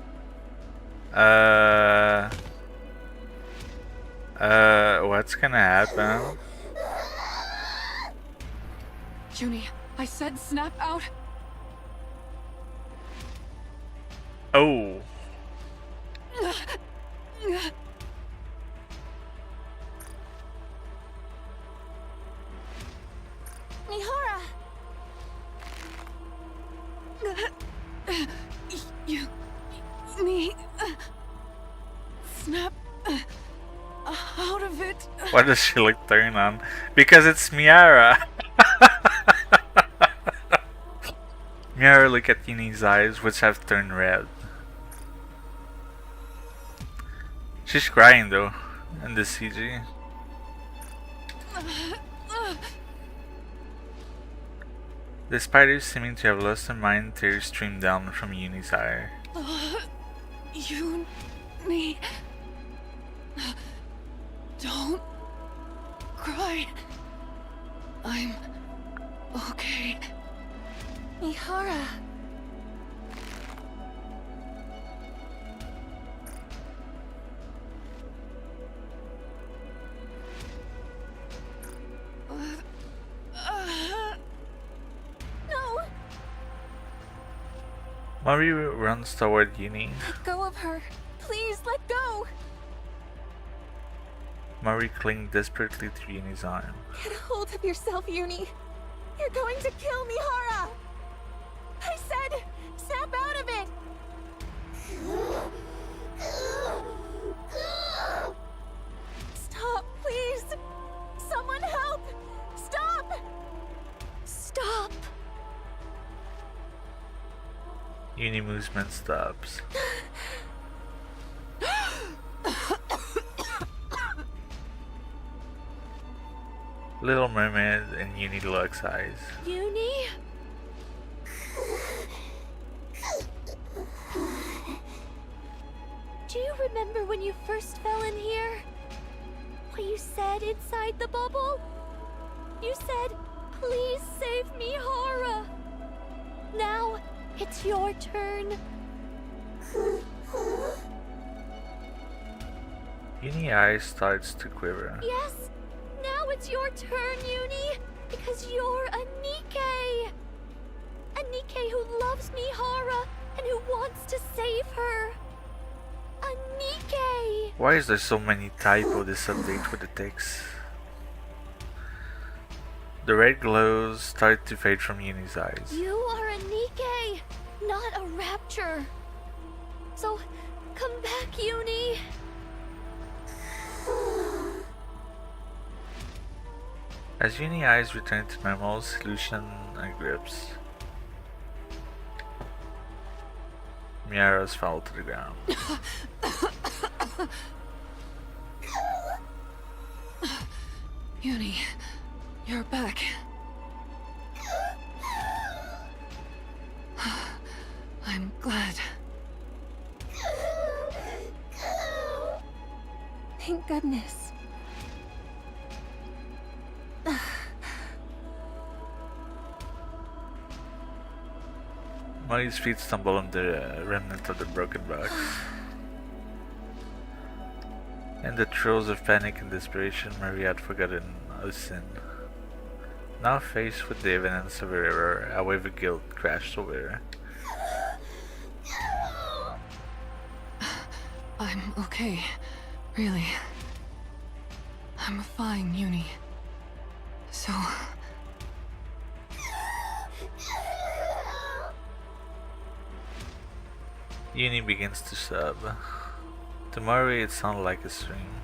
What's gonna happen? Uni, I said snap out. Oh. Mihara! You need snap out of it. Why does she look turn on? Because it's Miara. Miara look at Uni's eyes, which have turned red. She's crying though, in the CG. The spider seeming to have lost her mind, tears stream down from Uni's eye. Uni, don't cry. I'm okay. Mihara! No! Mari runs toward Uni. Let go of her. Please, let go! Mari clings desperately to Uni's arm. Get a hold of yourself, Uni. You're going to kill Mihara! I said, snap out of it! Stop, please! Someone help! Stop! Stop! Uni movement stops. Little Mermaid and Uni locks eyes. Uni? Do you remember when you first fell in here? What you said inside the bubble? You said, please save me, Hara. Now, it's your turn. Uni eyes starts to quiver. Yes, now it's your turn, Uni, because you're a Nikke. A Nikke who loves Mihara and who wants to save her. A Nikke! Why is there so many typo this update with the text? The red glows start to fade from Uni's eyes. You are a Nikke, not a rapture. So, come back, Uni. As Uni eyes return to normal, solution and grips. Miara's fall to the ground. Uni, you're back. I'm glad. Thank goodness. Mari's feet stumble on the remnant of the broken box. In the throes of panic and desperation, Marie had forgotten her sin. Now faced with the evidence of her error, a wave of guilt crashed over her. I'm okay. Really. I'm fine, Uni. So... Uni begins to sob. To Mari it sounded like a scream.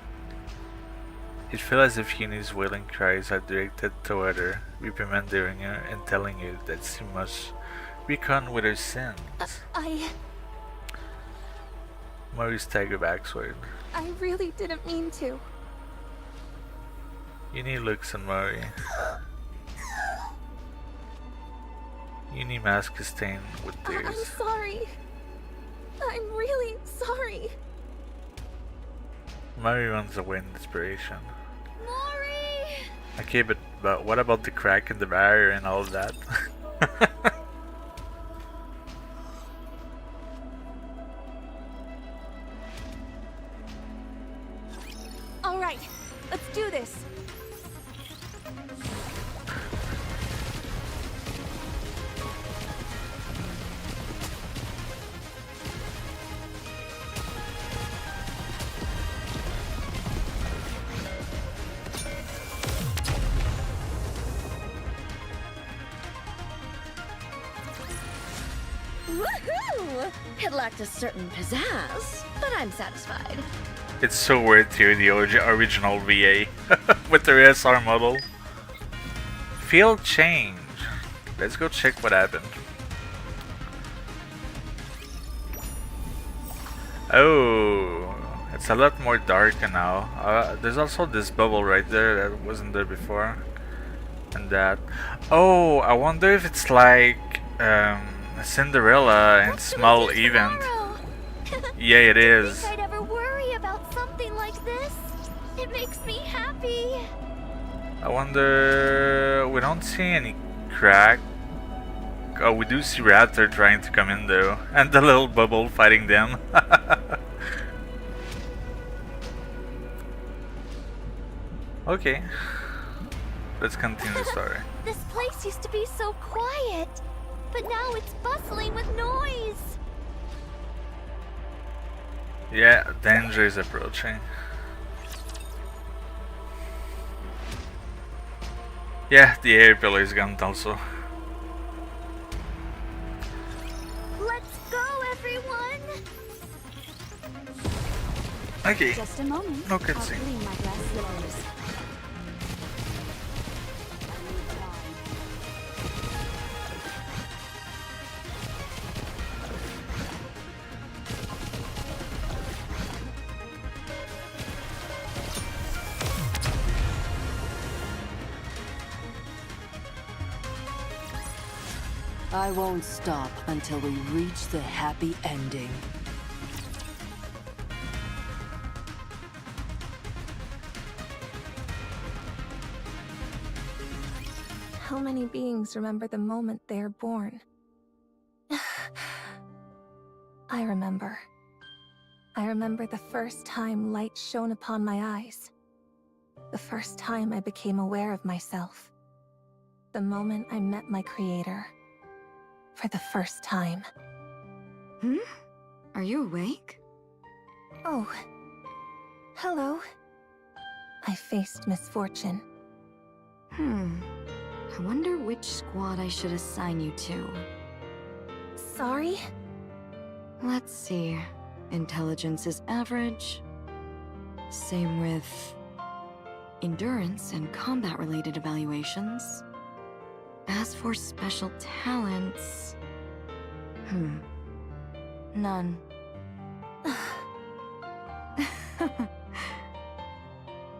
It feels as if Uni's wailing cries are directed toward her, reprimanding her and telling her that she must reckon with her sins. Mori staggered backward. I really didn't mean to. Uni looks at Mori. Uni mask is stained with tears. I'm sorry. I'm really sorry. Mori runs away in desperation. Mori! Okay, but what about the crack in the barrier and all that? All right, let's do this. Woohoo! It lacked a certain pizzazz, but I'm satisfied. It's so weird to hear the original VA with the SR model. Field change. Let's go check what happened. Oh, it's a lot more darker now. There's also this bubble right there that wasn't there before. And that. Oh, I wonder if it's like Cinderella and small event. Yeah, it is. I'd ever worry about something like this. It makes me happy. I wonder. We don't see any crack. Oh, we do see Raptor trying to come in though, and the little bubble fighting them. Okay, let's continue the story. This place used to be so quiet, but now it's bustling with noise. Yeah, danger is approaching. Yeah, the air pillar is gone also. Let's go, everyone! Okay. Just a moment. No I'll cutscene. clean my glass slippers. I won't stop until we reach the happy ending. How many beings remember the moment they are born? I remember. I remember the first time light shone upon my eyes. The first time I became aware of myself. The moment I met my creator. For the first time. Are you awake? Oh. Hello. I faced misfortune. I wonder which squad I should assign you to. Sorry? Let's see. Intelligence is average. Same with endurance and combat-related evaluations. As for special talents... None.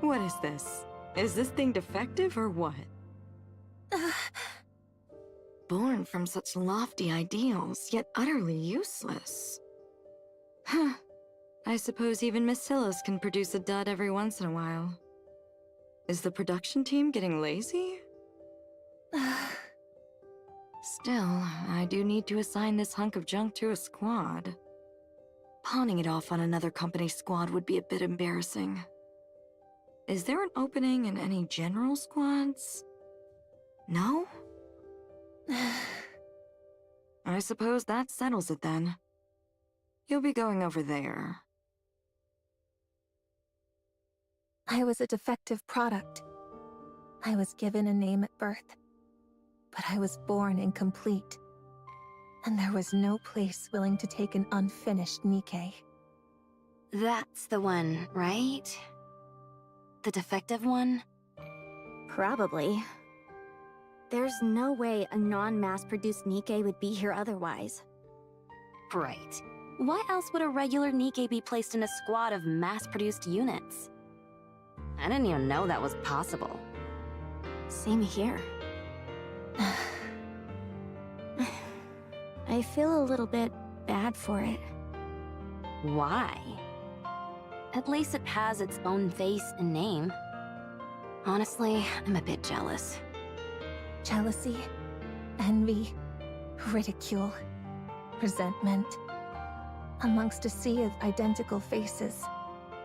What is this? Is this thing defective or what? Born from such lofty ideals, yet utterly useless. Huh. I suppose even Miss Silas can produce a dud every once in a while. Is the production team getting lazy? Still, I do need to assign this hunk of junk to a squad. Pawning it off on another company's squad would be a bit embarrassing. Is there an opening in any general squads? No? I suppose that settles it then. You'll be going over there. I was a defective product. I was given a name at birth. But I was born incomplete. And there was no place willing to take an unfinished Nikke. That's the one, right? The defective one? Probably. There's no way a non-mass-produced Nikke would be here otherwise. Right. Why else would a regular Nikke be placed in a squad of mass-produced units? I didn't even know that was possible. Same here. I feel a little bit bad for it. Why? At least it has its own face and name. Honestly, I'm a bit jealous. Jealousy, envy, ridicule, resentment. Amongst a sea of identical faces,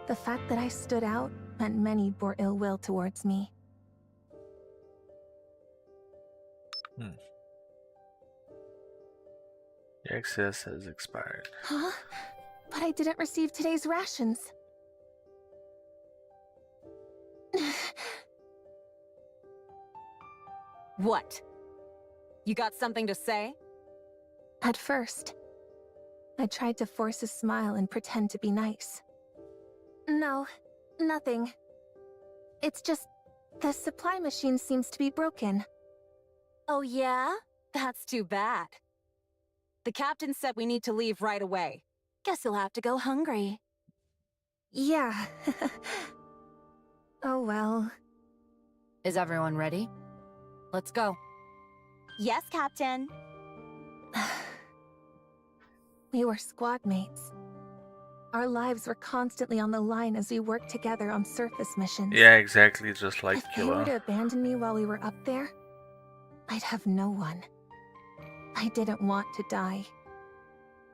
the fact that I stood out meant many bore ill will towards me. The access has expired. Huh? But I didn't receive today's rations. What? You got something to say? At first, I tried to force a smile and pretend to be nice. No, nothing. It's just, the supply machine seems to be broken. Oh yeah? That's too bad. The captain said we need to leave right away. Guess you'll have to go hungry. Yeah. Oh well. Is everyone ready? Let's go. Yes, Captain. We were squad mates. Our lives were constantly on the line as we worked together on surface missions. Yeah, exactly, just like If they were to Killa. abandon me while we were up there, I'd have no one. I didn't want to die.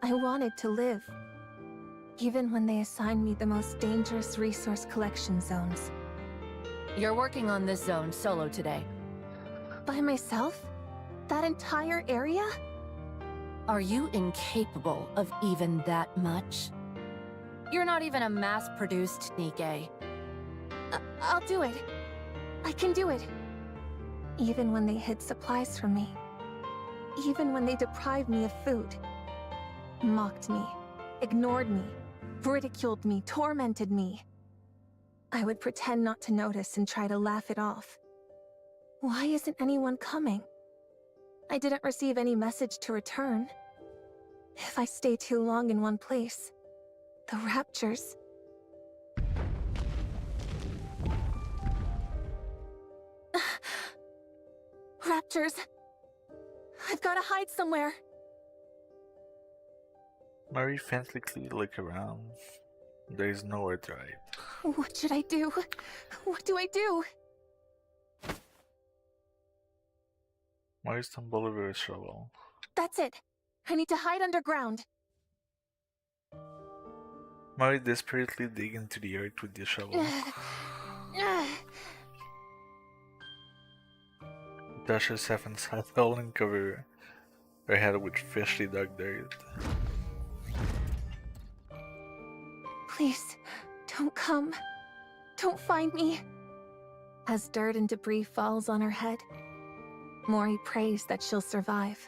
I wanted to live. Even when they assigned me the most dangerous resource collection zones. You're working on this zone solo today. By myself? That entire area? Are you incapable of even that much? You're not even a mass-produced Nikke. I'll do it. I can do it. Even when they hid supplies from me. Even when they deprived me of food. Mocked me. Ignored me. Ridiculed me. Tormented me. I would pretend not to notice and try to laugh it off. Why isn't anyone coming? I didn't receive any message to return. If I stay too long in one place, the raptures... Raptors! I've gotta hide somewhere! Mary frantically look around. There is nowhere to hide. What should I do? What do I do? Mary stumbled over a shovel. That's it! I need to hide underground. Mary desperately dig into the earth with the shovel. Dash herself inside the hole and cover her head with freshly dug dirt. Please, don't come. Don't find me. As dirt and debris falls on her head, Mori prays that she'll survive.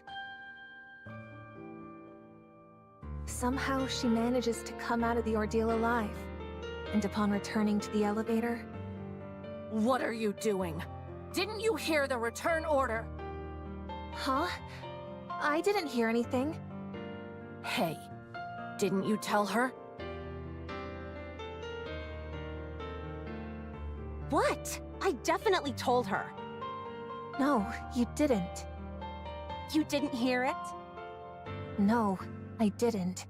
Somehow she manages to come out of the ordeal alive, and upon returning to the elevator... What are you doing? Didn't you hear the return order? Huh? I didn't hear anything. Hey, didn't you tell her? What? I definitely told her. No, you didn't. You didn't hear it? No, I didn't.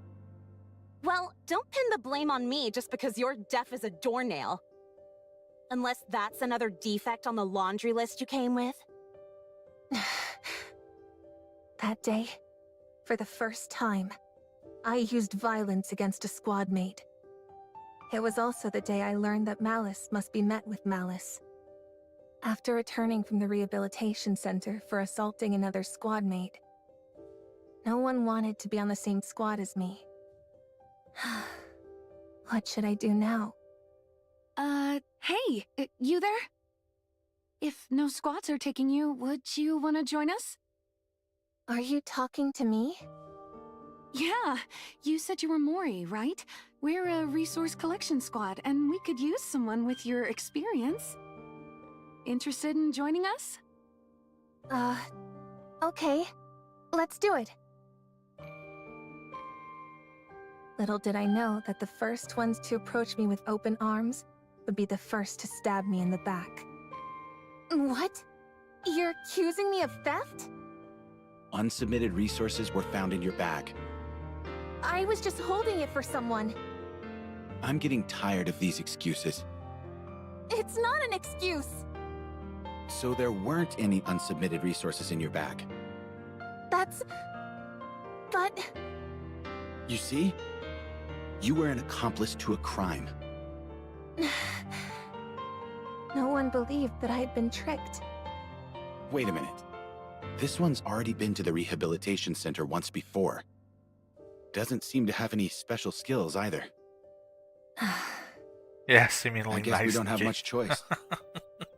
Well, don't pin the blame on me just because you're deaf as a doornail. Unless that's another defect on the laundry list you came with. That day, for the first time, I used violence against a squad mate. It was also the day I learned that malice must be met with malice. After returning from the rehabilitation center for assaulting another squad mate, no one wanted to be on the same squad as me. What should I do now? Hey, you there? If no squads are taking you, would you want to join us? Are you talking to me? Yeah, you said you were Mori, right? We're a resource collection squad, and we could use someone with your experience. Interested in joining us? Okay. Let's do it. Little did I know that the first ones to approach me with open arms would be the first to stab me in the back. What? You're accusing me of theft? Unsubmitted resources were found in your bag. I was just holding it for someone. I'm getting tired of these excuses. It's not an excuse. So there weren't any unsubmitted resources in your bag. But... You see? You were an accomplice to a crime. No one believed that I had been tricked. Wait a minute. This one's already been to the rehabilitation center once before. Doesn't seem to have any special skills either. Yeah, seemingly I guess nice. we don't have Nikke. much choice.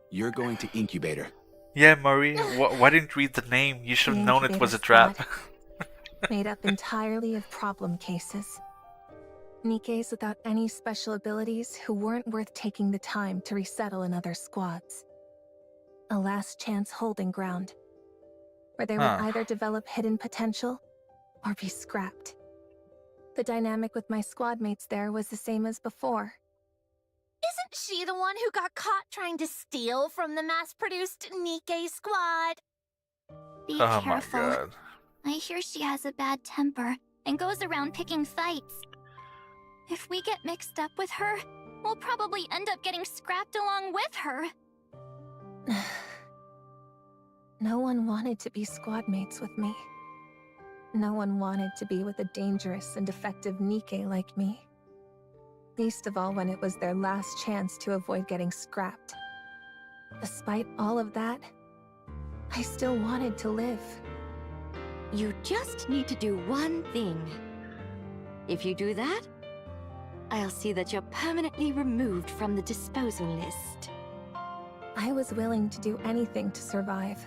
You're going to incubator. Yeah, Murray, why didn't you read the name? You should have The known it was a incubator trap. Made up entirely of problem cases. Nikkes without any special abilities who weren't worth taking the time to resettle in other squads. A last chance holding ground, where they would either develop hidden potential or be scrapped. The dynamic with my squad mates there was the same as before. Isn't she the one who got caught trying to steal from the mass-produced Nikke squad? Be Oh my careful. god. I hear she has a bad temper and goes around picking fights. If we get mixed up with her, we'll probably end up getting scrapped along with her. No one wanted to be squad mates with me. No one wanted to be with a dangerous and defective Nikke like me. Least of all when it was their last chance to avoid getting scrapped. Despite all of that, I still wanted to live. You just need to do one thing. If you do that, I'll see that you're permanently removed from the disposal list. I was willing to do anything to survive.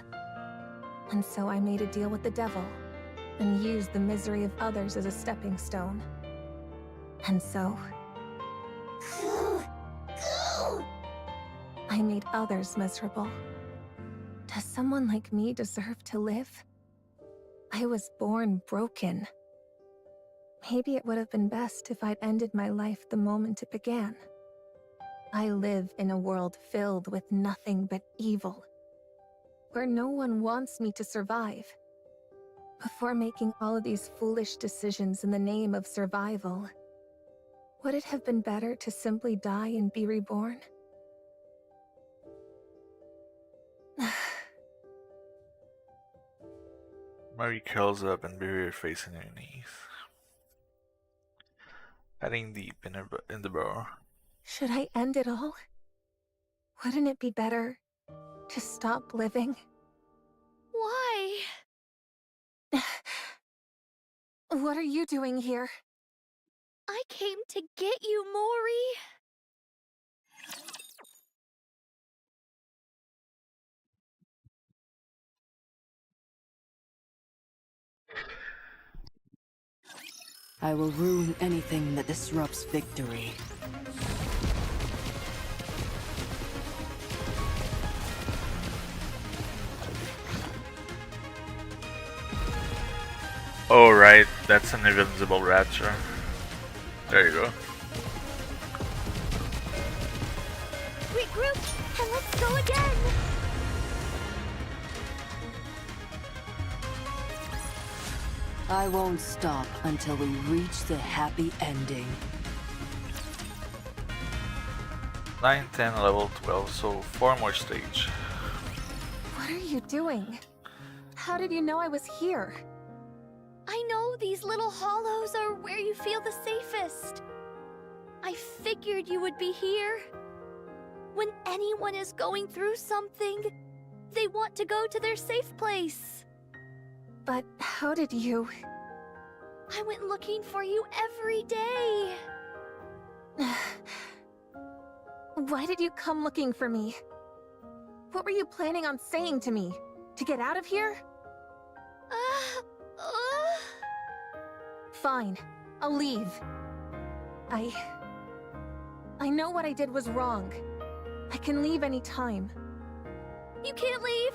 And so I made a deal with the devil, and used the misery of others as a stepping stone. And so... I made others miserable. Does someone like me deserve to live? I was born broken. Maybe it would have been best if I'd ended my life the moment it began. I live in a world filled with nothing but evil, where no one wants me to survive. Before making all of these foolish decisions in the name of survival, would it have been better to simply die and be reborn? Murray curls up and buries her face in her knees. Heading deep in the burrow. Should I end it all? Wouldn't it be better to stop living? Why? What are you doing here? I came to get you, Mori. I will ruin anything that disrupts victory. Oh right, that's an invincible rapture. There you go. Regroup, and let's go again. I won't stop until we reach the happy ending. 9, 10, level 12, so 4 more stage. What are you doing? How did you know I was here? I know these little hollows are where you feel the safest. I figured you would be here. When anyone is going through something, they want to go to their safe place. But how did you... I went looking for you every day. Why did you come looking for me? What were you planning on saying to me? To get out of here? Fine, I'll leave. I know what I did was wrong. I can leave any time. You can't leave!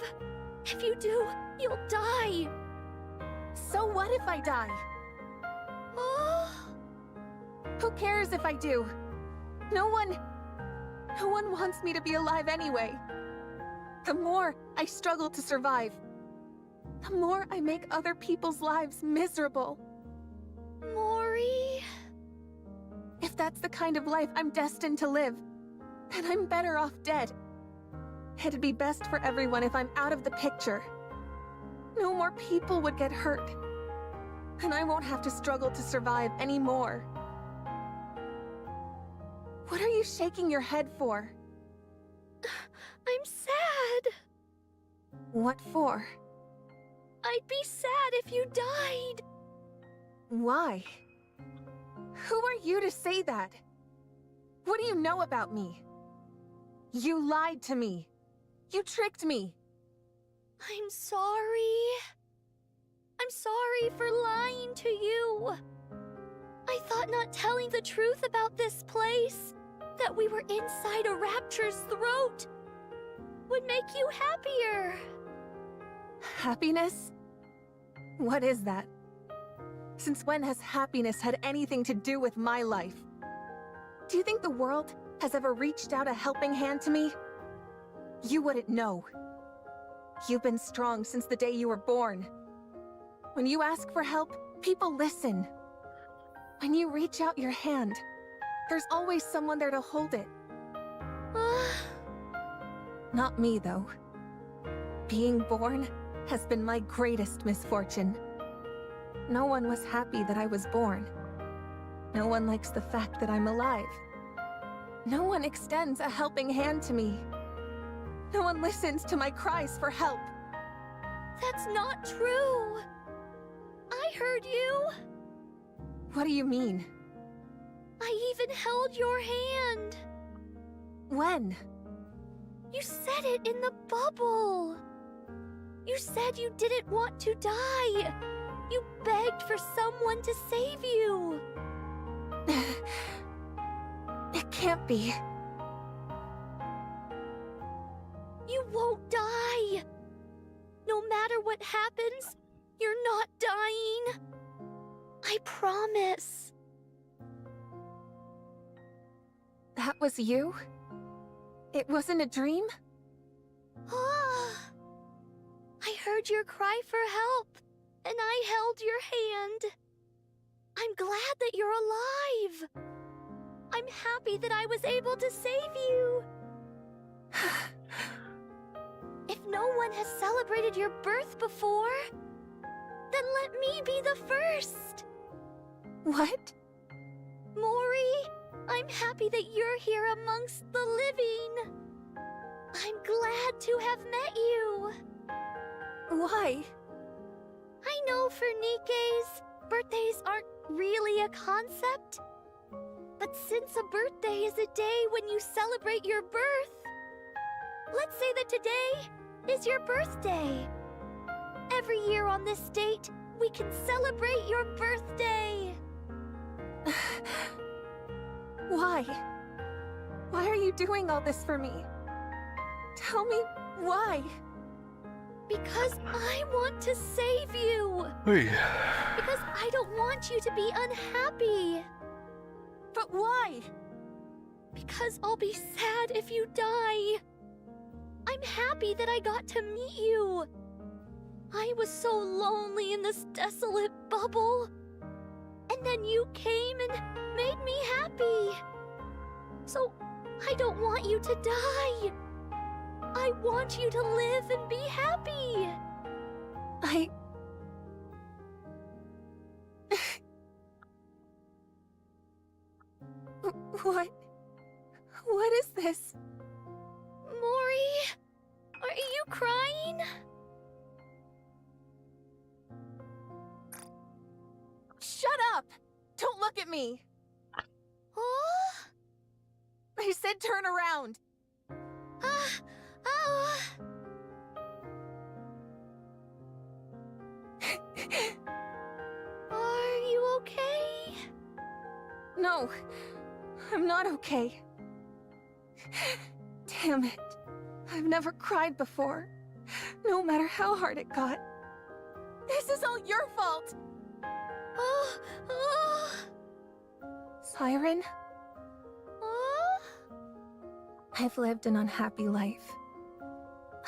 If you do, you'll die! So what if I die? Who cares if I do? No one wants me to be alive anyway. The more I struggle to survive, the more I make other people's lives miserable. Mori... If that's the kind of life I'm destined to live, then I'm better off dead. It'd be best for everyone if I'm out of the picture. No more people would get hurt. And I won't have to struggle to survive anymore. What are you shaking your head for? I'm sad. What for? I'd be sad if you died. Why? Who are you to say that? What do you know about me? You lied to me. You tricked me. I'm sorry. I'm sorry for lying to you. I thought not telling the truth about this place, that we were inside a rapture's throat, would make you happier. Happiness? What is that? Since when has happiness had anything to do with my life? Do you think the world has ever reached out a helping hand to me? You wouldn't know. You've been strong since the day you were born. When you ask for help, people listen. When you reach out your hand, there's always someone there to hold it. Not me, though. Being born has been my greatest misfortune. No one was happy that I was born. No one likes the fact that I'm alive. No one extends a helping hand to me. No one listens to my cries for help. That's not true. I heard you. What do you mean? I even held your hand. When? You said it in the bubble. You said you didn't want to die. You begged for someone to save you. It can't be. You won't die. No matter what happens, you're not dying. I promise. That was you? It wasn't a dream? I heard your cry for help, and I held your hand. I'm glad that you're alive. I'm happy that I was able to save you. If no one has celebrated your birth before, then let me be the first. What? Mori, I'm happy that you're here amongst the living. I'm glad to have met you. Why? I know for Nikke's, birthdays aren't really a concept. But since a birthday is a day when you celebrate your birth, let's say that today is your birthday. Every year on this date, we can celebrate your birthday. Why? Why are you doing all this for me? Tell me why. Because I want to save you. Because I don't want you to be unhappy. But why? Because I'll be sad if you die. I'm happy that I got to meet you. I was so lonely in this desolate bubble. And then you came and made me happy. So I don't want you to die. I want you to live and be happy. What is this? Mori, are you crying? Shut up! Don't look at me! I said turn around! Are you okay? No, I'm not okay. Damn it. I've never cried before, no matter how hard it got. This is all your fault! Siren? I've lived an unhappy life.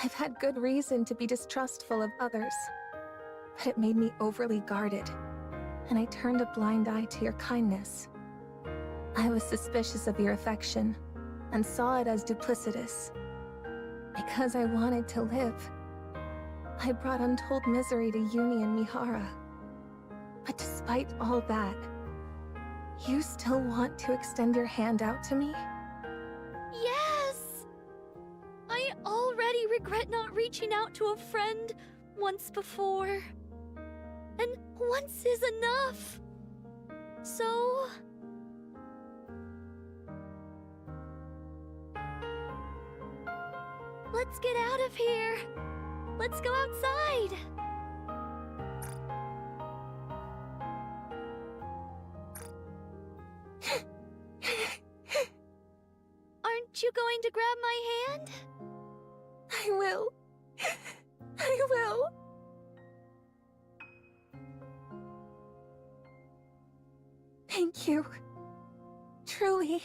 I've had good reason to be distrustful of others, but it made me overly guarded, and I turned a blind eye to your kindness. I was suspicious of your affection, and saw it as duplicitous. Because I wanted to live, I brought untold misery to Uni and Mihara. But despite all that, you still want to extend your hand out to me? Yes! I already regret not reaching out to a friend once before. And once is enough. So... let's get out of here. Let's go outside. Aren't you going to grab my hand? I will. I will. Thank you. Truly.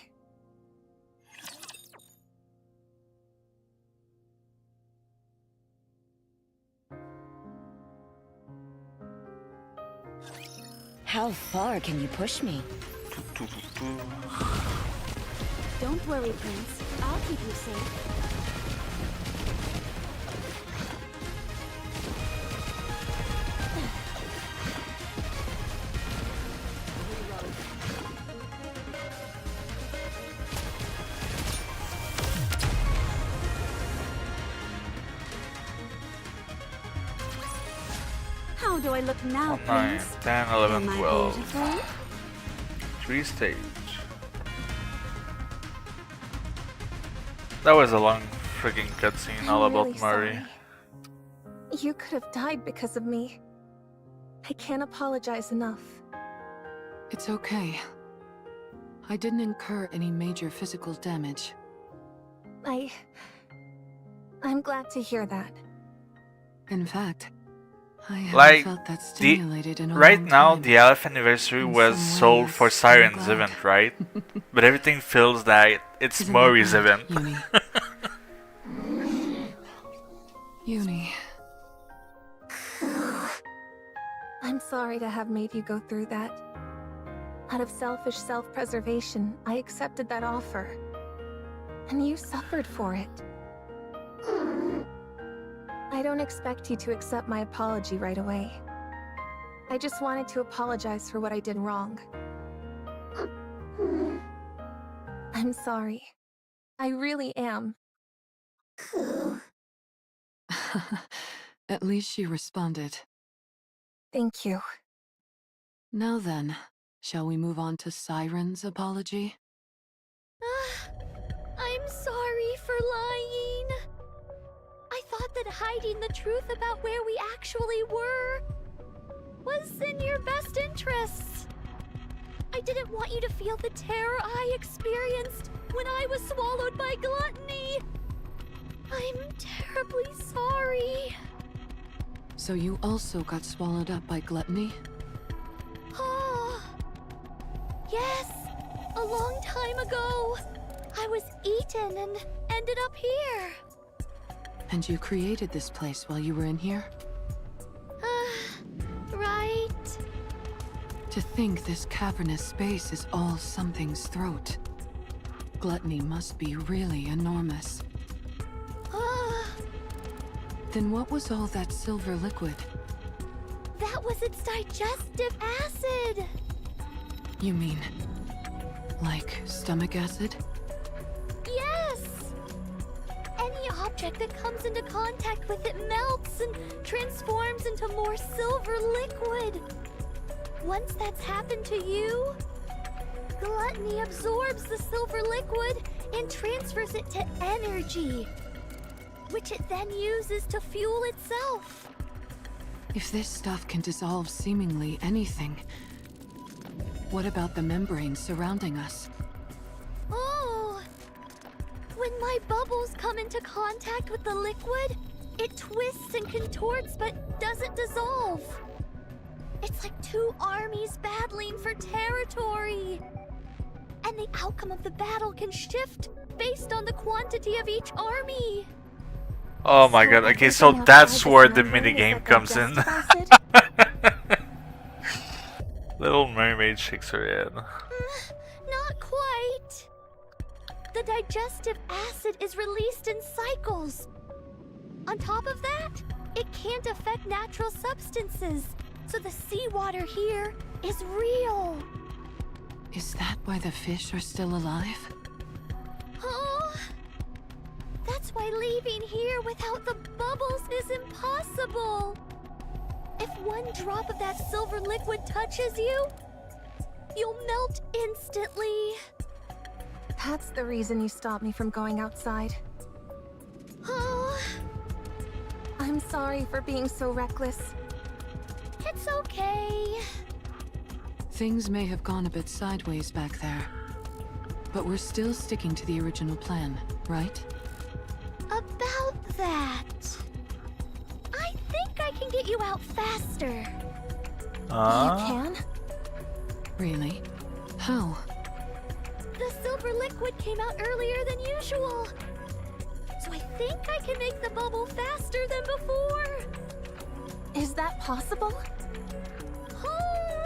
How far can you push me? Don't worry, Prince. I'll keep you safe. How do I look now, 9, Prince? 10, 11, Am I 12. beautiful? 3 stage. That was a long freaking cutscene all about really Murray. sorry. You could have died because of me. I can't apologize enough. It's okay. I didn't incur any major physical damage. I'm glad to hear that. In fact, I haven't Like, felt that stimulated in a right long now time. the 11th anniversary In was some sold ways, for I'm Siren's glad. event, right? But everything feels that it's Isn't that Murray's right, event. Uni? Uni. I'm sorry to have made you go through that. Out of selfish self-preservation, I accepted that offer. And you suffered for it. I don't expect you to accept my apology right away. I just wanted to apologize for what I did wrong. I'm sorry. I really am. At least she responded. Thank you. Now then, shall we move on to Siren's apology? I'm sorry for lying. I thought that hiding the truth about where we actually were was in your best interests. I didn't want you to feel the terror I experienced when I was swallowed by gluttony. I'm terribly sorry. So you also got swallowed up by gluttony? Oh, yes. A long time ago, I was eaten and ended up here. And you created this place while you were in here? Right. To think this cavernous space is all something's throat. Gluttony must be really enormous. Then what was all that silver liquid? That was its digestive acid. You mean, like stomach acid? Yes. Any object that comes into contact with it melts and transforms into more silver liquid. Once that's happened to you, gluttony absorbs the silver liquid and transfers it to energy, which it then uses to fuel itself. If this stuff can dissolve seemingly anything, What about the membrane surrounding us? Oh! When my bubbles come into contact with the liquid, it twists and contorts but doesn't dissolve. It's like two armies battling for territory. And the outcome of the battle can shift based on the quantity of each army. Oh my god, okay, so that's where the minigame comes in. Little Mermaid shakes her head. Not quite. The digestive acid is released in cycles. On top of that, it can't affect natural substances, so the seawater here is real. Is that why the fish are still alive? Oh, that's why leaving here without the bubbles is impossible. If one drop of that silver liquid touches you, you'll melt instantly. That's the reason you stopped me from going outside. Oh, I'm sorry for being so reckless. it's okay. Things may have gone a bit sideways back there. But we're still sticking to the original plan, right? About that, I think I can get you out faster. You can? Really? How? The silver liquid came out earlier than usual. So I think I can make the bubble faster than before. Is that possible? Oh!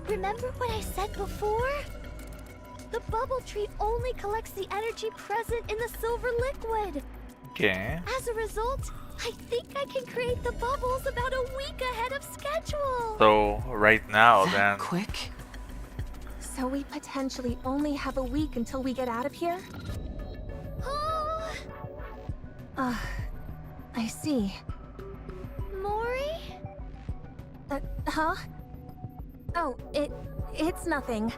Remember what I said before? The bubble tree only collects the energy present in the silver liquid. Okay. As a result, I think I can create the bubbles about a week ahead of schedule. So, right now then. Quick? So we potentially only have a week until we get out of here? Oh, I see. Mori? Huh? Oh, it's nothing.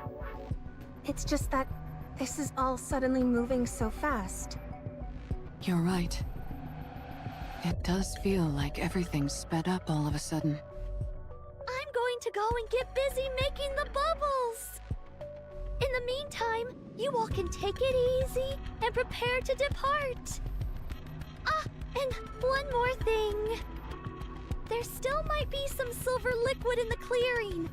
It's just that this is all suddenly moving so fast. You're right. It does feel like everything's sped up all of a sudden. I'm going to go and get busy making the bubbles. In the meantime, you all can take it easy and prepare to depart. Ah, and one more thing. There still might be some silver liquid in the clearing.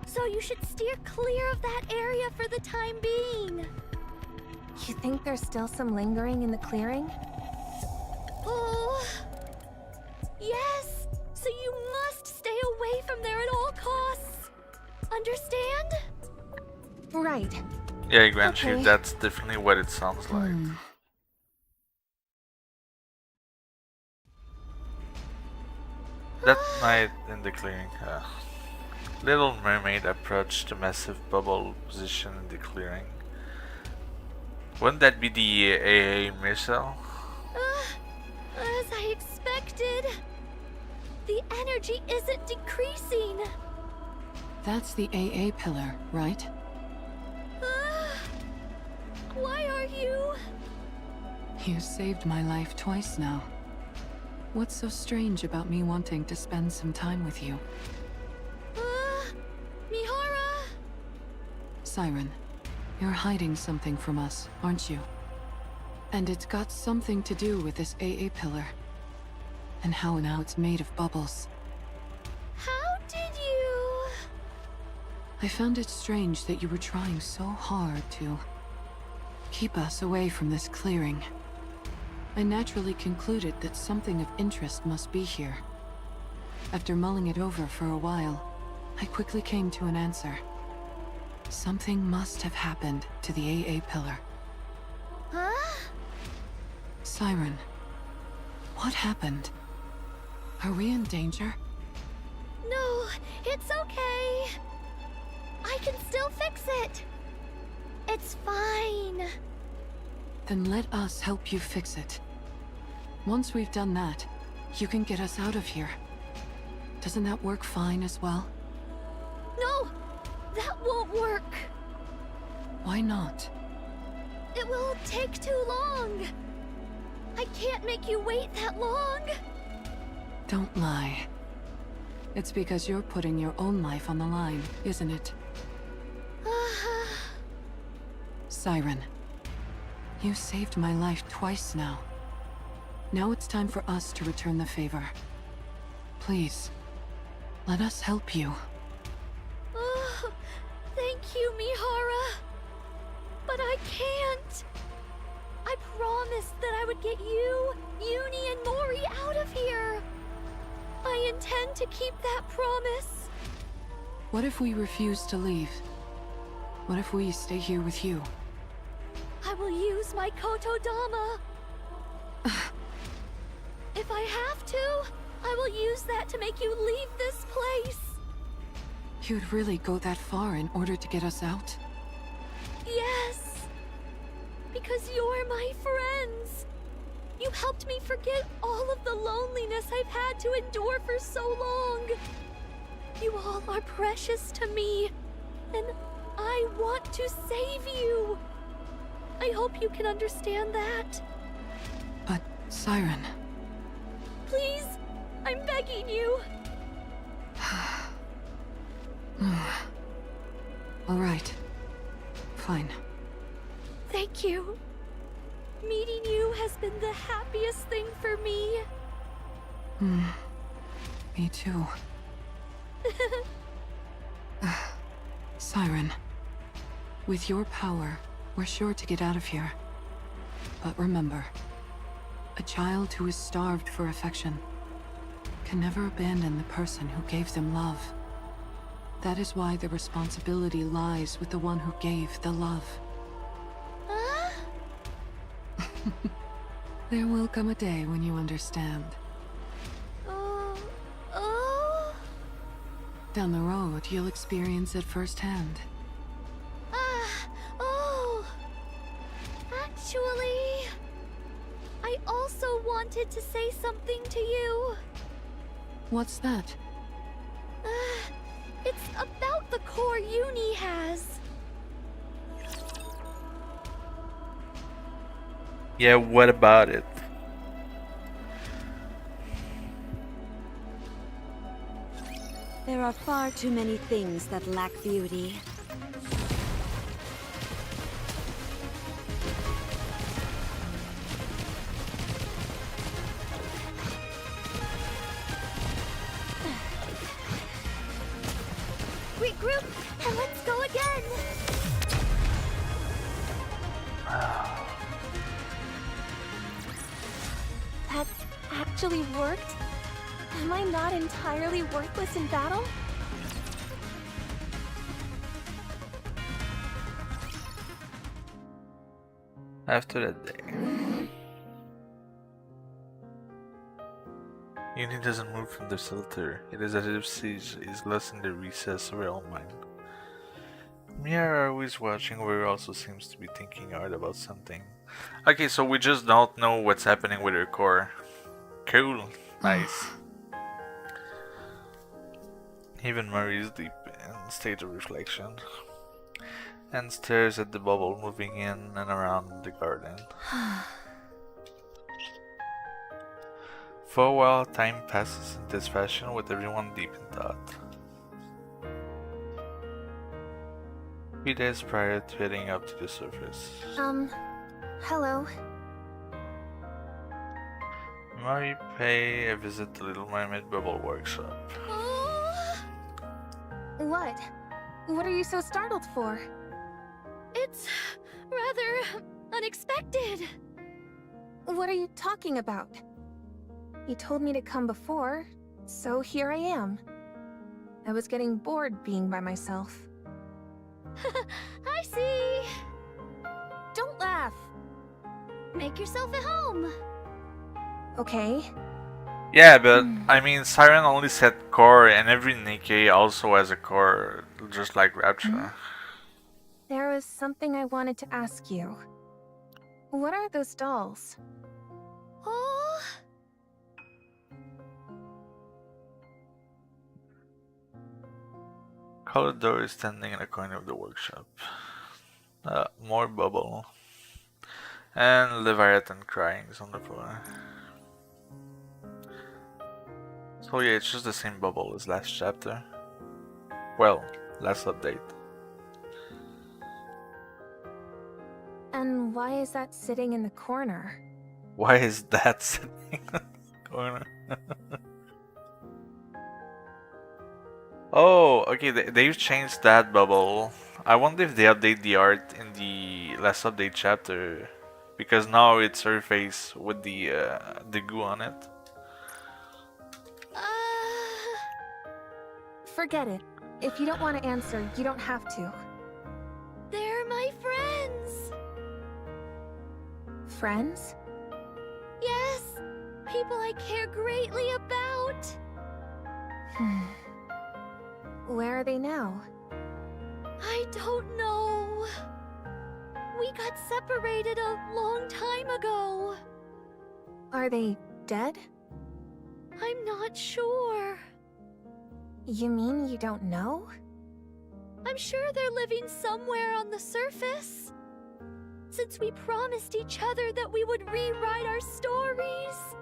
So you should steer clear of that area for the time being. You think there's still some lingering in the clearing? Oh, yes. So you must stay away from there at all costs. Understand? Right. Yeah, Granchi, Okay. that's definitely what it sounds like. That night in the clearing, Little Mermaid approached the massive bubble position in the clearing. Wouldn't that be the AA missile? As I expected. The energy isn't decreasing. That's the AA pillar, right? Why are you? You saved my life twice now. What's so strange about me wanting to spend some time with you? Mihara? Siren, you're hiding something from us, aren't you? And it's got something to do with this AA pillar. And how now it's made of bubbles. How did you? I found it strange that you were trying so hard to keep us away from this clearing. I naturally concluded that something of interest must be here. After mulling it over for a while, I quickly came to an answer. Something must have happened to the AA pillar. Huh? Siren, what happened? Are we in danger? No, it's okay. I can still fix it. It's fine. Then let us help you fix it. Once we've done that, you can get us out of here. Doesn't that work fine as well? No, that won't work. Why not? It will take too long. I can't make you wait that long. Don't lie. It's because you're putting your own life on the line, isn't it? Siren, you saved my life twice now. Now it's time for us to return the favor. Please, let us help you. Oh, thank you, Mihara. But I can't. I promised that I would get you, Uni, and Mori out of here. I intend to keep that promise. What if we refuse to leave? What if we stay here with you? I will use my Kotodama. If I have to, I will use that to make you leave this place. You'd really go that far in order to get us out? Yes. Because you're my friends. You helped me forget all of the loneliness I've had to endure for so long. You all are precious to me, and I want to save you. I hope you can understand that. But, Siren... Please, I'm begging you. All right. Fine. Thank you. Meeting you has been the happiest thing for me. Me too. Siren, with your power, we're sure to get out of here. But remember, a child who is starved for affection can never abandon the person who gave them love. That is why the responsibility lies with the one who gave the love. Huh? There will come a day when you understand. Oh? Down the road, you'll experience it firsthand. Oh. Actually, I also wanted to say something to you. What's that? It's about the core Uni has. Yeah, what about it? There are far too many things that lack beauty. Regroup, and let's go again. That actually worked? Am I not entirely worthless in battle? After that day, Uni doesn't move from the shelter. It is as if Siege is lost in the recess of her own mind. Mihara, who is watching over, also seems to be thinking hard about something. Okay, so we just don't know what's happening with her core. Cool. Nice. Even Murray is deep in state of reflection and stares at the bubble moving in and around the garden. For a while, time passes in this fashion with everyone deep in thought. 3 days prior to heading up to the surface, Hello. Murray pay a visit to Little Mermaid Bubble Workshop. What? What are you so startled for? It's rather unexpected. What are you talking about? You told me to come before, so here I am. I was getting bored being by myself. I see. Don't laugh. Make yourself at home. Okay. Yeah, but I mean, Siren only said core, and every Nikke also has a core, just like Rapture. There was something I wanted to ask you. What are those dolls? Oh. Colored door is standing in a corner of the workshop. More bubble. And Leviathan crying is on the floor. So yeah, it's just the same bubble as last chapter. Well, last update. And why is that sitting in the corner? Why is that sitting in the corner? Oh, okay, they've changed that bubble. I wonder if they update the art in the last update chapter, because now it's her face with the goo on it. Forget it. If you don't want to answer, you don't have to. They're my friends. Friends? Yes, people I care greatly about. Where are they now? I don't know. We got separated a long time ago. Are they dead? I'm not sure. You mean you don't know? I'm sure they're living somewhere on the surface. Since we promised each other that we would rewrite our stories.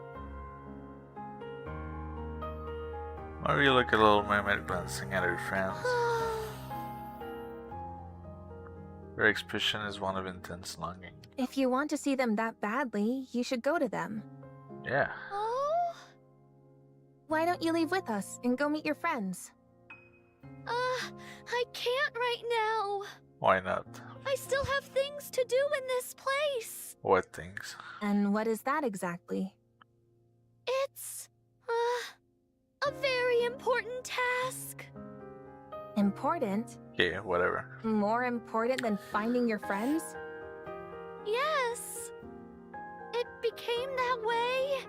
Or you look at Little Mermaid glancing at her friends. Her expression is one of intense longing. If you want to see them that badly, you should go to them. Yeah. Oh? Why don't you leave with us and go meet your friends? I can't right now. Why not? I still have things to do in this place. What things? And what is that exactly? It's, a very important task. Important? Okay, whatever. More important than finding your friends? Yes. It became that way.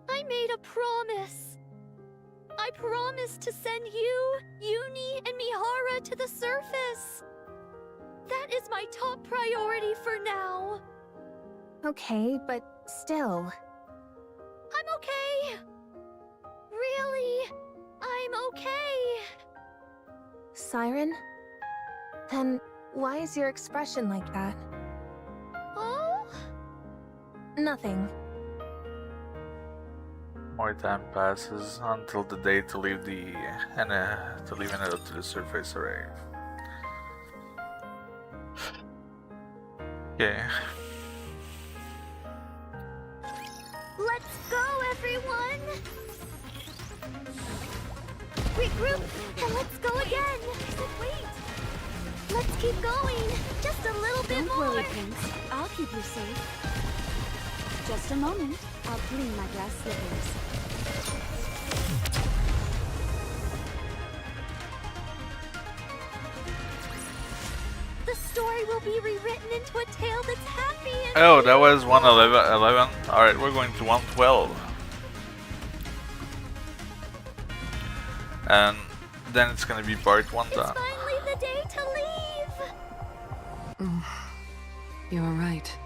I made a promise. I promised to send you, Uni, and Mihara to the surface. That is my top priority for now. Okay, but still. I'm okay. Really, I'm okay. Siren? Then why is your expression like that? Oh? Nothing. More time passes until the day to leave to leave Enel to the surface arrive. Okay. Let's go, everyone! Regroup, and let's go again! Wait! Let's keep going! Just a little bit more! Don't worry, Prince. I'll keep you safe. Just a moment. I'll clean my glass slippers. The story will be rewritten into a tale that's happy and... Oh, that was 111. Alright, we're going to 112. And then it's gonna be part 1 done. It's finally the day to leave! You're right.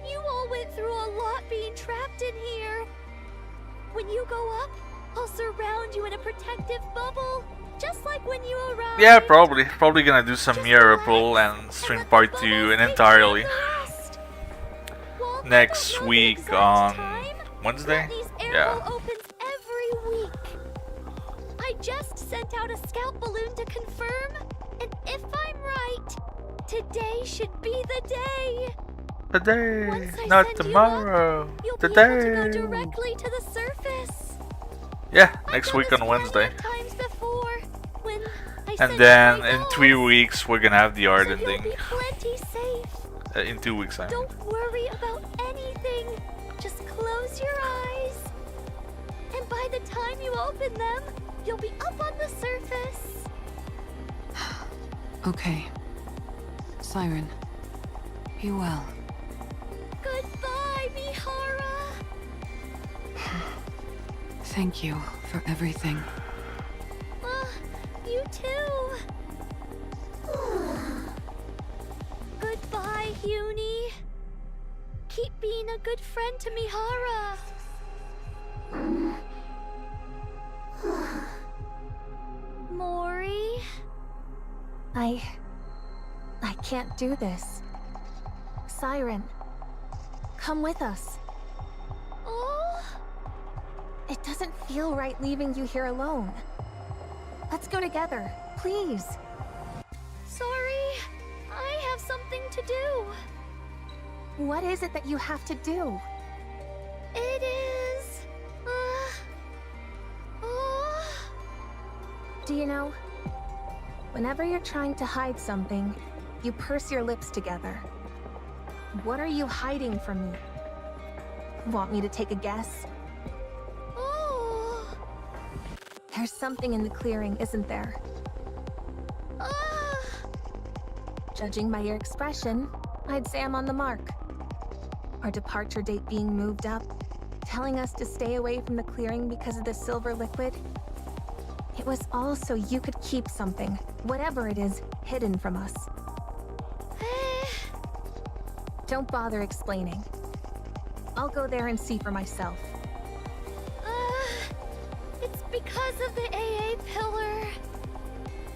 You all went through a lot being trapped in here. When you go up, I'll surround you in a protective bubble, just like when you arrived. Yeah, probably gonna do some Miracle and stream part 2 and entirely next week on Wednesday. Yeah. Opens every week. I just sent out a scout balloon to confirm, and if I'm right, today should be the day. Today, not tomorrow. Today. Go directly to the surface. Yeah, next week on Wednesday. Times before, when I And then in 3 weeks we're gonna have the art ending. Plenty safe. In 2 weeks time. Don't worry about anything. Just close your eyes. And by the time you open them, you'll be up on the surface. Okay. Siren, be well. Goodbye, Mihara. Thank you for everything. You too. Goodbye, Uni. Keep being a good friend to Mihara. Mori? I can't do this. Siren, Come with us. Oh? It doesn't feel right leaving you here alone. Let's go together, please. Sorry, I have something to do. What is it that you have to do? It is... Do you know, whenever you're trying to hide something, you purse your lips together. What are you hiding from me? Want me to take a guess? Oh. There's something in the clearing, isn't there? Judging by your expression, I'd say I'm on the mark. Our departure date being moved up, telling us to stay away from the clearing because of the silver liquid. It was all so you could keep something, whatever it is, hidden from us. Don't bother explaining. I'll go there and see for myself. It's because of the AA pillar.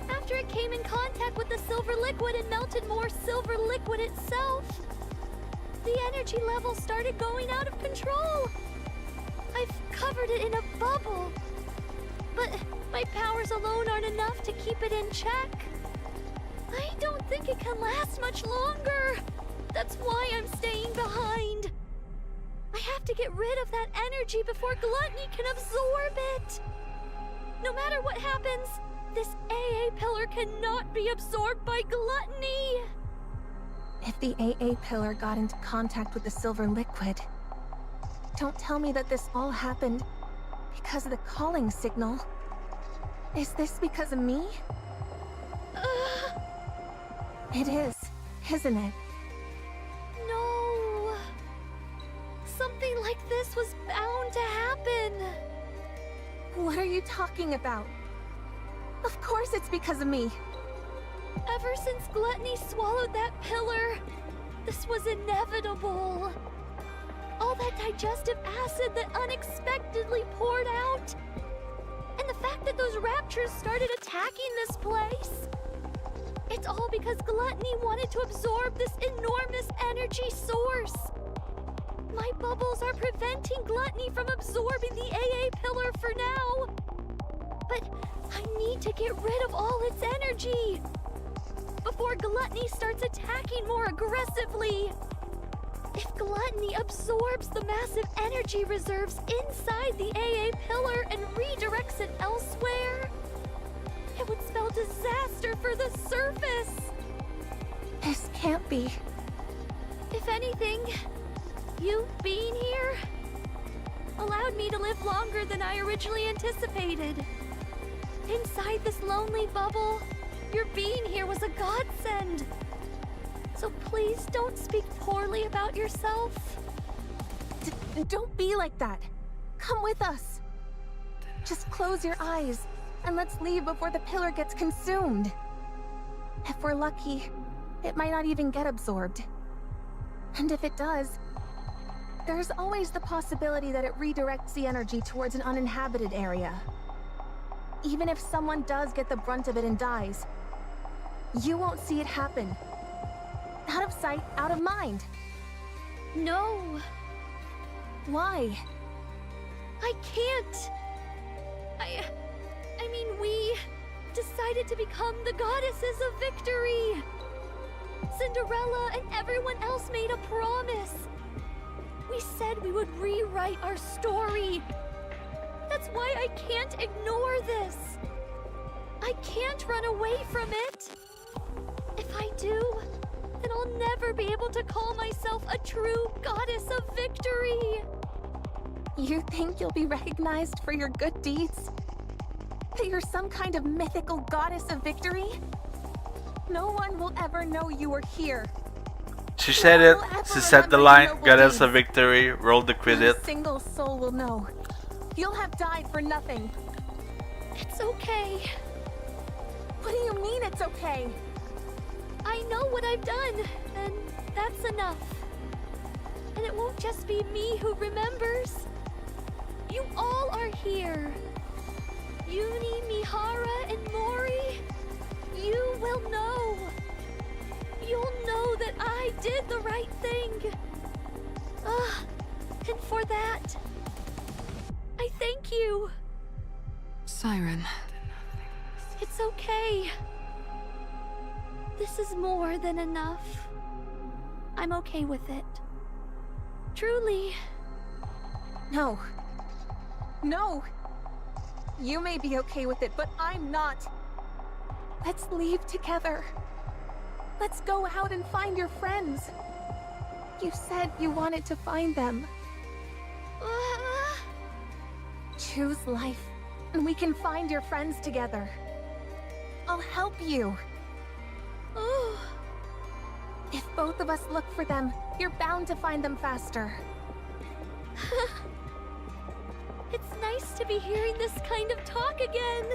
After it came in contact with the silver liquid and melted more silver liquid itself, the energy level started going out of control. I've covered it in a bubble, but my powers alone aren't enough to keep it in check. I don't think it can last much longer. That's why I'm staying behind. I have to get rid of that energy before Gluttony can absorb it. No matter what happens, this AA pillar cannot be absorbed by Gluttony. If the AA pillar got into contact with the silver liquid, don't tell me that this all happened because of the calling signal. Is this because of me? It is, isn't it? No. Something like this was bound to happen. What are you talking about? Of course it's because of me. Ever since Gluttony swallowed that pillar, this was inevitable. All that digestive acid that unexpectedly poured out. And the fact that those raptures started attacking this place. It's all because Gluttony wanted to absorb this enormous energy source. My bubbles are preventing Gluttony from absorbing the AA pillar for now. But I need to get rid of all its energy before Gluttony starts attacking more aggressively. If Gluttony absorbs the massive energy reserves inside the AA pillar and redirects it elsewhere, it would spell disaster for the surface. This can't be. If anything, you being here allowed me to live longer than I originally anticipated. Inside this lonely bubble, your being here was a godsend. So please don't speak poorly about yourself. Don't be like that. Come with us. Just close your eyes and let's leave before the pillar gets consumed. If we're lucky, it might not even get absorbed. And if it does, there's always the possibility that it redirects the energy towards an uninhabited area. Even if someone does get the brunt of it and dies, you won't see it happen. Out of sight, out of mind. No. Why? I can't. I mean, we decided to become the goddesses of victory. Cinderella and everyone else made a promise. We said we would rewrite our story. That's why I can't ignore this. I can't run away from it. If I do, then I'll never be able to call myself a true goddess of victory. You think you'll be recognized for your good deeds? That you're some kind of mythical goddess of victory? No one will ever know you were here. She said it. She said the line, goddess of victory, rolled the credit. Not a single soul will know. You'll have died for nothing. It's okay. What do you mean it's okay? I know what I've done, and that's enough. And it won't just be me who remembers. You all are here. Uni, Mihara, and Mori. You will know. You'll know that I did the right thing. And for that, I thank you. Siren. It's okay. This is more than enough. I'm okay with it. Truly. No. No! You may be okay with it, but I'm not. Let's leave together. Let's go out and find your friends. You said you wanted to find them. Choose life, and we can find your friends together. I'll help you. Oh. If both of us look for them, you're bound to find them faster. It's nice to be hearing this kind of talk again.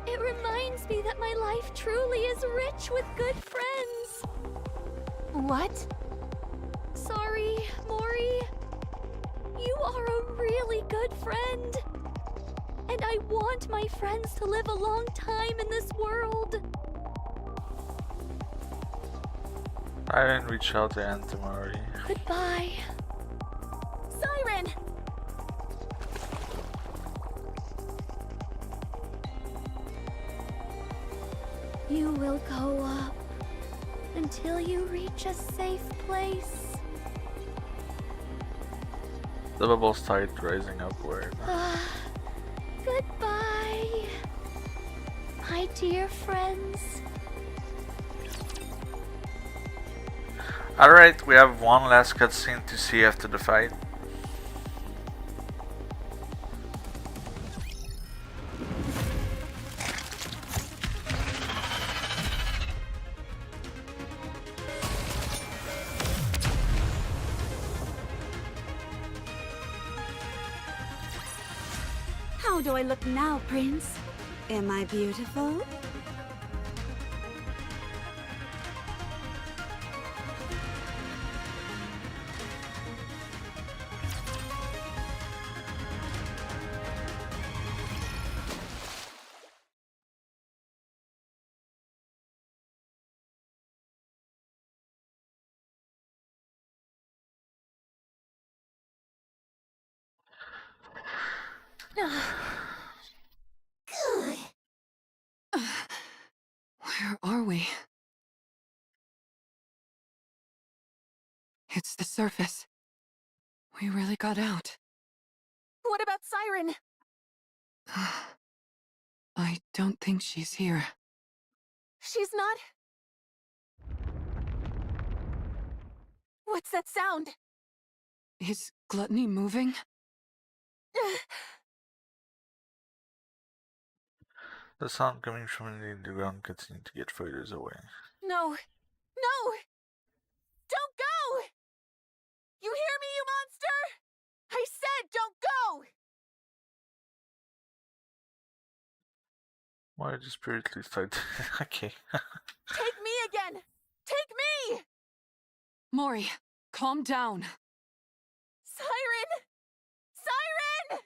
It reminds me that my life truly is rich with good friends. What? Sorry, Mori. You are a really good friend. And I want my friends to live a long time in this world. I didn't reach out to Antamari. Goodbye. Siren! You will go up until you reach a safe place. The bubbles start rising upward. Goodbye, my dear friends. Alright, we have one last cutscene to see after the fight. How do I look now, Prince? Am I beautiful? Where are we? It's the surface. We really got out. What about Siren? I don't think she's here. She's not... What's that sound? Is Gluttony moving? The sound coming from the ground continues to get further away. No! No! Don't go! You hear me, you monster? I said don't go! Why did the spirit leave start? Okay. Take me again! Take me! Mori, calm down. Siren! Siren!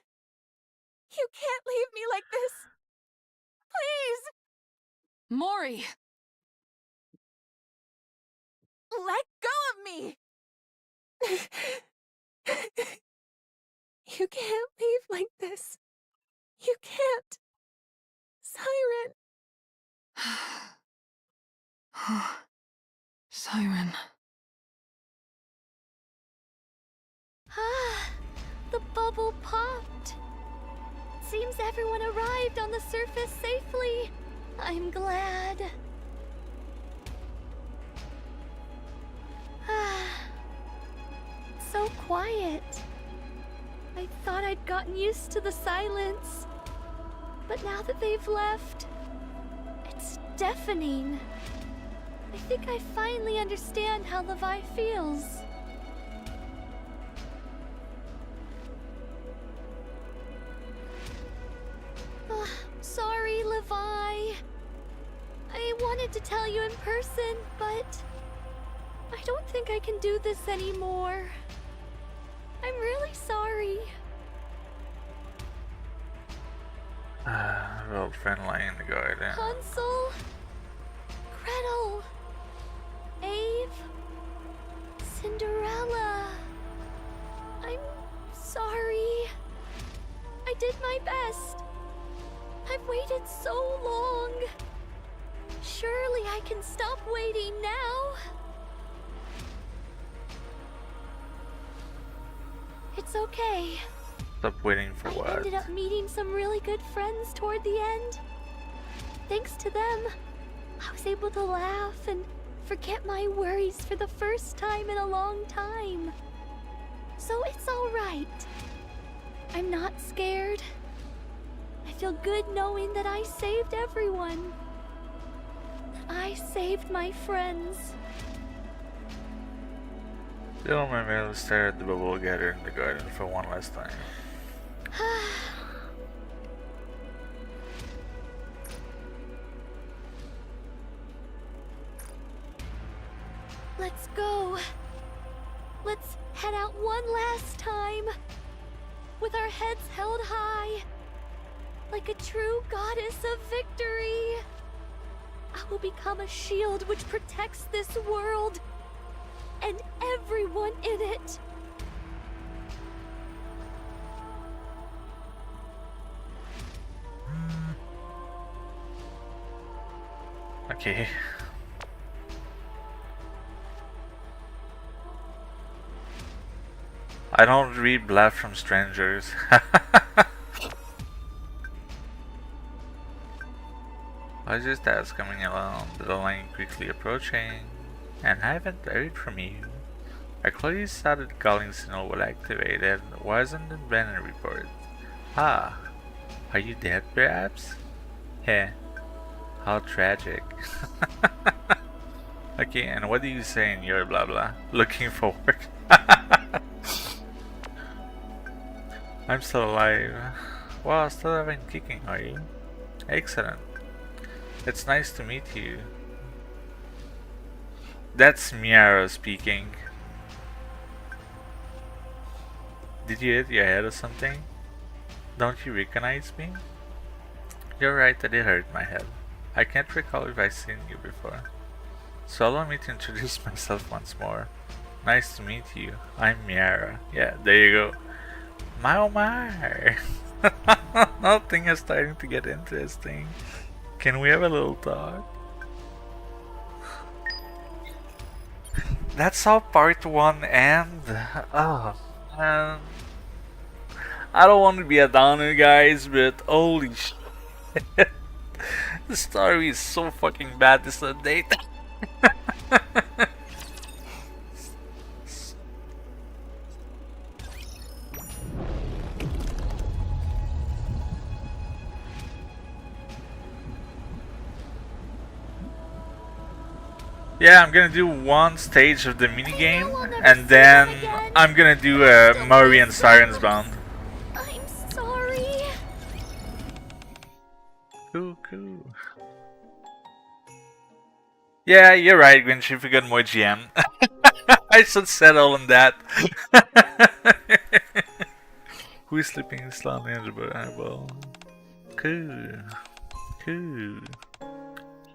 You can't leave me like this. Please! Mori! Let go of me! You can't leave like this. You can't. Siren. Siren. The bubble popped. Seems everyone arrived on the surface safely. I'm glad. It's so quiet. I thought I'd gotten used to the silence. But now that they've left, it's deafening. I think I finally understand how Levi feels. Sorry, Levi. I wanted to tell you in person, but I don't think I can do this anymore. I'm really sorry. Old friend lying in the garden. Hansel, Gretel, Ave, Cinderella. sorry. I did my best. I've waited so long. Surely I can stop waiting now. It's okay. Stop waiting for I what? ended up meeting some really good friends toward the end. Thanks to them, I was able to laugh and forget my worries for the first time in a long time. So it's alright. I'm not scared. I feel good knowing that I saved everyone. That I saved my friends. Little Mermaid stared at the bubble gathered in the garden for one last time. Let's go. Let's head out one last time. With our heads held high. Like a true goddess of victory. I will become a shield which protects this world. And everyone in it. Okay. I don't read bluff from strangers. I was just as coming along, the line quickly approaching, and I haven't heard from you. I clearly saw that the calling signal was activated, wasn't the banner report. Ah, are you dead perhaps? Heh, how tragic. Okay, and what do you say in your blah blah? Looking for work? I'm still alive. Wow, still haven't kicking, are you? Excellent. It's nice to meet you. That's Miara speaking. Did you hit your head or something? Don't you recognize me? You're right, I did hurt my head. I can't recall if I've seen you before. So allow me to introduce myself once more. Nice to meet you. I'm Miara. Yeah, there you go. My oh my! Nothing is starting to get interesting. Can we have a little talk? That's how part 1 ends. Oh man. I don't want to be a downer, guys, but holy shit. The story is so fucking bad this update. Yeah, I'm gonna do one stage of the minigame, and then I'm gonna do Murray and Siren's bound. I'm sorry. Cool. Yeah, you're right, Grinch, if you got more GM. I should settle on that. Who is sleeping slowly in the Bible? Cool.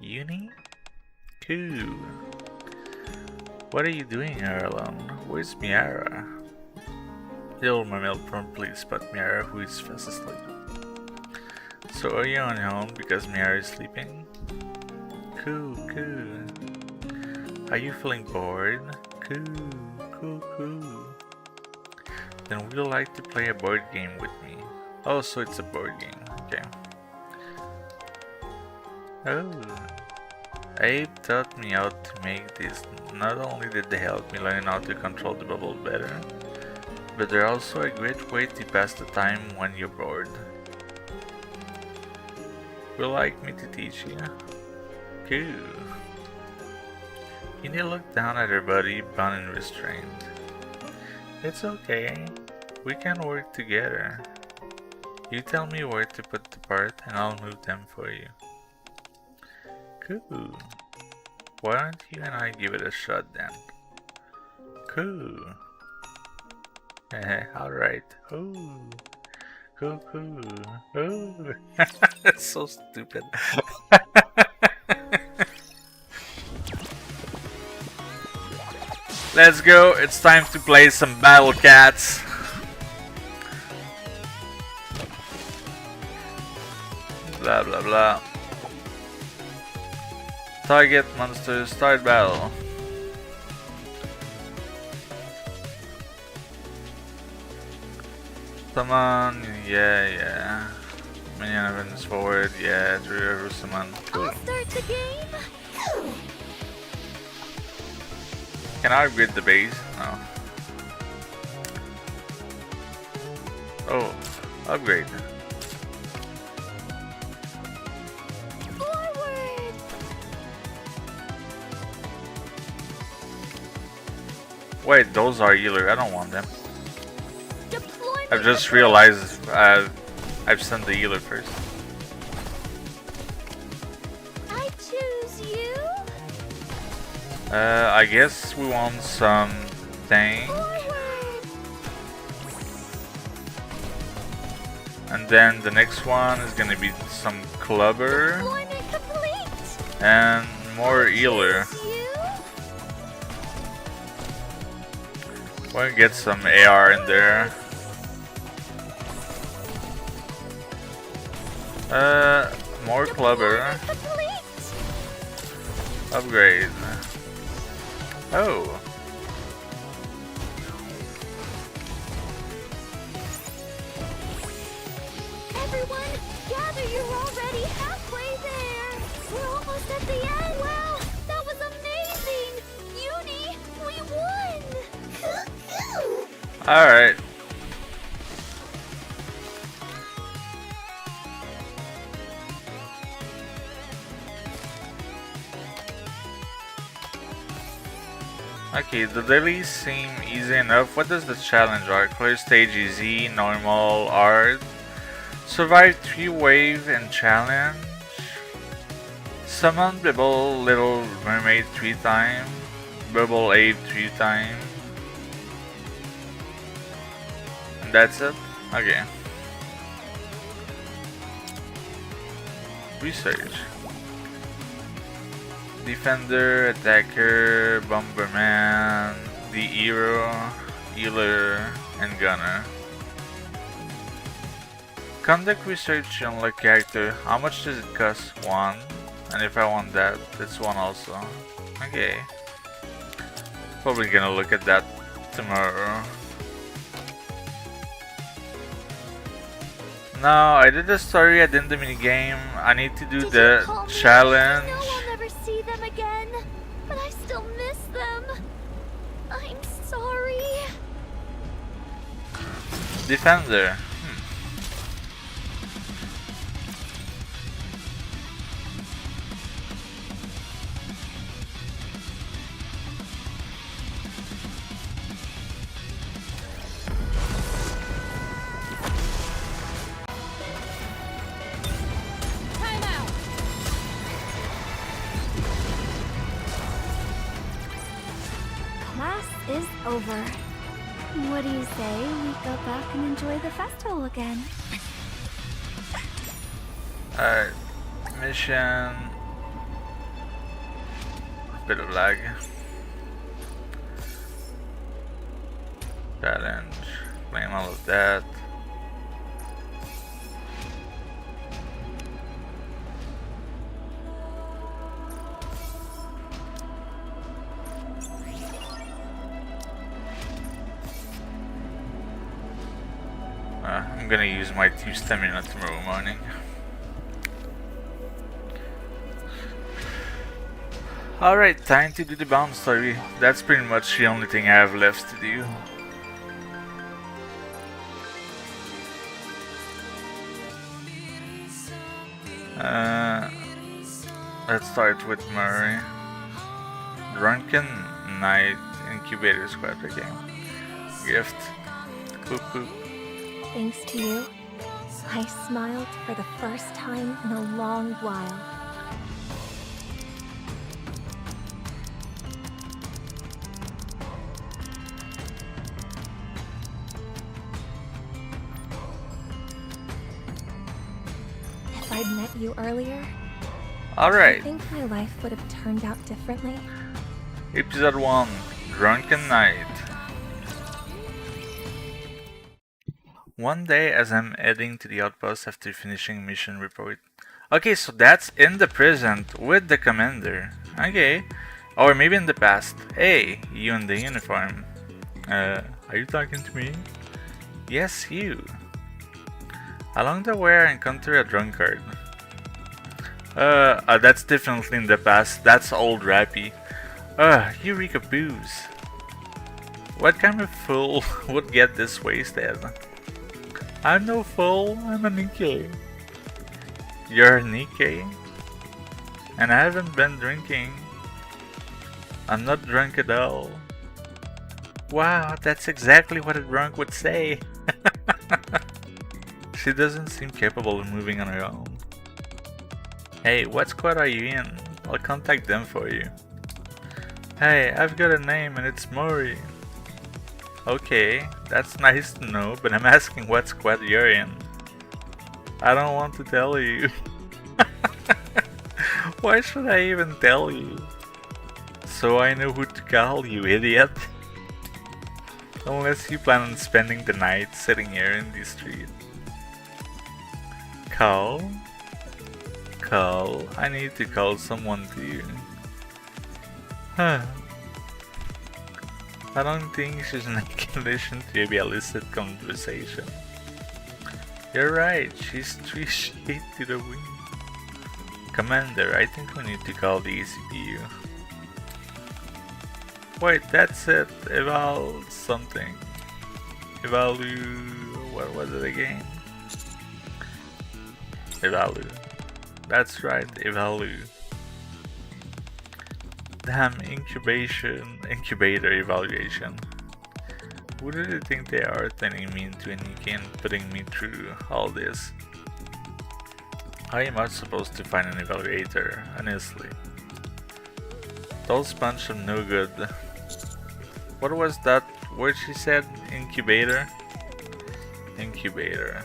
Uni? Cool. What are you doing here alone? Where's Miara? The old Mermaid promptly spot Miara, who is fast asleep. So are you on your own because Miara is sleeping? Cool. Are you feeling bored? Cool. Then would you like to play a board game with me? Oh, so it's a board game. Okay. Oh. Abe taught me how to make this. Not only did they help me learn how to control the bubble better, but they're also a great way to pass the time when you're bored. Would you like me to teach you? Cool. You need to look down at her body, bound and restrained. It's okay. We can work together. You tell me where to put the part and I'll move them for you. Cool. Why don't you and I give it a shot then? Cool. Alright. Ooh. Cool. Ooh. That's so stupid. Let's go. It's time to play some Battle Cats. Blah blah blah. Target monster, start battle. Summon, yeah. Minion events forward, yeah, trigger summon. Cool. I'll start the game. Can I upgrade the base? No. Oh, upgrade. Forward. Wait, those are healer. I don't want them. Deployment I've just realized I've sent the healer first. I choose you. I guess we want some tank. And then the next one is gonna be some clubber. Deployment complete. And more healer. We'll get some AR in there. More clubber. Upgrade. Oh. Everyone, gather, you're already halfway there. We're almost at the end. Wow, that was amazing. Uni, we won. Alright. Okay, the dailies seem easy enough. What does the challenge are? Clear stage easy, normal, hard. Survive 3 wave and challenge. Summon Bubble Little Mermaid 3 times. Bubble Ape 3 times. And that's it? Okay. Research. Defender, Attacker, Bomberman, the Hero, Healer, and Gunner. Conduct research on the character. How much does it cost? 1. And if I want that, that's 1 also. Okay. Probably gonna look at that tomorrow. No, I did the story, I did the minigame. I need to do the challenge. I know I'll never see them again, but I still miss them. I'm sorry. Defender. Class is over. What do you say we go back and enjoy the festival again? Alright. Mission. Bit of lag. Challenge. Claim all of that. I'm gonna use my 2 stamina tomorrow morning. Alright, time to do the bound story. That's pretty much the only thing I have left to do. Let's start with Murray. Drunken Night Incubator Squad again. Gift. Poop poop. Thanks to you, I smiled for the first time in a long while. If I'd met you earlier, Alright. I think my life would have turned out differently. Episode 1. Drunken Night. One day, as I'm heading to the outpost after finishing mission report, Okay, so that's in the present with the commander. Okay. Or maybe in the past. Hey, you in the uniform. Are you talking to me? Yes, you. Along the way, I encounter a drunkard. That's definitely in the past. That's old Rappy. You reek of booze. What kind of fool would get this wasted? I'm no fool, I'm a Nikke. You're a Nikke? And I haven't been drinking. I'm not drunk at all. Wow, that's exactly what a drunk would say. She doesn't seem capable of moving on her own. Hey, what squad are you in? I'll contact them for you. Hey, I've got a name and it's Mori. Okay, that's nice to know, but I'm asking what squad you're in. I don't want to tell you. Why should I even tell you? So I know who to call, you idiot. Unless you plan on spending the night sitting here in the street. Call? Call? I need to call someone to you. Huh. I don't think she's in a condition to be a illicit conversation. You're right, she's 3 shades to the wind. Commander, I think we need to call the ECPU. Wait, that's it. Eval something. Evalu... what was it again? Evalu. That's right, Evalu. Damn, incubator evaluation. Who do they think they are, turning me into a Nikke and putting me through all this? How am I supposed to find an evaluator, honestly? Those bunch of no good. What was that word she said? Incubator? Incubator.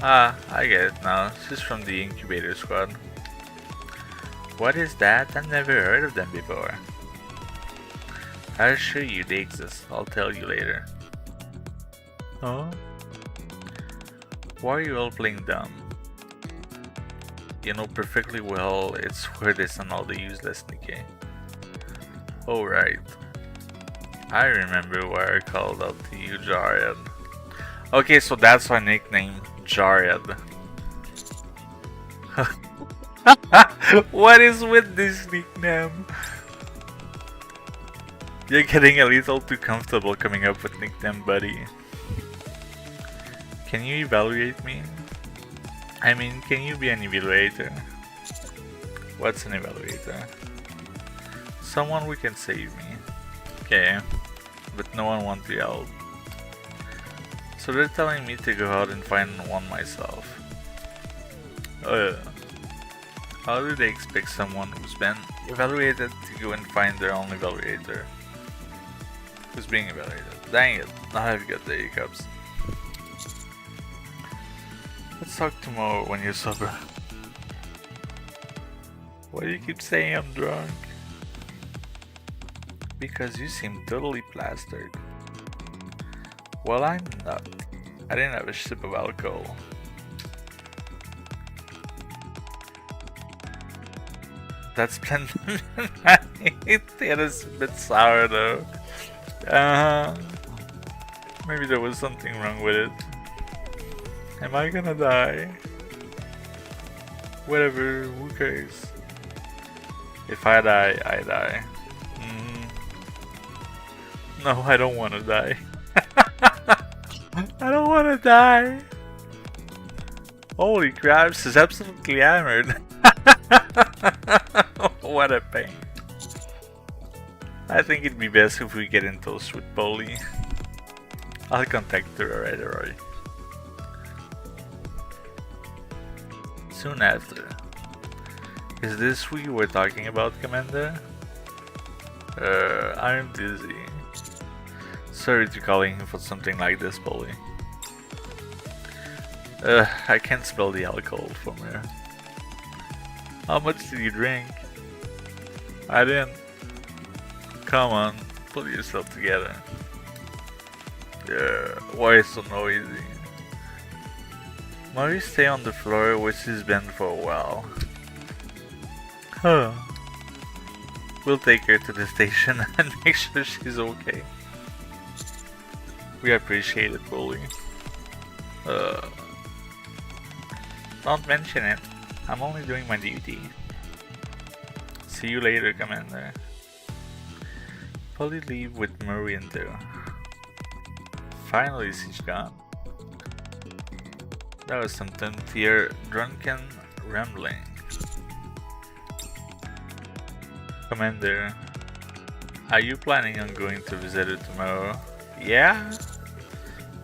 Ah, I get it now. She's from the incubator squad. What is that? I've never heard of them before. I'll show you they exist. I'll tell you later. Huh? Why are you all playing dumb? You know perfectly well it's where they send all the useless Nikke. Oh right. I remember why I called out to you, Jared. Okay, so that's my nickname, Jared. What is with this nickname? You're getting a little too comfortable coming up with nickname, buddy. Can you evaluate me? I mean, can you be an evaluator? What's an evaluator? Someone who can save me. Okay, but no one wants to help. So they're telling me to go out and find one myself. How do they expect someone who's been evaluated to go and find their own evaluator? Who's being evaluated? Dang it, now I've got the hiccups. Let's talk tomorrow when you're sober. Why do you keep saying I'm drunk? Because you seem totally plastered. Well, I'm not. I didn't have a sip of alcohol. That's splendid. It is a bit sour though. Maybe there was something wrong with it. Am I gonna die? Whatever, who cares? If I die, I die. No, I don't wanna die. I don't wanna die. Holy crap, she's absolutely hammered. What a pain. I think it'd be best if we get in touch with Polly. I'll contact her right away. Soon after. Is this who you were talking about, Commander? I'm busy. Sorry to calling him for something like this, Polly. I can't spell the alcohol from here. How much did you drink? I didn't. Come on, pull yourself together. Yeah, why is so noisy? Mori stay on the floor where she's been for a while. Huh. We'll take her to the station and make sure she's okay. We appreciate it, bully. Don't mention it. I'm only doing my duty. See you later, Commander. Fully leave with Murray and Theo. Finally, she's gone. That was some 10th-tier drunken rambling. Commander, are you planning on going to visit her tomorrow? Yeah?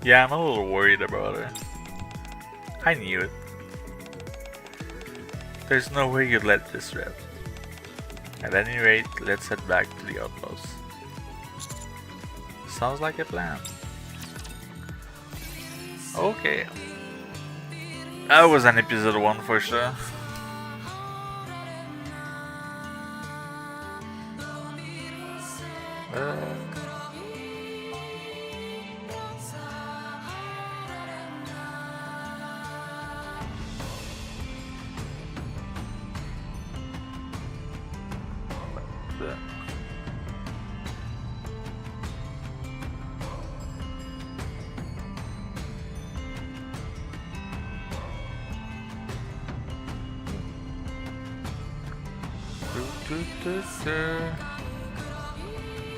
Yeah, I'm a little worried about her. I knew it. There's no way you'd let this rip. At any rate, let's head back to the outpost. Sounds like a plan. Okay. That was an episode 1 for sure.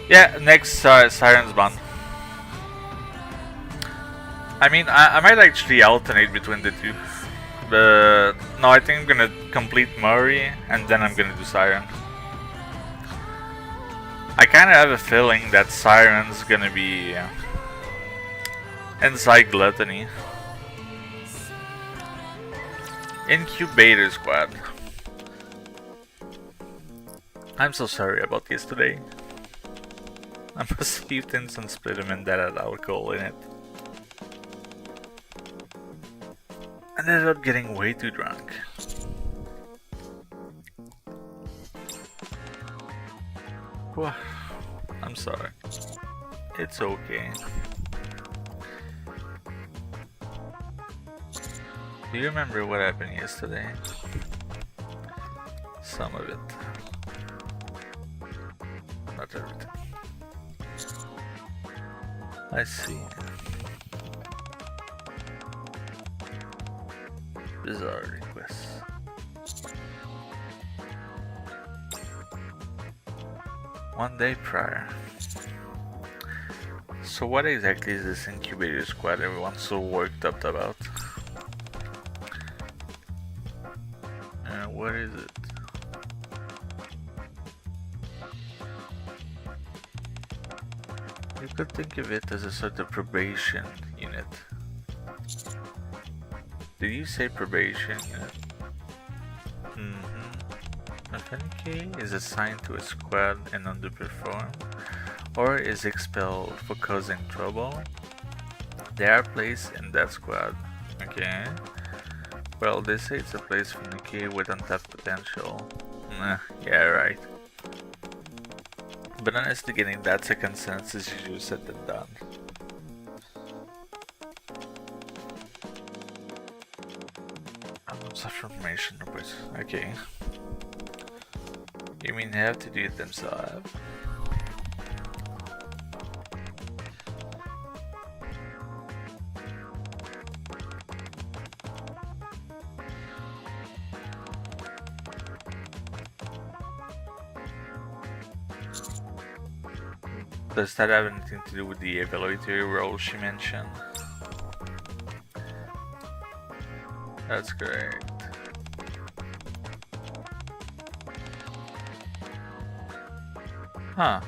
Yeah, next Siren's bond. I mean, I might actually alternate between the two. But no, I think I'm gonna complete Murray and then I'm gonna do Siren. I kinda have a feeling that Siren's gonna be inside Gluttony. Incubator Squad. I'm so sorry about yesterday. I must have eaten some Splitterman that had alcohol in it. I ended up getting way too drunk. Whew. I'm sorry. It's okay. Do you remember what happened yesterday? Some of it. Not everything. I see. Bizarre requests. One day prior. So what exactly is this incubator squad everyone's so worked up about? What is it? You could think of it as a sort of probation unit. Did you say probation unit? If Nikke is assigned to a squad and underperform, or is expelled for causing trouble, they are placed in that squad. Okay. Well, they say it's a place for Nikke with untapped potential. Yeah, right. But honestly, getting that second sense is easier said than done. Affirmation request. Okay. You mean they have to do it themselves? Does that have anything to do with the evaluatory role she mentioned? That's great. Huh.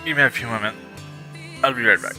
Give me a few moments. I'll be right back.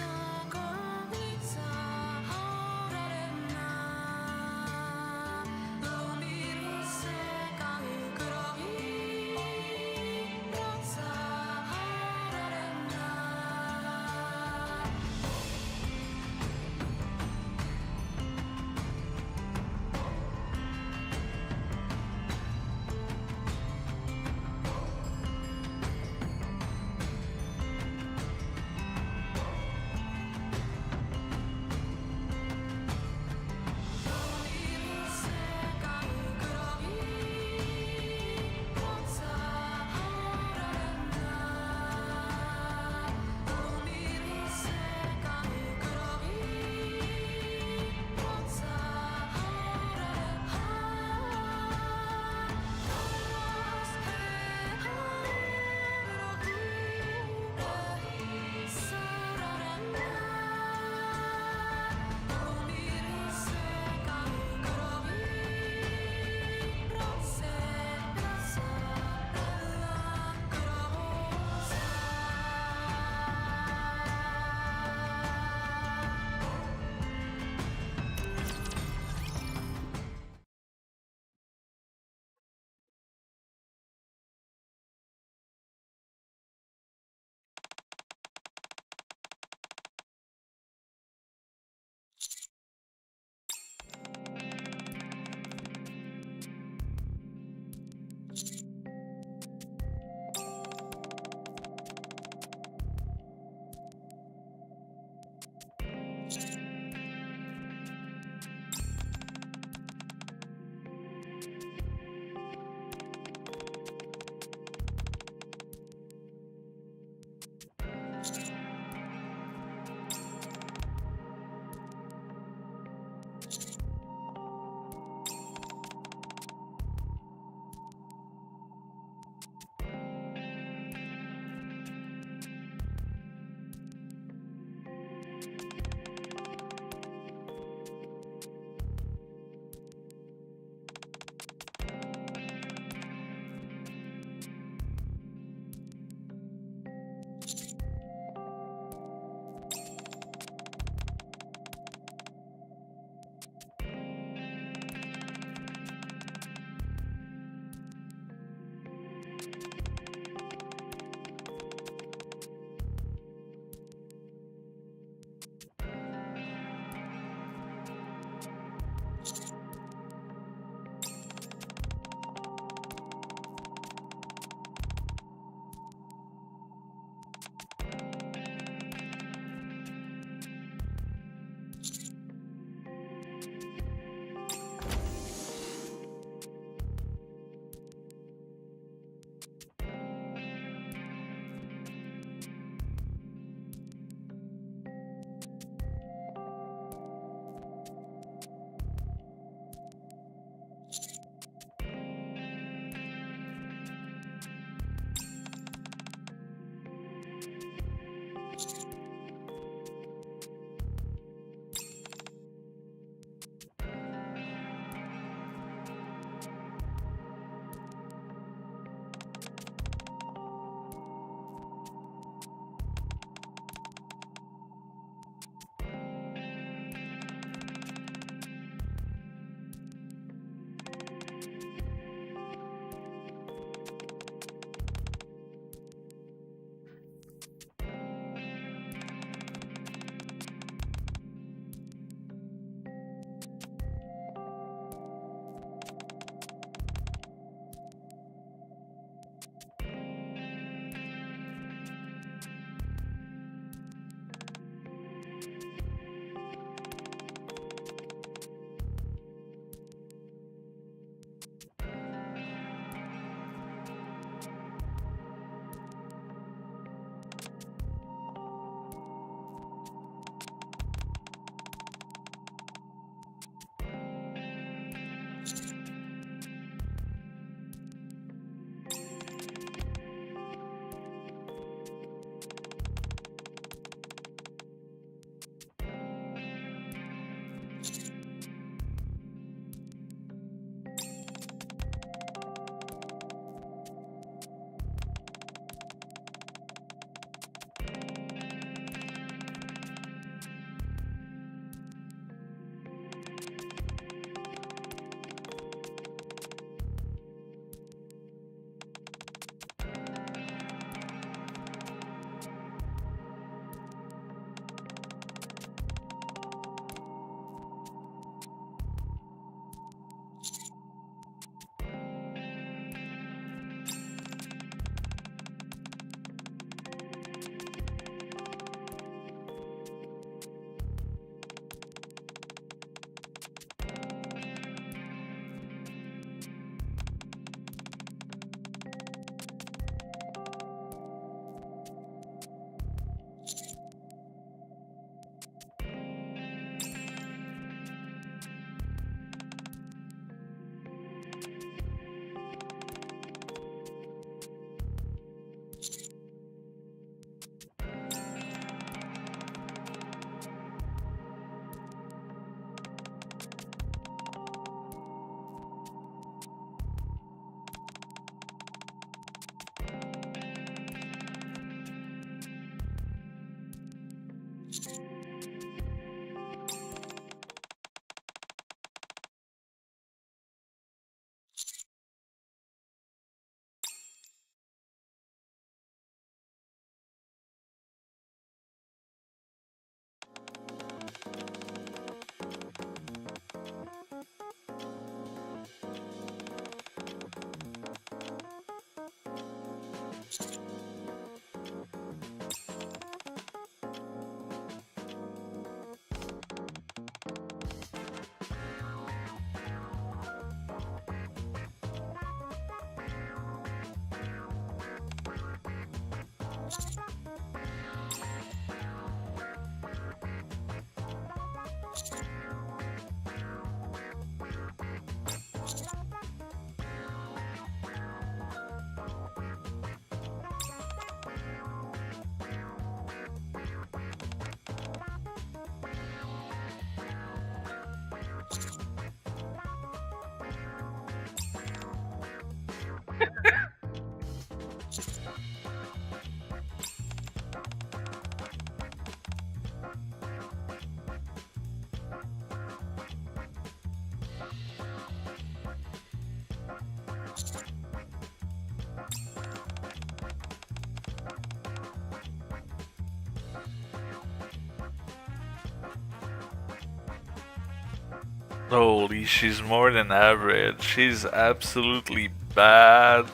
Holy, she's more than average. She's absolutely bad.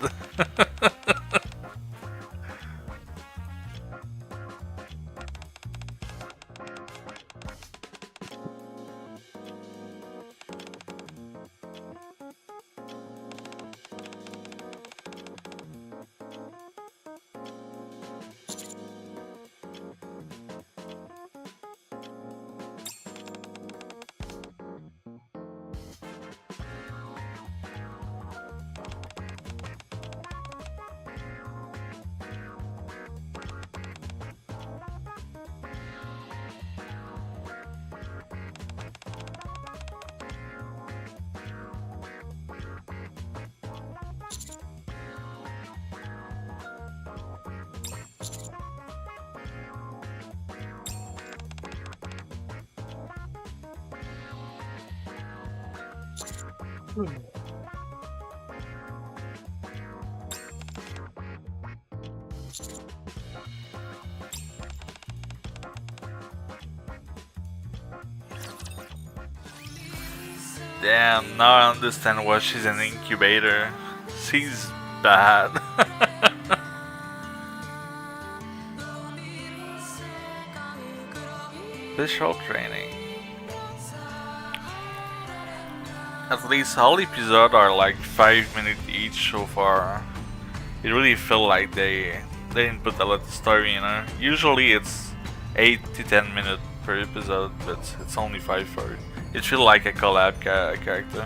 Damn, now I understand why she's an incubator. She's bad. Special training. At least all episodes are like 5 minutes each so far. It really felt like they didn't put a lot of story, you know. Usually it's 8 to 10 minutes per episode, but it's only 5 for it. It feels like a collab character.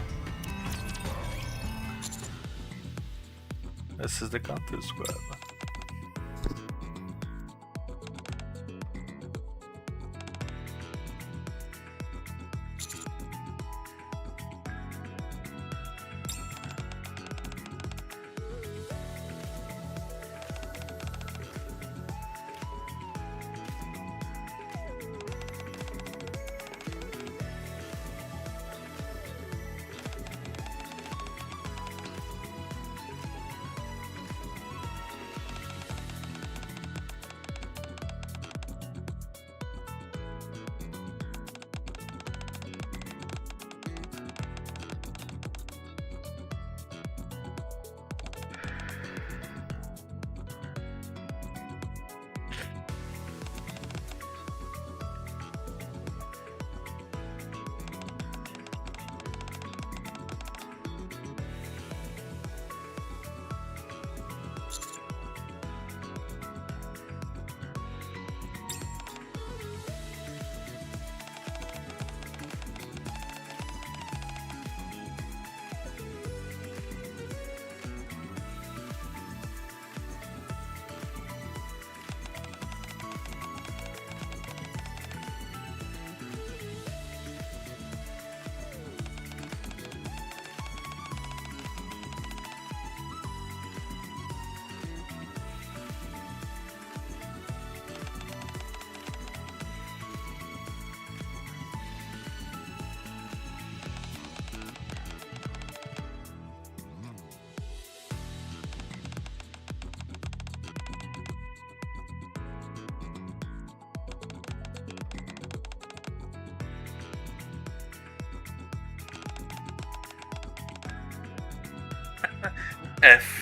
This is the Counter Squad. F.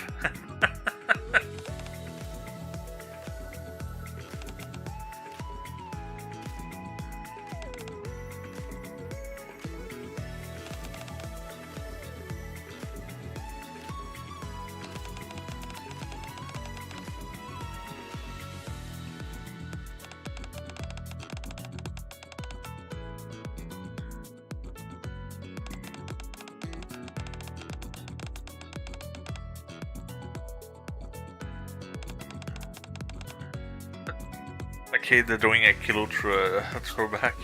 Okay, they're doing a kilo throwback.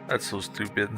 That's so stupid.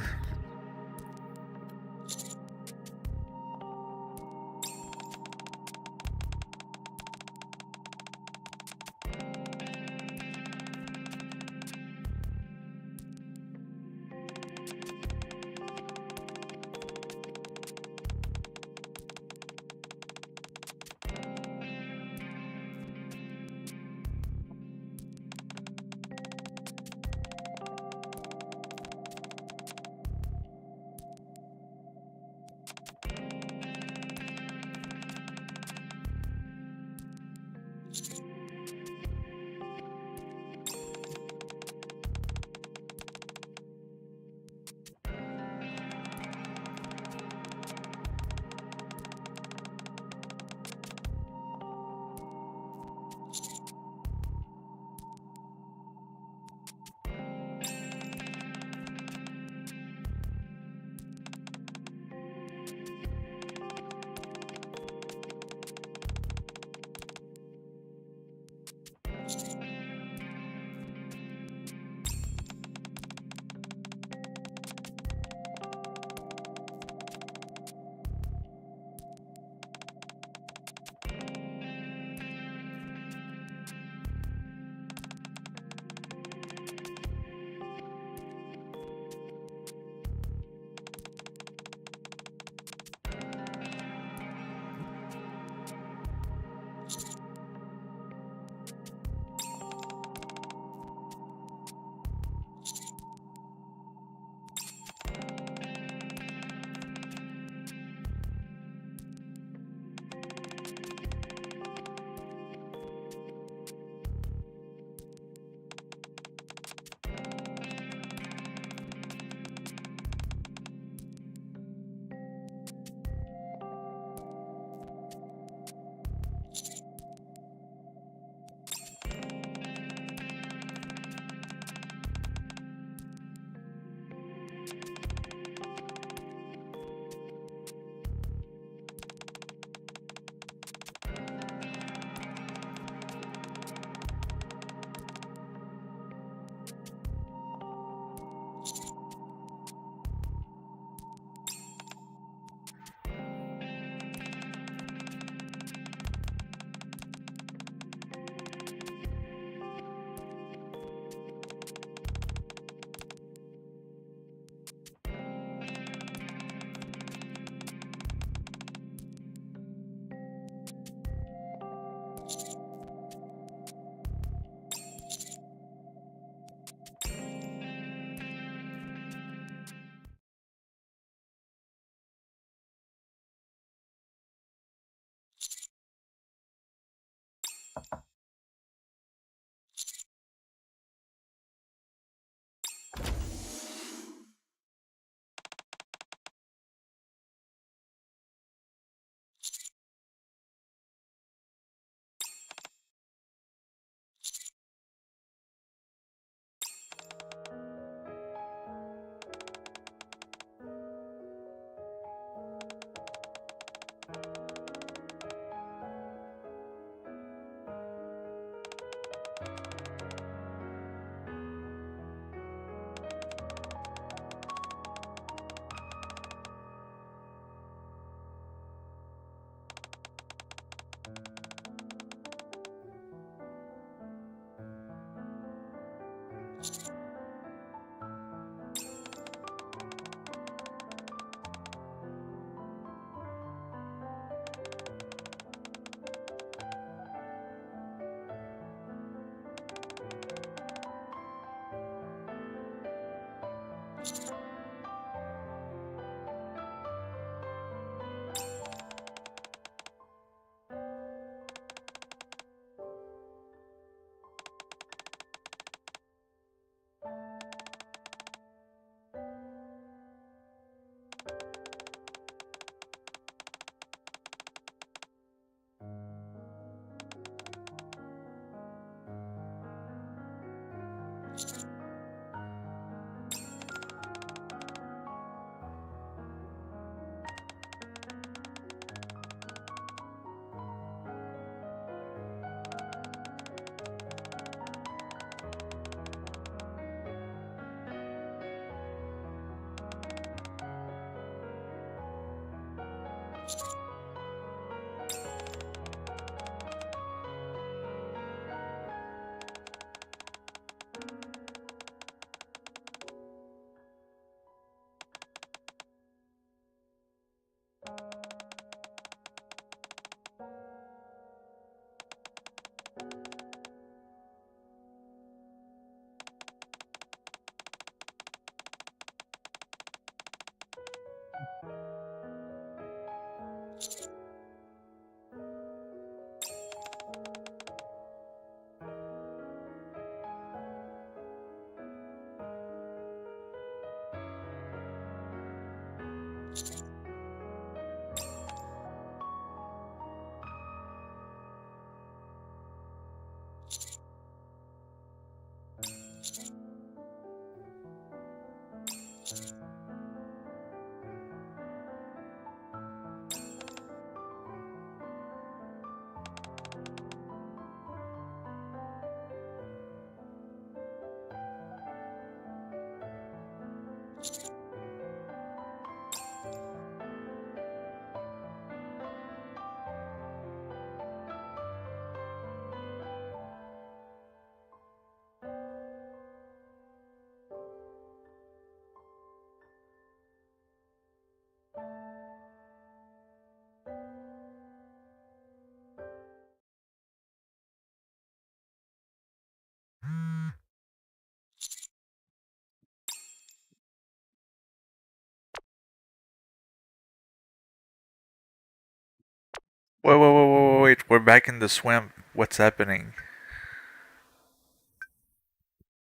Wait, we're back in the swamp. What's happening?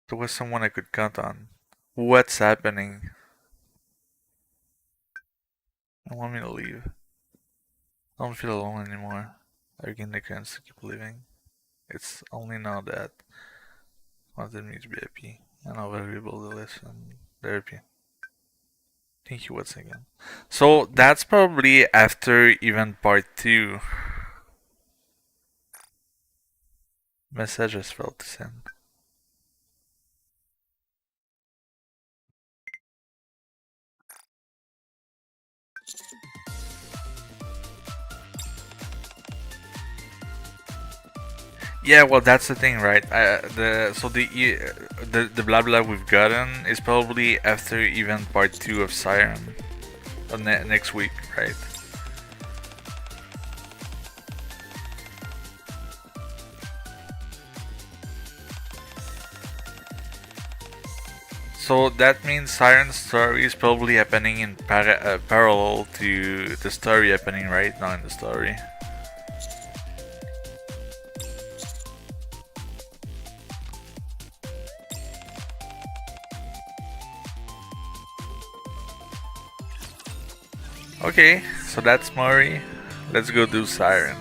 There was someone I could count on. What's happening? I want me to leave. I don't feel alone anymore. I regain the chance to keep living. It's only now that wanted me to be happy and how valuable the lesson therapy. Thank you once again. So that's probably after event part 2. Messages failed to send. Yeah, well, that's the thing, right? The blah blah we've gotten is probably after event part 2 of Siren, next week, right? So that means Siren's story is probably happening in parallel to the story happening right now in the story. Okay, so that's Mori. Let's go do Siren.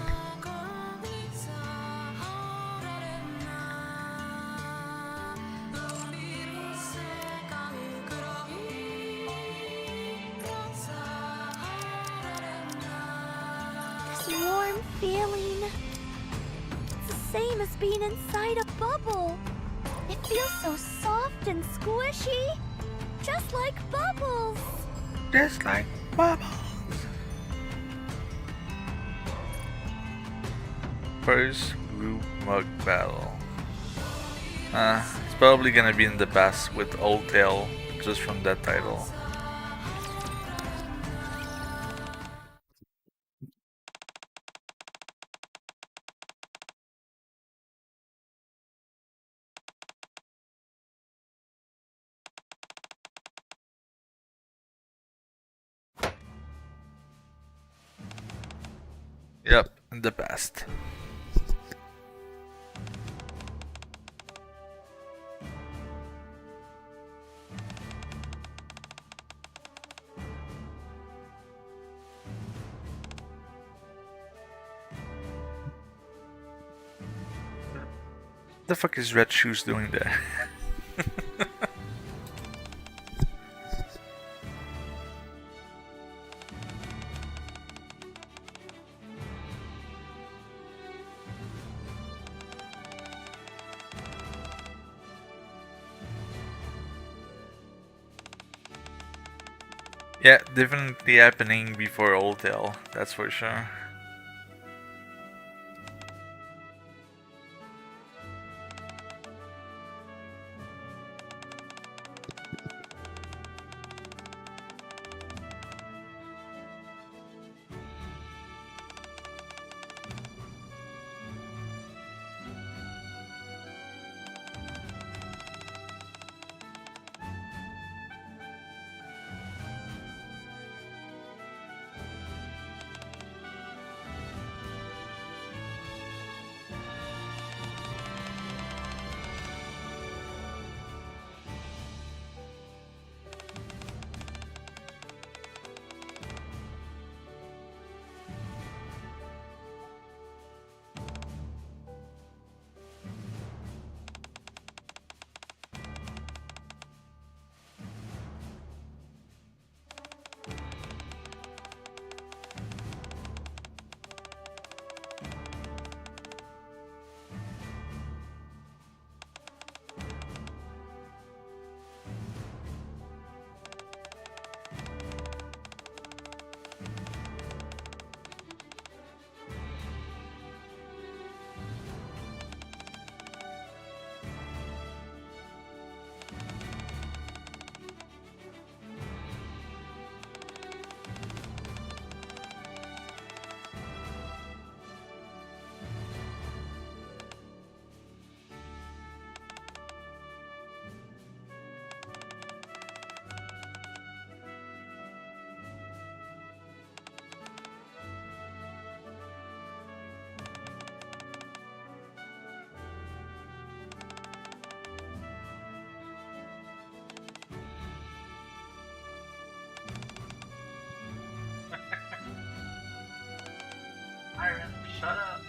This warm feeling. It's the same as being inside a bubble. It feels so soft and squishy. Just like bubbles. Just like bubbles. First group mug battle. It's probably gonna be in the past with Old Tail, just from that title. Yep, in the past. What the fuck is Red Shoes doing there? Yeah, definitely happening before Old Tail, that's for sure. Shut up.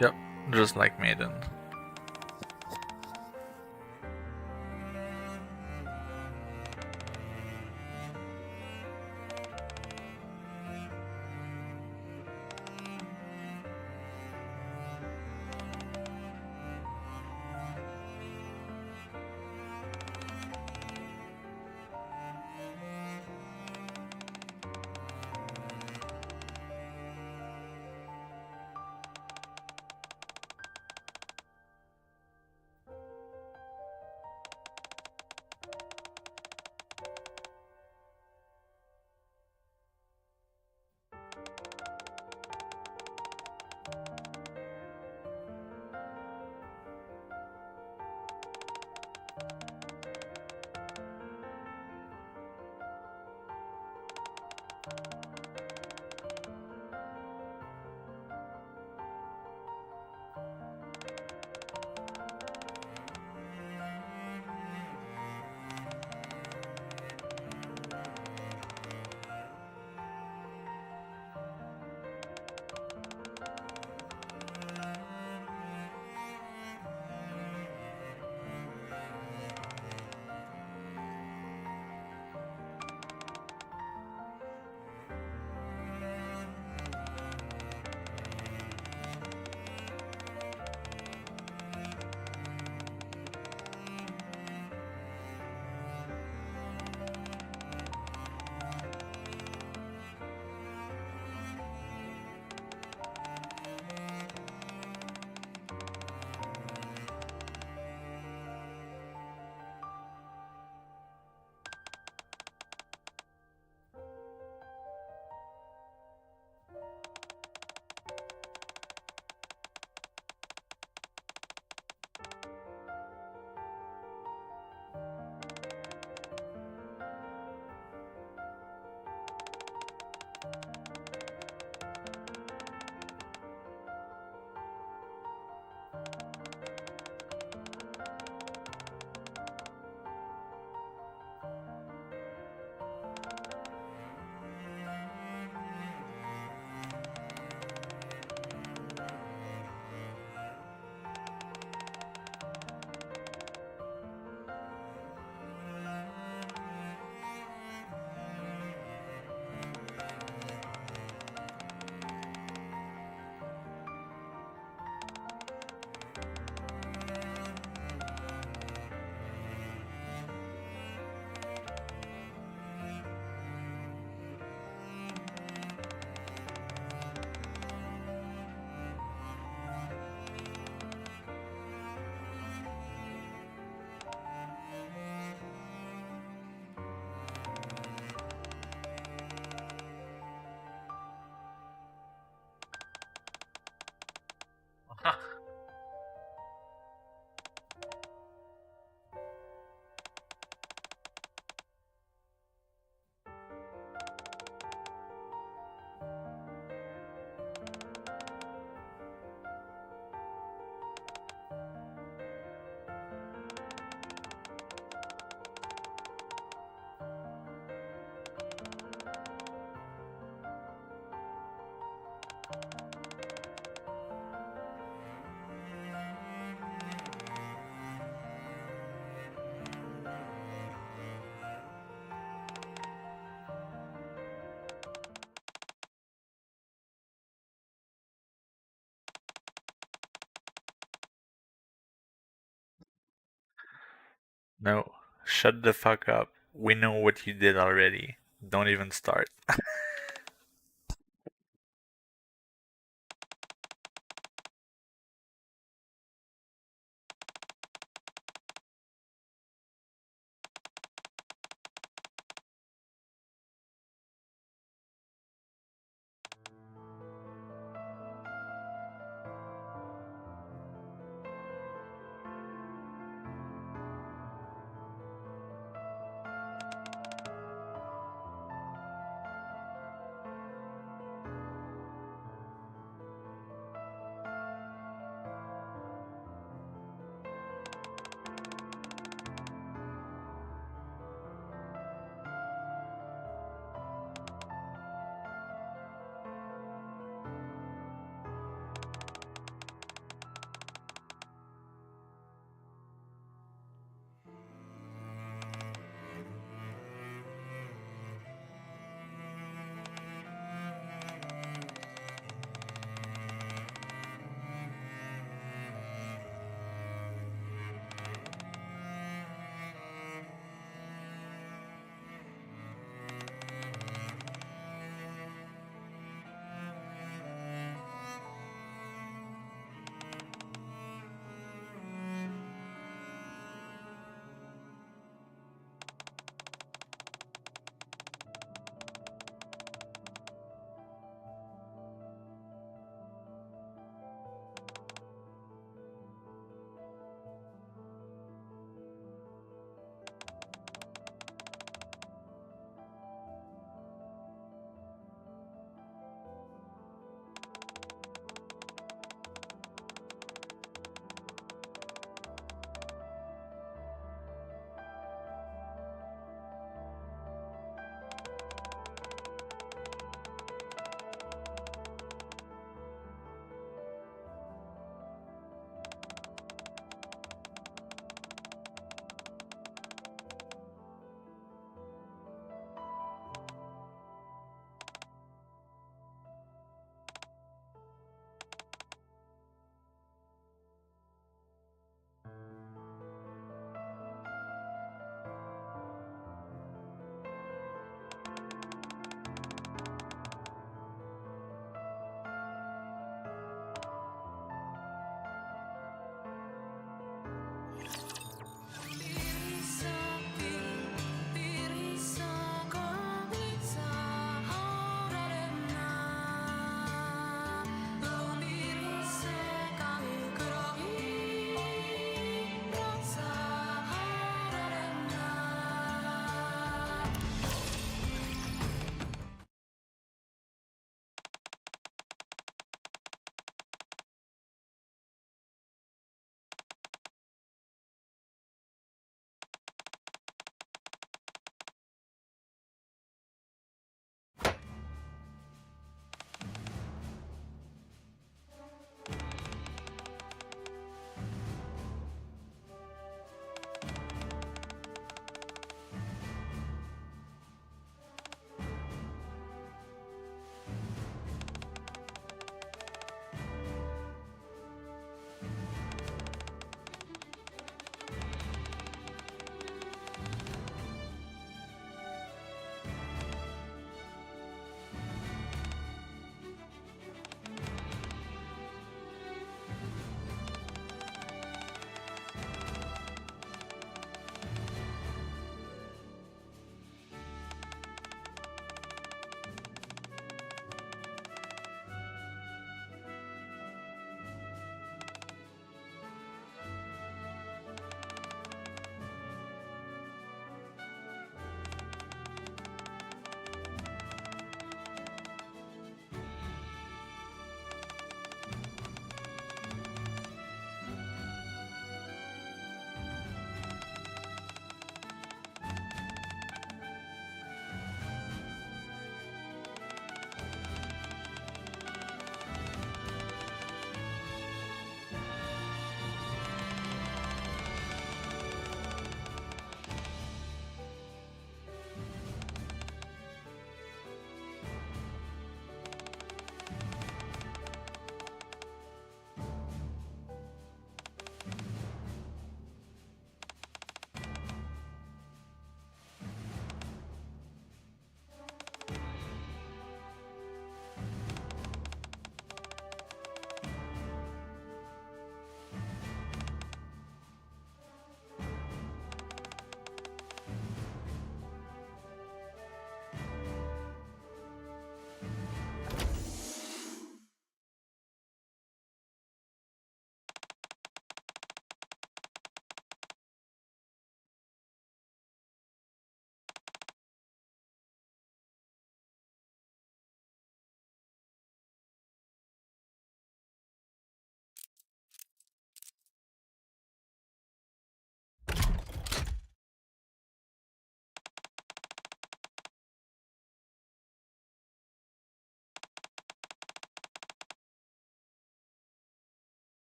Yep, just like Maiden. No, shut the fuck up. We know what you did already. Don't even start.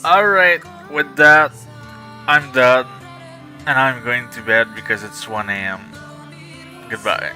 Alright, with that, I'm done. And I'm going to bed because it's 1 a.m. Goodbye.